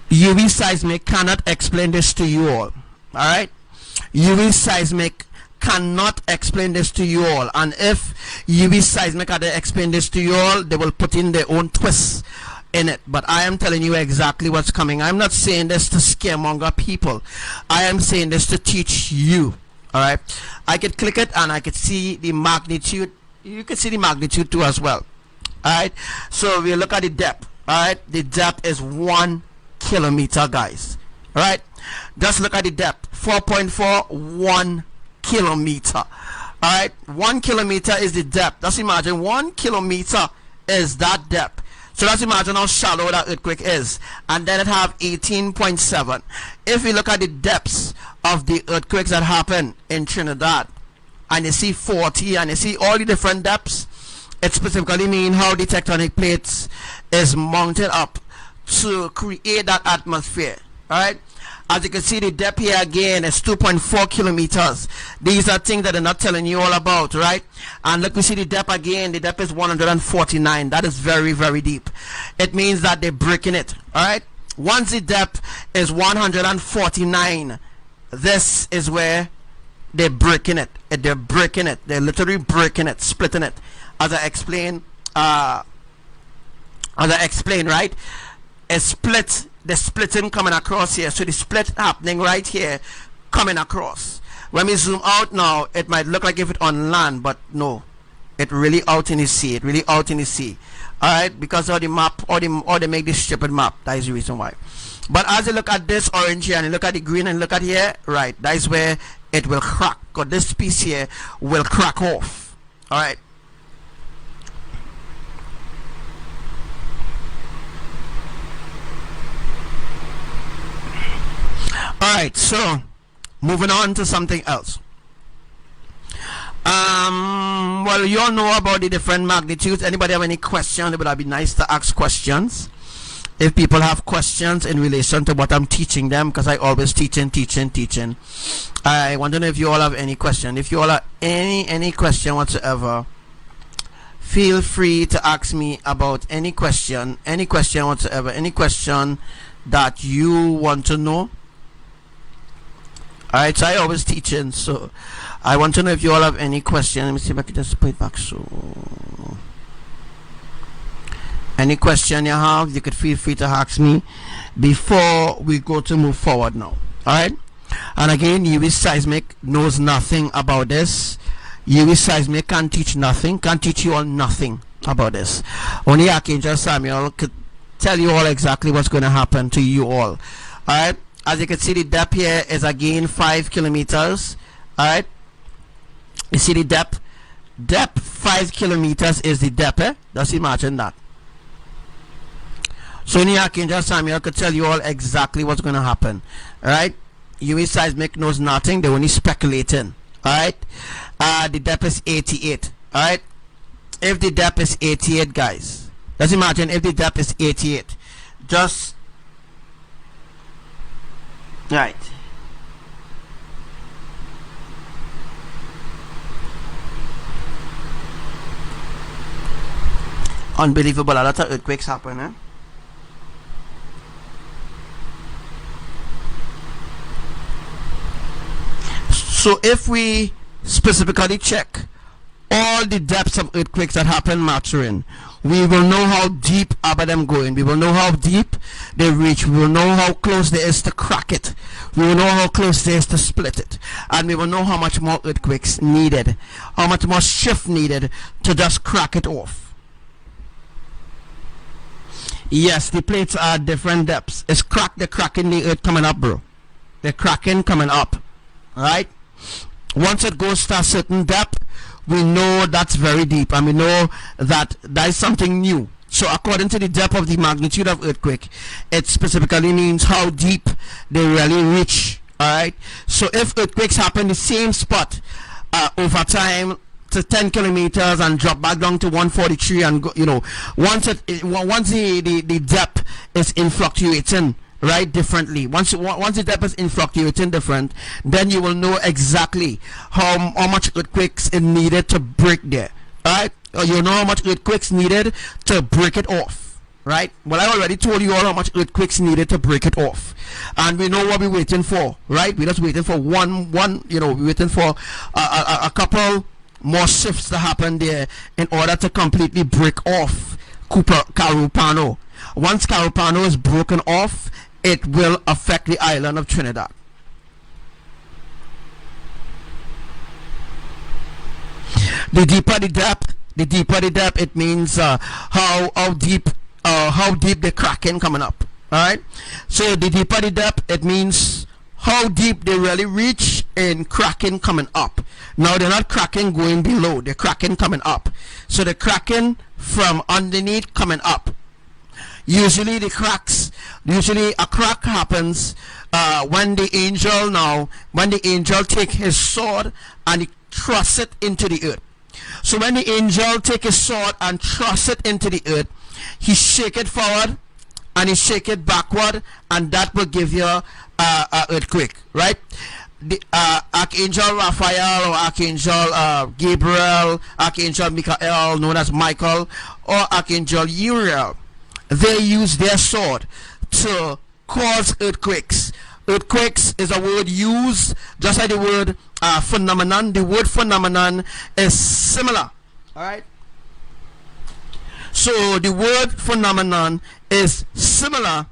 UV seismic cannot explain this to you all. Alright? UV seismic cannot explain this to you all. And if UV seismic had to explain this to you all, they will put in their own twists in it. But I am telling you exactly what's coming. I'm not saying this to scaremonger people. I am saying this to teach you. Alright? I could click it and I could see the magnitude. You can see the magnitude too as well. Alright? So we look at the depth. Alright? The depth is 1 kilometer, guys. Alright? Just look at the depth. 4.41 kilometer. Alright? 1 kilometer is the depth. Just imagine 1 kilometer is that depth. So let's imagine how shallow that earthquake is. And then it have 18.7. If we look at the depths of the earthquakes that happen in Trinidad, and you see 40 and you see all the different depths, it specifically means how the tectonic plates is mounted up to create that atmosphere. Alright? As you can see, the depth here again is 2.4 kilometers. These are things that I'm not telling you all about, right? And look, we see the depth again. The depth is 149. That is very, very deep. It means that they're breaking it, alright? Once the depth is 149, this is where they're breaking it. They're breaking it. They're literally breaking it, splitting it. As I explain, right? A split. The splitting coming across here. So the split happening right here coming across. When we zoom out now, it might look like if it's on land, but no, it really out in the sea. It really out in the sea. Alright, because of the map, or they make this stupid map. That is the reason why. But as you look at this orange here and you look at the green and look at here, right, that is where it will crack. Because this piece here will crack off. Alright. Alright, so moving on to something else. Well, you all know about the different magnitudes. Anybody have any questions? It would be nice to ask questions. if people have questions in relation to what I'm teaching them, because I always teaching. I want to know if you all have any question. If you all have any question whatsoever, feel free to ask me about any question whatsoever, any question that you want to know. Alright, so I always teaching, so I want to know if you all have any question. Let me see if I can just put it back. So any question you have, you could feel free to ask me before we go to move forward now. Alright, and again, UV Seismic knows nothing about this. UV Seismic can't teach nothing, can't teach you all nothing about this. Only Archangel Samuel could tell you all exactly what's going to happen to you all. Alright, as you can see, the depth here is again 5 kilometers. Alright, you see the depth 5 kilometers is the depth, just imagine that. So only Archangel Samuel could tell you all exactly what's going to happen. Alright, UV Seismic knows nothing, they're only speculating. Alright, the depth is 88. Alright, if the depth is 88, guys, let's imagine if the depth is 88, just right. Unbelievable, a lot of earthquakes happen, eh? So if we specifically check all the depths of earthquakes that happen Mathurin, we will know how deep ABBA them going. We will know how deep they reach. We will know how close there is to crack it. We will know how close there is to split it. And we will know how much more earthquakes needed, how much more shift needed to just crack it off. Yes, the plates are different depths. It's they're cracking the earth coming up, bro. They're cracking coming up. Alright? Once it goes to a certain depth, we know that's very deep, and we know that that is something new. So according to the depth of the magnitude of earthquake, it specifically means how deep they really reach. Alright, so if earthquakes happen in the same spot over time to 10 kilometers and drop back down to 143, and go, you know, once the depth is in fluctuating right differently, once the depth is in fluctuating different, then you will know exactly how much earthquakes is needed to break there. Right, you know how much earthquakes needed to break it off. Right, well, I already told you all how much earthquakes needed to break it off, and we know what we're waiting for. Right, we're just waiting for one you know, we're waiting for a couple more shifts to happen there in order to completely break off Carupano. Once Carupano is broken off, it will affect the island of Trinidad. The deeper the depth, it means how deep the cracking coming up. All right. So the deeper the depth, it means how deep they really reach in cracking coming up. Now they're not cracking going below; they're cracking coming up. So the cracking from underneath coming up. Usually a crack happens when the angel take his sword and he thrusts it into the earth. So when the angel take his sword and thrust it into the earth, he shake it forward and he shake it backward, and that will give you a earthquake, right? The Archangel Raphael or Archangel Gabriel, Archangel Michael, known as Michael, or Archangel Uriel, they use their sword to cause earthquakes. Earthquakes is a word used just like the word phenomenon. The word phenomenon is similar. Alright? So the word phenomenon is similar.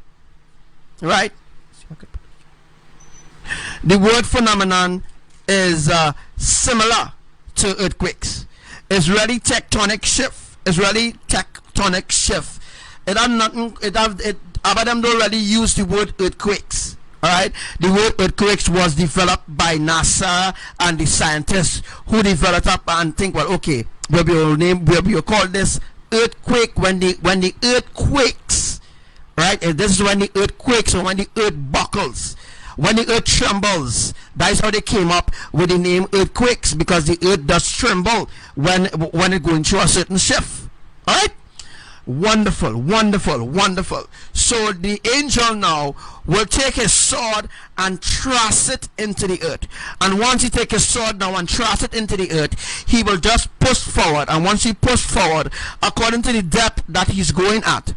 Right? The word phenomenon is similar to earthquakes. It's really tectonic shift. It's really tectonic shift. It have nothing. ABBA them don't really use the word earthquakes. All right, the word earthquakes was developed by NASA and the scientists who developed up and think, well, okay, we'll call this earthquake when the earth quakes, right? And this is when the earth quakes, or when the earth buckles, when the earth trembles. That's how they came up with the name earthquakes, because the earth does tremble when it going through a certain shift. All right. Wonderful, wonderful, wonderful. So the angel now will take his sword and thrust it into the earth. And once he takes his sword now and thrust it into the earth, he will just push forward. And once he push forward, according to the depth that he's going at,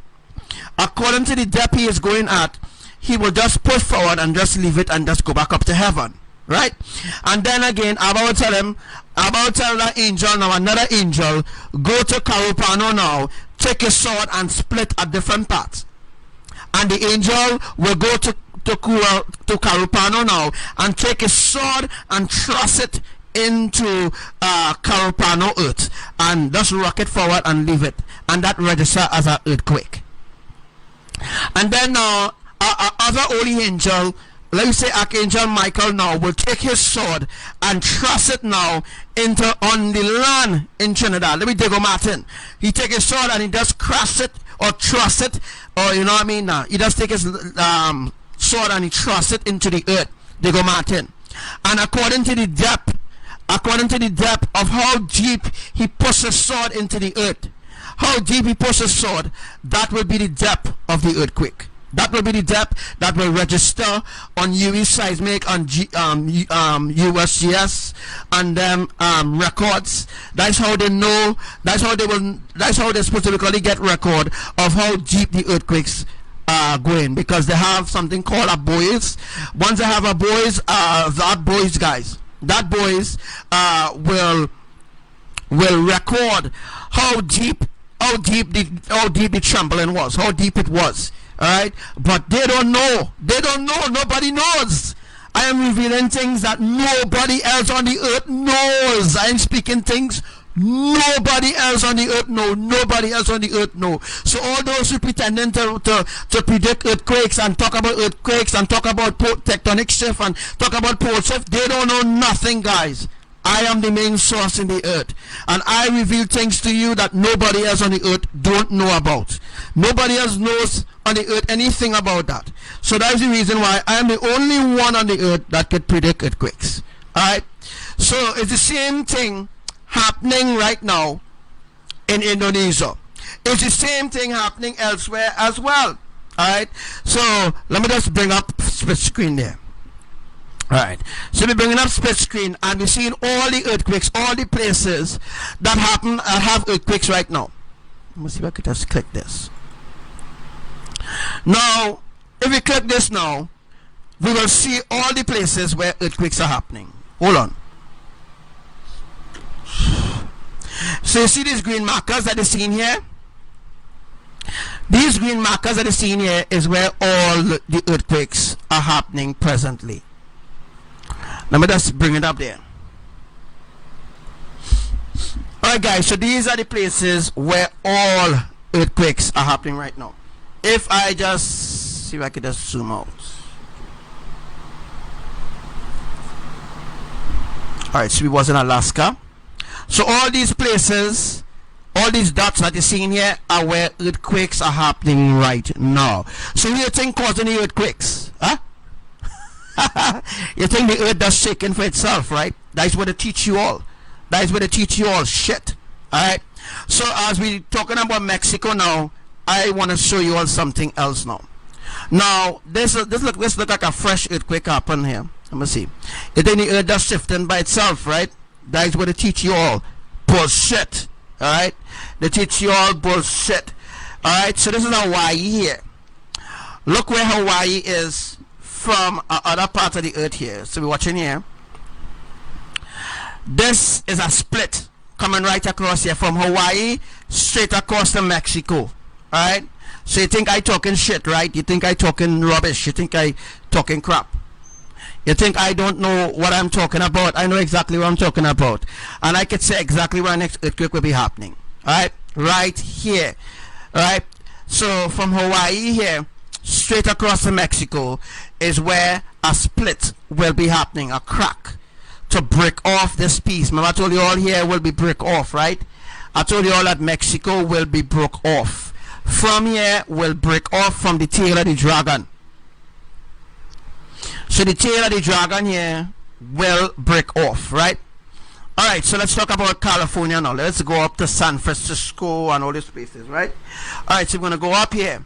according to the depth he is going at, he will just push forward and just leave it and just go back up to heaven. Right? And then again, Abba will tell him, Abba will tell that angel now, another angel, go to Karupano now, take his sword and split at different parts. And the angel will go to Karupano now and take his sword and thrust it into Karupano earth and just rock it forward and leave it. And that register as an earthquake. And then other holy angel, let me say Archangel Michael now, will take his sword and thrust it now into on the land in Trinidad. Let me Diego Martin. He take his sword and he just crush it or thrust it, or you know what I mean now. He just take his sword and he thrust it into the earth. Diego Martin. And according to the depth of how deep he pushes his sword into the earth, how deep he pushes his sword, that will be the depth of the earthquake. That will be the depth that will register on UE seismic, on USGS, and them records. That's how they know. That's how they specifically get record of how deep the earthquakes are going, because they have something called a buoys. Once they have a buoys, that buoys will record how deep the trembling was, how deep it was. Alright, but they don't know. Nobody knows. I am revealing things that nobody else on the earth knows. I am speaking things nobody else on the earth knows. Nobody else on the earth knows. So all those who pretending to predict earthquakes and talk about earthquakes and talk about tectonic shift and talk about pole shift, they don't know nothing, guys. I am the main source in the earth, and I reveal things to you that nobody else on the earth don't know about. Nobody else knows on the earth anything about that. So that is the reason why I am the only one on the earth that could predict earthquakes. Alright, so it's the same thing happening right now in Indonesia. It's the same thing happening elsewhere as well. Alright, so let me just bring up split screen there. Alright, so we're bringing up split screen and we're seeing all the earthquakes, all the places that have earthquakes right now. Let me see if I could just click this. Now, if we click this now, we will see all the places where earthquakes are happening. Hold on. So you see these green markers that are seen here? These green markers that are seen here is where all the earthquakes are happening presently. Let me just bring it up there. Alright guys, so these are the places where all earthquakes are happening right now. If I just see if I could just zoom out. Alright, so we was in Alaska. So all these places, all these dots that you're seeing here are where earthquakes are happening right now. So you think causing the earthquakes? Huh? You think the earth does shaking for itself, right? That's what they teach you all. That is what they teach you all shit. Alright. So as we talking about Mexico now, I want to show you all something else now. Now this look like a fresh earthquake happen here. Let me see. You think the earth does shifting by itself, right? That is what they teach you all. Bullshit. Alright. They teach you all bullshit. Alright. So this is Hawaii here. Look where Hawaii is from other parts of the earth here. So we're watching here. This is a split coming right across here from Hawaii straight across to Mexico. Alright? So you think I talking shit, right? You think I talking rubbish. You think I talking crap. You think I don't know what I'm talking about. I know exactly what I'm talking about. And I could say exactly where next earthquake will be happening. Alright? Right here. Alright? So from Hawaii here straight across to Mexico is where a split will be happening, a crack to break off this piece. Remember I told you all here will be break off, right? I told you all that Mexico will be broke off. From here will break off from the tail of the dragon. So the tail of the dragon here will break off, right? All right, so let's talk about California now. Let's go up to San Francisco and all these places, right? All right, so we're going to go up here.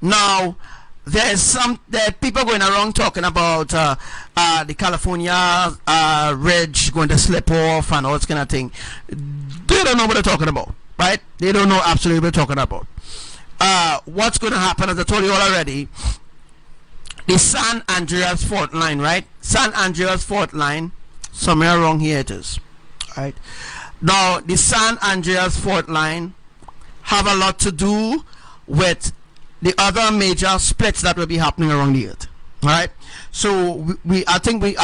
Now, there are people going around talking about the California ridge going to slip off and all this kind of thing. They don't know what they're talking about, right? They don't know absolutely what they're talking about. What's going to happen, as I told you all already, the San Andreas fault line, right? San Andreas fault line, somewhere around here it is, right? Now, the San Andreas fault line have a lot to do with the other major splits that will be happening around the earth, right? So I think we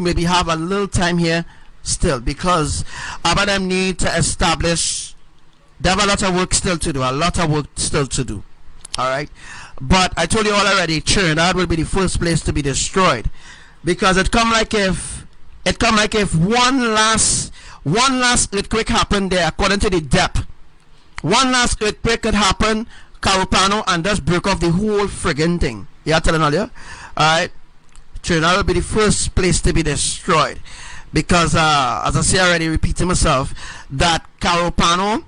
maybe have a little time here still, because about them need to establish. They have a lot of work still to do. All right, but I told you all already, Trinidad will be the first place to be destroyed, because it come like if one last earthquake happened there, according to the depth. One last earthquake could happen, Carupano, and just break off the whole friggin' thing. Yeah, telling all you. Alright, Trinidad will be the first place to be destroyed, because as I say already, repeating myself, that Carupano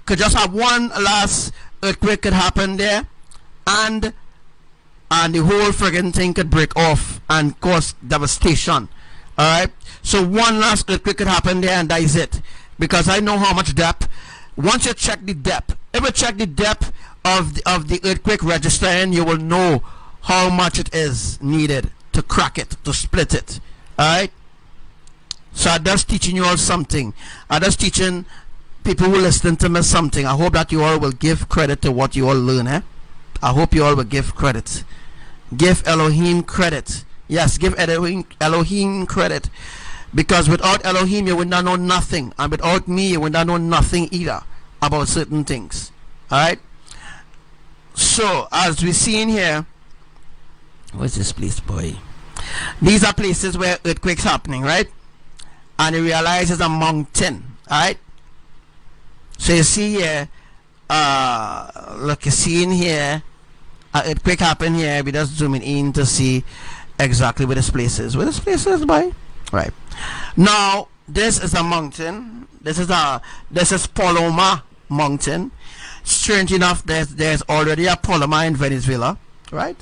could just have one last earthquake could happen there, and the whole friggin' thing could break off and cause devastation. Alright, so one last earthquake could happen there, and that is it, because I know how much depth. Once you check the depth, ever check the depth of the earthquake register, and you will know how much it is needed to crack it, to split it. Alright, so I'm just teaching you all something. I'm just teaching people who listen to me something. I hope that you all will give credit to what you all learn. I hope you all will give credit. Give Elohim credit. Yes, give Elohim credit, because without Elohim you would not know nothing, and without me you would not know nothing either about certain things. Alright, so as we see in here, what's this place, boy? These are places where earthquakes happening, right? And you realize it's a mountain. Alright, so you see here, look, you see in here, an earthquake happened here. We just zooming in to see exactly where this place is. Where this place is, boy? Right. Now, this is a mountain. This is Paloma Mountain. Strange enough, there's already a Paloma in Venezuela, right?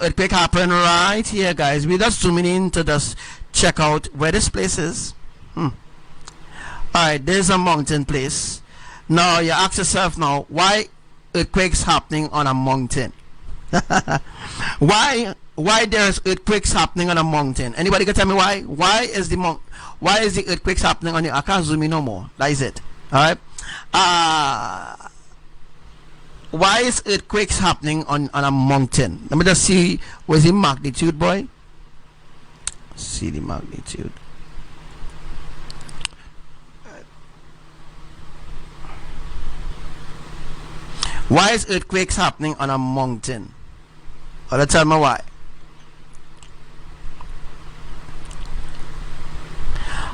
Earthquake happened right here, guys. We're just zooming in to just check out where this place is. Alright, there's a mountain place. Now, you ask yourself now, why earthquakes happening on a mountain? Why there's earthquakes happening on a mountain? Anybody can tell me why? Why is the earthquakes happening on the? I can't zoom in no more. That is it. Alright. Why is earthquakes happening on a mountain? Let me just see. Where's the magnitude, boy? See the magnitude. Why is earthquakes happening on a mountain? Or tell me why.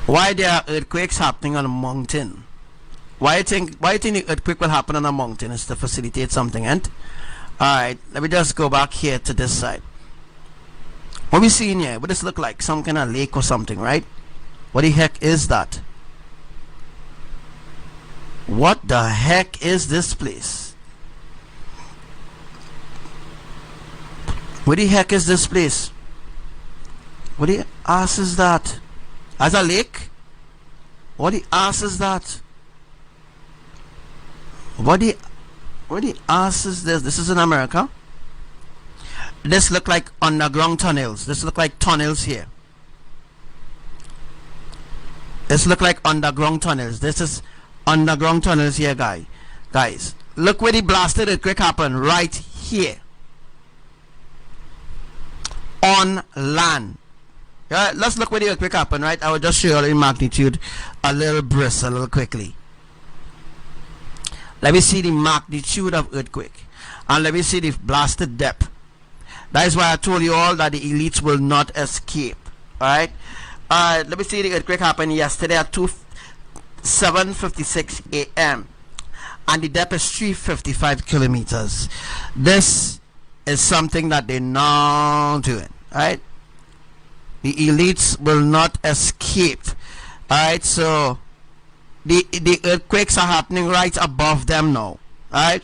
Why there are earthquakes happening on a mountain? Why you think the earthquake will happen on a mountain? Is to facilitate something, and alright, let me just go back here to this side. What we seeing here? What does it look like? Some kind of lake or something, right? What the heck is that? What the heck is this place? What the heck is this place? What the ass is that? As a lake? What the ass is that? What the ass is this? This is in America. This look like underground tunnels. This look like tunnels here. This look like underground tunnels. This is underground tunnels here, guys. Look where the blasted earthquake happened, right here. On land. Yeah, let's look where the earthquake happened, right? I will just show you in magnitude a little quickly. Let me see the magnitude of earthquake, and let me see the blasted depth. That is why I told you all that the elites will not escape. Alright? Let me see the earthquake happened yesterday at 7:56 a.m. and the depth is 355 kilometers. This is something that they're not doing. Right? The elites will not escape Alright, so the earthquakes are happening right above them now. Alright,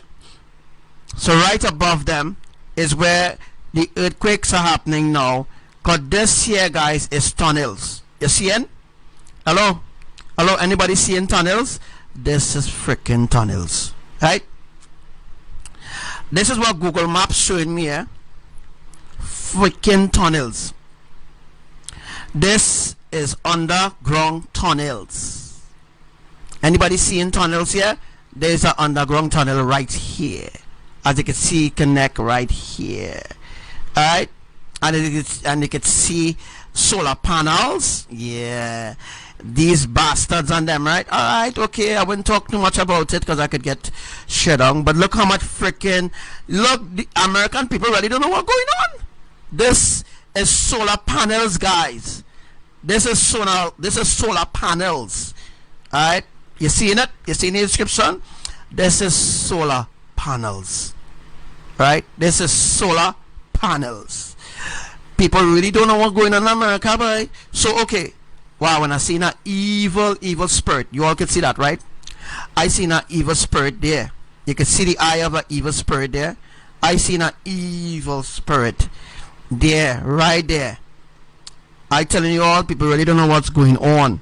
so right above them is where the earthquakes are happening now, because this here, guys, is tunnels. You seeing? Hello, anybody seeing tunnels? This is freaking tunnels. Right, this is what Google Maps showing me here. Freaking tunnels. This is underground tunnels. Anybody seeing tunnels here? There's an underground tunnel right here. As you can see, connect right here. Alright, and you can see solar panels. Yeah, these bastards on them, right? Alright, okay, I wouldn't talk too much about it because I could get shit on. But look how much freaking, look, the American people really don't know what's going on. This is solar panels, guys. This is solar panels. Alright, you seeing it? You seeing the description? This is solar panels. Right, this is solar panels. People really don't know what's going on in America, boy. So okay, wow, when I seen an evil spirit, you all can see that, right? I seen an evil spirit there. You can see the eye of an evil spirit there. I seen an evil spirit there, right there. I telling you all, people really don't know what's going on.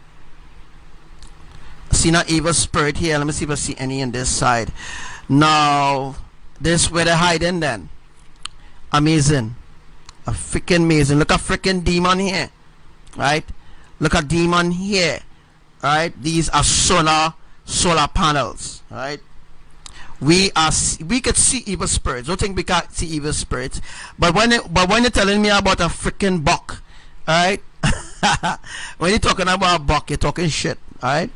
Seen an evil spirit here. Let me see if I see any on this side. Now, this where they're hiding then. Amazing. A freaking amazing. Look at freaking demon here. Right? Look at demon here. Right? These are solar panels. Right? We could see evil spirits. Don't think we can't see evil spirits. But when you're telling me about a freaking buck, right? When you're talking about a buck, you're talking shit. Alright?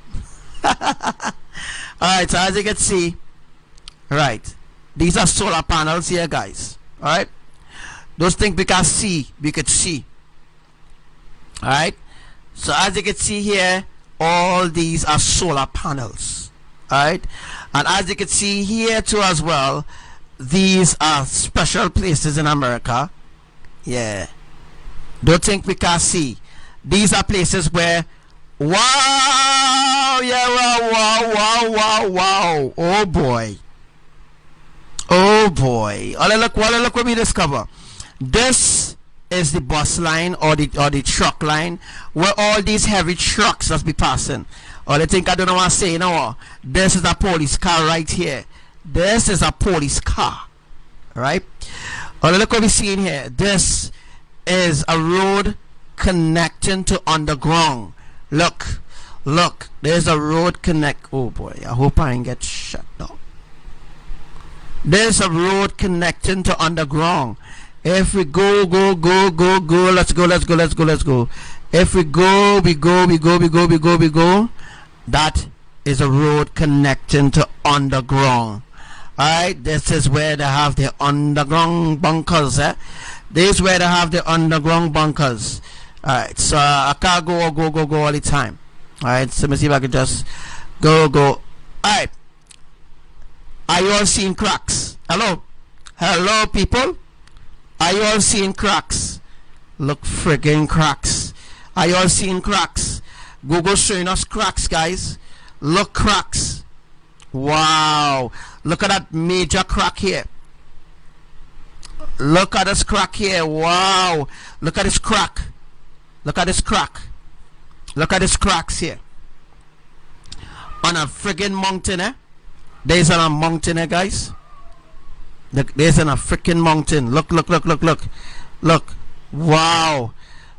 Alright, so as you can see, right, these are solar panels here, guys. Alright, those things we can see, we could see. Alright, so as you can see here, all these are solar panels. Alright, and as you can see here too as well, these are special places in America. Yeah, don't think we can see. These are places where, wow, yeah, wow, oh boy. Oh boy. Look what we discover. This is the bus line or the truck line where all these heavy trucks must be passing. Or they think I don't know what I'm saying. No, this is a police car right here. This is a police car. Right? Or look what we're seeing here. This is a road connecting to underground. Look, there's a road connect. Oh boy, I hope I ain't get shut down. There's a road connecting to underground. If we go, let's go. If we go, that is a road connecting to underground. Alright, this is where they have the underground bunkers. This is where they have the underground bunkers. Alright, so I can't go all the time. Alright, so let me see if I can just go. Alright, are you all seeing cracks? Hello people, are you all seeing cracks? Look, friggin' cracks. Are you all seeing cracks? Google showing us cracks, guys. Look, cracks. Wow, look at that major crack here. Look at this crack here. Wow, look at this crack. Look at this crack. Look at this cracks here. On a friggin' mountain, There's a mountain, guys. There's a freaking mountain. Look. Wow.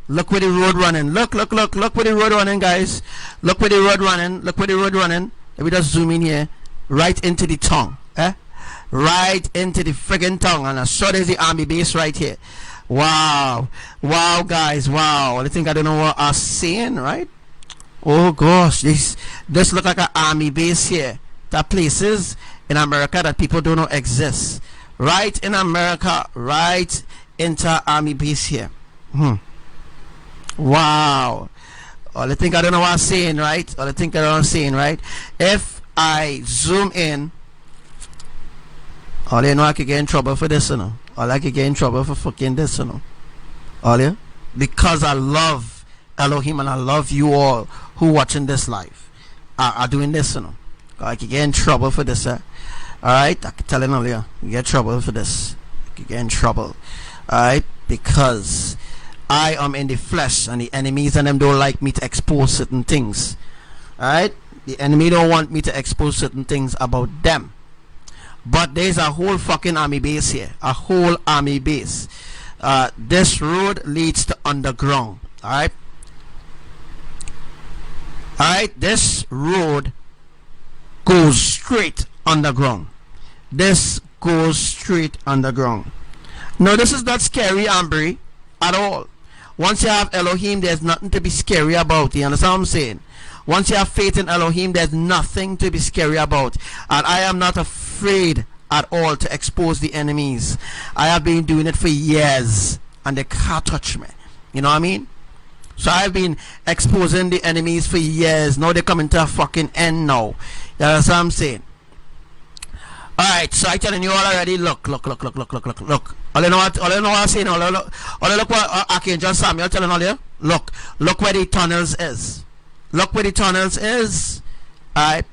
Look where the road running. Look where the road running, guys. Look where the road running. Let me just zoom in here. Right into the tongue. Right into the friggin' tongue. And I saw there's the army base right here. Wow, guys, wow. I think I don't know what I'm saying, right? Oh gosh, this look like an army base here. There are places in America that people don't know exist. Right in America, right into army base here. Wow. I think I don't know what I'm saying, right? If I zoom in, all you know, I could get in trouble for this, you know. All I could get in trouble for fucking this, you know. All you? Because I love Elohim, and I love you all who watching this live are doing this, you know. I could get in trouble for this, alright, I can tell you earlier, you get trouble for this. You could get in trouble, alright, because I am in the flesh, and the enemies and them don't like me to expose certain things, alright. The enemy don't want me to expose certain things about them. But there's a whole fucking army base here, a whole army base. This road leads to underground, alright. Alright, this road goes straight underground. This goes straight underground. No, this is not scary, Ambry, at all. Once you have Elohim, there's nothing to be scary about. You understand what I'm saying? Once you have faith in Elohim, there's nothing to be scary about. And I am not afraid at all to expose the enemies. I have been doing it for years, and they can't touch me. You know what I mean? So I've been exposing the enemies for years. Now they're coming to a fucking end now. You understand what I'm saying? Alright, so I'm telling you all already, look. All you know what I'm saying, all you look what Archangel Samuel telling all you. Look where the tunnels is. Look where the tunnels is. Alright.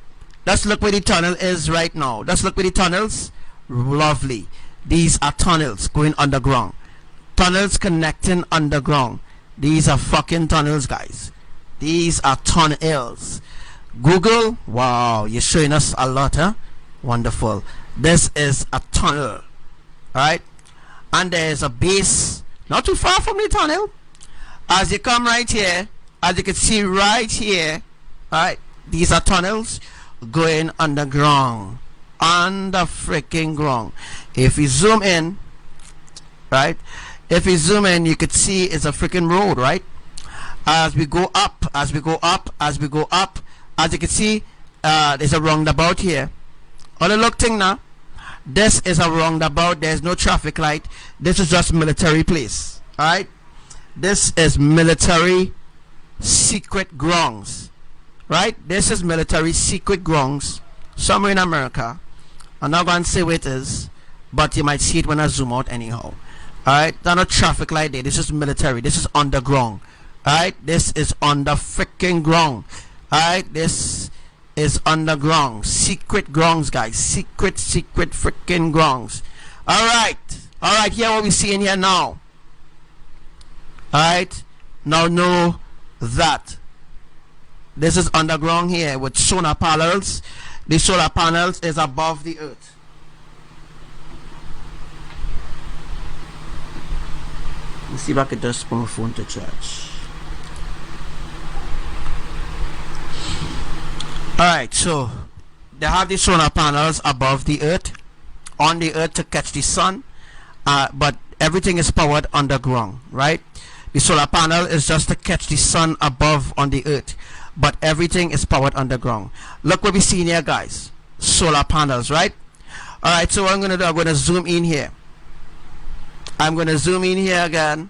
Let's look where the tunnel is right now. Let's look where the tunnels. Lovely. These are tunnels going underground. Tunnels connecting underground. These are fucking tunnels, guys. These are tunnels. Google. Wow, you're showing us a lot, huh? Wonderful. This is a tunnel. Alright. And there's a base not too far from the tunnel. As you come right here, as you can see right here, alright, these are tunnels going underground. Under freaking ground. If we zoom in, right, if we zoom in, you could see it's a freaking road, right? As we go up, as you can see, there's a roundabout here. All the look thing now, this is a roundabout. There's no traffic light. This is just military place. Alright, this is military secret grounds, right? This is military secret grounds somewhere in America. I'm not going to say where it is, but you might see it when I zoom out anyhow. Alright, there's no traffic light there. This is military. This is underground. Alright, this is under freaking ground. Alright, this is underground. Secret grounds, guys. Secret freaking grounds. Alright, here what we see in here now. Alright, now know that this is underground here with solar panels. The solar panels is above the earth. Let's see if I can just put my phone to charge. Alright, so they have the solar panels above the earth, on the earth to catch the sun, but everything is powered underground, right? The solar panel is just to catch the sun above on the earth, but everything is powered underground. Look what we see here, guys. Solar panels, right? Alright, so what I'm going to do, I'm going to zoom in here. I'm going to zoom in here again.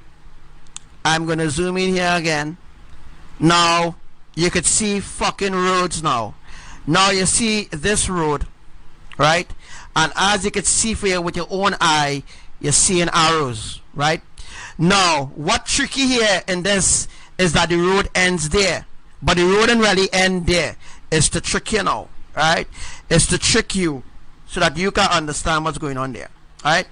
Now, you could see fucking roads now. Now you see this road, right? And as you can see for you with your own eye, you're seeing arrows, right? Now, what tricky here in this is that the road ends there, but the road didn't really end there. It's to trick you now, right? It's to trick you so that you can understand what's going on there, right?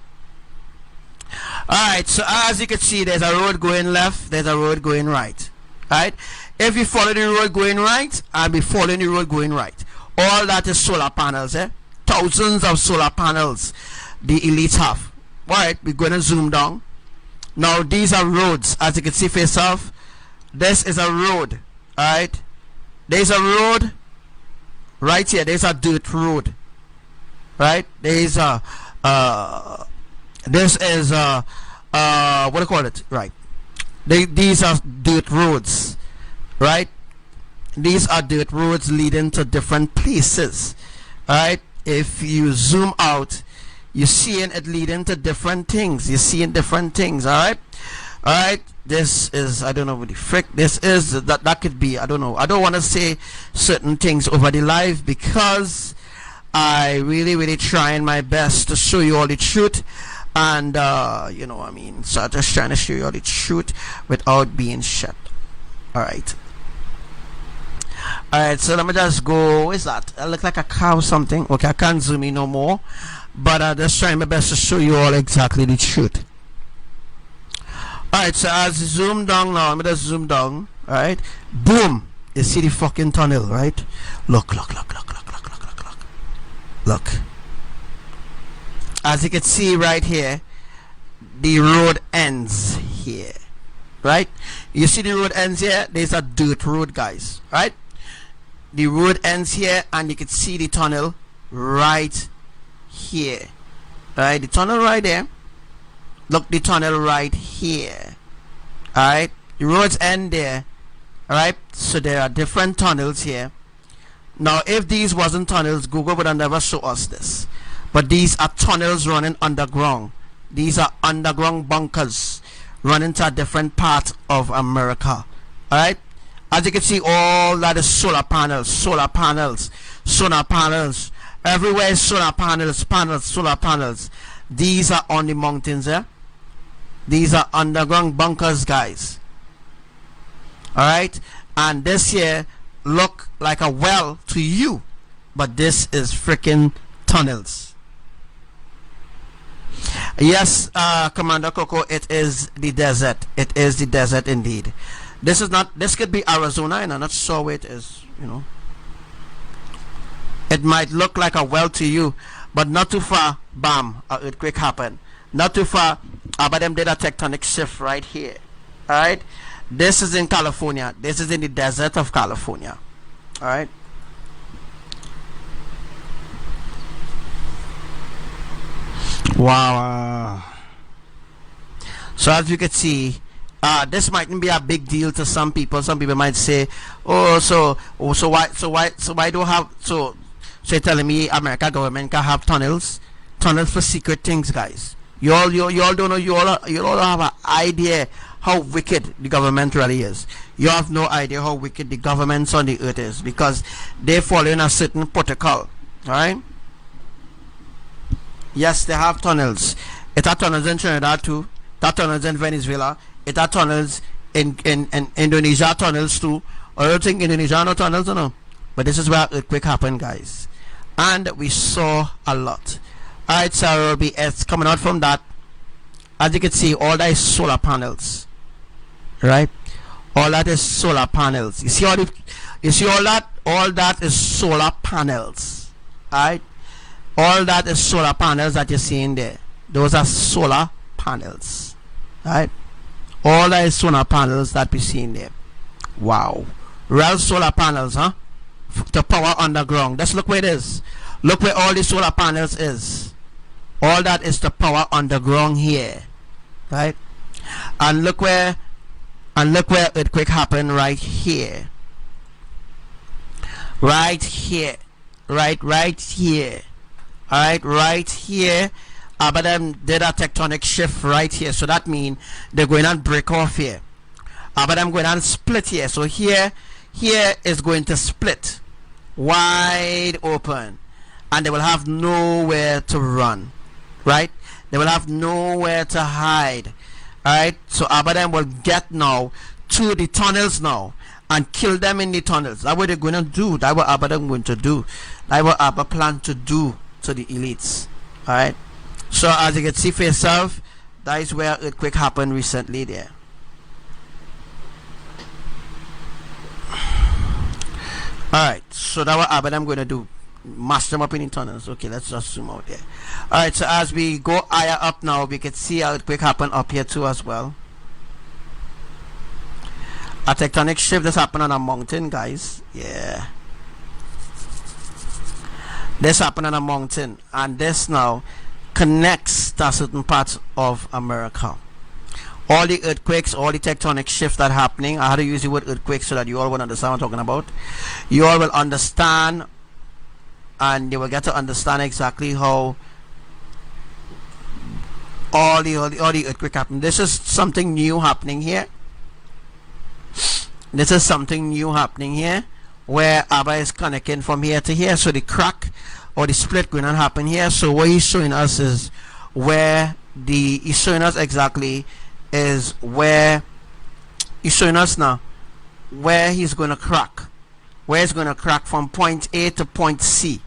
Alright, so as you can see, there's a road going left, there's a road going right, right? If you follow the road going right, I'll be following the road going right. All that is solar panels, thousands of solar panels the elites have. Alright, we're going to zoom down. Now these are roads, as you can see for yourself. This is a road, alright? There's a road right here. There's a dirt road, right? There's a this is what do you call it, right? These are dirt roads, right? These are dirt roads leading to different places, right? If you zoom out, you're seeing it leading to different things. You're seeing different things, alright? Alright, this is, I don't know what the frick this is. That could be, I don't know. I don't want to say certain things over the live because I really trying my best to show you all the truth. And you know what I mean, so I'm just trying to show you all the truth without being shut. Alright. Alright, so let me just go. What is that? It look like a cow or something. Okay, I can't zoom in no more. But I'm just trying my best to show you all exactly the truth. Alright, so as I zoom down now, let me just zoom down. Alright. Boom. You see the fucking tunnel, right? Look. Look. As you can see right here, the road ends here. Right? You see the road ends here? There's a dirt road, guys. Right? The road ends here, and you can see the tunnel right here. Right? The tunnel right there. Look, the tunnel right here. Alright? The roads end there. Alright? So there are different tunnels here. Now, if these wasn't tunnels, Google would have never show us this. But these are tunnels running underground. These are underground bunkers running to a different part of America. Alright? As you can see, all that is solar panels. Everywhere is solar panels, solar panels. These are on the mountains here. These are underground bunkers, guys. Alright? And this here look like a well to you, but this is freaking tunnels. Yes, Commander Coco, it is the desert. It is the desert indeed. This is not, this could be Arizona, and I'm not sure where it is, you know. It might look like a well to you, but not too far, bam, an earthquake happened. Not too far, but them did a tectonic shift right here. Alright? This is in California. This is in the desert of California. Alright? Wow. So as you can see, this mightn't be a big deal to some people. Some people might say, oh, so why do have, so you're telling me America government can have tunnels for secret things, guys. You all don't know, you all have an idea how wicked the government really is. You have no idea how wicked the governments on the earth is, because they follow in a certain protocol. Alright? Yes, they have tunnels. It has tunnels in Trinidad too. It has tunnels in Venezuela. It has tunnels in Indonesia, tunnels too. I don't think Indonesia no tunnels, no. But this is where earthquake happened, guys. And we saw a lot. Alright, so it's coming out from that. As you can see, all that is solar panels. Right? All that is solar panels. You see all that? All that is solar panels. Alright? All that is solar panels that you're seeing there. Those are solar panels. Right? All that is solar panels that we're seeing there. Wow. Real solar panels, huh? To power underground. Just look where it is. Look where all the solar panels is. All that is to power underground here. Right? And look where earthquake happened right here. Right here. Right here. Alright, right here. But them did a tectonic shift right here. So that means they're going to break off here. But I'm going to split here. So here is going to split wide open. And they will have nowhere to run. Right? They will have nowhere to hide. Alright? So Abaddon will get now to the tunnels now and kill them in the tunnels. That's what they're going to do. That's what Abaddon going to do. That's what Abba plan to do to the elites. Alright? So as you can see for yourself, that is where earthquake happened recently there. Alright, so that's what I'm going to do. Mash them up in the tunnels. Okay, let's just zoom out there. Alright, so as we go higher up now, we can see how earthquake happened up here too as well. A tectonic shift that's happened on a mountain, guys. Yeah. This happened on a mountain, and this now connects to certain parts of America. All the earthquakes, all the tectonic shifts that are happening. I had to use the word earthquake so that you all will understand what I'm talking about. You all will understand, and you will get to understand exactly how all the earthquake happened. This is something new happening here. This is something new happening here, where Abba is connecting from here to here. So the crack or the split going to happen here. So what he's showing us is where he's showing us exactly is where he's showing us now where he's going to crack. Where he's going to crack from point A to point C,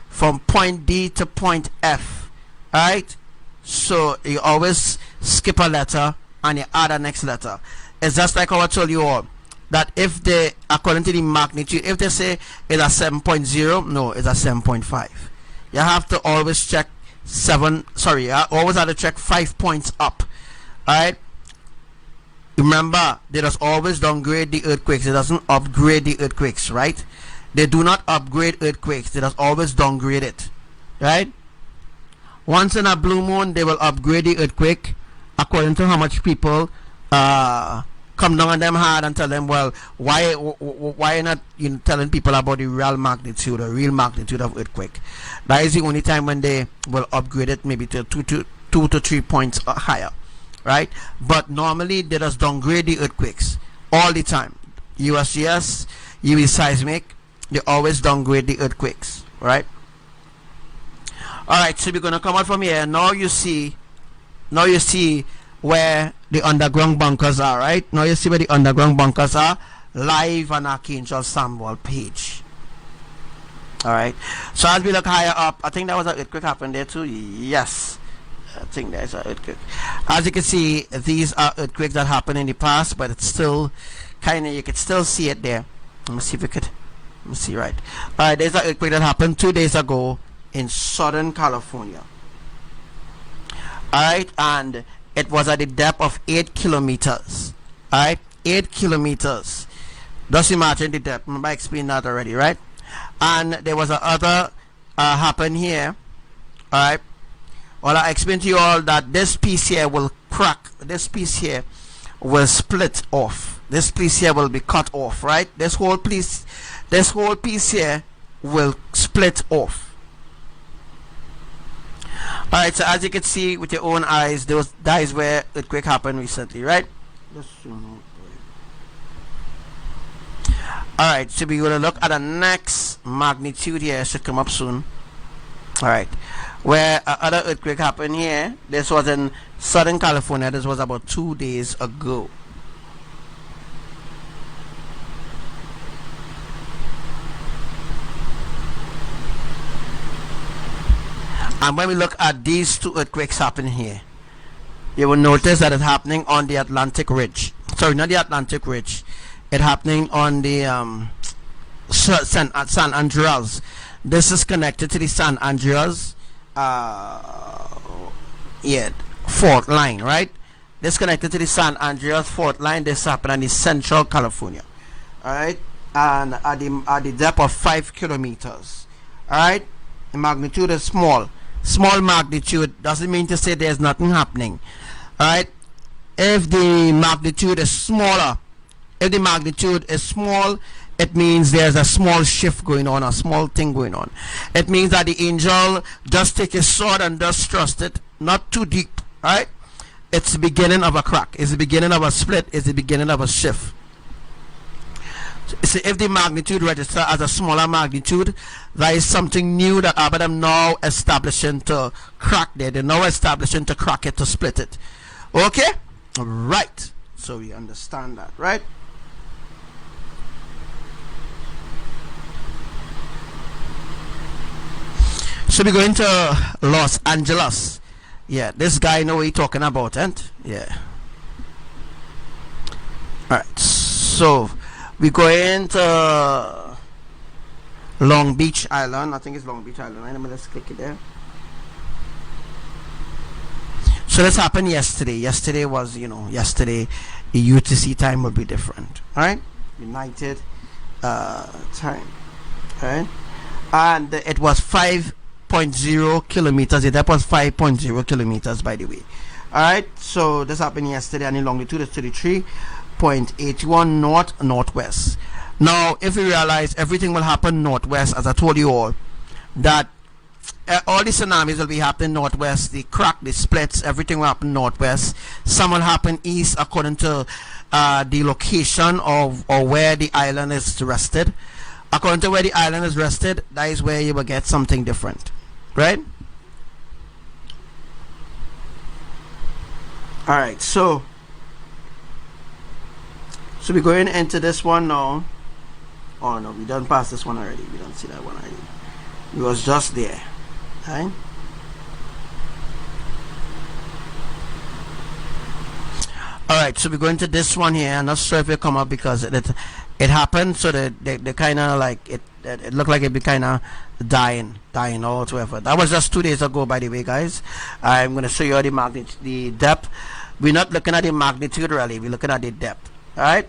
from point D to point F. Alright? So you always skip a letter and you add a next letter. It's just like how I told you all that if they, according to the magnitude, if they say it's a 7.0, no, it's a 7.5. You have to always check you always have to check 5 points up. Alright? Remember, they just always downgrade the earthquakes. It doesn't upgrade the earthquakes, right? They do not upgrade earthquakes. They just always downgrade it, right? Once in a blue moon, they will upgrade the earthquake according to how much people come down on them hard and tell them, well, why not telling people about the real magnitude of earthquake? That is the only time when they will upgrade it, maybe to 2 to 3 points higher. Right? But normally they just downgrade the earthquakes all the time. USGS, UE seismic, they always downgrade the earthquakes. Right? Alright, so we're gonna come out from here. Now you see where the underground bunkers are, right? Now you see where the underground bunkers are live on Archangel Samuel page. Alright. So as we look higher up, I think there was an earthquake happened there too. Yes. I think there's an earthquake. As you can see, these are earthquakes that happened in the past, but it's still kind of, you can still see it there. Let me see if we could. Let me see, right. Alright, there's an earthquake that happened 2 days ago in Southern California. Alright, and it was at the depth of 8 kilometers. Alright, 8 kilometers. Just imagine the depth. Remember I explained that already, right? And there was another happen here. Alright. Well, I explained to you all that this piece here will crack. This piece here will split off. This piece here will be cut off, right? This whole piece here will split off. Alright, so as you can see with your own eyes, that is where earthquake happened recently, right? Alright, so we're going to look at the next magnitude here. It should come up soon. Alright, where other earthquake happened here. This was in Southern California. This was about 2 days ago. And when we look at these two earthquakes happening here, you will notice that it's happening on the Atlantic Ridge. Sorry, not the Atlantic Ridge. It's happening on the San Andreas. This is connected to the San Andreas fault line, right? This connected to the San Andreas fault line. This happened in the Central California, all right, and at the depth of 5 kilometers. All right, the magnitude is small. Small magnitude doesn't mean to say there's nothing happening. All right, if the magnitude is smaller, if the magnitude is small, it means there's a small shift going on, a small thing going on. It means that the angel just take his sword and just thrust it, not too deep, right? It's the beginning of a crack. It's the beginning of a split. It's the beginning of a shift. So if the magnitude registers as a smaller magnitude, that is something new that ABBA now establishing to crack there. They're now establishing to crack it, to split it. Okay? Right. So we understand that, right? So we go into Los Angeles. Yeah, this guy know what he's talking about, and yeah. Alright, so we go into Long Beach Island. I think it's Long Beach Island. Right? Let's click it there. So this happened yesterday. Yesterday was, yesterday the UTC time will be different. Alright? United time. Alright? And it was 5.0 kilometers. The depth was 5.0 kilometers, by the way. Alright, so this happened yesterday, and the longitude is 33.81 northwest. Now, if we realize everything will happen northwest, as I told you all, that all the tsunamis will be happening northwest, the crack, the splits, everything will happen northwest. Some will happen east according to the location of or where the island is rested. According to where the island is rested, that is where you will get something different, right? Alright, so So we're going into this one now. Oh no, we done pass this one already. We don't see that one already. It was just there. Right? Alright, so we're going to this one here. I'm not sure if it come up because it happened, so they kind of like it looked like it be kind of dying or whatever. That was just 2 days ago, by the way, guys. I'm going to show you the depth. We're not looking at the magnitude really, we're looking at the depth. Alright,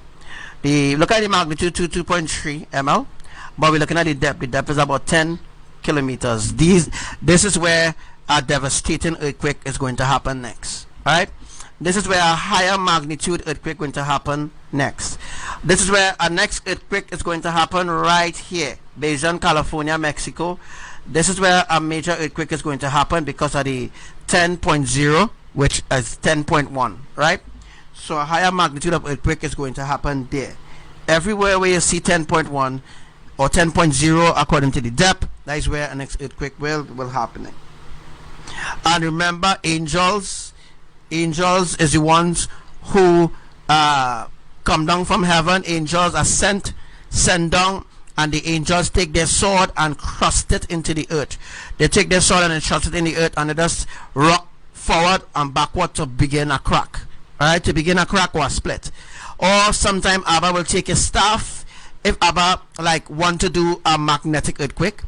look at the magnitude 2.3 ml, but we're looking at the depth. The depth is about 10 kilometers. This is where a devastating earthquake is going to happen next. Alright, this is where a higher magnitude earthquake going to happen next. This is where our next earthquake is going to happen right here, Bayonne, California, Mexico. This is where a major earthquake is going to happen because of the 10.0, which is 10.1, right? So a higher magnitude of earthquake is going to happen there. Everywhere where you see 10.1 or 10.0 according to the depth, that is where a next earthquake will happen. And remember, angels is the ones who come down from heaven. Angels are sent down, and the angels take their sword and thrust it into the earth. They take their sword and thrust it in the earth, and they just rock forward and backward to begin a crack. Alright, to begin a crack or a split. Or sometime ABBA will take a staff. If ABBA like want to do a magnetic earthquake,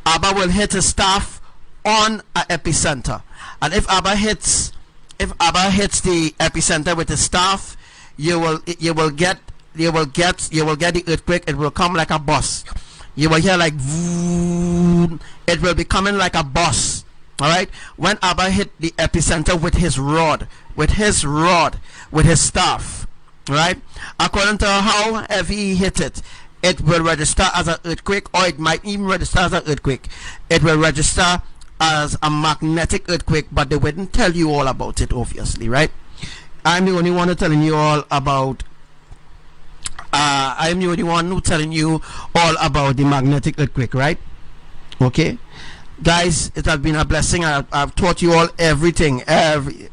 ABBA will hit a staff on an epicenter, and if ABBA hits the epicenter with the staff, you will get the earthquake. It will come like a bus. You will hear like vroom. It will be coming like a bus. All right, when ABBA hit the epicenter with his staff, right, according to how heavy he hit it, it will register as an earthquake, or it might even register as an earthquake. It will register as a magnetic earthquake, but they wouldn't tell you all about it, obviously, right? I'm the only one who's telling you all about the magnetic earthquake, right? Okay, guys, it has been a blessing. I've taught you all everything,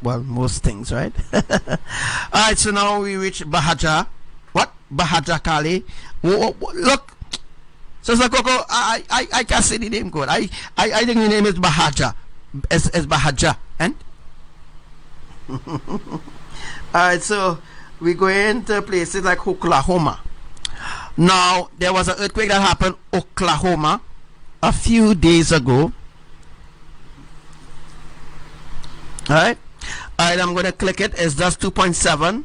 most things, right? Alright, so now we reach Bahaja. What? Bahaja Kali. Look, Sister Coco, I can't say the name good. I think the name is Bahaja. It's Bahaja, and alright, so we go into places like Oklahoma. Now there was an earthquake that happened in Oklahoma a few days ago. Alright, I'm going to click it. It's just 2.7,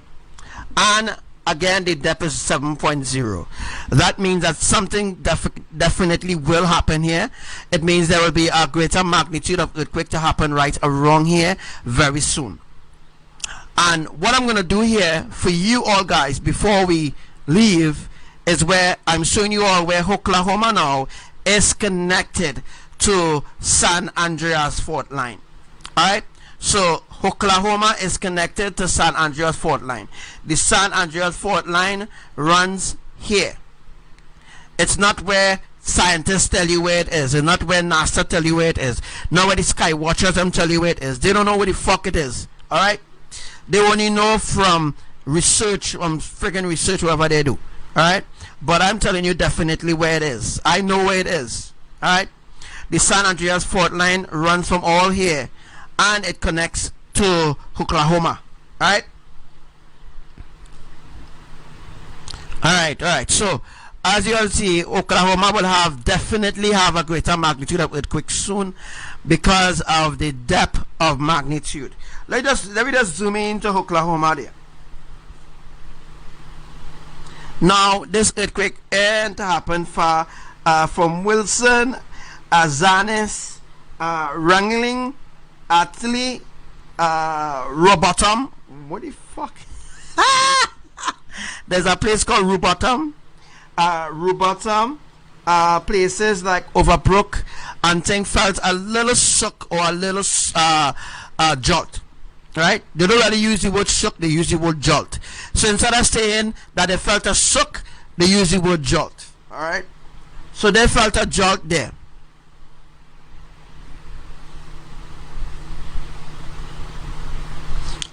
and again the depth is 7.0. That means that something definitely will happen here. It means there will be a greater magnitude of earthquake to happen right around here very soon. And what I'm going to do here for you all guys before we leave is where I'm showing you all where Oklahoma now is connected to San Andreas fault line. Alright, so Oklahoma is connected to San Andreas fault line. The San Andreas fault line runs here. It's not where scientists tell you where it is. It's not where NASA tell you where it is. Not where the sky watchers them tell you where it is. They don't know where the fuck it is. Alright, they only know from research, freaking research, whatever they do. Alright, but I'm telling you definitely where it is. I know where it is. Alright, the San Andreas fault line runs from all here, and it connects to Oklahoma. Alright, so as you all see, Oklahoma will definitely have a greater magnitude of earthquake soon because of the depth of magnitude. Let me just zoom into Oklahoma there. Now this earthquake ain't happened far from Wilson, Azanis, Wrangling, Atlee, Robotham. What the fuck? There's a place called Robotham, places like Overbrook, and things felt a little shook or a little jolt. Right? They don't really use the word shook, they use the word jolt. So instead of saying that they felt a shook, they use the word jolt. Alright? So they felt a jolt there.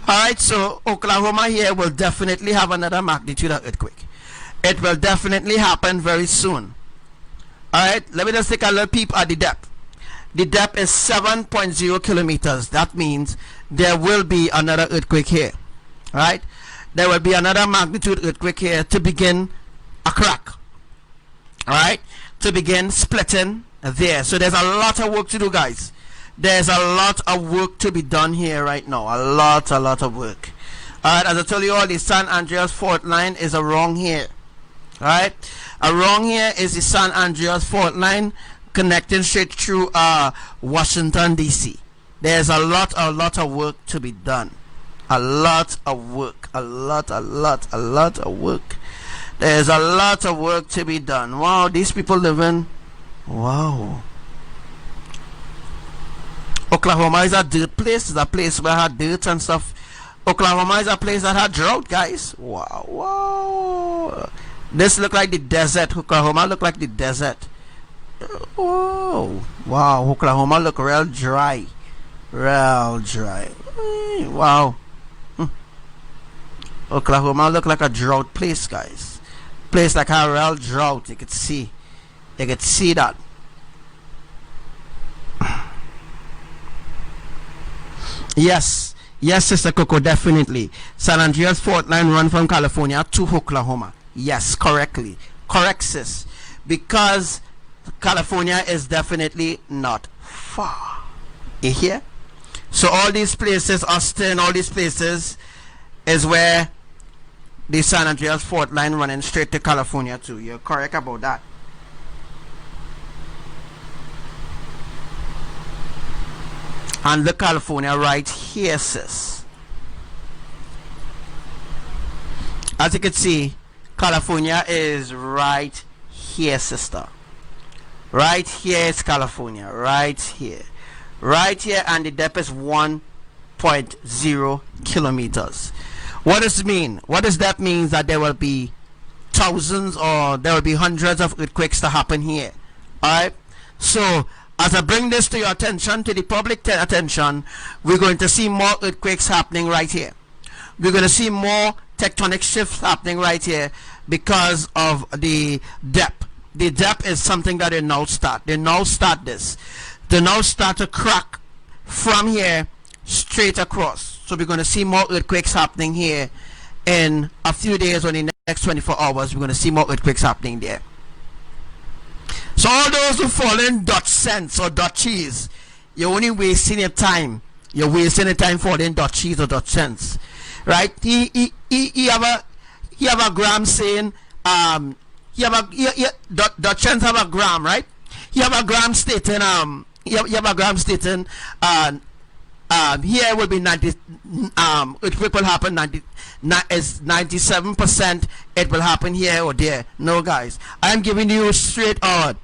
Alright, so Oklahoma here will definitely have another magnitude of earthquake. It will definitely happen very soon. Alright, let me just take a little peep at the depth. The depth is 7.0 kilometers. That means there will be another earthquake here. Alright, there will be another magnitude earthquake here to begin a crack. Alright, to begin splitting there. So there's a lot of work to do, guys. There's a lot of work to be done here right now. A lot of work. Alright, as I told you all, the San Andreas fault line is wrong here. Alright, wrong here is the San Andreas fault line connecting straight through Washington DC. There's a lot of work to be done. A lot of work. A lot of work. There's a lot of work to be done. Wow, these people live in, wow. Oklahoma is a dirt place. It's a place where I had dirt and stuff. Oklahoma is a place that had drought, guys. Wow. This look like the desert. Oklahoma look like the desert. Oh, wow. Oklahoma look real dry. Wow. Oklahoma look like a drought place, guys. Place like a real drought. You could see that. Yes, Sister Coco, definitely. San Andreas fault line run from California to Oklahoma. Yes, correctly. Correct, sis. Because California is definitely not far. You hear? So all these places, Austin, all these places is where the San Andreas fault line running straight to California too. You're correct about that. And the California right here, sis. As you can see, California is right here, sister. Right here is California. Right here. Right here, and the depth is 1.0 kilometers. What does it mean? What does that mean? That there will be thousands or there will be hundreds of earthquakes to happen here. Alright? So as I bring this to your attention, to the public attention, we're going to see more earthquakes happening right here. We're going to see more tectonic shifts happening right here because of the depth. The depth is something that they now start. They now start this. They now start to crack from here straight across. So we're going to see more earthquakes happening here in a few days, or in the next 24 hours. We're going to see more earthquakes happening there. So all those who fall in Dutch cents or Dutch cheese, you're only wasting your time. You're wasting your time falling Dutch cheese or Dutch cents, right? He have a gram saying Dutch cents have a gram, right? He have a gram stating you have a gram stating here will be 90 earthquake will happen 97% it will happen here or there. No, guys, I'm giving you straight out.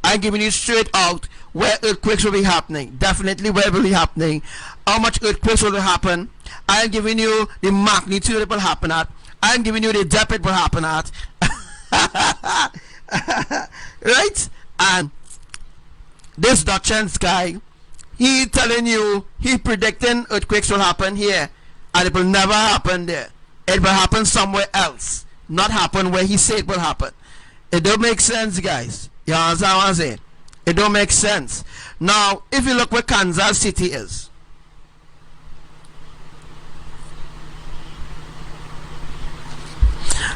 I'm giving you straight out where earthquakes will be happening. Definitely where it will be happening. How much earthquakes will happen. I'm giving you the magnitude it will happen at. I'm giving you the depth it will happen at. Right? And this Dutchens guy, he telling you, he predicting earthquakes will happen here, and it will never happen there. It will happen somewhere else, not happen where he said it will happen. It don't make sense, guys. You understand what I'm saying? It don't make sense. Now, if you look where Kansas City is,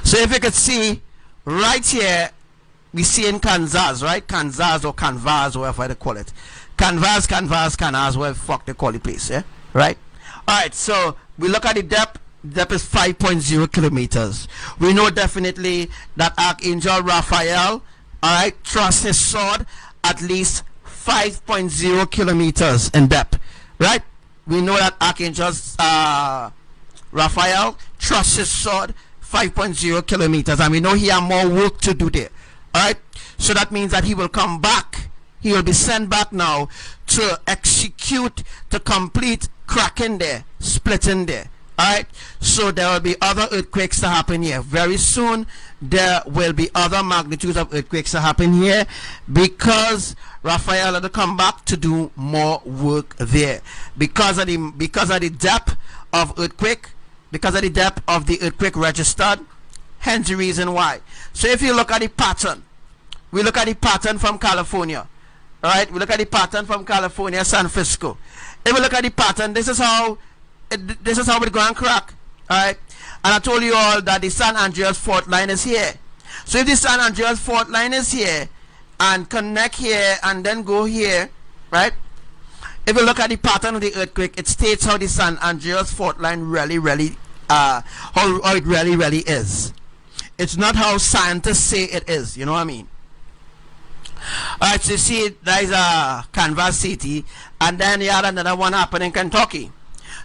so if you could see right here, we see in Kansas, right? Kansas or Canvas, whatever they call it. Canvas, whatever the fuck they call the place, yeah? Right? Alright, so we look at the depth. Depth is 5.0 kilometers. We know definitely that Archangel Raphael, alright, trusts his sword at least 5.0 kilometers in depth, right? We know that Archangel Raphael trusts his sword 5.0 kilometers, and we know he has more work to do there. Alright, so that means that he will come back. He will be sent back now to execute, to complete cracking there, splitting there. Alright, so there will be other earthquakes to happen here. Very soon there will be other magnitudes of earthquakes to happen here, because Raphael had to come back to do more work there. Because of the depth of earthquake, because of the depth of the earthquake registered. Hence the reason why. So if you look at the pattern, we look at the pattern from California. Alright, we look at the pattern from California, San Francisco. If we look at the pattern, this is how it's going to crack. Alright, and I told you all that the San Andreas fault line is here. So if the San Andreas fault line is here and connect here and then go here, right? If you look at the pattern of the earthquake, it states how the San Andreas fault line really how it really is. It's not how scientists say it is, you know what I mean? Alright, so you see there is a Kansas City, and then you had another one happen in Kentucky.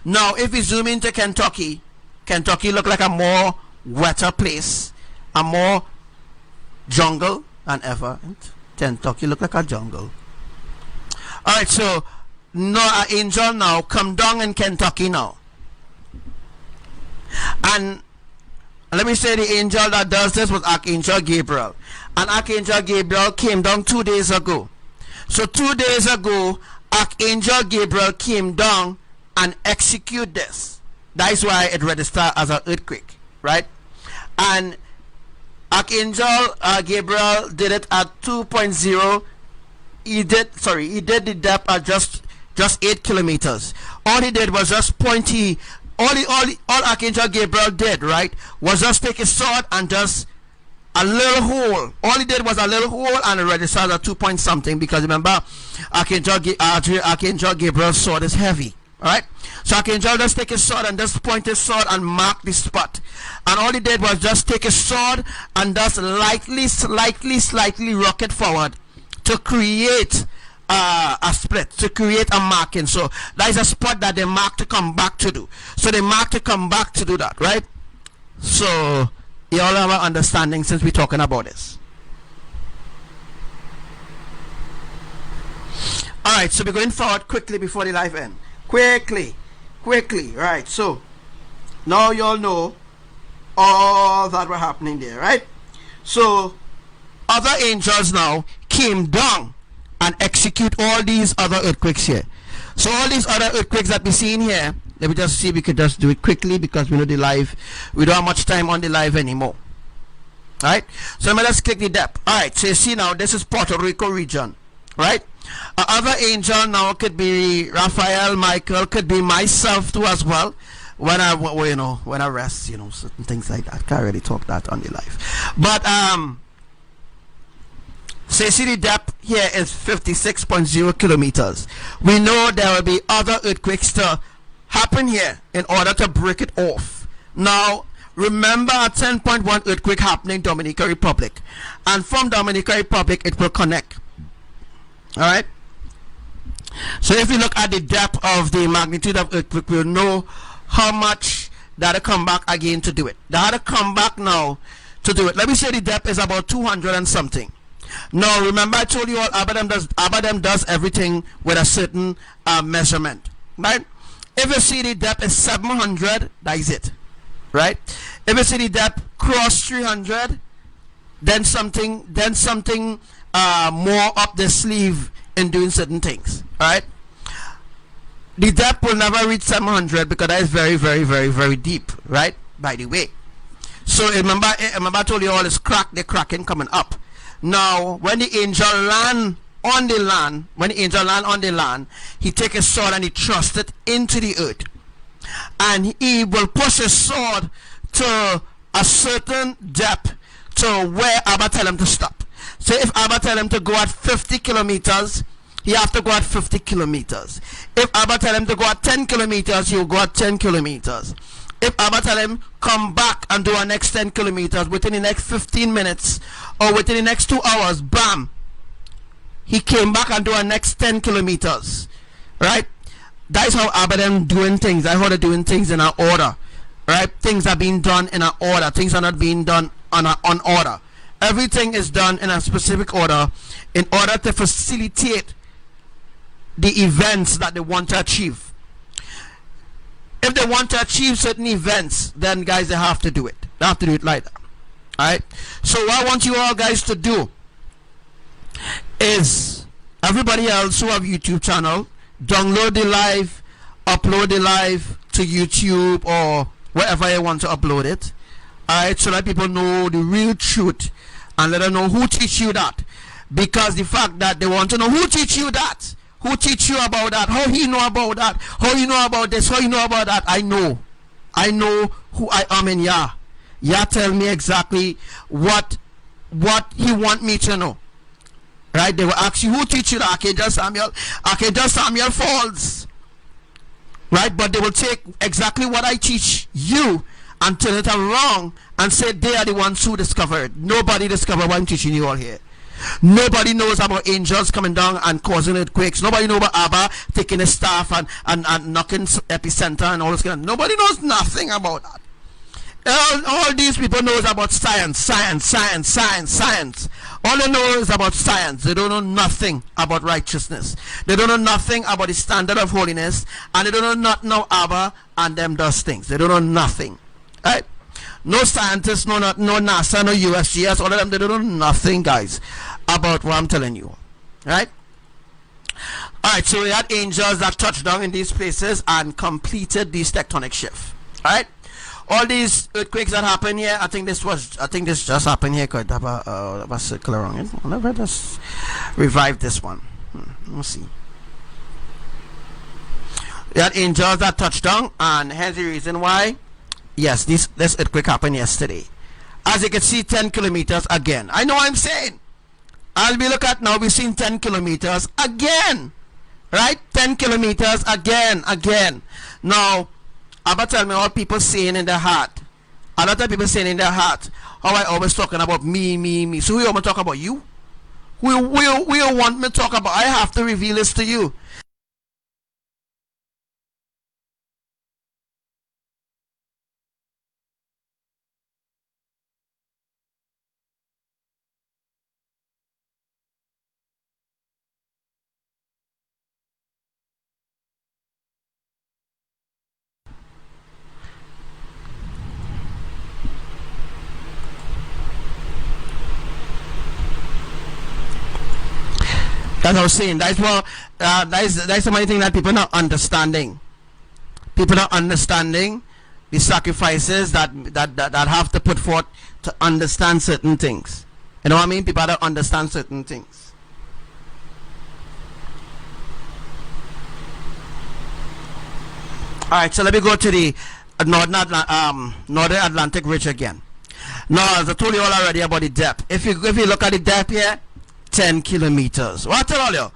Now if we zoom into Kentucky, Kentucky look like a more wetter place, a more jungle than ever. Kentucky look like a jungle. Alright, so now an angel now come down in Kentucky now. And let me say the angel that does this was Archangel Gabriel. And Archangel Gabriel came down 2 days ago. So 2 days ago, Archangel Gabriel came down and execute this. That is why it registered as an earthquake, right? And Archangel Gabriel did it at 2.0. He did the depth at just 8 kilometers. All he did was just pointy. All Archangel Gabriel did, right, was just take his sword and just a little hole. All he did was a little hole, and it registered at 2 point something, because remember Archangel Gabriel's sword is heavy. Alright, so Archangel just take his sword and just point his sword and mark the spot, and all he did was just take his sword and just slightly rock it forward to create a split, to create a marking. So that is a spot that they mark to come back to do. So they mark to come back to do that, right? So you all have an understanding since we're talking about this. Alright, so we're going forward quickly before the live end. Quickly, right? So now you all know all that were happening there, right? So other angels now came down and execute all these other earthquakes here. So all these other earthquakes that we see in here, let me just see if we could just do it quickly, because we know the live, we don't have much time on the live anymore. Alright, so let's click the depth. Alright, so you see now this is Puerto Rico region, right? Other angel now could be Raphael, Michael, could be myself too as well. When I rest, certain things like that. Can't really talk that on the live. But so you see the depth here is 56.0 kilometers. We know there will be other earthquakes to happen here in order to break it off. Now remember a 10.1 earthquake happening in Dominican Republic, and from Dominican Republic it will connect. Alright, so if you look at the depth of the magnitude of earthquake, we'll know how much that'll come back again to do it. That'll come back now to do it. Let me say the depth is about 200 and something. Now remember I told you all ABBA does everything with a certain measurement, right? If you see the depth is 700, that is it, right? If you see the depth cross 300, then something more up the sleeve in doing certain things. Alright, the depth will never reach 700 because that is very deep, right? By the way, so remember I told you all is the cracking coming up. Now when the angel land on the land, he take his sword and he thrust it into the earth, and he will push his sword to a certain depth to where Abba tell him to stop. So if Abba tell him to go at 50 kilometers, he have to go at 50 kilometers. If Abba tell him to go at 10 kilometers, he'll go at 10 kilometers. If Abba tell him come back and do our next 10 kilometers within the next 15 minutes or within the next 2 hours, bam, he came back and do our next 10 kilometers, right? That is how Abba them doing things. That's how they're doing things in an order, right? Things are being done in an order. Things are not being done on order. Everything is done in a specific order in order to facilitate the events that they want to achieve. If they want to achieve certain events, then guys, they have to do it. They have to do it like that. Alright? So what I want you all guys to do is, everybody else who have YouTube channel, download the live, upload the live, to YouTube or wherever you want to upload it. Alright, so that people know the real truth and let them know who teach you that. Because the fact that they want to know who teach you that, who teach you about that, how he know about that, how you know about this, how you know about that. I know who I am in Yah. Yah tell me exactly what he want me to know. Right? They will ask you who teach you the Archangel Samuel. Archangel Samuel falls. Right? But they will take exactly what I teach you and turn it around and say they are the ones who discovered. Nobody discovered what I'm teaching you all here. Nobody knows about angels coming down and causing earthquakes. Nobody knows about Abba taking a staff and knocking epicenter and all this kind of. Nobody knows nothing about that. All these people knows about science. All they know is about science. They don't know nothing about righteousness. They don't know nothing about the standard of holiness, and they don't know nothing about Abba and them does things. They don't know nothing. Right? No scientists, no NASA, no USGS, all of them, they don't know nothing, guys, about what I'm telling you. Right? Alright, so we had angels that touched down in these places and completed these tectonic shifts. Alright? All these earthquakes that happen here, I think this just happened here. Could have a circle around it. Let us revive this one. Let's see. We had angels that touched down, and here's the reason why. Yes, this earthquake happened yesterday. As you can see, 10 kilometers again. I know what I'm saying. As we look at now, we've seen 10 kilometers again. Right? 10 kilometers again. Now, Abba tell me what people saying in their heart. A lot of people saying in their heart, how I always talking about me. So we always talk about you? We want me to talk about, I have to reveal this to you. That's what I was saying. That's what that's the main thing that people not understanding. People not understanding the sacrifices that have to put forth to understand certain things. You know what I mean? People don't understand certain things. Alright, so let me go to the northern Atlantic ridge again. Now, as I told you all already about the depth. If you look at the depth here, 10 kilometers. What I tell you?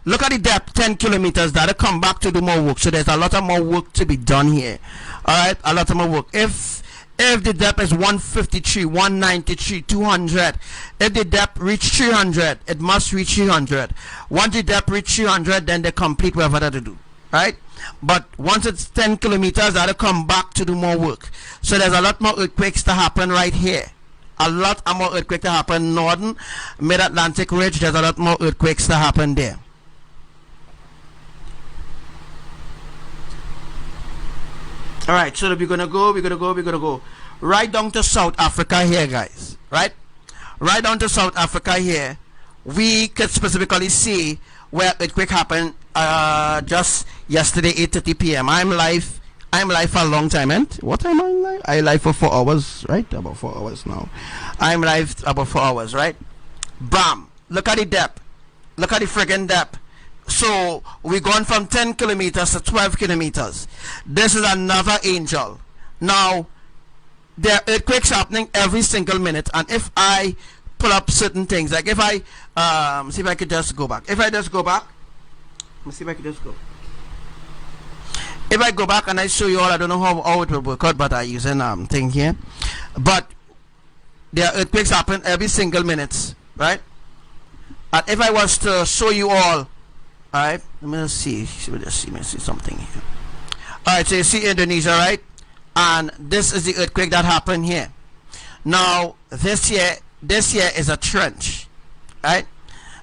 Look at the depth, 10 kilometers. That'll come back to do more work. So there's a lot of more work to be done here. Alright, a lot of more work. If the depth is 153, 193, 200, if the depth reach 300, it must reach 300. Once the depth reach 300, then they complete whatever they do. Right? But once it's 10 kilometers, that'll come back to do more work. So there's a lot more earthquakes to happen right here. A lot more earthquakes to happen northern mid-Atlantic ridge. There's a lot more earthquakes to happen there. All right, so we're gonna go right down to South Africa here, guys. Right down to South Africa here. We could specifically see where earthquake happened just yesterday, 8:30 p.m. I'm live for a long time, and what time am I live? I live for 4 hours, right? About 4 hours now. I'm live about 4 hours, right? Bam! Look at the depth. Look at the friggin' depth. So we're going from 10 kilometers to 12 kilometers. This is another angel. Now, there are earthquakes happening every single minute, and if I pull up certain things, like if I see if I could just go back. If I just go back, let me see if I could just go. If I go back and I show you all, I don't know how it will work out, but I use a thing here. But there are earthquakes happen every single minute, right? And if I was to show you all, alright, let me see something here. Alright, so you see Indonesia, right? And this is the earthquake that happened here. Now, this here is a trench, right?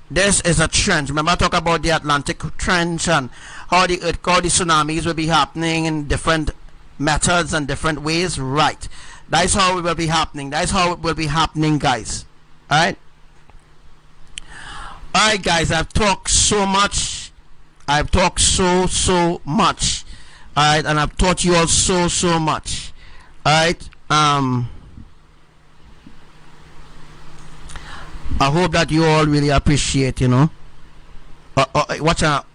This is a trench. Remember I talk about the Atlantic trench and how the tsunamis will be happening in different methods and different ways, right? That's how it will be happening. That's how it will be happening, guys. Alright? Alright, guys, I've talked so much. I've talked so much. Alright, and I've taught you all so much. Alright, I hope that you all really appreciate, you know. Watch out,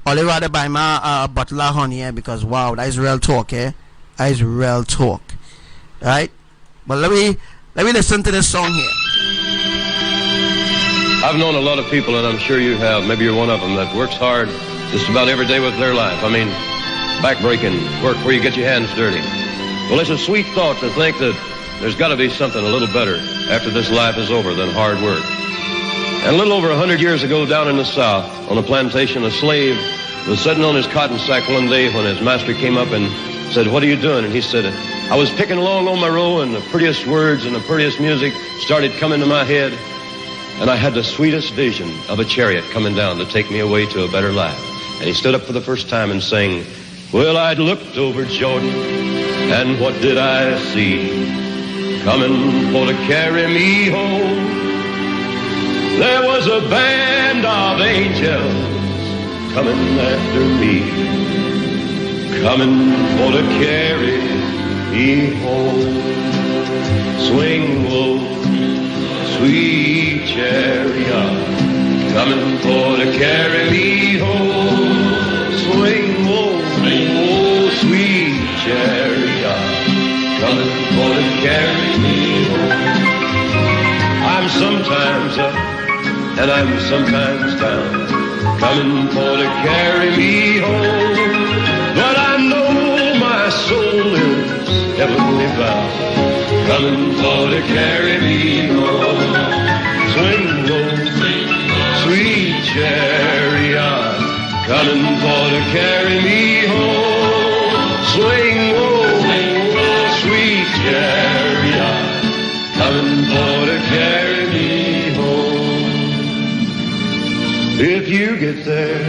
only rather buy my bottle of honey, because wow, that is real talk, That is real talk. Right? But let me listen to this song here. I've known a lot of people, and I'm sure you have, maybe you're one of them, that works hard just about every day with their life. I mean, backbreaking work where you get your hands dirty. Well, it's a sweet thought to think that there's got to be something a little better after this life is over than hard work. And a little over 100 years ago, down in the South, on a plantation, a slave was sitting on his cotton sack one day when his master came up and said, "What are you doing?" And he said, "I was picking along on my row, and the prettiest words and the prettiest music started coming to my head, and I had the sweetest vision of a chariot coming down to take me away to a better life." And he stood up for the first time and sang, "Well, I'd looked over Jordan, and what did I see? Coming for to carry me home. There was a band of angels coming after me, coming for to carry me home. Swing low, sweet chariot, coming for to carry me home. Swing low, sweet chariot, coming for to carry me home. I'm sometimes up and I'm sometimes down, coming for to carry me home. But I know my soul is heavenly bound, coming for to carry me home. Swing low, sweet chariot, coming for to carry me home. Swing low, sweet chariot, coming for to carry me home. If you get there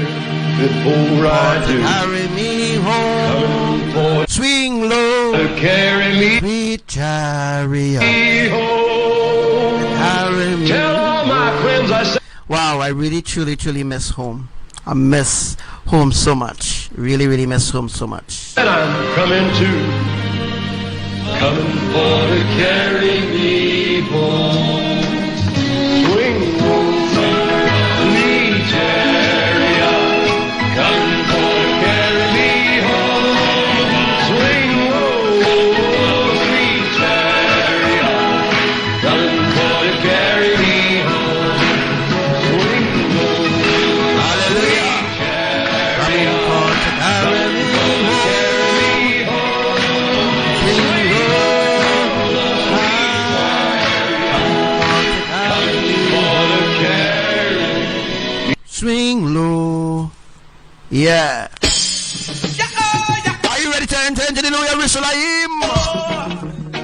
before I do, carry me home. coming for Swing low, to carry me sweet chariot, home. carry me. Tell all my friends I say, Wow, I really truly miss home. I miss home so much. Really miss home so much. that I'm coming to, coming for to carry me home. Swing low, sweet chariot, coming for to carry me home. Swing low, sweet chariot, coming for to carry me home. Swing low, Hallelujah. chariot, Carry me coming for to carry me home. Swing low. Yeah. Are you ready to enter into the new YAHRUSHALAYIM?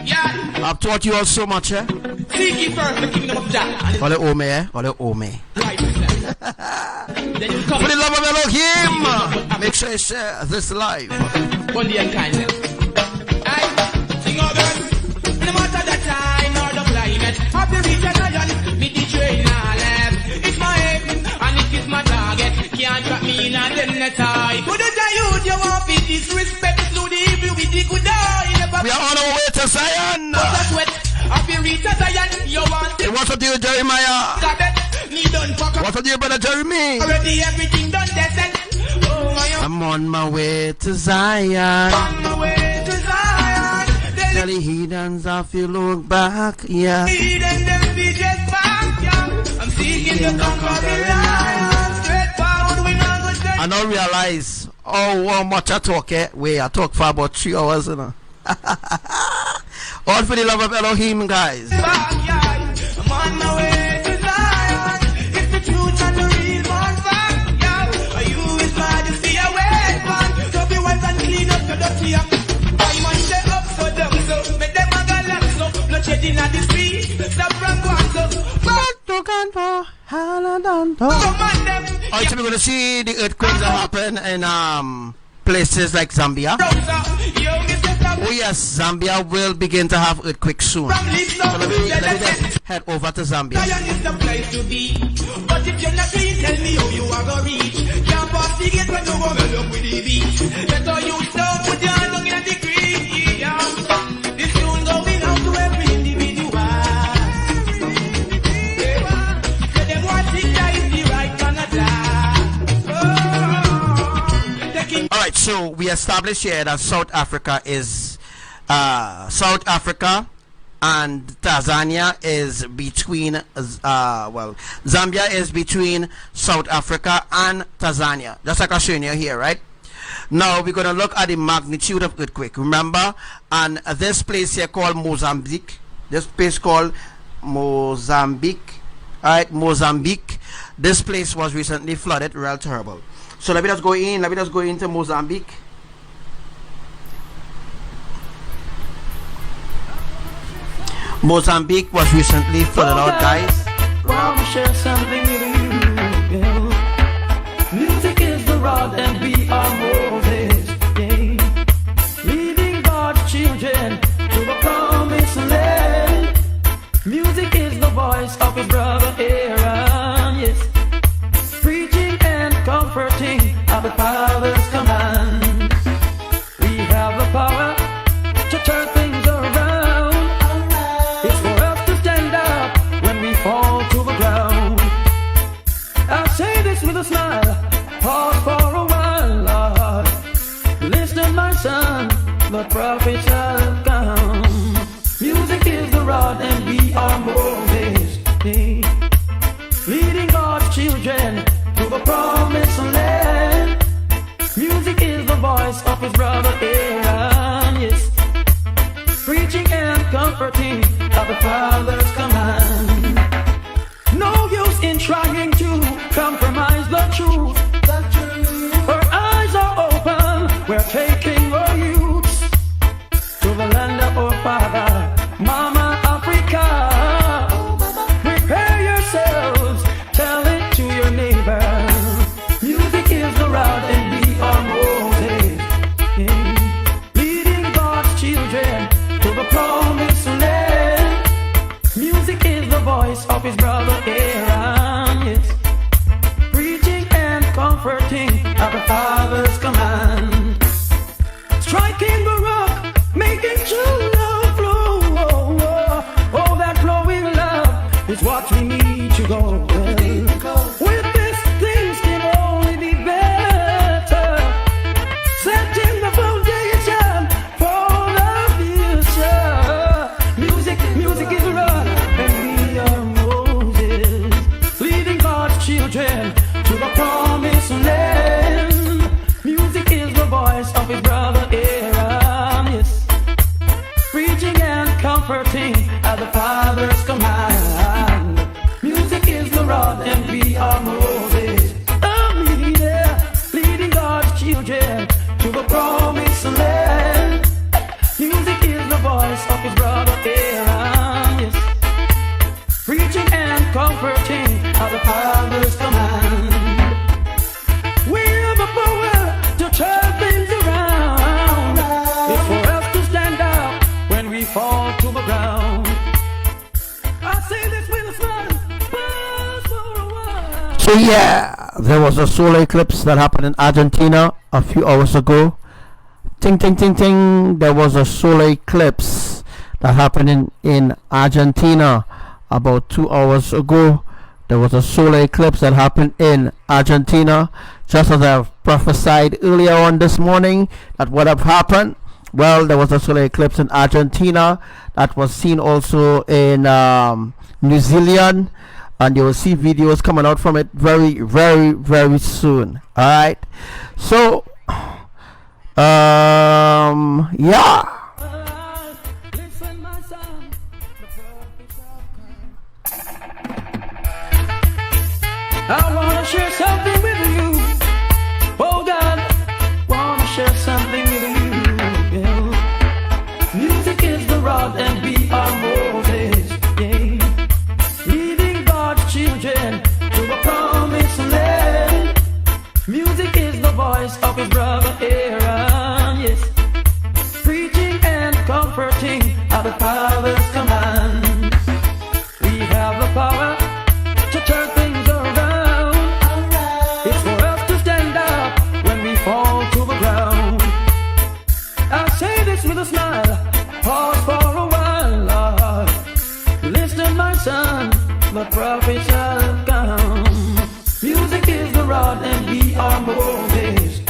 Yeah. I've taught you all so much, Seek ye first the kingdom of Jah. All the ome, All the ome. Then you come For the love of Elohim, make sure you share this live. Bundy and kindness. I sing all girls. No matter the time or the climate, happy reach and iron, me the train all left. It's my aim and it is my target. Can't trap me in a net tie. Could you tell you want to disrespect to the evil with the good eye? We are on our way to Zion. That's wet. Happy reach and iron, you want Hey, to what's up to you, Jeremiah? got it. Me done fuck up. What's up to you, brother Jeremy? Already everything done decent. Oh, I am I'm on my way to Zion. on my way to Zion. Tell the heathens if you look back, yeah. Lead and them be just back, yeah. I'm seeking to conquer the lion. Straight forward, we not go turn I don't realize how much I talk, Wait, I talk for about 3 hours, you know. All for the love of Elohim, guys. back, yeah. I'm on my way to Zion. It's the truth and the real one fact, yeah. Are you his majesty away, man? So be wet and clean up your dirty act. I man say up so down so. Make them a galax so. Bloodshed in the street. Stop from going so. Come on them. Alright, so we're gonna see the earthquake that happen in places like Zambia. Oh yes, Zambia will begin to have earthquakes soon. So let me just head over to Zambia. Zion is the place to be. But if you're not clean, tell me how you are gonna reach. Can't pass the gate when you go well up with the beach. Let all you stop, put your hand on the creek. This tune going out to every individual. Let them watch it, that is the right Canada. Alright, so we established here that South Africa is South Africa and Tanzania is between Zambia is between South Africa and Tanzania, just like I'm showing you here, right? Now we're going to look at the magnitude of earthquake. Remember, and this place here called Mozambique, this place called Mozambique, alright, Mozambique, this place was recently flooded, real terrible. So let me just go into Mozambique. Mozambique was recently flooded out, guys. Want to share something with you, yeah. Music is the rod and we are Moses, yeah. Leading God's children to the promised land. Music is the voice of his brother Aaron, yes. Preaching and comforting of the Father's command. We have the power to turn things around. It's for us to stand up when we fall to the ground. I say this with a smile. Pause for a while, Lord. Listen, my son, the prophets have come. Music is the rod and we are Moses, leading God's children to the promised land. Music is the voice of his brother Aaron, yes. Preaching and comforting of the Father's command. No use in trying to compromise the truth. Our eyes are open, we're taking our youths to the land of our father, Mama Africa. Prepare yourselves, tell it to your neighbor. Music is the rod and we are Moses, leading God's children to the promised land. Music is the voice of his brother Aaron, yes. Preaching and comforting of the Father's command. Striking the rock, making true love flow. Oh, that flowing love is what we need to go. With this, things can only be better. Setting the foundation for the future. Music is a rod, and we are Moses, leading God's children to the promised land. Music is the voice of his brother Aaron, yes. Preaching and comforting at the Father's command. Music is the rod and we are Moses, leading God's children to the promised land. Music is the voice of his brother Aaron, yes. Preaching and comforting at the Father's command. We have the power to turn things around. It's for us to stand up when we fall to the ground. I say this with a smile. Pause for a while. So yeah, there was a solar eclipse that happened in Argentina a few hours ago. Ting ting ting ting. There was a solar eclipse that happened in Argentina about 2 hours ago. There was a solar eclipse that happened in Argentina, just as I've prophesied earlier on this morning that would have happened. Well, there was a solar eclipse in Argentina that was seen also in New Zealand, and you will see videos coming out from it very, very, very soon. All right, so yeah. Listen, my son, the prophets have come. I wanna share something with you. Oh God, wanna share something with you. Yeah. Music is the rod and we are Moses, yeah. Leading God's children to the promised land. Music is the voice of his brother Aaron. the prophet shall come. Music is the rod and we are Moses,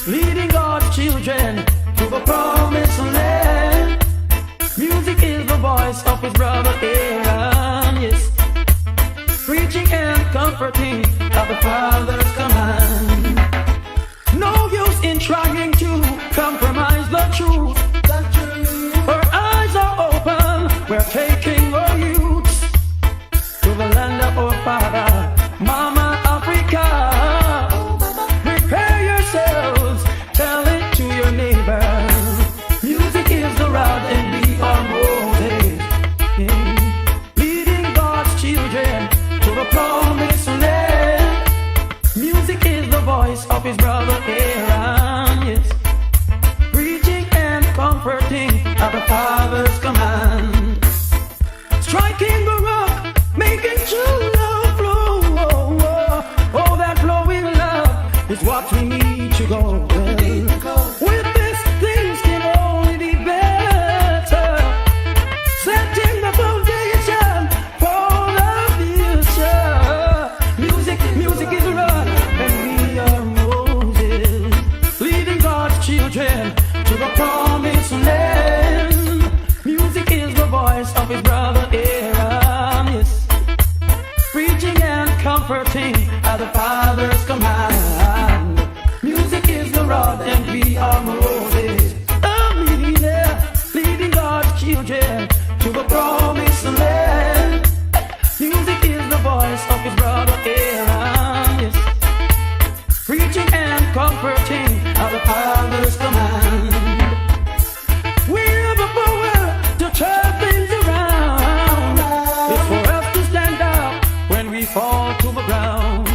leading God's children to the promised land. Music is the voice of his brother Aaron, yes, preaching and comforting at the Father's command. No use in trying to compromise the truth. Our eyes are open, we're taking our youths to the land of our father, Mama Africa. Prepare yourselves, tell it to your neighbor. Music is the rod and we are Moses, leading God's children to the promised land. Music is the voice of his brother Aaron, yes, preaching and comforting at the Father's command. Striking the rock, making true love flow. Oh, that flowing love is what we need to go. With this, things can only be better. Setting the foundation for the future. Music is the rod, and we are Moses, leading God's children to the promised land. Music is the voice of his brother Aaron, yes, preaching and comforting at the Father's command. Music is the rod and we are Moses, leading God's children to the promised land. Music is the voice of his brother Aaron, yes, preaching and comforting at the Father's command. We have the power to turn things around. It's for us to stand up when we fall to the ground.